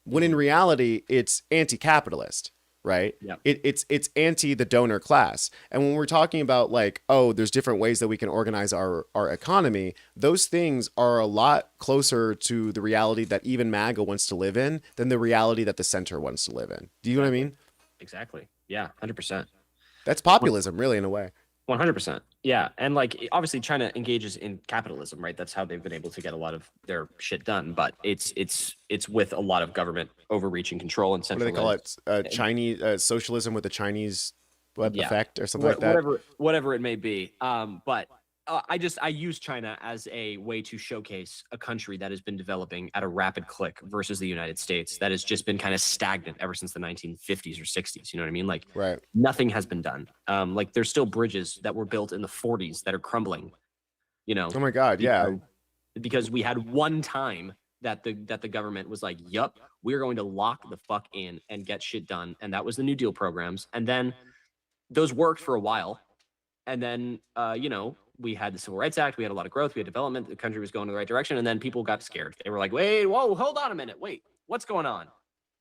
when in reality it's anti-capitalist, right? Yeah. It's anti the donor class. And when we're talking about like, oh, there's different ways that we can organize our economy, those things are a lot closer to the reality that even MAGA wants to live in than the reality that the center wants to live in. Do you know what I mean? Exactly. Yeah, 100%. That's populism, really, in a way. 100%. Yeah. And like, obviously China engages in capitalism, right? That's how they've been able to get a lot of their shit done. But it's with a lot of government overreaching control and central. What do they call it? Chinese socialism with a Chinese effect or something like that. Whatever it may be. But I use China as a way to showcase a country that has been developing at a rapid click versus the United States that has just been kind of stagnant ever since the 1950s or 60s. You know what I mean? Like, nothing has been done. Like, there's still bridges that were built in the 40s that are crumbling. Oh my God, yeah. Because we had one time that the government was like, "Yup, we're going to lock the fuck in and get shit done," and that was the New Deal programs. And then those worked for a while. And then, you know, we had the Civil Rights Act. We had a lot of growth. We had development. The country was going in the right direction. And then people got scared. They were like, wait, whoa, hold on a minute. Wait, what's going on?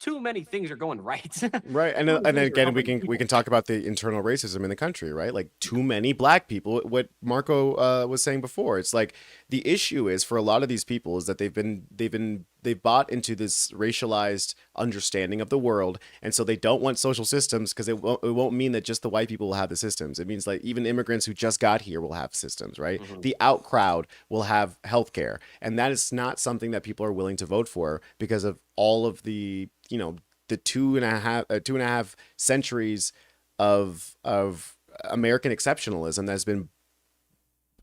Too many things are going right. Right. And then again, we can talk about the internal racism in the country, right? Like too many black people. What Marco was saying before, it's like the issue is for a lot of these people is that they've bought into this racialized understanding of the world, and so they don't want social systems because it won't mean that just the white people will have the systems. It means like even immigrants who just got here will have systems, right? Mm-hmm. The out crowd will have healthcare, and that is not something that people are willing to vote for because of all of the, you know, the two and a half centuries of American exceptionalism that's been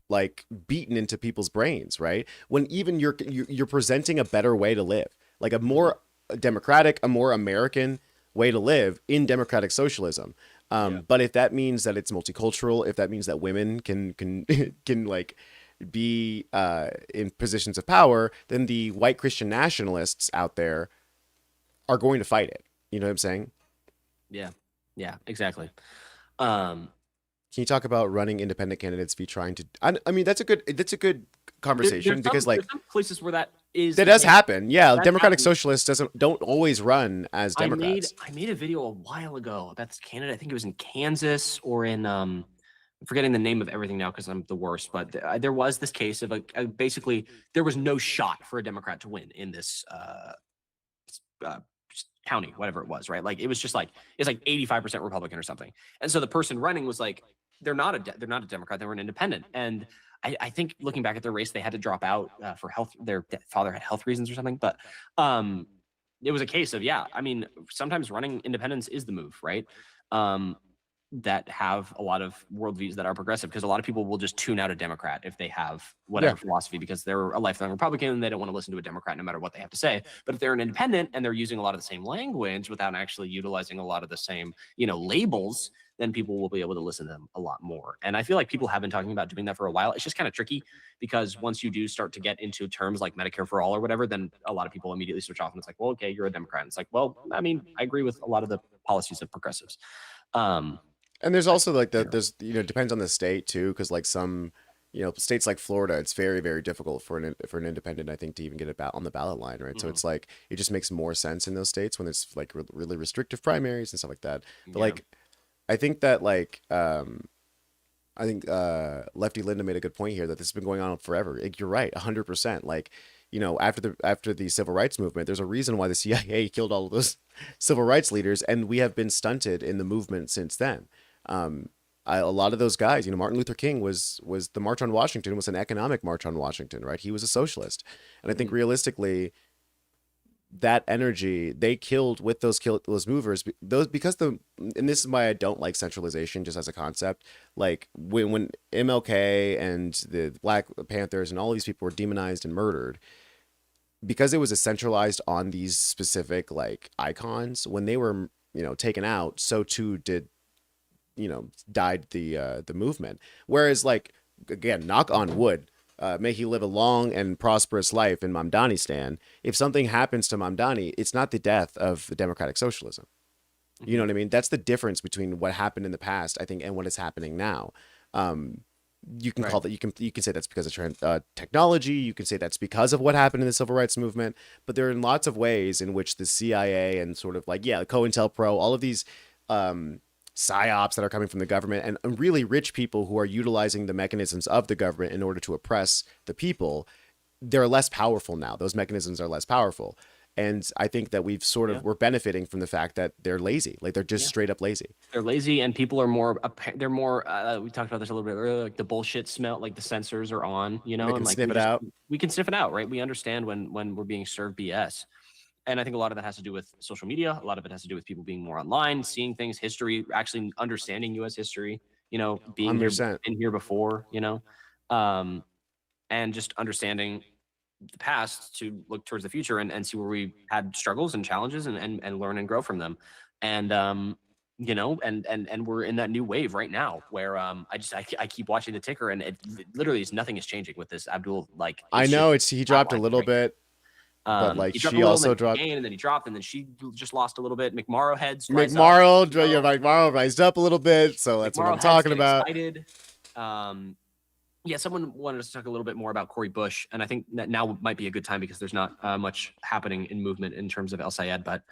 like beaten into people's brains, right? When even you're presenting a better way to live, like a more democratic, a more American way to live in democratic socialism. But if that means that it's multicultural, if that means that women can like be in positions of power, then the white Christian nationalists out there are going to fight it. You know what I'm saying? Yeah, exactly. Can you talk about running independent candidates be trying to? I mean, that's a good conversation because like there's some places where that does happen. Yeah, that democratic happens. socialists don't always run as Democrats. I made a video a while ago about this candidate. I think it was in Kansas or in I'm forgetting the name of everything now because I'm the worst. But there was this case of basically there was no shot for a Democrat to win in this county, whatever it was, right? Like it was just like it's like 85% Republican or something. And so the person running was like, they're not a Democrat, they were an independent. And I think looking back at their race, they had to drop out for health. Their father had health reasons or something. But it was a case of, yeah, I mean, sometimes running independence is the move, right? That have a lot of worldviews that are progressive, because a lot of people will just tune out a Democrat if they have whatever philosophy because they're a lifelong Republican and they don't want to listen to a Democrat no matter what they have to say. But if they're an independent and they're using a lot of the same language without actually utilizing a lot of the same, you know, labels, then people will be able to listen to them a lot more. And I feel like people have been talking about doing that for a while. It's just kind of tricky because once you do start to get into terms like Medicare for all or whatever, then a lot of people immediately switch off and it's like, well, okay, you're a Democrat. And it's like, well, I mean, I agree with a lot of the policies of progressives. And there's also like there's, you know, depends on the state too, because like some, you know, states like Florida, it's very, very difficult for an independent, I think, to even get on the ballot line, right? So it's like it just makes more sense in those states when it's like really restrictive primaries and stuff like that. But like I think that like Lefty Linda made a good point here that this has been going on forever. Like, you're right, 100%. Like, you know, after the civil rights movement, there's a reason why the CIA killed all of those civil rights leaders, and we have been stunted in the movement since then. A lot of those guys, you know, Martin Luther King was the March on Washington was an economic march on Washington, right? He was a socialist. And I think realistically, that energy they killed with those movers, and this is why I don't like centralization just as a concept. Like when MLK and the Black Panthers and all these people were demonized and murdered, because it was centralized on these specific like icons, when they were, you know, taken out, so too did, you know, died the movement. Whereas, like, again, knock on wood, may he live a long and prosperous life in Mamdanistan. If something happens to Mamdani, it's not the death of the democratic socialism. You know what I mean? That's the difference between what happened in the past, I think, and what is happening now. You can call that, you can say that's because of technology. You can say that's because of what happened in the civil rights movement. But there are lots of ways in which the CIA and sort of like, COINTELPRO, all of these psyops that are coming from the government and really rich people who are utilizing the mechanisms of the government in order to oppress the people, they're less powerful now. Those mechanisms are less powerful. And I think that we've sort of, we're benefiting from the fact that they're lazy. Like they're just straight up lazy. They're lazy, and people are more, they're more, we talked about this a little bit earlier, like the bullshit smell, like the sensors are on, you know, and like sniff it out. We can sniff it out, right? We understand when we're being served BS. And I think a lot of that has to do with social media. A lot of it has to do with people being more online, seeing things, history, actually understanding U.S. history, you know, being here before, you know, and just understanding the past to look towards the future and see where we had struggles and challenges and learn and grow from them. And, you know, and we're in that new wave right now where I keep watching the ticker and it literally is nothing is changing with this Abdul. Like, I know he dropped a little bit. But like He dropped a she little, also and then dropped. gained, and then he dropped, and then she just lost a little bit. McMorrow heads. McMorrow rised up a little bit, so that's what I'm talking about. Excited. Yeah, someone wanted us to talk a little bit more about Cori Bush, and I think that now might be a good time because there's not much happening in movement in terms of El Sayed. But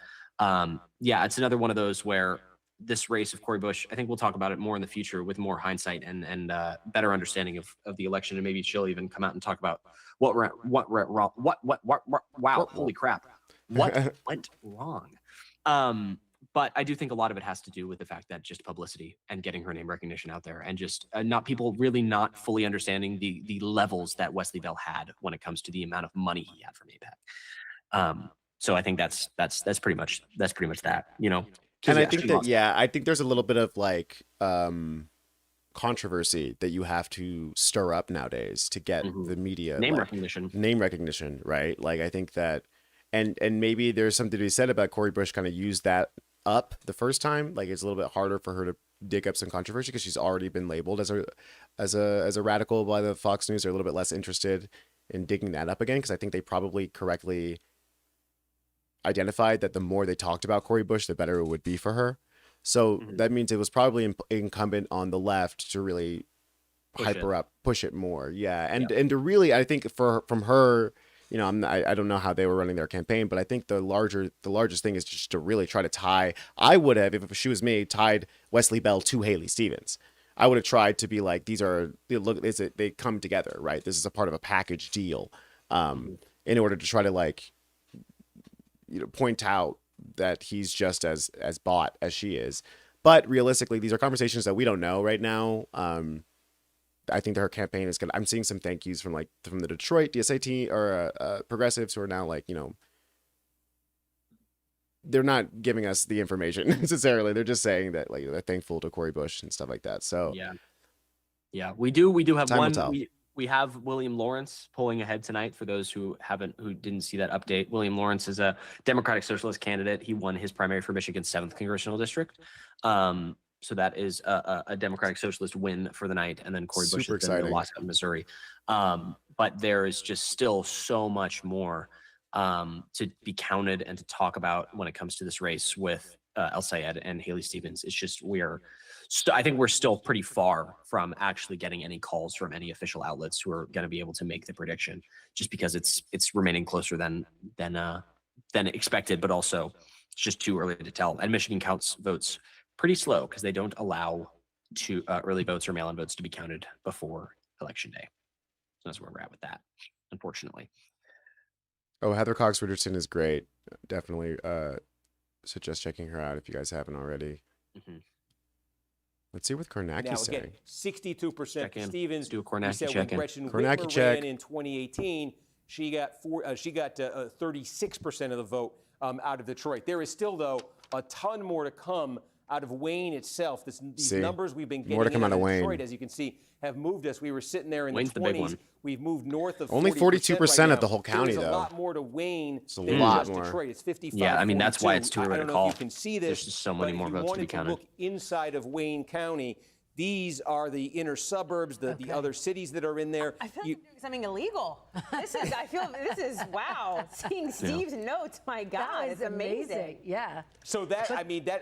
yeah, it's another one of those where this race of Cori Bush, I think we'll talk about it more in the future with more hindsight and better understanding of the election, and maybe she'll even come out and talk about what wow, holy crap, what went wrong. But I do think a lot of it has to do with the fact that just publicity and getting her name recognition out there, and just not people really not fully understanding the levels that Wesley Bell had when it comes to the amount of money he had from AIPAC. So I think that's pretty much that, you know. And I think that I think there's a little bit of like controversy that you have to stir up nowadays to get the media name recognition, right? Like I think that, and maybe there's something to be said about Cori Bush kind of used that up the first time. Like it's a little bit harder for her to dig up some controversy because she's already been labeled as a radical by the Fox News. They're a little bit less interested in digging that up again because I think they probably correctly identified that the more they talked about Cori Bush, the better it would be for her. So that means it was probably incumbent on the left to really push it more. Yeah. And to really, I think from her, you know, I don't know how they were running their campaign, but I think the largest thing is just to really try to tie. I would have, if she was me, tied Wesley Bell to Haley Stevens. I would have tried to be like, they come together, right? This is a part of a package deal, in order to try to like, you know, point out that he's just as bought as she is. But realistically, these are conversations that we don't know right now. I think that her campaign is gonna. I'm seeing some thank yous from the Detroit DSAT or progressives who are now like, you know, they're not giving us the information necessarily. They're just saying that like they're thankful to Cori Bush and stuff like that. So yeah, we do have time one. will tell. We have William Lawrence pulling ahead tonight. For those who didn't see that update, William Lawrence is a Democratic Socialist candidate. He won his primary for Michigan's 7th congressional district. So that is a Democratic Socialist win for the night. And then Cori Bush Super has been exciting. lost in Missouri. But there is just still so much more to be counted and to talk about when it comes to this race with El Sayed and Haley Stevens. It's just I think we're still pretty far from actually getting any calls from any official outlets who are going to be able to make the prediction, just because it's remaining closer than expected, but also it's just too early to tell. And Michigan counts votes pretty slow because they don't allow early votes or mail-in votes to be counted before Election Day. So that's where we're at with that, unfortunately. Oh, Heather Cox Richardson is great. Definitely suggest checking her out if you guys haven't already. Let's see what Kornacki's saying. 62% Stevens. Do a Kornacki check. Kornacki check. Ran in 2018, she got 36% of the vote out of Detroit. There is still, though, a ton more to come out of Wayne itself. These numbers we've been getting more to come out of Detroit, Wayne, as you can see, have moved us. We were sitting there in Wayne's the 20s. The big one. We've moved north of only 42% right of the whole county, There's though. a lot more to Wayne it's a than lot just more. Detroit. It's 55. Yeah, I mean that's why it's too early I to don't know call. if you can see this. There's just so many more votes to be counted. Look inside of Wayne County. These are the inner suburbs, the other cities that are in there. I feel like I'm doing something illegal. This is wow. Seeing Steve's notes, my God, it's amazing. Yeah. So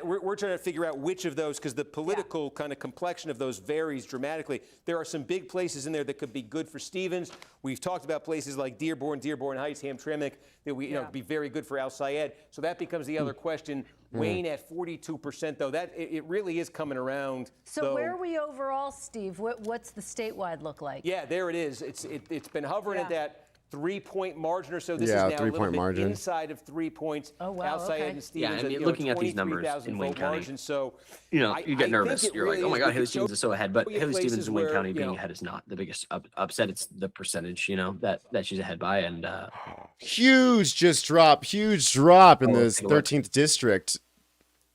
we're trying to figure out which of those, because the political kind of complexion of those varies dramatically. There are some big places in there that could be good for Stevens. We've talked about places like Dearborn Heights, Hamtramck, that would be very good for Al Sayed. So that becomes the other question. Wayne at 42%, though, that it really is coming around. So where are we overall, Steve? What's the statewide look like? Yeah, there it is. It's been hovering at that 3-point margin or so. This is now a 3-point little margin. bit inside of 3 points. Oh, wow. Al Sayed and Stevens, I mean, looking at these numbers in Wayne County, margin, so you get nervous. You're like, oh my God, Haley Stevens is so ahead. But Haley Haley Stevens in Wayne County being ahead is not the biggest upset. It's the percentage, that she's ahead by. And huge drop in this 13th district.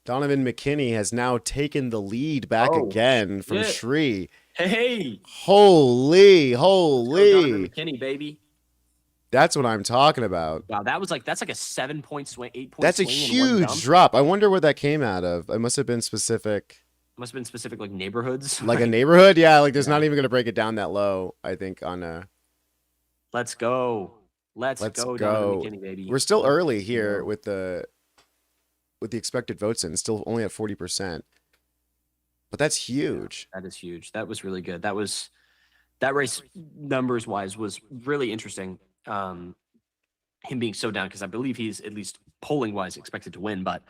Donovan McKinney has now taken the lead back again from Shree. Hey! Holy! Donovan McKinney, baby. That's what I'm talking about. Wow, that's like a 7-point swing, 8-point That's a swing huge drop. I wonder where that came out of. It must have been specific. Must have been specific, like neighborhoods. Like a neighborhood? Yeah, like there's not even going to break it down that low, I think, on a... Let's go. Let's go, Donovan go. McKinney, baby. We're still early here go. with the expected votes in, still only at 40%. But that's huge. Yeah, that is huge. That was really good. That race numbers wise was really interesting. Him being so down because I believe he's at least polling wise expected to win, but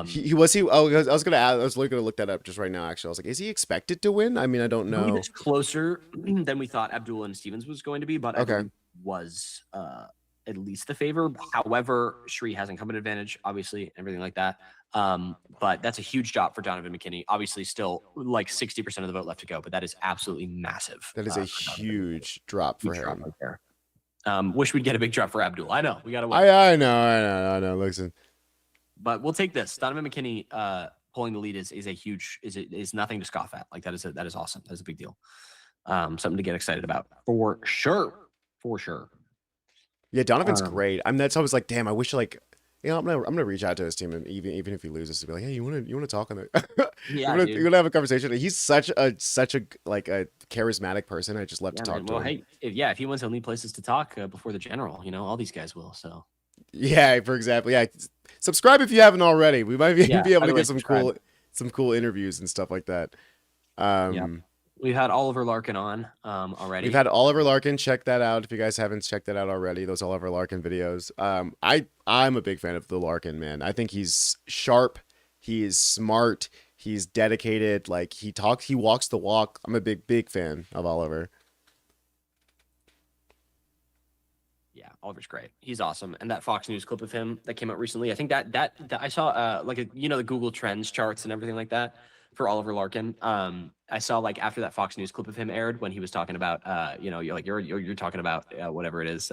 he was. Oh, I was gonna add, I was literally gonna look that up just right now. Actually, I was like, is he expected to win? I mean, I don't I believe know. it's closer than we thought Abdullah and Stevens was going to be, but I believe was at least the favor. However, Shree has incumbent advantage, obviously, everything like that. But that's a huge drop for Donovan McKinney. Obviously, still like 60% of the vote left to go, but that is absolutely massive. That is a huge drop for him. Right there. Wish we'd get a big drop for Abdul. I know we got to win. I know. Listen, but we'll take this. Donovan McKinney pulling the lead is nothing to scoff at. Like that is awesome. That is a big deal. Something to get excited about for sure. Yeah, Donovan's great. That's always like, damn. I wish I'm gonna reach out to his team, and even if he loses, to be like, hey, you wanna talk on the? Yeah, you wanna have a conversation. He's such a like a charismatic person. I just love to talk to him. Hey, if he wants to lead places to talk before the general, all these guys will. So yeah, for example, yeah. Subscribe if you haven't already. We might be able to get some cool interviews and stuff like that. We've had Oliver Larkin on already. We've had Oliver Larkin. Check that out if you guys haven't checked that out already. Those Oliver Larkin videos. I'm a big fan of the Larkin, man. I think he's sharp. He is smart. He's dedicated. Like he walks the walk. I'm a big fan of Oliver. Yeah, Oliver's great. He's awesome. And that Fox News clip of him that came out recently, I think that I saw the Google Trends charts and everything like that for Oliver Larkin. I saw like after that Fox News clip of him aired when he was talking about you're talking about whatever it is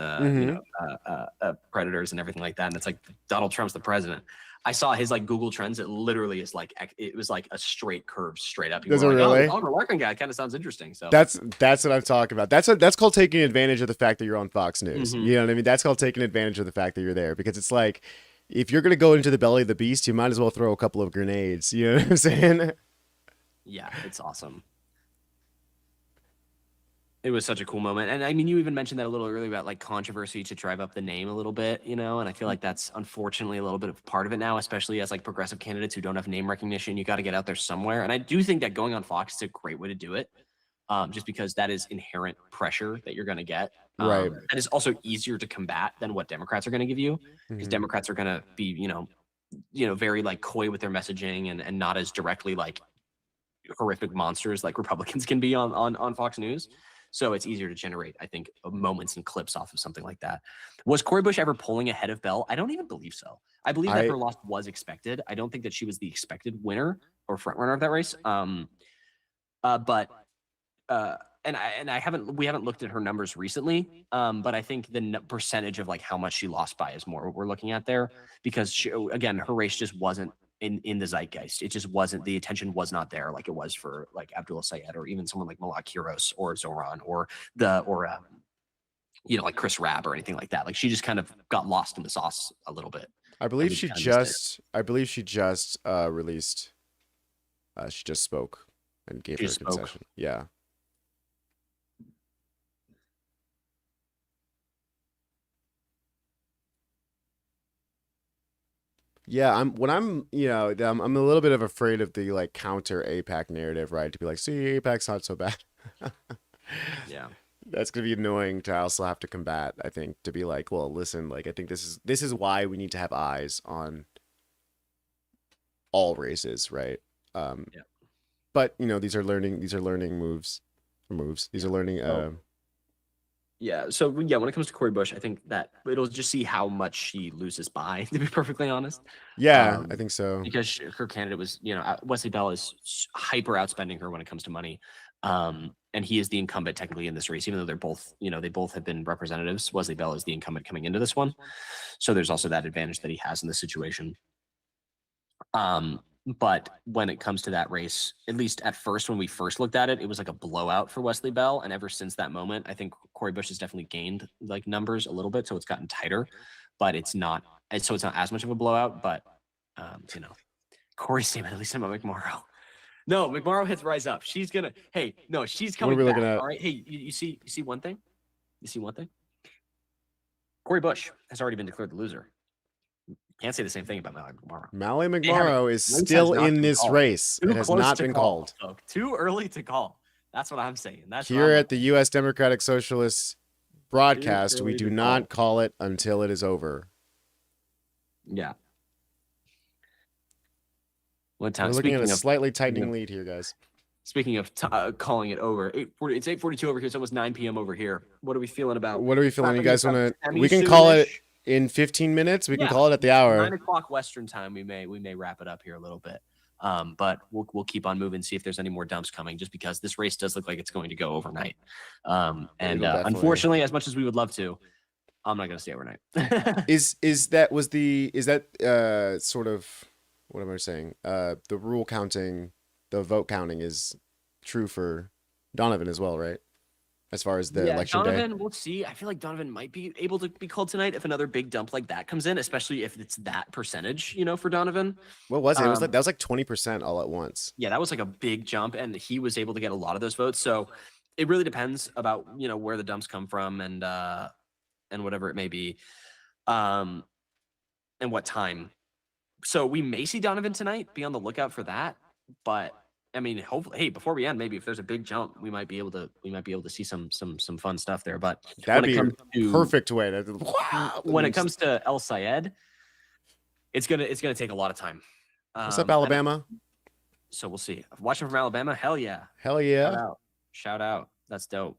predators and everything like that, and it's like Donald Trump's the president. I saw his like Google Trends. It literally is like it was like a straight curve straight up. Does it really? Oliver Larkin guy kind of sounds interesting. So that's what I'm talking about. That's called taking advantage of the fact that you're on Fox News. You know what I mean? That's called taking advantage of the fact that you're there, because it's like if you're gonna go into the belly of the beast, you might as well throw a couple of grenades. You know what I'm saying? Yeah, it's awesome. It was such a cool moment. And I mean, you even mentioned that a little earlier about like controversy to drive up the name a little bit, and I feel like that's unfortunately a little bit of part of it now, especially as like progressive candidates who don't have name recognition. You got to get out there somewhere. And I do think that going on Fox is a great way to do it, just because that is inherent pressure that you're going to get. Right. And it's also easier to combat than what Democrats are going to give you, because Democrats are going to be, very like coy with their messaging and not as directly like horrific monsters like Republicans can be on Fox News. So it's easier to generate, I think, moments and clips off of something like that. Was Cori Bush ever polling ahead of Bell? I don't even believe so. I believe that her loss was expected. I don't think that she was the expected winner or front runner of that race. We haven't looked at her numbers recently. But I think the percentage of like how much she lost by is more what we're looking at there, because her race just wasn't in the zeitgeist. It just wasn't, the attention was not there like it was for like Abdullah Sayed or even someone like Malak Kiros or Zoran or like Chris Rabb or anything like that. Like she just kind of got lost in the sauce a little bit. I believe she just released. She just spoke and gave her a concession. Yeah. Yeah, I'm a little bit of afraid of the like counter AIPAC narrative, right? To be like, see, AIPAC's not so bad. Yeah. That's gonna be annoying to also have to combat, I think, to be like, well, listen, like I think this is why we need to have eyes on all races, right? Yeah. But these are learning moves. These are learning Yeah. So when it comes to Cori Bush, I think that it'll just see how much she loses by, to be perfectly honest. Yeah, I think so. Because her candidate was, Wesley Bell is hyper outspending her when it comes to money. And he is the incumbent technically in this race, even though they're both, they both have been representatives. Wesley Bell is the incumbent coming into this one. So there's also that advantage that he has in this situation. But when it comes to that race, at least at first, when we first looked at it, it was like a blowout for Wesley Bell. And ever since that moment, I think Cori Bush has definitely gained like numbers a little bit. So it's gotten tighter, but it's not as much of a blowout. But, Corey's team, at least about McMorrow. No, McMorrow hits rise up. She's going to, she's coming back. All right. Hey, you see one thing? You see one thing? Cori Bush has already been declared the loser. Can't say the same thing about Mallory McMorrow. Mallory McMorrow is still in this race. It has not been called. Too early to call. That's what I'm saying. That's here at the U.S. Democratic Socialists broadcast. We do not call it until it is over. Yeah. What time? We're looking at a slightly tightening lead here, guys. Speaking of calling it over, it's 8:42 over here. It's almost 9 p.m. over here. What are we feeling about? What are we feeling? You guys want to? We can call it in 15 minutes. We can call it at the hour. 9 o'clock Western time. We may wrap it up here a little bit. But we'll keep on moving, see if there's any more dumps coming, just because this race does look like it's going to go overnight. Unfortunately, as much as we would love to, I'm not going to stay overnight. is that sort of, what am I saying? The rule counting, the vote counting is true for Donovan as well, right? As far as the election Donovan, day. We'll see. I feel like Donovan might be able to be called tonight if another big dump like that comes in, especially if it's that percentage, for Donovan. What was it? It was that was like 20% all at once. Yeah, that was like a big jump, and he was able to get a lot of those votes. So it really depends about where the dumps come from and whatever it may be, and what time. So we may see Donovan tonight. Be on the lookout for that. But I mean, hopefully, hey, before we end, maybe if there's a big jump, we might be able to see some fun stuff there. But that'd be a perfect way to. When it comes to El Sayed, it's gonna take a lot of time. What's up, Alabama? So we'll see. Watching from Alabama, hell yeah, shout out. That's dope.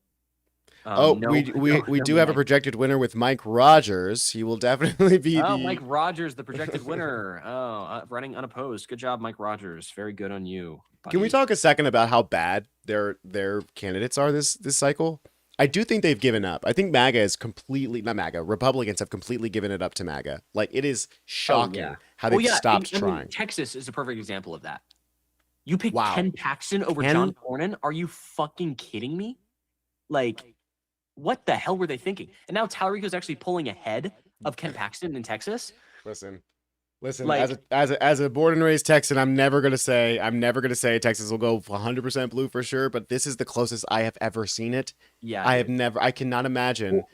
We do have a projected winner with Mike Rogers. He will definitely be Mike Rogers, the projected winner. Running unopposed. Good job, Mike Rogers. Very good on you, buddy. Can we talk a second about how bad their candidates are this cycle? I do think they've given up. I think MAGA is completely, not MAGA, Republicans have completely given it up to MAGA. Like, it is shocking how they've stopped trying. Texas is a perfect example of that. You picked Ken Paxton over John Cornyn? Are you fucking kidding me? Like, what the hell were they thinking? And now Talarico's actually pulling ahead of Ken Paxton in Texas. Listen. Like, as a born and raised Texan, I'm never gonna say Texas will go 100% blue for sure. But this is the closest I have ever seen it. Yeah, I cannot imagine. Well,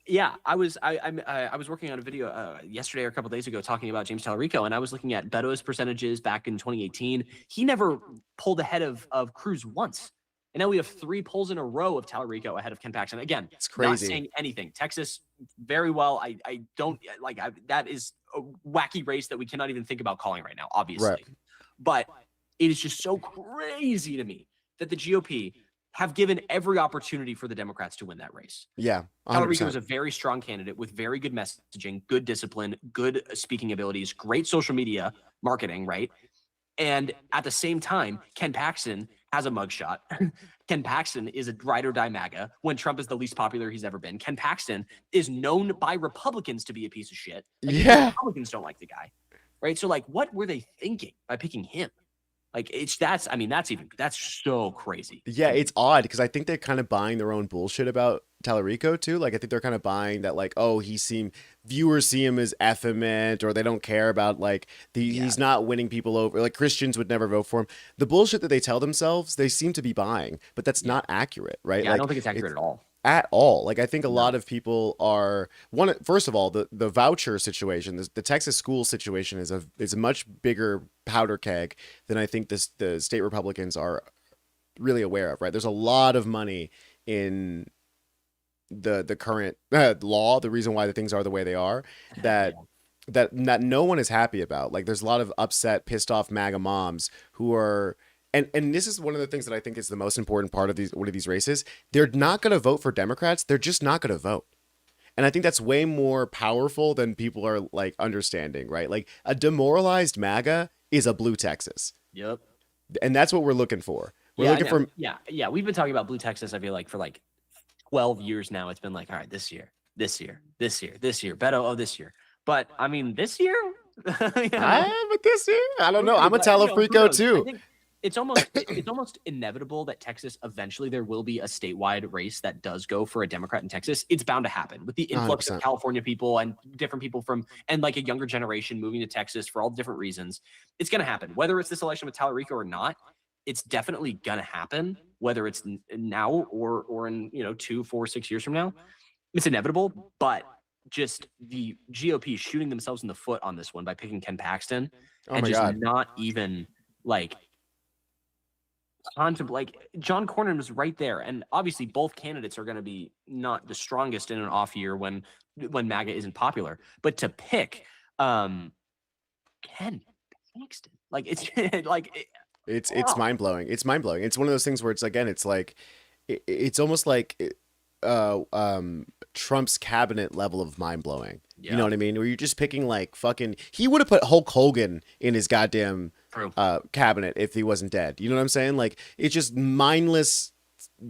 yeah, I was working on a video yesterday or a couple days ago talking about James Talarico, and I was looking at Beto's percentages back in 2018. He never pulled ahead of Cruz once. And now we have 3 polls in a row of Talarico ahead of Ken Paxton. Again, it's crazy. Not saying anything. Texas, very well. I don't like that is a wacky race that we cannot even think about calling right now, obviously. Right. But it is just so crazy to me that the GOP have given every opportunity for the Democrats to win that race. Yeah. 100%. Talarico is a very strong candidate with very good messaging, good discipline, good speaking abilities, great social media marketing, right? And at the same time, Ken Paxton has a mugshot. Ken Paxton is a ride or die MAGA when Trump is the least popular he's ever been. Ken Paxton is known by Republicans to be a piece of shit. Republicans don't like the guy, right? So like, what were they thinking by picking him? Like that's so crazy. Yeah, it's odd because I think they're kind of buying their own bullshit about Talarico too. Like I think they're kind of buying that like, oh, viewers see him as effeminate, or they don't care about like he's not winning people over. Like Christians would never vote for him. The bullshit that they tell themselves, they seem to be buying, but that's not accurate, right? Yeah, like, I don't think it's accurate at all. At all. Like I think a lot of people are first of all, the voucher situation, the Texas school situation is a much bigger powder keg than I think the state Republicans are really aware of, right? There's a lot of money in the current law, the reason why the things are the way they are, that no one is happy about. Like there's a lot of upset, pissed off MAGA moms who are and this is one of the things that I think is the most important part of one of these races. They're not going to vote for Democrats. They're just not going to vote. And I think that's way more powerful than people are like understanding, right? Like a demoralized MAGA is a blue Texas. Yep. And that's what we're looking for. We're looking for. Yeah. We've been talking about blue Texas, I feel like, for like 12 years now. It's been like, all right, this year, Beto, this year. But I mean, this year? But this year? I don't know. I'm a Talarico too. I think it's almost inevitable that Texas eventually there will be a statewide race that does go for a Democrat in Texas. It's bound to happen with the influx 100%. Of California people and different people and like a younger generation moving to Texas for all different reasons. It's going to happen. Whether it's this election with Talarico or not, it's definitely going to happen, whether it's now or in 2, 4, 6 years from now. It's inevitable, but just the GOP shooting themselves in the foot on this one by picking Ken Paxton and my just God. not even like contemplate. Like John Cornyn was right there, and obviously both candidates are going to be not the strongest in an off year when MAGA isn't popular. But to pick Ken Paxton, like it's like it's mind blowing. It's mind blowing. It's one of those things where it's again, it's like it's almost like Trump's cabinet level of mind blowing. You know what I mean? Where you're just picking like fucking. He would have put Hulk Hogan in his goddamn cabinet if he wasn't dead. You know what I'm saying? Like it's just mindless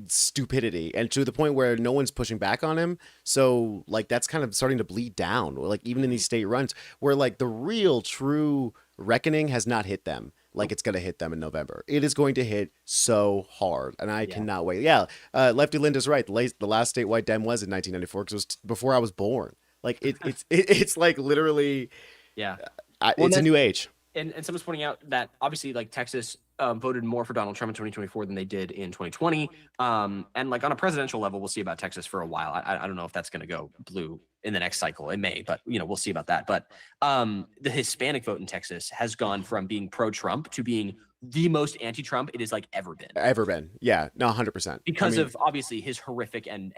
stupidity, and to the point where no one's pushing back on him. So like that's kind of starting to bleed down. Like even in these state runs, where like the real true reckoning has not hit them. Like it's going to hit them in November. It is going to hit so hard, and I cannot wait. Yeah, Lefty Linda's right. The last statewide Dem was in 1994 because it was before I was born. Like it's like literally, it's a new age. And someone's pointing out that obviously like Texas voted more for Donald Trump in 2024 than they did in 2020. And like on a presidential level, we'll see about Texas for a while. I don't know if that's going to go blue in the next cycle. It may, but we'll see about that. But the Hispanic vote in Texas has gone from being pro-Trump to being the most anti-Trump it has like ever been. Yeah, no, 100%. Because of obviously his horrific and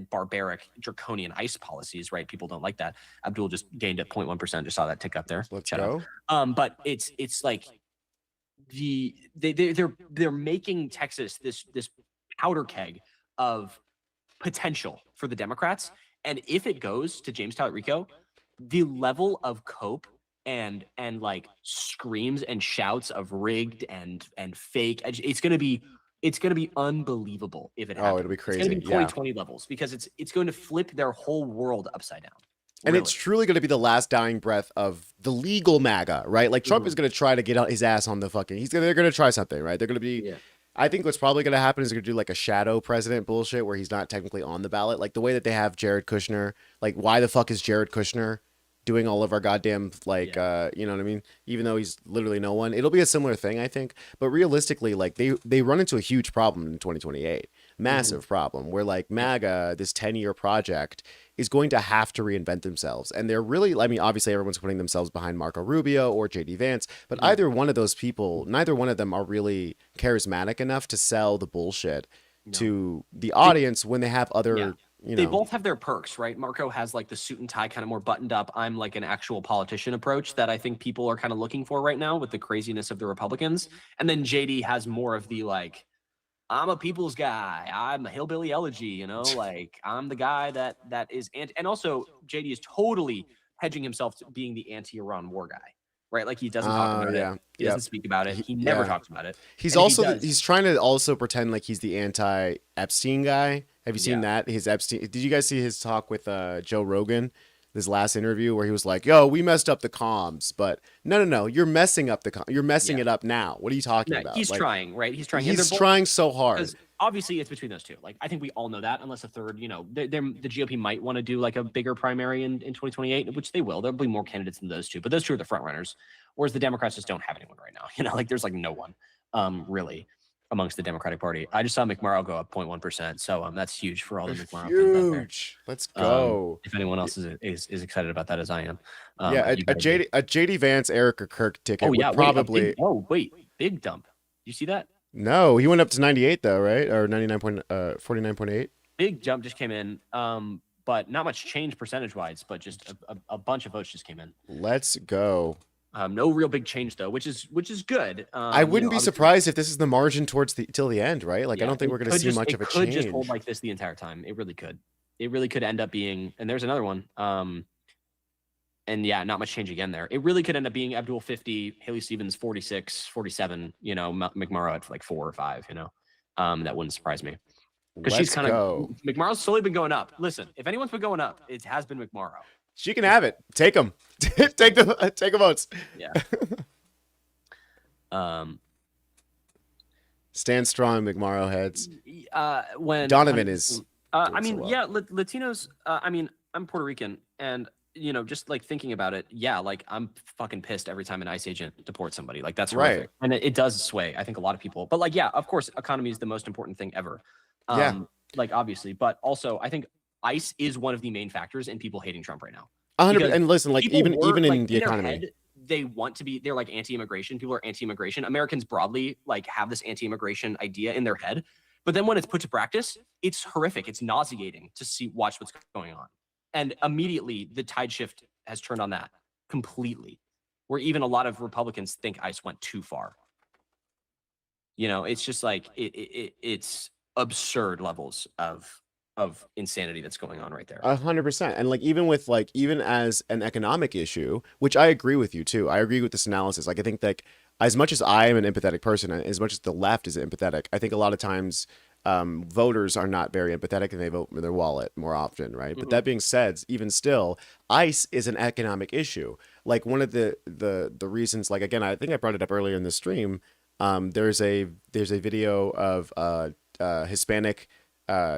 barbaric draconian ICE policies, right? People don't like that. Abdul just gained at 0.1%. Just saw that tick up there. Let's go. But it's like they're making Texas this powder keg of potential for the Democrats. And if it goes to James Talerico, the level of cope and like screams and shouts of rigged and fake, it's gonna be unbelievable if it happens. Oh, it'll be crazy. It's gonna be 2020 levels because it's going to flip their whole world upside down. And it's truly going to be the last dying breath of the legal MAGA, right? Like Trump is going to try to get his ass on the fucking. They're going to try something, right? They're going to be. Yeah. I think what's probably going to happen is they're going to do like a shadow president bullshit where he's not technically on the ballot, like the way that they have Jared Kushner. Like, why the fuck is Jared Kushner doing all of our goddamn like you know what I mean? Even though he's literally no one, it'll be a similar thing, I think. But realistically, like they run into a huge problem in 2028, massive problem where like MAGA, this 10-year project, is going to have to reinvent themselves. And they're really, I mean, obviously everyone's putting themselves behind Marco Rubio or JD Vance, but either one of those people, neither one of them are really charismatic enough to sell the bullshit to the audience when they have other. They both have their perks, right? Marco has like the suit and tie kind of more buttoned up. I'm like an actual politician approach that I think people are kind of looking for right now with the craziness of the Republicans. And then JD has more of the like, I'm a people's guy. I'm a hillbilly elegy, like I'm the guy that is and also JD is totally hedging himself to being the anti-Iran war guy. Right, like he doesn't talk about it. He doesn't speak about it. He never talks about it. He's also he's trying to also pretend like he's the anti-Epstein guy. Have you seen that? His Epstein. Did you guys see his talk with Joe Rogan? This last interview where he was like, "Yo, we messed up the comms, but no, you're messing up you're messing it up now. What are you talking about?" He's trying, right? He's trying. He's trying so hard. Obviously, it's between those two. Like, I think we all know that, unless a third, the GOP might want to do like a bigger primary in 2028, which they will. There'll be more candidates than those two, but those two are the front runners. Whereas the Democrats just don't have anyone right now. Like there's like no one, really, amongst the Democratic Party. I just saw McMurrow go up 0.1%, so that's huge for all the McMurrow fans out there. Let's go. If anyone else is excited about that, as I am. A JD Vance, Erica Kirk ticket. Oh yeah, would probably. Big dump. You see that? No, he went up to 98 though, right? Or 49.8. Big jump just came in. But not much change percentage-wise, but just a bunch of votes just came in. Let's go. No real big change though, which is good. I wouldn't be surprised if this is the margin towards till the end, right? Like I don't think we're going to see much of a change. It could just hold like this the entire time. It really could. It really could end up being. And there's another one. And not much change again there. It really could end up being Abdul 50, Haley Stevens 46, 47. McMurrow at like 4 or 5. That wouldn't surprise me. Because she's kind of McMurrow's slowly been going up. Listen, if anyone's been going up, it has been McMurrow. She can have it. Take them. take the votes. Yeah. Stand strong, McMurrow heads. When Donovan is. Latinos. I'm Puerto Rican, and just like thinking about it, like I'm fucking pissed every time an ICE agent deports somebody. Like that's horrific. Right, and it does sway. I think a lot of people, but of course, economy is the most important thing ever. Like obviously, but also I think ICE is one of the main factors in people hating Trump right now. 100%. And listen, like even in the economy, head, they want to be. They're like anti-immigration. People are anti-immigration. Americans broadly like have this anti-immigration idea in their head, but then when it's put to practice, it's horrific. It's nauseating to watch what's going on, and immediately the tide shift has turned on that completely, where even a lot of Republicans think ICE went too far. You know, it's just like it's absurd levels of insanity that's going on right there. 100%. And like even as an economic issue, which I agree with you too. I agree with this analysis. Like I think that as much as I am an empathetic person, as much as the left is empathetic, I think a lot of times voters are not very empathetic and they vote with their wallet more often, right? But that being said, even still, ICE is an economic issue. Like one of the reasons, like again, I think I brought it up earlier in the stream. There's a video of Hispanic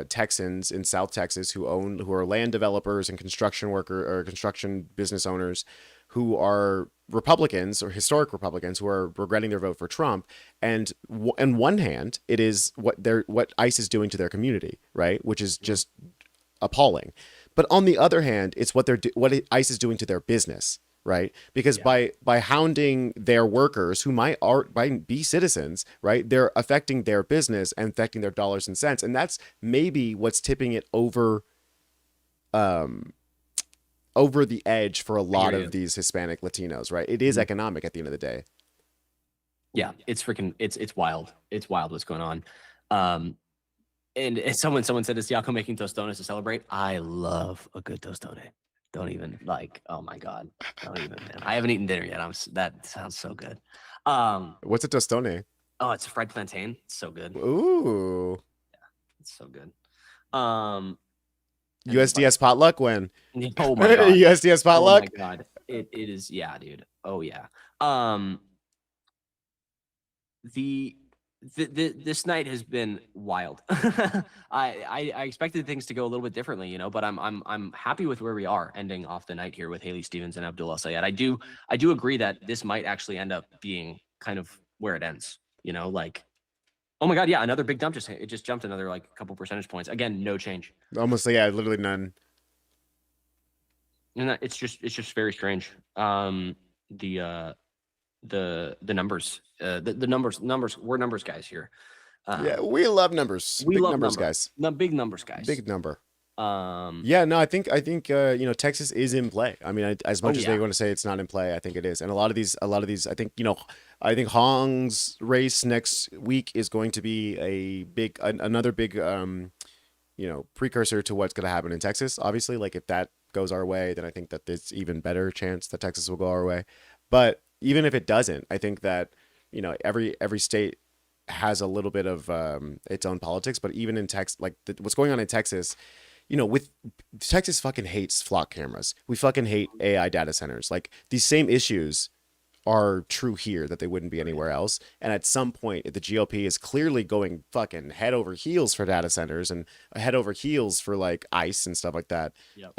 Texans in South Texas who are land developers and construction business owners who are Republicans or historic Republicans who are regretting their vote for Trump. And on one hand, it is what ICE is doing to their community, right? Which is just appalling. But on the other hand, it's what ICE is doing to their business, right? Because by hounding their workers who might be citizens, right? They're affecting their business and affecting their dollars and cents. And that's maybe what's tipping it over the edge for a lot of these Hispanic Latinos, right? It is economic at the end of the day. Yeah, it's wild. It's wild what's going on. And someone said, is Iago making tostones to celebrate? I love a good tostone. Don't even oh my God. Don't even, man. I haven't eaten dinner yet. That sounds so good. What's a tostone? Oh, it's a fried plantain. It's so good. Ooh. Yeah, it's so good. USDS potluck when? Oh my God. USDS potluck? Oh my God. It is, yeah, dude. Oh yeah. This night has been wild. I expected things to go a little bit differently, you know, but I'm happy with where we are ending off the night here with Haley Stevens and Abdul El-Sayed. I do agree that this might actually end up being kind of where it ends, you know, like, oh my God, yeah, another big dump it just jumped another like couple percentage points. Again, no change. Almost, yeah, literally none. And it's just very strange. The numbers, the numbers, we're numbers guys here. Yeah, we love numbers. We love numbers, guys. Big numbers, guys. Big number. Yeah, no, I think you know, Texas is in play. I mean, as much as they want to say it's not in play, I think it is. And a lot of these, I think, you know, I think Hong's race next week is going to be another big, you know, precursor to what's going to happen in Texas. Obviously, like if that goes our way, then I think that there's even better chance that Texas will go our way. But even if it doesn't, I think that, you know, every state has a little bit of its own politics. But even in Texas, like what's going on in Texas, you know, with Texas fucking hates flock cameras. We fucking hate AI data centers. Like these same issues are true here that they wouldn't be anywhere else. And at some point, the GOP is clearly going fucking head over heels for data centers and head over heels for like ICE and stuff like that. Yep.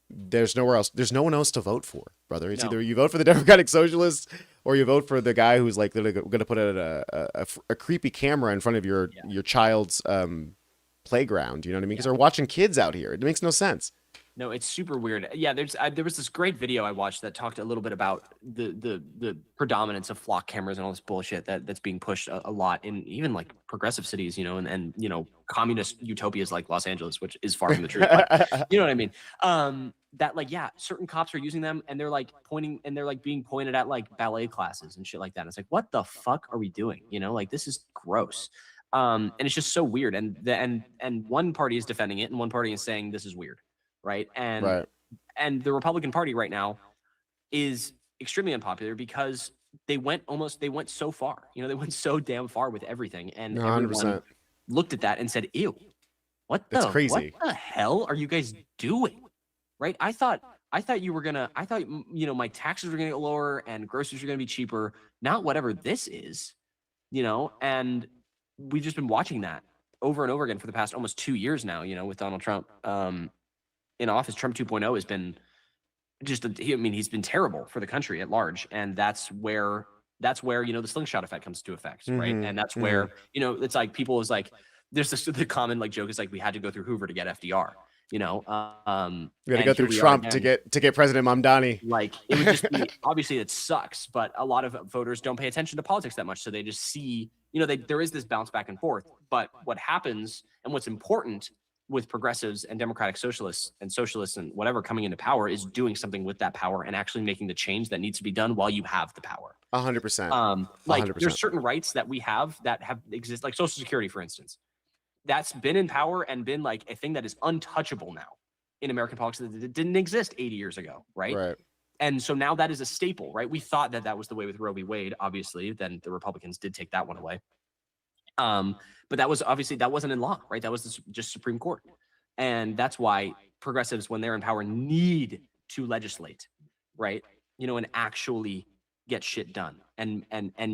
There's nowhere else. There's no one else to vote for, brother. It's either you vote for the Democratic Socialists or you vote for the guy who's like literally going to put a creepy camera in front of your child's playground. You know what I mean? Because they're watching kids out here. It makes no sense. No, it's super weird. Yeah, there was this great video I watched that talked a little bit about the predominance of flock cameras and all this bullshit that's being pushed a lot in even like progressive cities, you know, and you know, communist utopias like Los Angeles, which is far from the truth. But, you know what I mean? That like, yeah, certain cops are using them and they're like pointing and they're like being pointed at like ballet classes and shit like that. And it's like, what the fuck are we doing? You know, like this is gross. And it's just so weird. And one party is defending it and one party is saying this is weird. Right. And the Republican Party right now is extremely unpopular because they went so far, you know, they went so damn far with everything. And 100%. Everyone looked at that and said, ew, what the hell are you guys doing? Right. I thought, you know, my taxes were going to get lower and groceries are going to be cheaper, not whatever this is, you know, and we've just been watching that over and over again for the past almost 2 years now, you know, with Donald Trump, in office. Trump 2.0 has been he's been terrible for the country at large. And that's where, you know, the slingshot effect comes into effect. Right. And that's where, you know, it's like people is like, there's the common like joke is like, we had to go through Hoover to get FDR. You know, We got to and go here through we are Trump to again. get President Mamdani. Like, it would just be, obviously it sucks, but a lot of voters don't pay attention to politics that much. So they just see, you know, there is this bounce back and forth. But what happens and what's important with progressives and democratic socialists and whatever coming into power is doing something with that power and actually making the change that needs to be done while you have the power. 100%. Like 100%. there's certain rights that we have that have exist, like Social Security, for instance. That's been in power and been like a thing that is untouchable now in American politics that didn't exist 80 years ago, right? Right. And so now that is a staple, right? We thought that that was the way with Roe v. Wade, obviously. Then the Republicans did take that one away. But that was obviously, that wasn't in law, right? That was just Supreme Court. And that's why progressives, when they're in power, need to legislate, right? You know, and actually get shit done and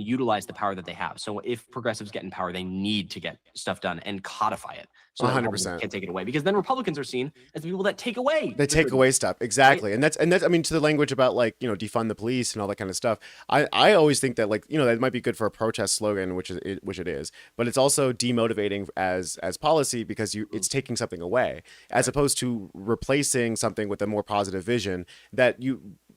utilize the power that they have. So if progressives get in power, they need to get stuff done and codify it. So that 100%. can't take it away, because then Republicans are seen as the people that take away. They take away stuff. Exactly. Right? And that's, I mean, to the language about like, you know, defund the police and all that kind of stuff. I always think that, like, you know, that might be good for a protest slogan, which it is, but it's also demotivating as policy, because it's taking something away, as opposed to replacing something with a more positive vision that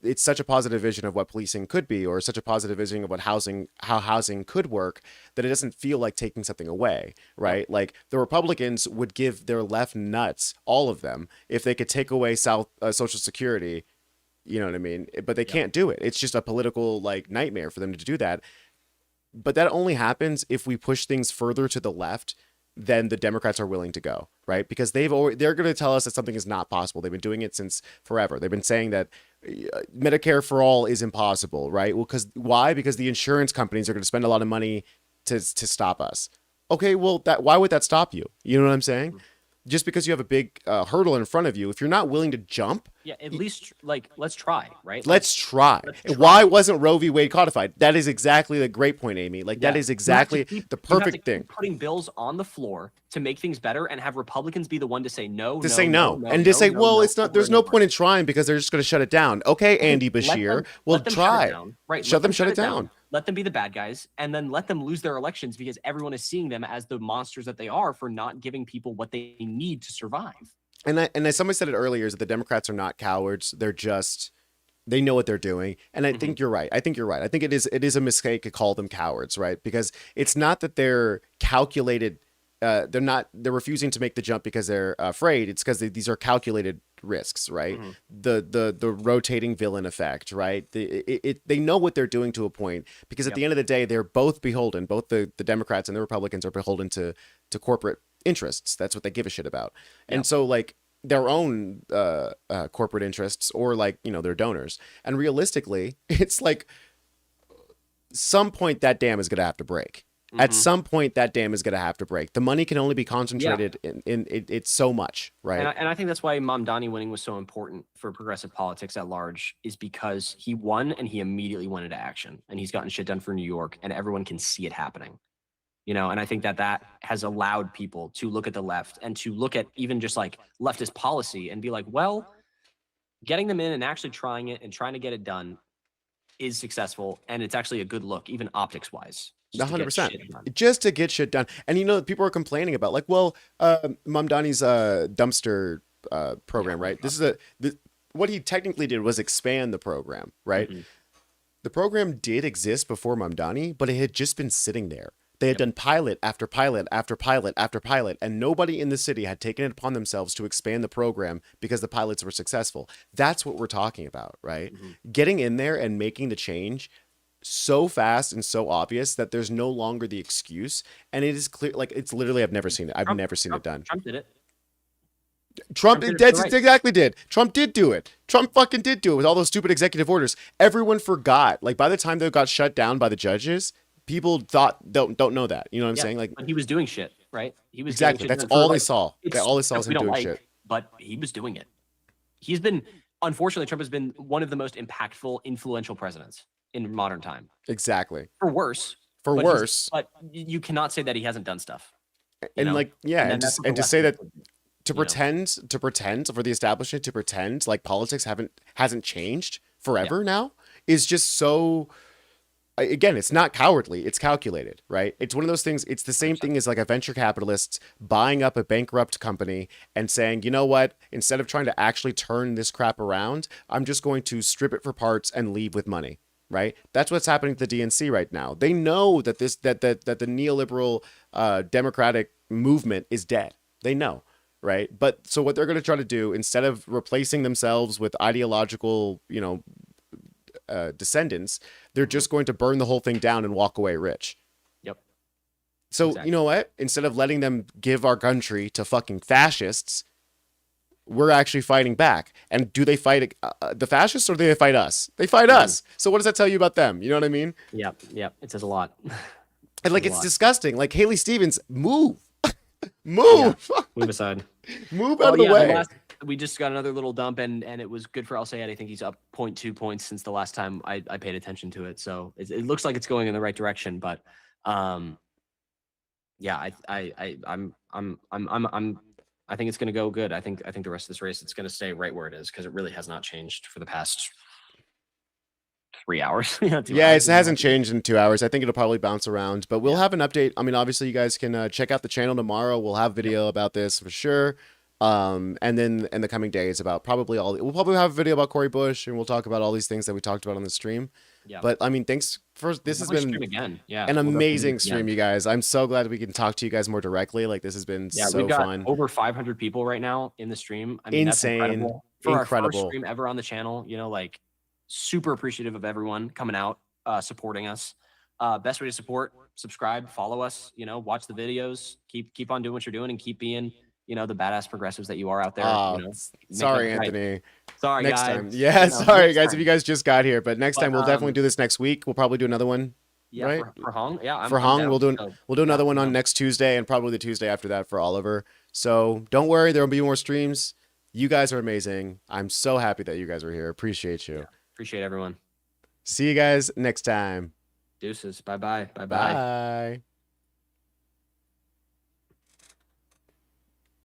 it's such a positive vision of what policing could be, or such a positive vision of what how housing could work, that it doesn't feel like taking something away, right? Like the Republicans would give their left nuts, all of them, if they could take away Social Security, you know what I mean? But they can't do it. It's just a political like nightmare for them to do that. But that only happens if we push things further to the left than the Democrats are willing to go, right? Because they're going to tell us that something is not possible. They've been doing it since forever. They've been saying that Medicare for all is impossible, right? Well, why? Because the insurance companies are going to spend a lot of money to stop us. Okay, well, why would that stop you? You know what I'm saying? Just because you have a big hurdle in front of you, if you're not willing to jump, at least like let's try, right? Let's try. Why wasn't Roe v. Wade codified? That is exactly the great point, Amy. Like that is exactly the perfect thing. Putting bills on the floor to make things better, and have Republicans be the one to say no, well, it's not. There's no point in trying because they're just going to shut it down. Okay, Andy Bashir, we'll try. Shut it down. Let them be the bad guys, and then let them lose their elections, because everyone is seeing them as the monsters that they are for not giving people what they need to survive. And as somebody said it earlier, is that the Democrats are not cowards. They know what they're doing. And I think you're right. I think it is a mistake to call them cowards, right? Because it's not that they're calculated. They're refusing to make the jump because they're afraid. It's because these are calculated risks, right? The rotating villain effect, right? They know what they're doing to a point, because at the end of the day, they're both beholden. Both the Democrats and the Republicans are beholden to corporate interests. That's what they give a shit about. And so like their own corporate interests, or like, you know, their donors. And realistically, it's like some point that dam is going to have to break. At some point, that dam is going to have to break. The money can only be concentrated in it's so much, right? And I think that's why Mamdani winning was so important for progressive politics at large, is because he won and he immediately went into action, and he's gotten shit done for New York, and everyone can see it happening. You know, and I think that has allowed people to look at the left and to look at even just like leftist policy and be like, well, getting them in and actually trying it and trying to get it done is successful, and it's actually a good look, even optics wise. 100%. Just to get shit done. And, you know, people are complaining about like, well, Mamdani's dumpster program, right? This is what he technically did was expand the program, right? The program did exist before Mamdani, but it had just been sitting there. They had done pilot after pilot after pilot after pilot, and nobody in the city had taken it upon themselves to expand the program because the pilots were successful. That's what we're talking about, right? Getting in there and making the change so fast and so obvious that there's no longer the excuse, and it is clear. Like, it's literally, I've never seen it. I've never seen it done. Trump did it. Trump exactly did. Trump did do it. Trump fucking did do it with all those stupid executive orders. Everyone forgot. Like, by the time they got shut down by the judges, people don't know that. You know what I'm saying? Like, but he was doing shit, right? He was exactly. That's all they saw. All they saw was him doing shit. But he was doing it. He's been, unfortunately, Trump has been one of the most impactful, influential presidents in modern time. Exactly. For worse. But you cannot say that he hasn't done stuff. And like, yeah, and to say that, to pretend for the establishment to pretend like politics hasn't changed forever now is just so again, it's not cowardly, it's calculated, right? It's one of those things. It's the same thing as like a venture capitalist buying up a bankrupt company and saying, you know what, instead of trying to actually turn this crap around, I'm just going to strip it for parts and leave with money, right? That's what's happening to the DNC right now. They know that that the neoliberal democratic movement is dead. They know, right? But so what they're going to try to do, instead of replacing themselves with ideological, descendants, they're just going to burn the whole thing down and walk away rich. Yep. So Exactly. you know what? Instead of letting them give our country to fucking fascists, we're actually fighting back. And do they fight the fascists, or do they fight us? They fight us. So what does that tell you about them? You know what I mean? Yep. It says a lot. And like, it's disgusting. Like, Haley Stevens, move. Move. Yeah. Move aside. Move out of the way. We just got another little dump, and it was good for Al Sayed. I think he's up 0.2 points since the last time I paid attention to it. So it looks like it's going in the right direction. But yeah, I think it's going to go good. I think the rest of this race, it's going to stay right where it is, because it really has not changed for the past 3 hours. Yeah, it hasn't changed in 2 hours. I think it'll probably bounce around, but we'll have an update. I mean, obviously, you guys can check out the channel tomorrow. We'll have video about this for sure. And then in the coming days about we'll probably have a video about Cori Bush, and we'll talk about all these things that we talked about on the stream. Yeah. But I mean, thanks for this. Has been again. an amazing stream, you guys. I'm so glad we can talk to you guys more directly. Like, this has been so we've got fun. Over 500 people right now in the stream. I mean, Insane. That's incredible. For our first Incredible. stream ever on the channel, like, super appreciative of everyone coming out, supporting us. Best way to support: subscribe, follow us. Watch the videos. Keep on doing what you're doing, and keep being the badass progressives that you are out there. Sorry, Anthony. Sorry, next guys. time. Yeah, sorry, guys, time. if you guys just got here. But next time, we'll definitely do this next week. We'll probably do another one. Yeah, right? for Hong. Yeah, for Hong, we'll do another one on next Tuesday, and probably the Tuesday after that for Oliver. So don't worry, there will be more streams. You guys are amazing. I'm so happy that you guys are here. Appreciate you. Yeah, appreciate everyone. See you guys next time. Deuces. Bye-bye. Bye-bye. Bye.